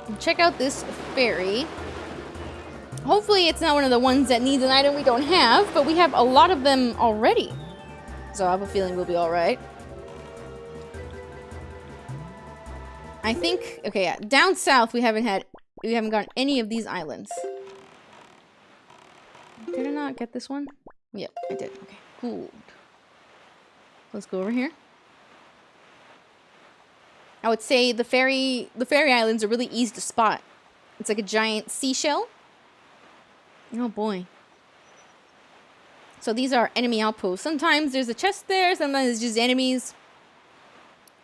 And check out this ferry. Hopefully it's not one of the ones that needs an item we don't have, but we have a lot of them already. So I have a feeling we'll be alright. I think, okay, yeah, down south we haven't gotten any of these islands. Did I not get this one? Yep, I did. Okay, cool. Let's go over here. I would say the fairy islands are really easy to spot. It's like a giant seashell. Oh boy. So these are enemy outposts. Sometimes there's a chest there, sometimes it's just enemies.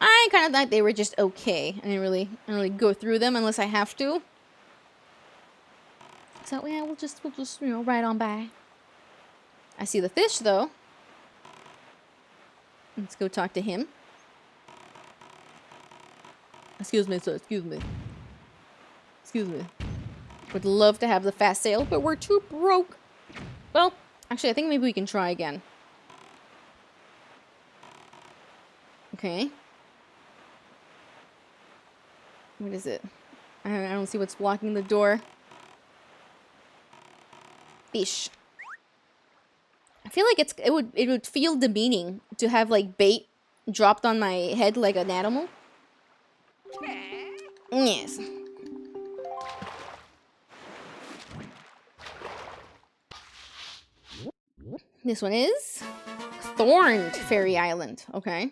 I kind of thought they were just okay. I didn't really go through them unless I have to. So yeah, we'll just ride on by. I see the fish though. Let's go talk to him. Excuse me, sir. Excuse me. Excuse me. Would love to have the fast sail, but we're too broke. Well, actually, I think maybe we can try again. Okay. What is it? I don't see what's blocking the door. Fish. I feel like it would feel demeaning to have like bait dropped on my head like an animal. Yes. This one is Thorned Fairy Island. Okay.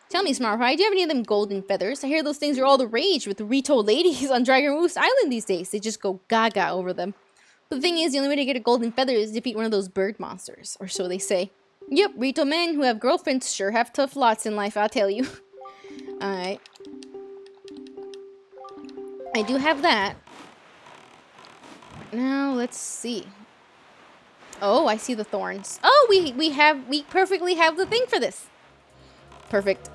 Tell me, Smart Fry, do you have any of them golden feathers? I hear those things are all the rage with the retold ladies on Dragon Roost Island these days. They just go gaga over them. But the thing is, the only way to get a golden feather is to defeat one of those bird monsters, or so they say. Yep, Rito men who have girlfriends sure have tough lots in life, I'll tell you. Alright. I do have that. Now, let's see. Oh, I see the thorns. Oh, we perfectly have the thing for this. Perfect.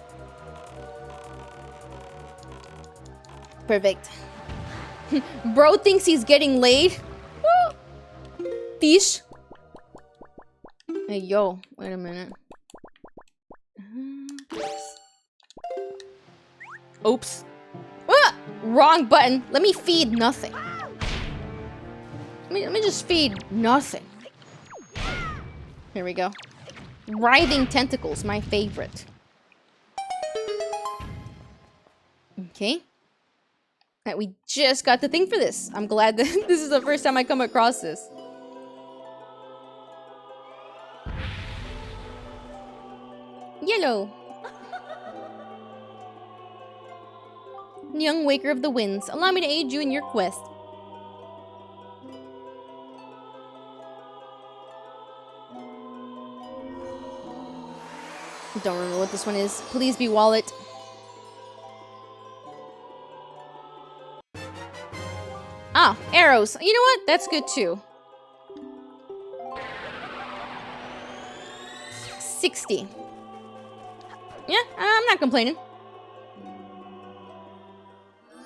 Perfect. Bro thinks he's getting laid. Fish. Hey, yo. Wait a minute. Oops. Ah! Wrong button. Let me feed nothing. Let me just feed nothing. Here we go. Writhing tentacles, my favorite. Okay. Right, we just got the thing for this. I'm glad that this is the first time I come across this. Yellow. Young Waker of the Winds, allow me to aid you in your quest. Don't remember what this one is. Please be wallet. Ah, arrows. You know what? That's good too. 60. Yeah, I'm not complaining.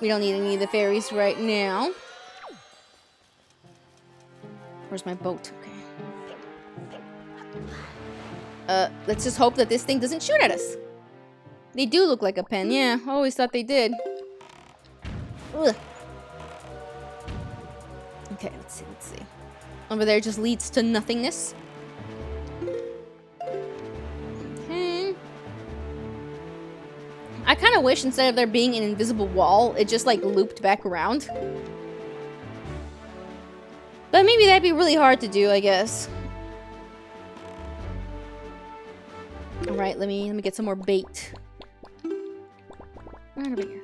We don't need any of the fairies right now. Where's my boat? Okay. Let's just hope that this thing doesn't shoot at us. They do look like a pen. Yeah, I always thought they did. Ugh. Okay, let's see. Over there just leads to nothingness. Okay. I kind of wish instead of there being an invisible wall, it just like looped back around. But maybe that'd be really hard to do, I guess. Alright, let me get some more bait. Right over here.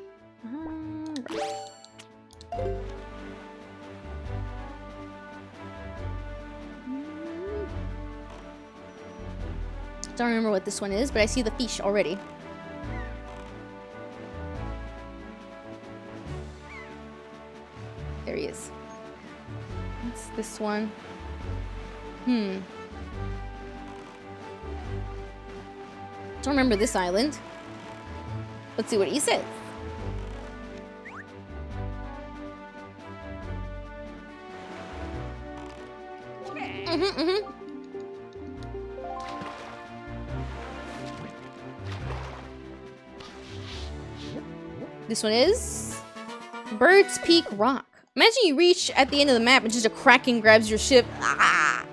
Don't remember what this one is, but I see the fish already. There he is. What's this one? Don't remember this island. Let's see what he says. This one is Bird's Peak Rock. Imagine you reach at the end of the map and just a kraken grabs your ship. Ah!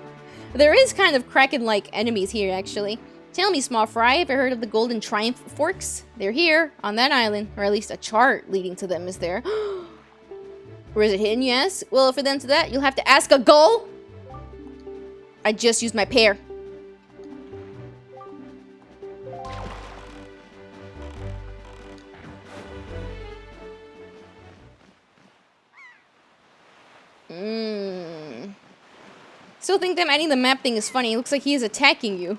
There is kind of kraken-like enemies here, actually. Tell me, Small Fry, have you heard of the Golden Triumph Forks? They're here, on that island, or at least a chart leading to them is there. Where is it hidden, you ask? Well, for them to that, you'll have to ask a gull. I just used my pear. Still think them adding the map thing is funny. It looks like he is attacking you.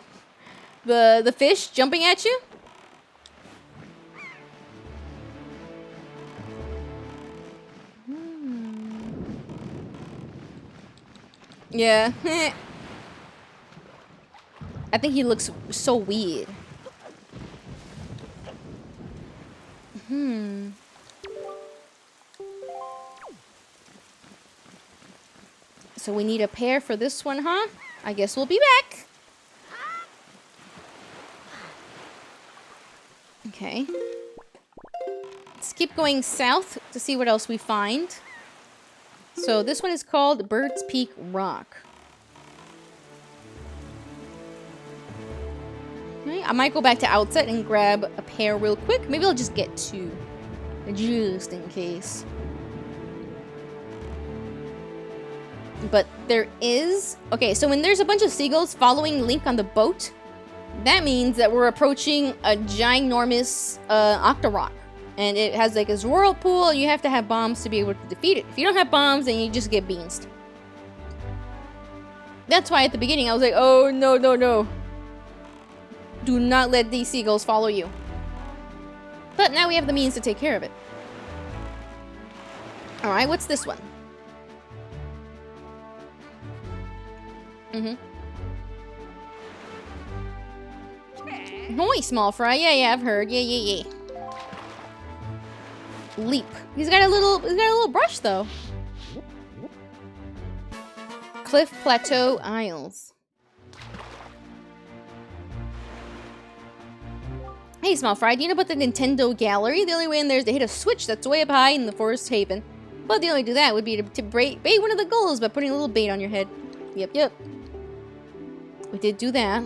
The fish jumping at you? Yeah. I think he looks so weird. So we need a pair for this one, huh? I guess we'll be back. Okay. Let's keep going south to see what else we find. So this one is called Bird's Peak Rock. Okay, I might go back to Outset and grab a pair real quick. Maybe I'll just get two. Just in case. But there is... Okay, so when there's a bunch of seagulls following Link on the boat, that means that we're approaching a ginormous Octorok. And it has like this whirlpool, and you have to have bombs to be able to defeat it. If you don't have bombs, then you just get beansed. That's why at the beginning I was like, oh, no, no, no. Do not let these seagulls follow you. But now we have the means to take care of it. Alright, what's this one? Hoy, small fry. Yeah, I've heard. Yeah. Leap. He's got a little brush though. Cliff Plateau Isles. Hey, small fry. Do you know about the Nintendo Gallery? The only way in there is to hit a switch that's way up high in the Forest Haven. But the only way to do that would be to bait one of the goals by putting a little bait on your head. Yep. We did do that.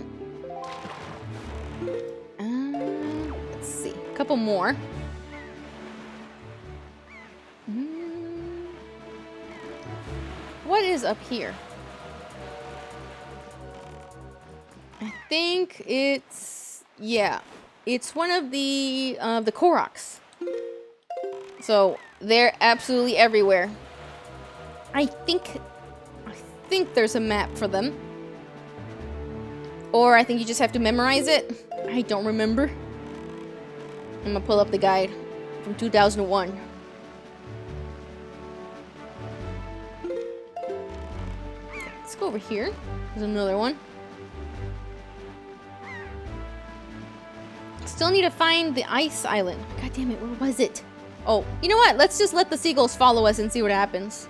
Let's see. A couple more. What is up here? I think it's... Yeah. It's one of the Koroks. So, they're absolutely everywhere. I think there's a map for them. Or I think you just have to memorize it. I don't remember. I'm gonna pull up the guide from 2001. Let's go over here. There's another one. Still need to find the ice island. God damn it, where was it? Oh, you know what? Let's just let the seagulls follow us and see what happens.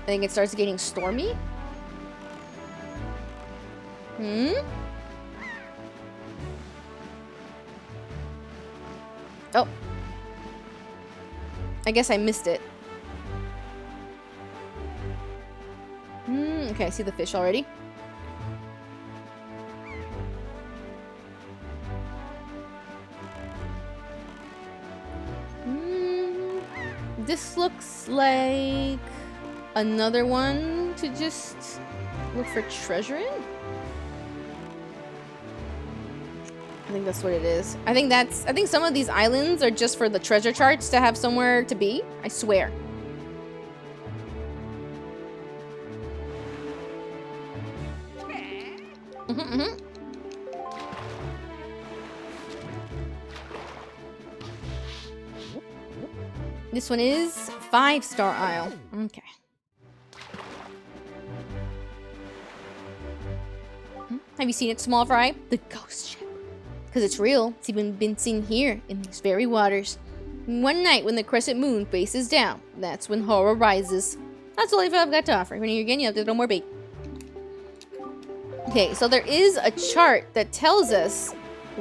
I think it starts getting stormy. Oh. I guess I missed it. Okay, I see the fish already. This looks like another one to just look for treasure in. I think that's what it is. I think some of these islands are just for the treasure charts to have somewhere to be. I swear. This one is 5-star Isle. Okay. Have you seen it, small fry? The ghost ship. Because it's real. It's even been seen here in these very waters. One night when the crescent moon faces down, that's when horror rises. That's all I've got to offer. When you're again, you have to throw more bait. Okay, so there is a chart that tells us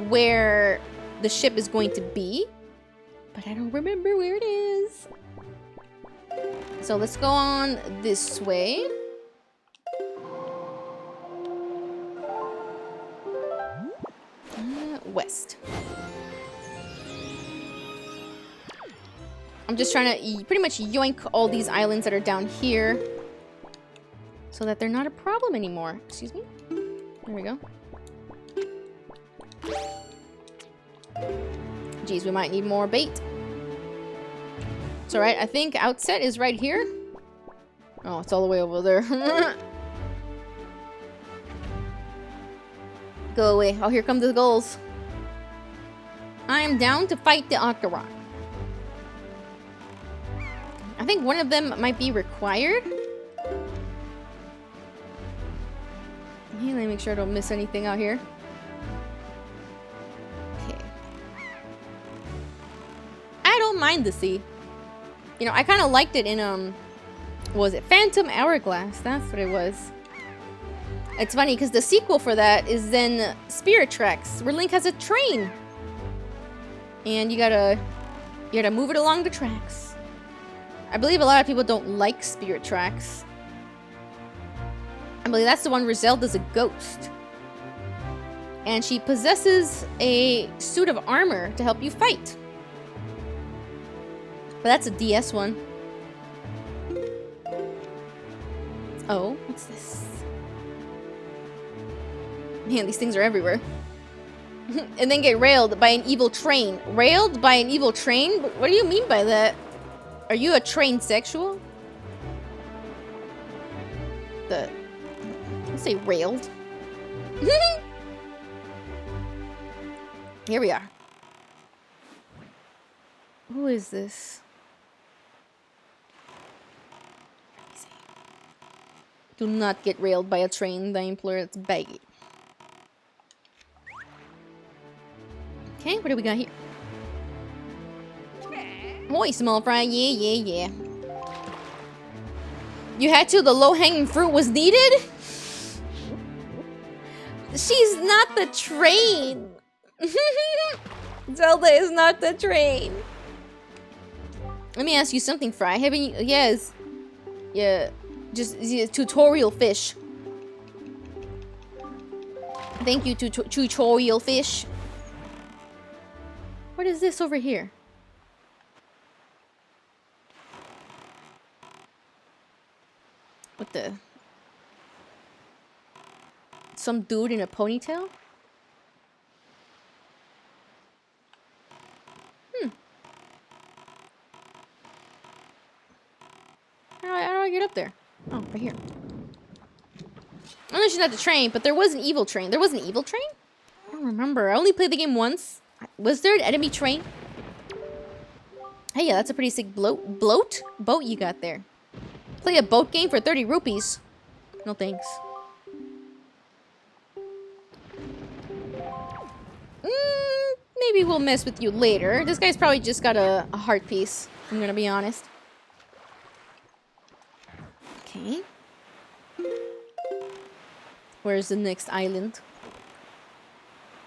where the ship is going to be. But I don't remember where it is. So let's go on this way. West. I'm just trying to pretty much yoink all these islands that are down here so that they're not a problem anymore. Excuse me. There we go. Geez, we might need more bait. It's alright. I think Outset is right here. Oh, it's all the way over there. Go away. Oh, here come the goals. I am down to fight the Octorok. I think one of them might be required. Okay, let me make sure I don't miss anything out here. Okay. I don't mind the sea. You know, I kind of liked it in, what was it? Phantom Hourglass. That's what it was. It's funny because the sequel for that is then Spirit Tracks, where Link has a train. And you gotta move it along the tracks. I believe a lot of people don't like Spirit Tracks. I believe that's the one where Zelda's a ghost. And she possesses a suit of armor to help you fight. But that's a DS one. Oh, what's this? Man, these things are everywhere. And then get railed by an evil train. Railed by an evil train? What do you mean by that? Are you a train sexual? Let's say railed. Here we are. Who is this? Do not get railed by a train, I implore. It's baggy. Okay, what do we got here? Oi, small fry. Yeah. You had to? The low-hanging fruit was needed? She's not the train. Zelda is not the train. Let me ask you something, Fry. Haven't you? Yes. Yeah. Just tutorial fish. Thank you, tutorial fish. What is this over here? What the? Some dude in a ponytail? How do I get up there? Oh, right here. I know she's not the train, but there was an evil train. There was an evil train? I don't remember. I only played the game once. Was there an enemy train? Hey, yeah, that's a pretty sick boat you got there. Play a boat game for 30 rupees. No thanks. Maybe we'll mess with you later. This guy's probably just got a heart piece. I'm gonna be honest. Okay. Where's the next island?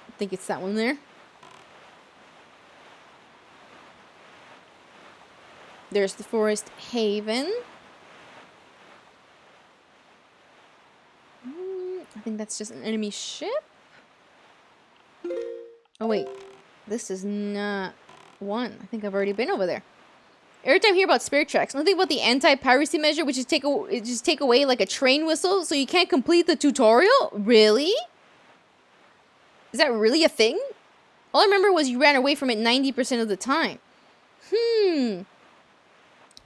I think it's that one there. There's the Forest Haven. I think that's just an enemy ship. Oh wait, this is not one. I think I've already been over there. Every time I hear about Spirit Tracks, I think about the anti-piracy measure, which is just take away like a train whistle, so you can't complete the tutorial. Really? Is that really a thing? All I remember was you ran away from it 90% of the time.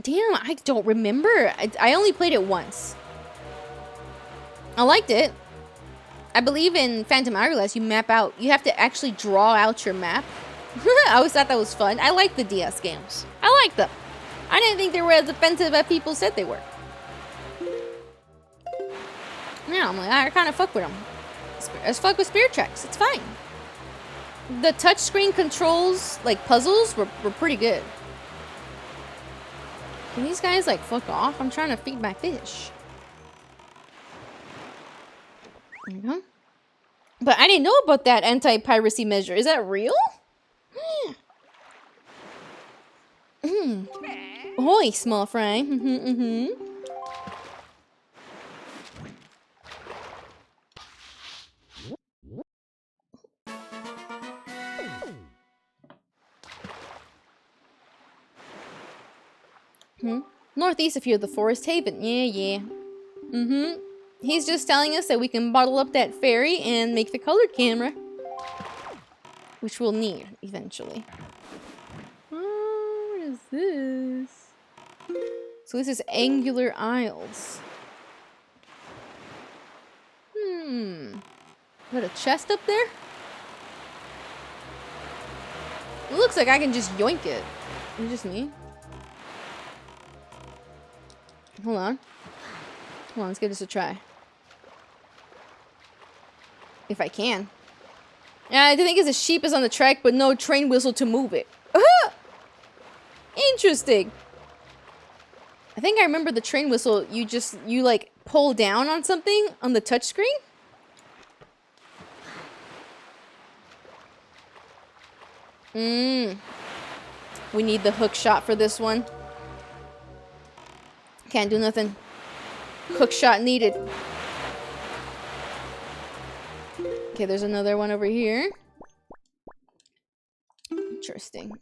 Damn, I don't remember. I only played it once. I liked it. I believe in Phantom Hourglass, you have to actually draw out your map. I always thought that was fun. I like the DS games. I like them. I didn't think they were as offensive as people said they were. Yeah, I'm like, I kind of fuck with them. As fuck with Spirit Tracks. It's fine. The touchscreen controls, like puzzles, were pretty good. Can these guys, like, fuck off? I'm trying to feed my fish. There you go. But I didn't know about that anti-piracy measure. Is that real? Ahoy, small fry. Northeast of here, the Forest Haven. Yeah. He's just telling us that we can bottle up that ferry and make the colored camera. Which we'll need, eventually. Oh, what is this? So this is Angular Isles. Is that a chest up there? It looks like I can just yoink it. Is it just me? Hold on. Hold on, let's give this a try. If I can. Yeah, I think it's a sheep is on the track, but no train whistle to move it. Interesting. I think I remember the train whistle, you like pull down on something on the touchscreen. We need the hook shot for this one. Can't do nothing. Hook shot needed. Okay, there's another one over here. Interesting.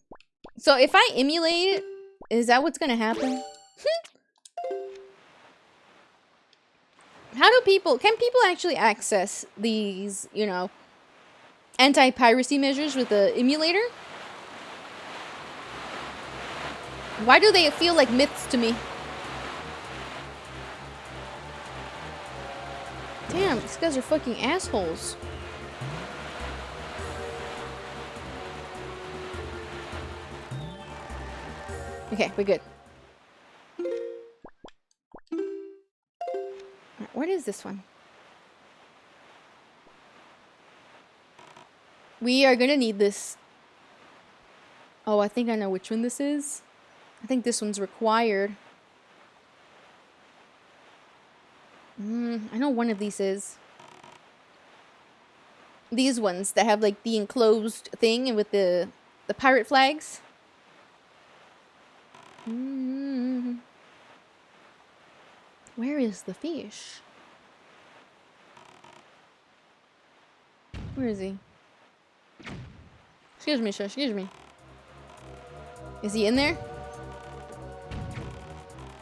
So if I emulate it, is that what's gonna happen? How do can people actually access these, you know, anti-piracy measures with the emulator? Why do they feel like myths to me? Damn, these guys are fucking assholes. Okay, we're good. What is this one? We are gonna need this. Oh, I think I know which one this is. I think this one's required. I know one of these is. These ones that have like the enclosed thing and with the pirate flags. Where is the fish? Where is he? Excuse me, sir. Excuse me. Is he in there?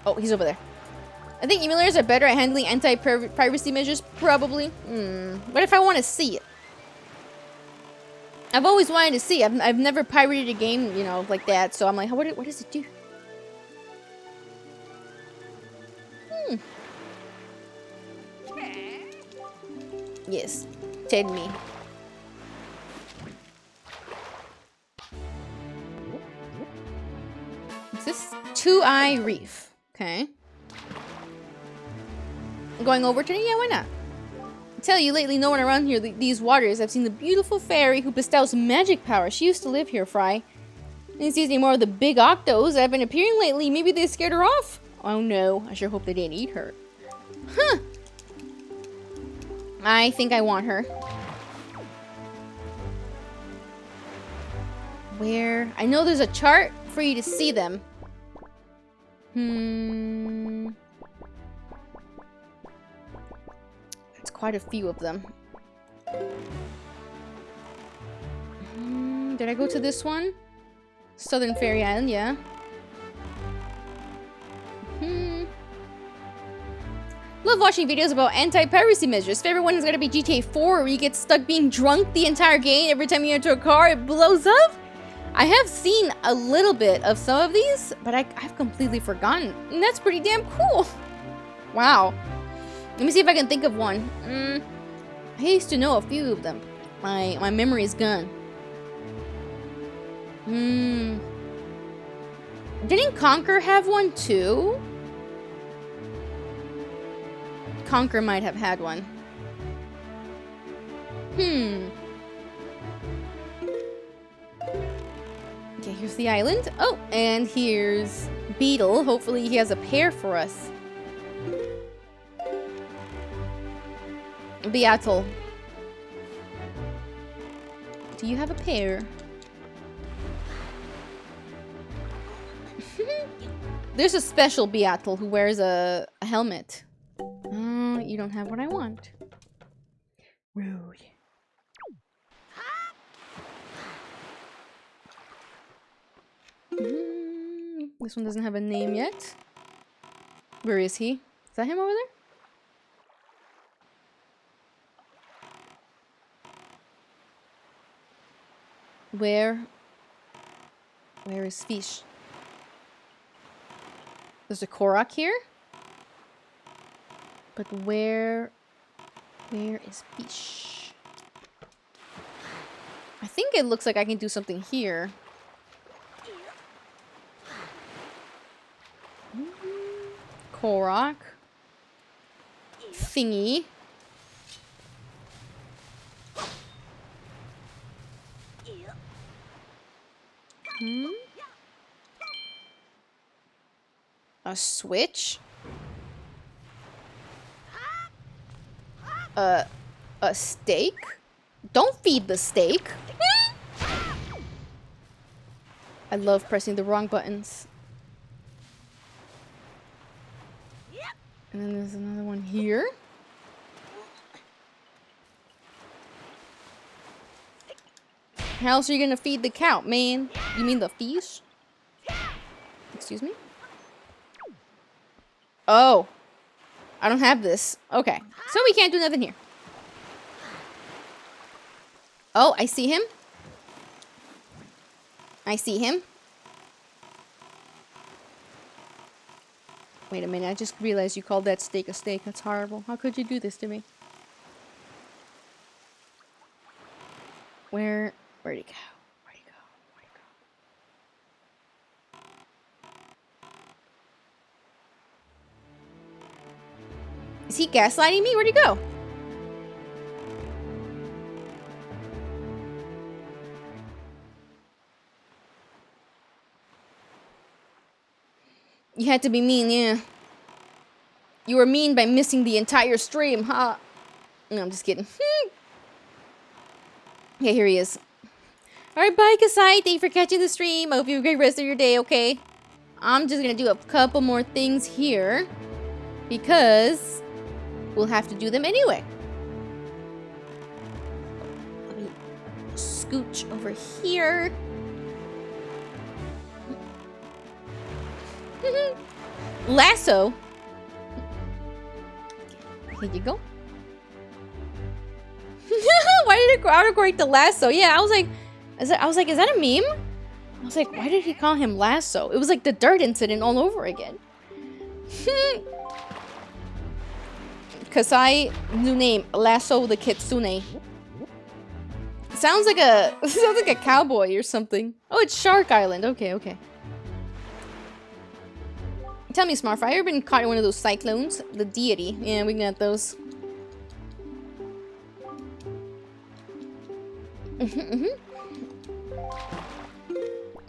Oh, he's over there. I think emulators are better at handling anti-piracy measures. Probably. What if I want to see it? I've always wanted to see. I've never pirated a game, you know, like that. So I'm like, what does it do? Yes. Tell me. Is this Two-Eye Reef? Okay. Going over to it? Yeah, why not? I tell you, lately no one around here, these waters. I've seen the beautiful fairy who bestows magic power. She used to live here, Fry. Didn't see any more of the big octos that have been appearing lately. Maybe they scared her off? Oh no, I sure hope they didn't eat her. Huh. I think I want her. Where? I know there's a chart for you to see them. It's quite a few of them. Did I go to this one? Southern Fairy Island, yeah. Love watching videos about anti-piracy measures. Favorite one is gonna be GTA 4, where you get stuck being drunk the entire game. Every time you enter a car, it blows up. I have seen a little bit of some of these, but I've completely forgotten. And that's pretty damn cool. Wow. Let me see if I can think of one. I used to know a few of them. My memory is gone. Didn't Conquer have one too? Conquer might have had one. Okay, here's the island. Oh, and here's Beetle. Hopefully he has a pair for us. Beatle. Do you have a pair? There's a special Beatle who wears a helmet. You don't have what I want. Rude. This one doesn't have a name yet. Where is he? Is that him over there? Where is fish? There's a Korok here. But where is Fish? I think it looks like I can do something here. Korok. Thingy. A switch. A steak? Don't feed the steak. I love pressing the wrong buttons. And then there's another one here. How else are you gonna feed the cow, man? You mean the fish? Excuse me? Oh. I don't have this. Okay. So we can't do nothing here. Oh, I see him. I see him. Wait a minute. I just realized you called that steak a steak. That's horrible. How could you do this to me? Where'd he go? Where'd he go? Where'd he go? Is he gaslighting me? Where'd he go? You had to be mean, yeah. You were mean by missing the entire stream, huh? No, I'm just kidding. Okay, here he is. Alright, bye, Kasai. Thank you for catching the stream. I hope you have a great rest of your day, okay? I'm just gonna do a couple more things here. Because we'll have to do them anyway. Let me scooch over here. Lasso. Here you go. Why did it autocorrect the lasso? Yeah, I was like, is that a meme? I was like, why did he call him Lasso? It was like the dirt incident all over again. Kasai, new name, Lasso the Kitsune. Sounds like a cowboy or something. Oh, it's Shark Island. Okay, okay. Tell me, Smartfire, have you ever been caught in one of those cyclones? The deity. Yeah, we got those.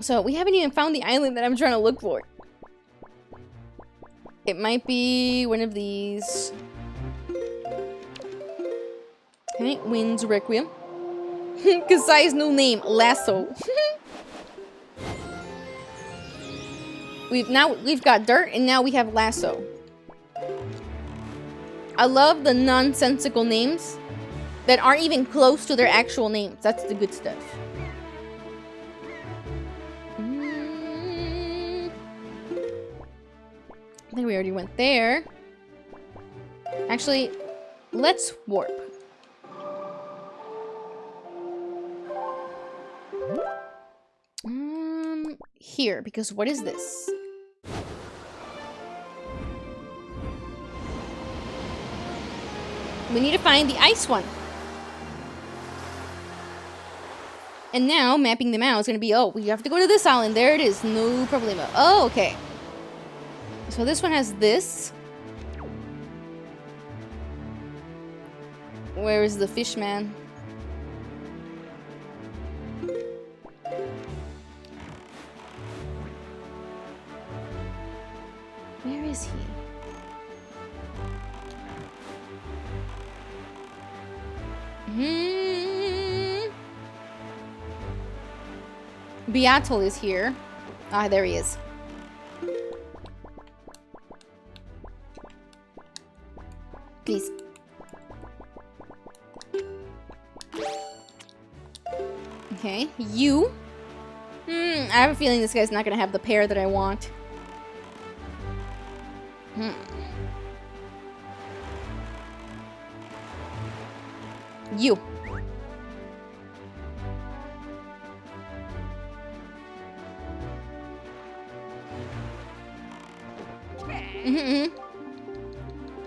So, we haven't even found the island that I'm trying to look for. It might be one of these. Okay, Wind's Requiem. Kasai's new name, Lasso. We've got dirt, and now we have Lasso. I love the nonsensical names that aren't even close to their actual names. That's the good stuff. I think we already went there. Actually, let's warp. Here, because what is this? We need to find the ice one. And now, mapping them out is going to be, oh, we have to go to this island. There it is. No problemo. Oh, okay. So this one has this. Where is the fish man? Where is he? Beatle is here. Ah, there he is. Please. Okay, you. I have a feeling this guy's not gonna have the pair that I want. You.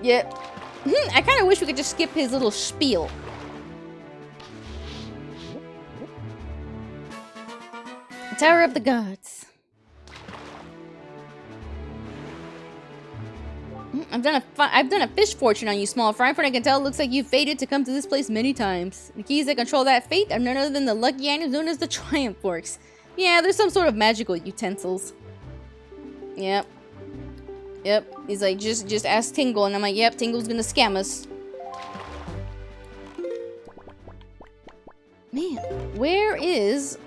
Yep. I kind of wish we could just skip his little spiel. Tower of the Gods. I've done a fish fortune on you, small fry. From what I can tell, it looks like you've fated to come to this place many times. The keys that control that fate are none other than the lucky items known as the Triumph Forks. Yeah, there's some sort of magical utensils. Yep. Yep. He's like, just ask Tingle, and I'm like, yep, Tingle's gonna scam us. Man, where is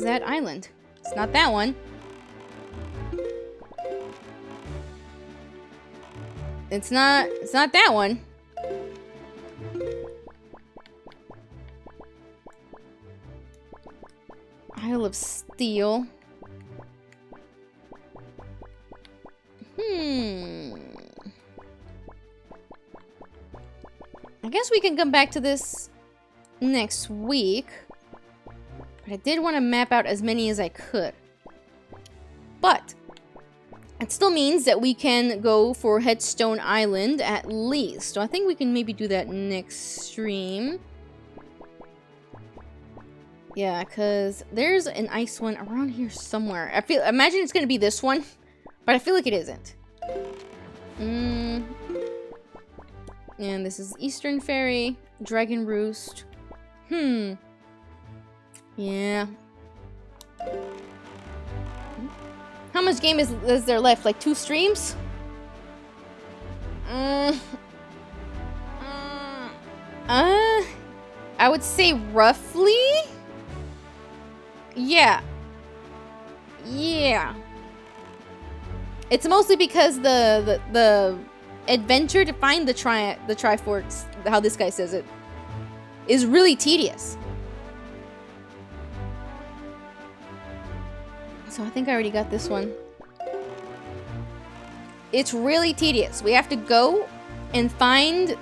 that island? It's not that one. It's not that one. Isle of Steel. I guess we can come back to this next week. But I did want to map out as many as I could. But it still means that we can go for Headstone Island at least. So I think we can maybe do that next stream. Yeah, because there's an ice one around here somewhere. Imagine it's going to be this one, but I feel like it isn't. And this is Eastern Ferry, Dragon Roost. Yeah. How much game is there left? Like 2 streams? I would say roughly. Yeah. It's mostly because the adventure to find the Triforks, how this guy says it, is really tedious. So I think I already got this one. It's really tedious. We have to go and find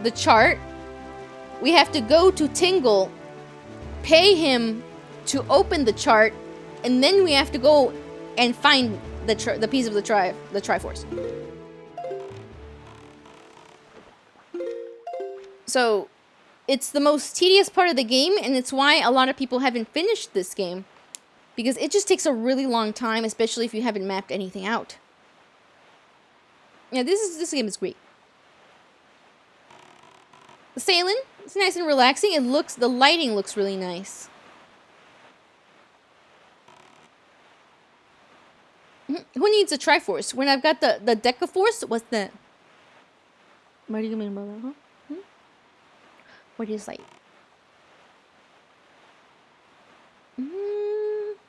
the chart. We have to go to Tingle, pay him to open the chart, and then we have to go and find the piece of the Triforce. So it's the most tedious part of the game, and it's why a lot of people haven't finished this game. Because it just takes a really long time, especially if you haven't mapped anything out. Yeah, this game is great. The sailing, it's nice and relaxing. The lighting looks really nice. Who needs a Triforce? When I've got the Decaforce? What's that? What do you mean by that, huh? What is light?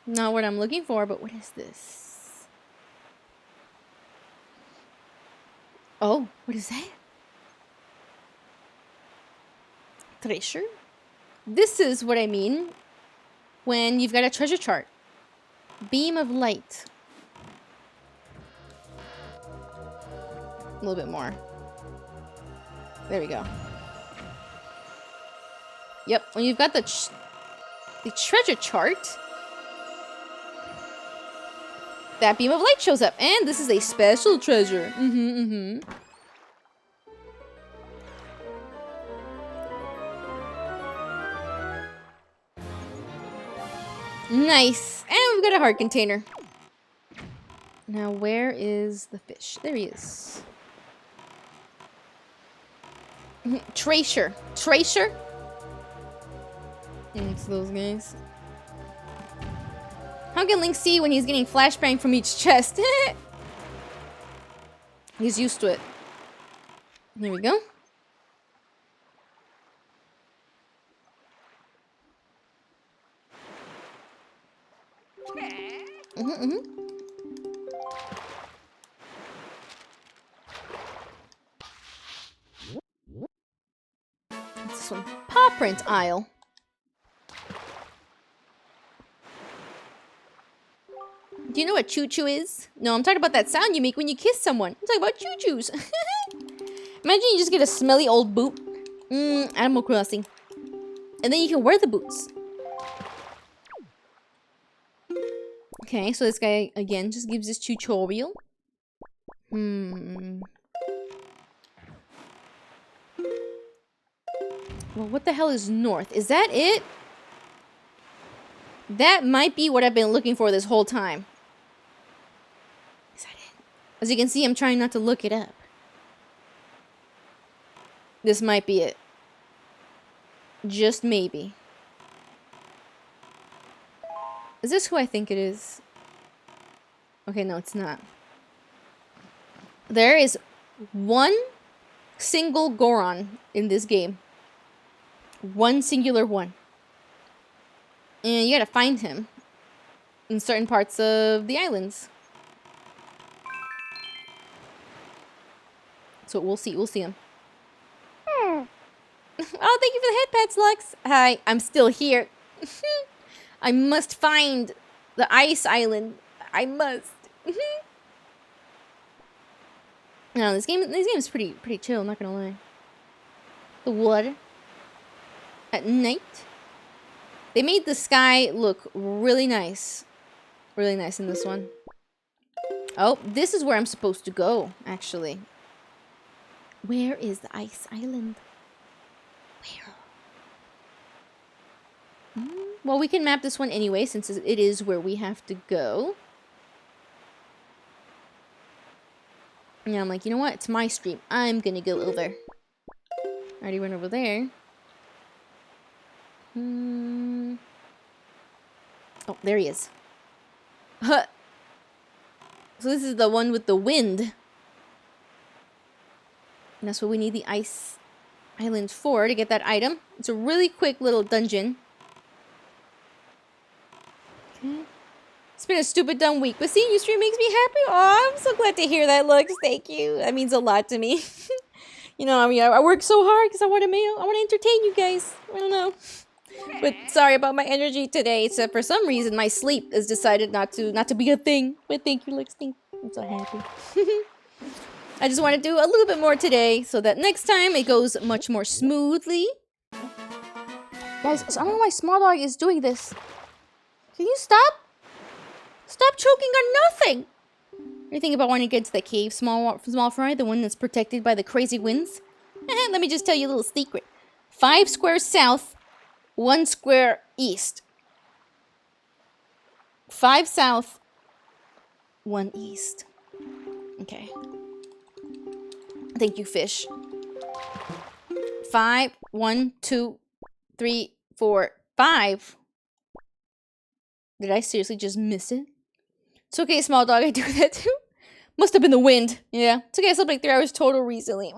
Not what I'm looking for, but what is this? Oh, what is that? Treasure? This is what I mean when you've got a treasure chart. Beam of light. A little bit more. There we go. Yep, when you've got the treasure chart, that beam of light shows up, and this is a special treasure. Nice, and we've got a heart container. Now, where is the fish? There he is. Tracer. It's those guys. How can Link see when he's getting flashbang from each chest? He's used to it. There we go. What's this one? Paw print aisle. Do you know what choo-choo is? No, I'm talking about that sound you make when you kiss someone. I'm talking about choo-choos. Imagine you just get a smelly old boot. Animal Crossing. And then you can wear the boots. Okay, so this guy, again, just gives this tutorial. Well, what the hell is north? Is that it? That might be what I've been looking for this whole time. Is that it? As you can see, I'm trying not to look it up. This might be it. Just maybe. Is this who I think it is? Okay, no, it's not. There is one single Goron in this game. One singular one. And you gotta find him in certain parts of the islands. So we'll see him. Oh, thank you for the head pats, Lux. Hi, I'm still here. I must find the ice island. I must. No, this game is pretty chill, not gonna lie. The water at night. They made the sky look really nice. Really nice in this one. Oh, this is where I'm supposed to go, actually. Where is the ice island? Where? Well, we can map this one anyway, since it is where we have to go. And I'm like, you know what? It's my stream. I'm gonna go over. I already went over there. Oh, there he is. Huh. So this is the one with the wind. And that's what we need the ice island for, to get that item. It's a really quick little dungeon. Okay. It's been a stupid dumb week, but seeing you stream makes me happy. Oh, I'm so glad to hear that, Lux. Thank you. That means a lot to me. You know, I mean, I work so hard because I want to entertain you guys. I don't know. But sorry about my energy today. So for some reason, my sleep has decided not to be a thing. But thank you, Lux. I'm so happy. I just want to do a little bit more today so that next time it goes much more smoothly. Guys, I don't know why Small Dog is doing this. Can you stop? Stop choking on nothing! You think about wanting to get to the cave, small fry, the one that's protected by the crazy winds? Let me just tell you a little secret. 5 squares south, 1 square east. 5 south, 1 east. Okay. Thank you, fish. 5, 1, 2, 3, 4, 5. Did I seriously just miss it? It's okay, Small Dog, I do that too. Must have been the wind. Yeah. It's okay, I slept like 3 hours total recently.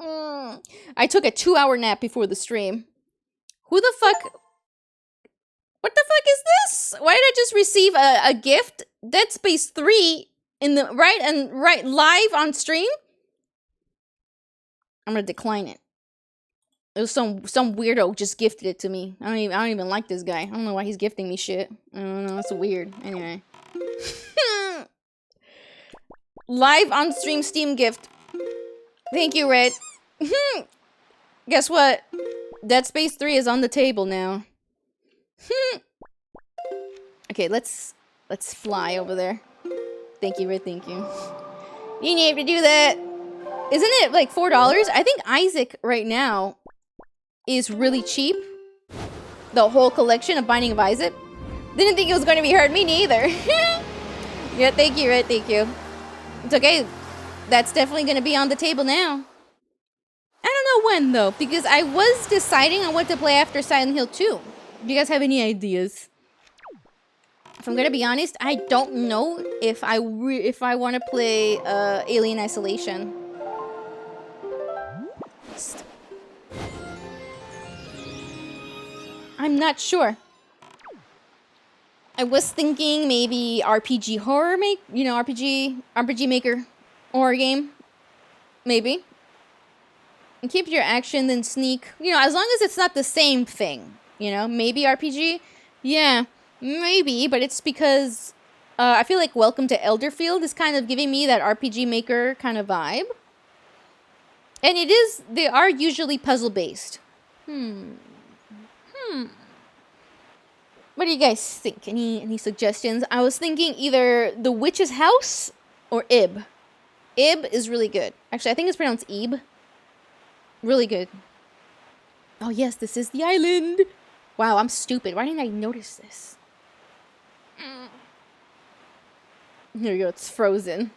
I took a 2-hour nap before the stream. Who the fuck? What the fuck is this? Why did I just receive a gift? Dead Space 3 in the right live on stream? I'm gonna decline it. It was some weirdo just gifted it to me. I don't even like this guy. I don't know why he's gifting me shit. I don't know. It's weird. Anyway. Live on stream Steam gift. Thank you, Red. Guess what? Dead Space 3 is on the table now. Okay, let's fly over there. Thank you, Red. Thank you. You need to do that. Isn't it like $4? I think Isaac right now is really cheap. The whole collection of Binding of Isaac. Didn't think it was going to be hard. Me neither. Yeah, thank you, Red. Thank you. It's okay. That's definitely going to be on the table now. I don't know when, though, because I was deciding on what to play after Silent Hill 2. Do you guys have any ideas? If I'm going to be honest, I don't know if I want to play Alien Isolation. I'm not sure. I was thinking maybe RPG horror RPG Maker horror game. Maybe. And keep your action, then sneak. You know, as long as it's not the same thing. You know, maybe RPG? Yeah, maybe, but it's because I feel like Welcome to Elderfield is kind of giving me that RPG Maker kind of vibe. And they are usually puzzle-based. What do you guys think? Any suggestions? I was thinking either The Witch's House or Ib. Ib is really good. Actually, I think it's pronounced Ib. Really good. Oh, yes, this is the island. Wow, I'm stupid. Why didn't I notice this? Here we go. It's frozen.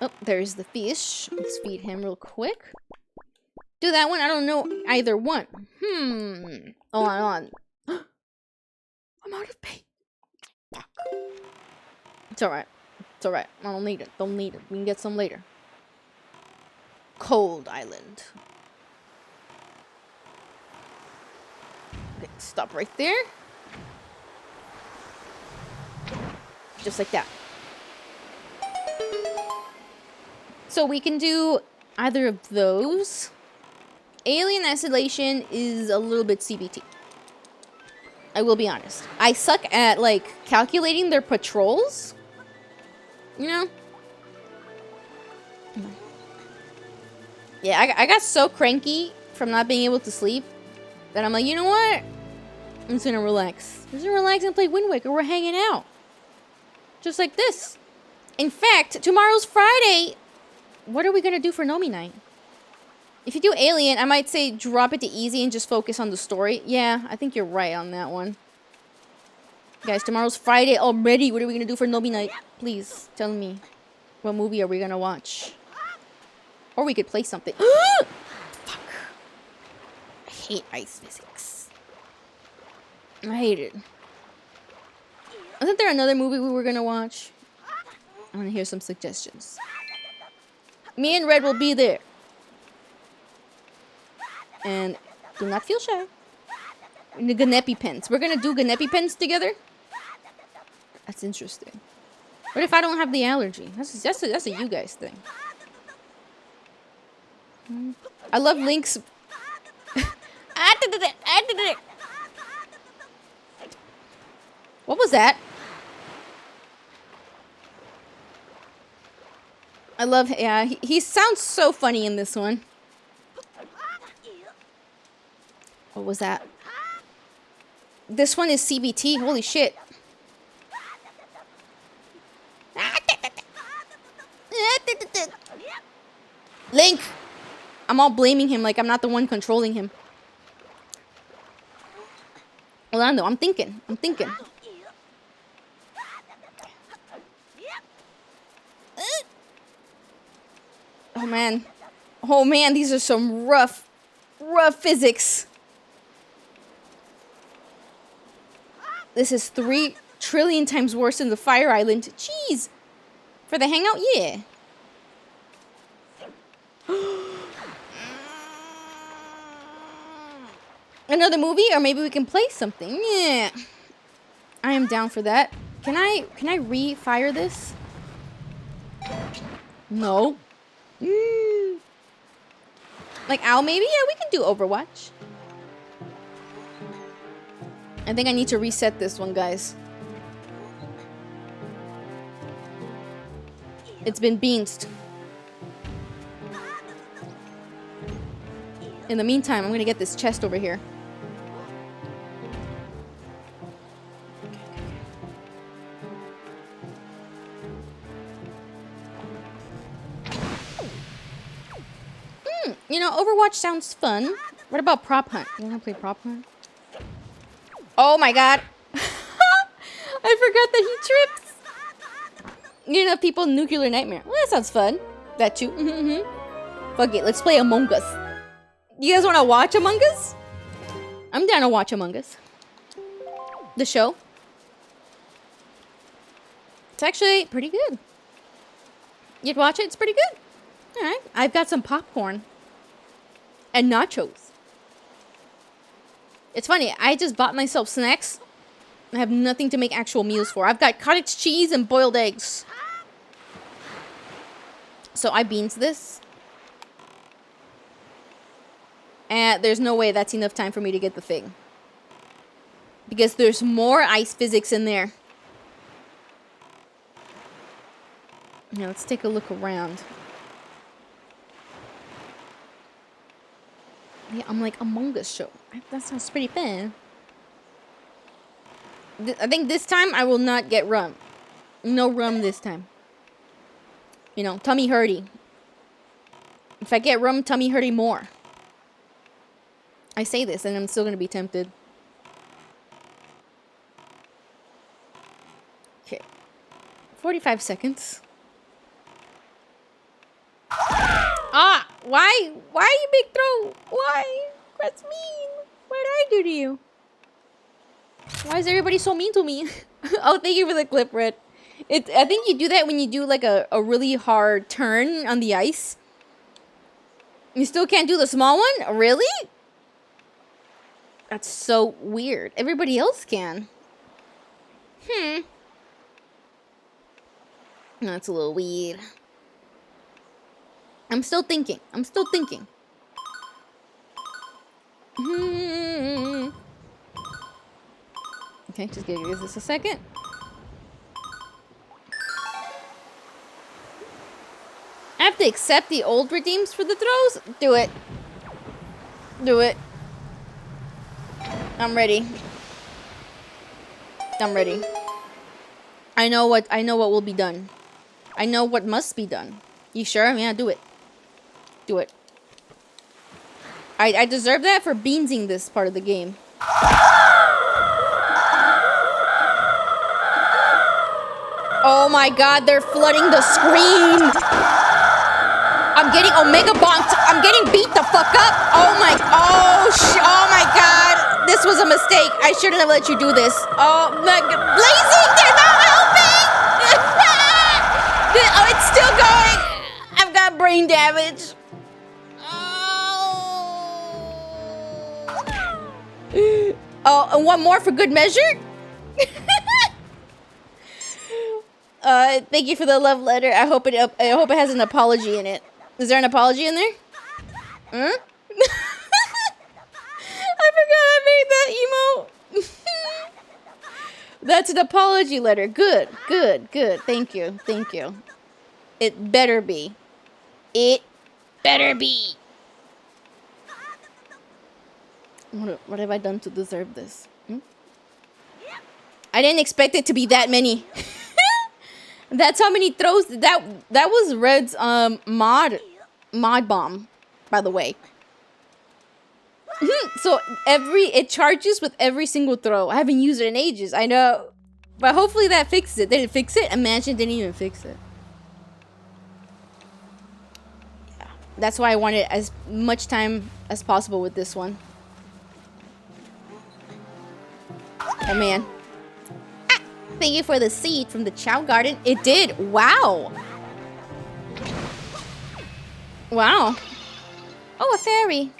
Oh, there's the fish. Let's feed him real quick. Do that one. I don't know either one. Hold on. I'm out of paint. It's alright. It's alright. I don't need it. Don't need it. We can get some later. Cold Island. Okay, stop right there. Just like that. So we can do either of those. Alien Isolation is a little bit CBT. I will be honest. I suck at, like, calculating their patrols. You know? Yeah, I got so cranky from not being able to sleep that I'm like, you know what? I'm just gonna relax. I'm just gonna relax and play Wind Waker. We're hanging out. Just like this. In fact, tomorrow's Friday. What are we gonna do for Nomi night? If you do Alien, I might say drop it to easy and just focus on the story. Yeah, I think you're right on that one. Guys, tomorrow's Friday already. What are we gonna do for Nomi night? Please, tell me. What movie are we gonna watch? Or we could play something. Fuck. I hate ice physics. I hate it. Wasn't there another movie we were gonna watch? I wanna hear some suggestions. Me and Red will be there. And do not feel shy. The Ganepi pens. We're gonna do Ganepi pens together? That's interesting. What if I don't have the allergy? That's a you guys thing. I love Link's... What was that? I love... Yeah, he sounds so funny in this one. What was that? This one is CBT. Holy shit. Link! I'm all blaming him like I'm not the one controlling him. Hold on though, I'm thinking. Oh man, these are some rough physics. This is 3 trillion times worse than the Fire Island. Jeez. For the hangout, yeah. Another movie, or maybe we can play something. Yeah. I am down for that. Can I re-fire this? No. Like Owl, maybe? Yeah, we can do Overwatch. I think I need to reset this one, guys. It's been beansed. In the meantime, I'm gonna get this chest over here. You know, Overwatch sounds fun. What about Prop Hunt? You wanna play Prop Hunt? Oh my god. I forgot that he trips. You know, people Nuclear Nightmare. Well, that sounds fun. That too. Fuck it, let's play Among Us. You guys wanna watch Among Us? I'm down to watch Among Us. The show. It's actually pretty good. You'd watch it? It's pretty good. Alright. I've got some popcorn. And nachos. It's funny, I just bought myself snacks. I have nothing to make actual meals for. I've got cottage cheese and boiled eggs. So I beans this. And there's no way that's enough time for me to get the thing. Because there's more ice physics in there. Now let's take a look around. Yeah, I'm like Among Us show. That sounds pretty fun. I think this time I will not get rum. No rum this time. You know, tummy hurty. If I get rum, tummy hurty more. I say this and I'm still gonna be tempted. Okay. 45 seconds. Ah! Why? Why you big throw? Why? That's mean. What did I do to you? Why is everybody so mean to me? Oh, thank you for the clip, Red. I think you do that when you do like a really hard turn on the ice. You still can't do the small one? Really? That's so weird. Everybody else can. That's a little weird. I'm still thinking. Okay, just give this a second. I have to accept the old redeems for the throws? Do it. Do it. I'm ready. I'm ready. I know what will be done. I know what must be done. You sure? Yeah, do it. Do it. I deserve that for beansing this part of the game. Oh my god, they're flooding the screen! I'm getting Omega Bonked! I'm getting beat the fuck up! Oh my god! This was a mistake. I shouldn't have let you do this. Oh my god. Blazing! They're not helping! Oh, it's still going! I've got brain damage. Oh, and one more for good measure? Thank you for the love letter. I hope it has an apology in it. Is there an apology in there? Huh? I forgot I made that emote. That's an apology letter. Good. Thank you. It better be. It better be. What have I done to deserve this? I didn't expect it to be that many. That's how many throws. That was Red's mod bomb, by the way. So it charges with every single throw. I haven't used it in ages. I know, but hopefully that fixes it. Did it fix it? Imagine it didn't even fix it. Yeah, that's why I wanted as much time as possible with this one. Oh man. Thank you for the seed from the Chow Garden. It did. Wow. Wow. Oh, a fairy.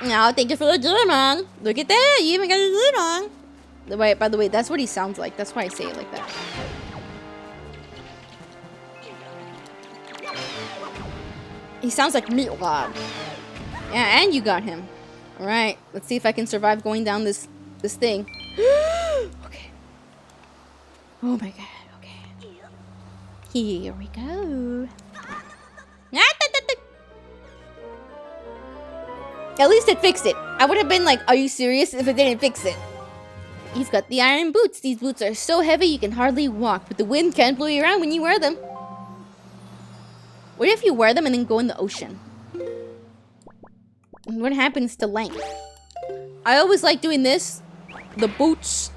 No, thank you for the German. Look at that. You even got a German. By the way, that's what he sounds like. That's why I say it like that. He sounds like Meatwad. Yeah, and you got him. All right. Let's see if I can survive going down this thing. Okay. Oh my god, okay. Here we go. At least it fixed it. I would have been like, are you serious if it didn't fix it? You've got the iron boots. These boots are so heavy you can hardly walk, but the wind can't blow you around when you wear them. What if you wear them and then go in the ocean? What happens to length? I always like doing this. The boots.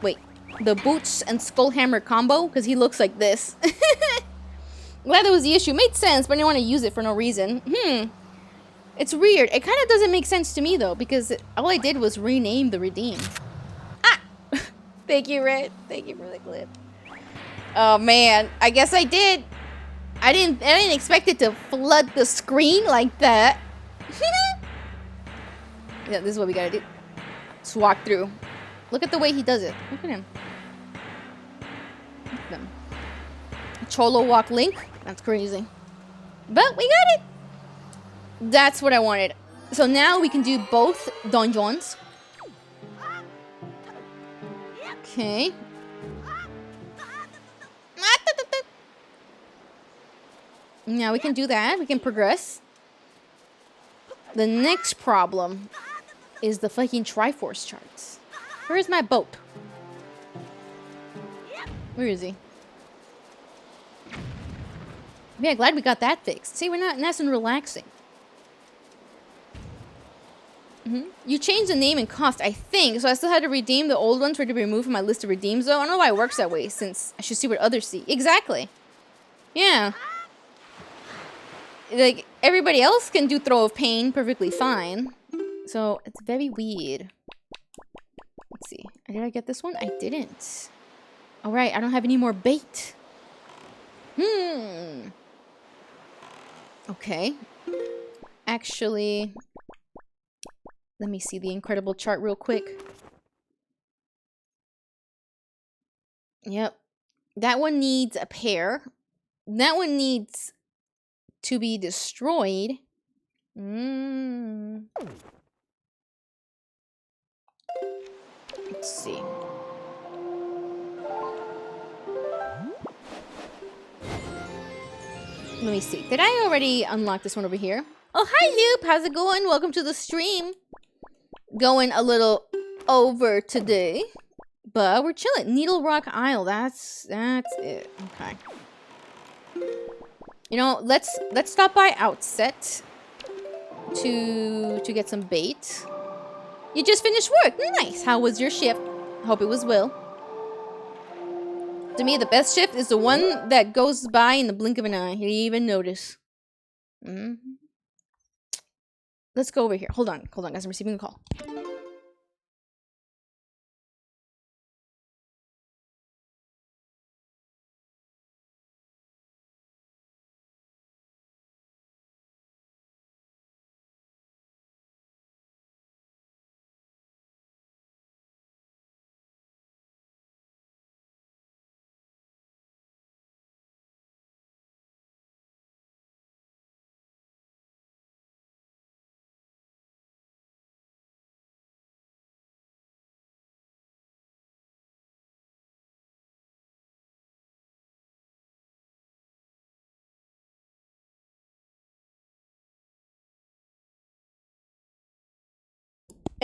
Wait. The boots and skullhammer combo, because he looks like this. Glad that was the issue. Made sense, but I didn't want to use it for no reason. It's weird. It kind of doesn't make sense to me, though, because all I did was rename the redeem. Ah! Thank you, Red. Thank you for the clip. Oh, man. I guess I did. I didn't expect it to flood the screen like that. Yeah, this is what we gotta do. Just walk through. Look at the way he does it. Look at him. Look at them. Cholo walk Link. That's crazy. But we got it. That's what I wanted. So now we can do both donjons. Okay. Now we can do that. We can progress. The next problem is the fucking Triforce charts. Where's my boat? Where is he? Yeah, glad we got that fixed. See, we're not nice and relaxing. You changed the name and cost, I think, so I still had to redeem the old ones for it to be removed from my list of redeems, though. I don't know why it works that way, since I should see what others see. Exactly. Yeah. Like, everybody else can do Throw of Pain perfectly fine. So, it's very weird. Let's see. Did I get this one? I didn't. Alright, I don't have any more bait. Okay. Actually... Let me see the incredible chart real quick. Yep. That one needs a pair. That one needs to be destroyed. Let's see. Let me see. Did I already unlock this one over here? Oh, hi, Loop. How's it going? Welcome to the stream. Going a little over today, but we're chilling. Needle Rock Isle. That's it. Okay. You know, let's stop by Outset to get some bait. You just finished work. Nice. How was your shift? Hope it was well. To me, the best shift is the one that goes by in the blink of an eye. You even notice. Let's go over here. Hold on, guys. I'm receiving a call.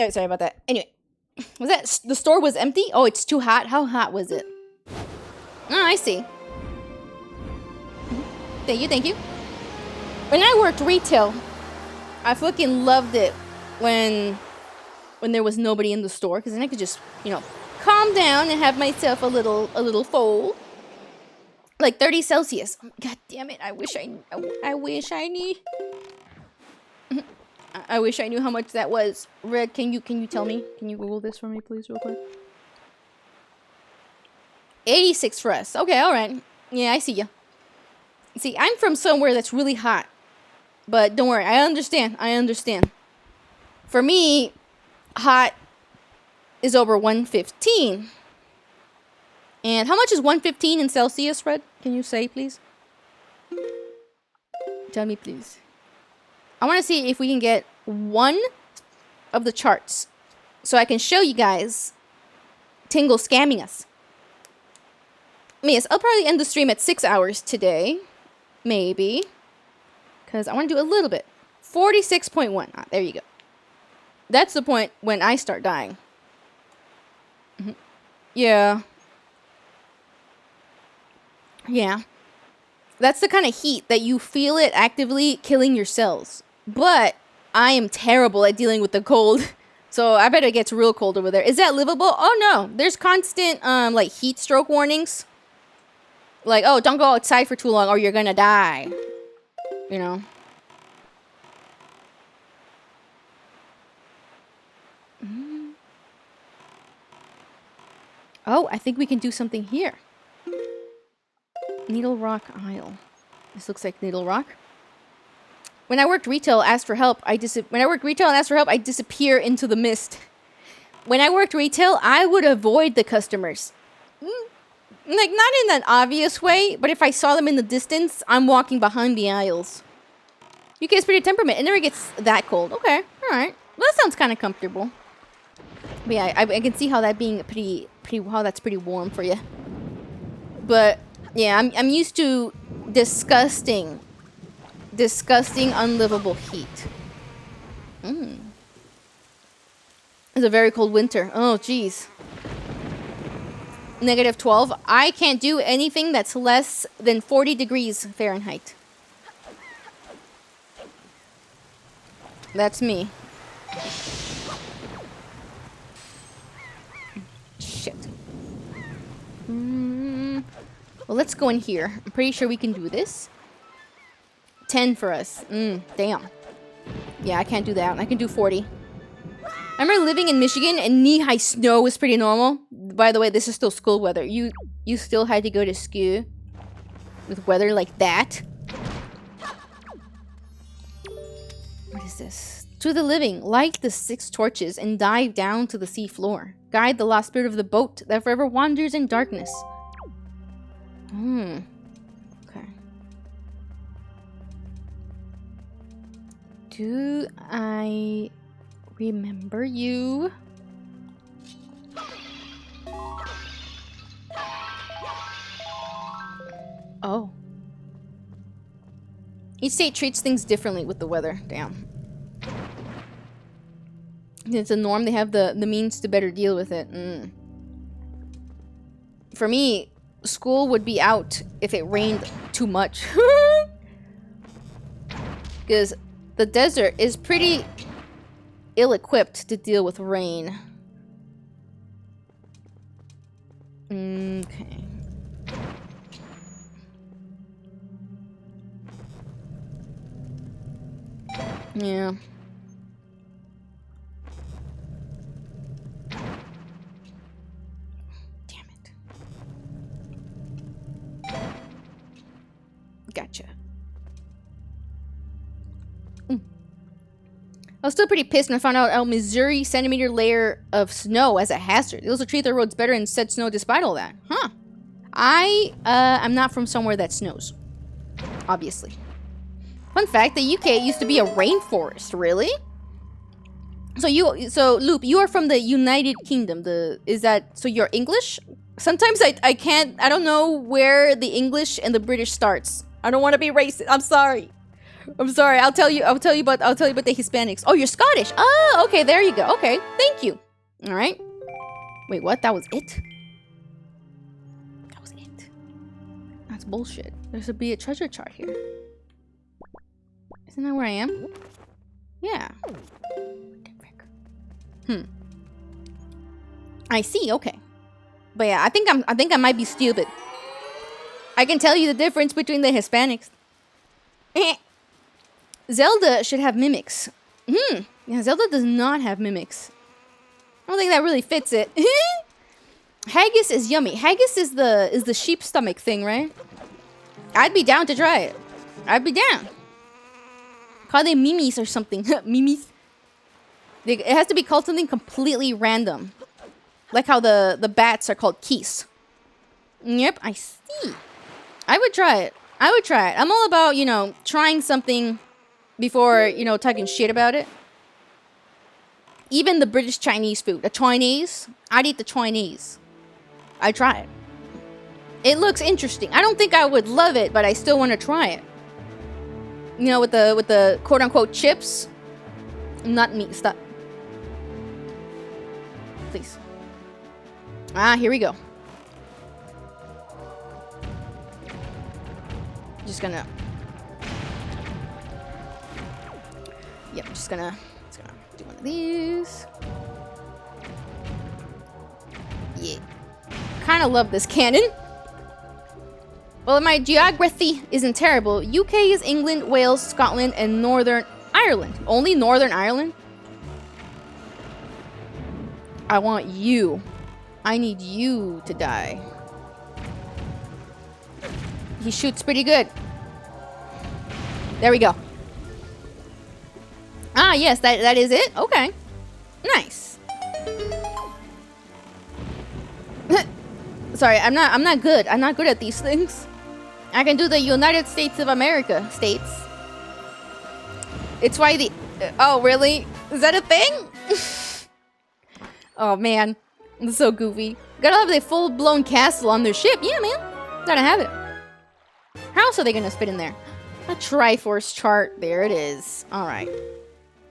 Oh, sorry about that. Anyway, was that the store was empty? Oh, it's too hot. How hot was it? Oh, I see. Thank you. When I worked retail, I fucking loved it when there was nobody in the store, because then I could just, you know, calm down and have myself a little fold. Like 30 Celsius. God damn it! I wish I knew. I wish I knew how much that was. Red, can you tell me? Can you Google this for me, please, real quick? 86 for us. Okay, all right. Yeah, I see ya. See, I'm from somewhere that's really hot. But don't worry, I understand. For me, hot is over 115. And how much is 115 in Celsius, Red? Can you say, please? Tell me, please. I want to see if we can get one of the charts so I can show you guys Tingle scamming us. Yes, I'll probably end the stream at 6 hours today. Maybe. Because I want to do a little bit. 46.1. Ah, there you go. That's the point when I start dying. Yeah. Yeah. That's the kind of heat that you feel it actively killing your cells. But I am terrible at dealing with the cold. So I bet it gets real cold over there. Is that livable? Oh no. There's constant like heat stroke warnings. Like, oh, don't go outside for too long or you're gonna die. You know. Oh, I think we can do something here. Needle Rock Isle. This looks like Needle Rock. When I worked retail, asked for help. I disappear into the mist. When I worked retail, I would avoid the customers. Like, not in an obvious way, but if I saw them in the distance, I'm walking behind the aisles. You guys pretty temperament. It never gets that cold. Okay, all right. Well, that sounds kind of comfortable. But yeah, I can see how that being how that's pretty warm for you. But yeah, I'm used to disgusting, unlivable heat. It's a very cold winter. Oh, jeez. -12. I can't do anything that's less than 40 degrees Fahrenheit. That's me. Shit. Well, let's go in here. I'm pretty sure we can do this. 10 for us. Damn. Yeah, I can't do that. I can do 40. I remember living in Michigan and knee-high snow was pretty normal. By the way, this is still school weather. You still had to go to school with weather like that. What is this? To the living, light the 6 torches and dive down to the sea floor. Guide the lost spirit of the boat that forever wanders in darkness. Okay. Do I remember you? Oh. Each state treats things differently with the weather. Damn. It's a norm. They have the means to better deal with it. For me, school would be out if it rained too much. Because the desert is pretty ill-equipped to deal with rain. Okay. Yeah. Damn it. Gotcha. I was still pretty pissed when I found out a Missouri centimeter layer of snow as a hazard. They also treat their roads better and said snow despite all that. Huh. I'm not from somewhere that snows. Obviously. Fun fact, the UK used to be a rainforest, really? So Loop, you are from the United Kingdom. So you're English? Sometimes I don't know where the English and the British starts. I don't want to be racist. I'm sorry. I'll tell you about the Hispanics. Oh, you're Scottish. Oh, okay, there you go. Okay, thank you. All right. Wait, what? That was it? That was it. That's bullshit. There should be a treasure chart here. Isn't that where I am? Yeah. I see. Okay. But yeah, I think I might be stupid. I can tell you the difference between the Hispanics. Zelda should have mimics. Yeah, Zelda does not have mimics. I don't think that really fits it. Haggis is yummy. Haggis is the sheep stomach thing, right? I'd be down to try it. I'd be down. Call them mimis or something. Mimis. It has to be called something completely random. Like how the bats are called geese. Yep, I see. I would try it. I'm all about, trying something before, talking shit about it. Even the British Chinese food. The Chinese. I'd eat the Chinese. I'd try it. It looks interesting. I don't think I would love it, but I still want to try it. With the quote-unquote chips. Not me. Stop. Please. Here we go. Just gonna... Yep, just gonna do one of these. Yeah. Kind of love this cannon. Well, my geography isn't terrible. UK is England, Wales, Scotland, and Northern Ireland. Only Northern Ireland? I want you. I need you to die. He shoots pretty good. There we go. Yes, that is it. Okay. Nice. Sorry, I'm not good. I'm not good at these things. I can do the United States of America states. It's why the... oh, really? Is that a thing? Oh, man. This is so goofy. Gotta have the full-blown castle on their ship. Yeah, man. Gotta have it. How else are they gonna fit in there? A Triforce chart. There it is. Alright.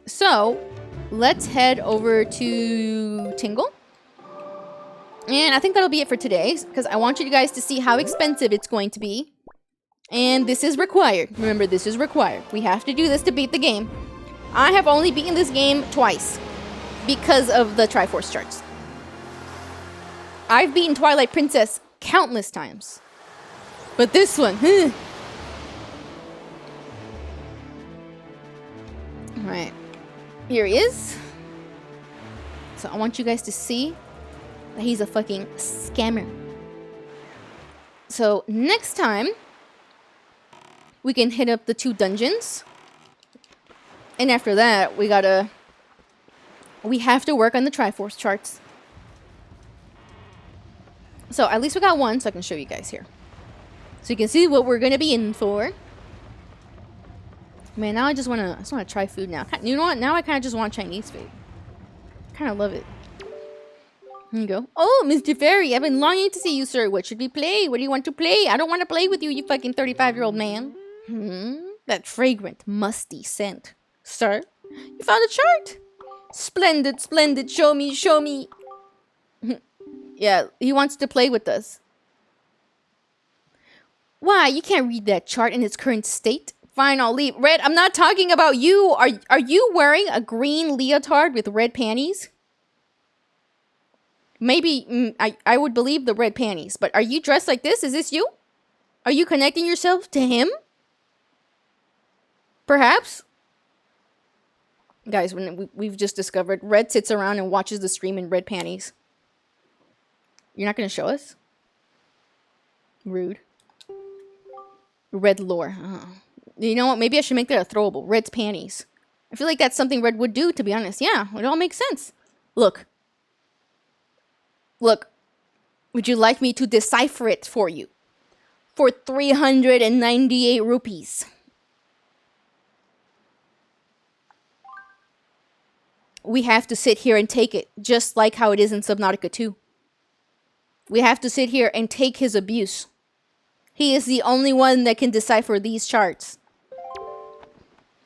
So, let's head over to Tingle. And I think that'll be it for today, because I want you guys to see how expensive it's going to be. And this is required. Remember, this is required. We have to do this to beat the game. I have only beaten this game twice because of the Triforce charts. I've beaten Twilight Princess countless times. But this one, Alright. Here he is. So I want you guys to see that he's a fucking scammer. So next time, we can hit up the 2 dungeons. And after that, we have to work on the Triforce charts. So at least we got one, so I can show you guys here. So you can see what we're gonna be in for. Man, now I just wanna try food now. You know what? Now I kind of just want Chinese food. Kind of love it. Here you go. Oh, Mr. Fairy, I've been longing to see you, sir. What should we play? What do you want to play? I don't want to play with you, you fucking 35-year-old man. That fragrant, musty scent. Sir, you found a chart? Splendid, splendid. Show me, show me. Yeah, he wants to play with us. Why? You can't read that chart in its current state. Fine, I'll leave. Red, I'm not talking about you. Are you wearing a green leotard with red panties? Maybe, I would believe the red panties. But are you dressed like this? Is this you? Are you connecting yourself to him? Perhaps? Guys, we've just discovered Red sits around and watches the stream in red panties. You're not going to show us? Rude. Red lore. Oh. You know what? Maybe I should make that a throwable. Red's panties. I feel like that's something Red would do, to be honest. Yeah, it all makes sense. Look. Look. Would you like me to decipher it for you? For 398 rupees. We have to sit here and take it, just like how it is in Subnautica 2. We have to sit here and take his abuse. He is the only one that can decipher these charts.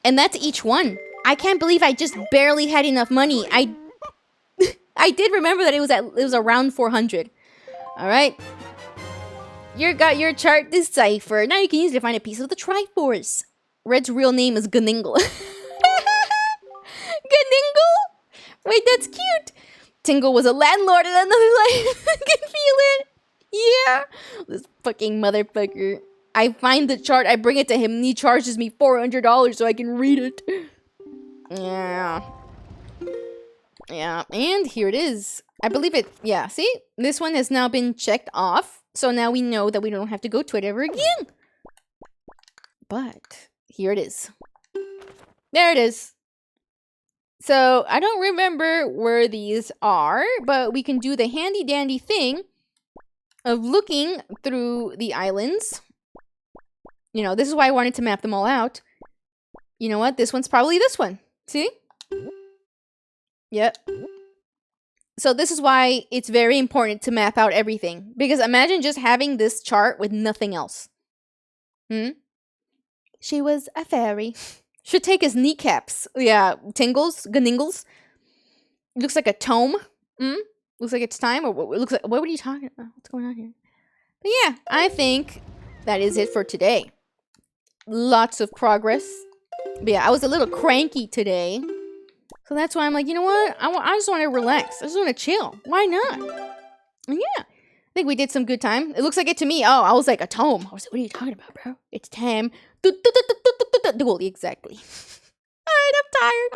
And that's each one. I can't believe I just barely had enough money. I did remember that it was around 400. All right. You got your chart deciphered. Now you can use it to find a piece of the Triforce. Red's real name is Ganingle. Ganingle? Wait, that's cute. Tingle was a landlord in another life. I can feel it. Yeah. This fucking motherfucker. I find the chart, I bring it to him, and he charges me $400 so I can read it. Yeah. Yeah, and here it is. I believe it. Yeah, see? This one has now been checked off. So now we know that we don't have to go to it ever again. But here it is. There it is. So I don't remember where these are, but we can do the handy dandy thing of looking through the islands. You know, this is why I wanted to map them all out. You know what? This one's probably this one. See? Yep. So this is why it's very important to map out everything. Because imagine just having this chart with nothing else. She was a fairy. Should take his kneecaps. Yeah, Tingles, Ganingles. Looks like a tome. Looks like it's time. Or what looks like? What were you talking about? What's going on here? But yeah, I think that is it for today. Lots of progress. But yeah, I was a little cranky today. So that's why I'm like, you know what? I just want to relax. I just want to chill. Why not? And yeah, I think we did some good time. It looks like it to me. Oh, I was like a tome. I was like, what are you talking about, bro? It's time. Exactly. All right, I'm tired.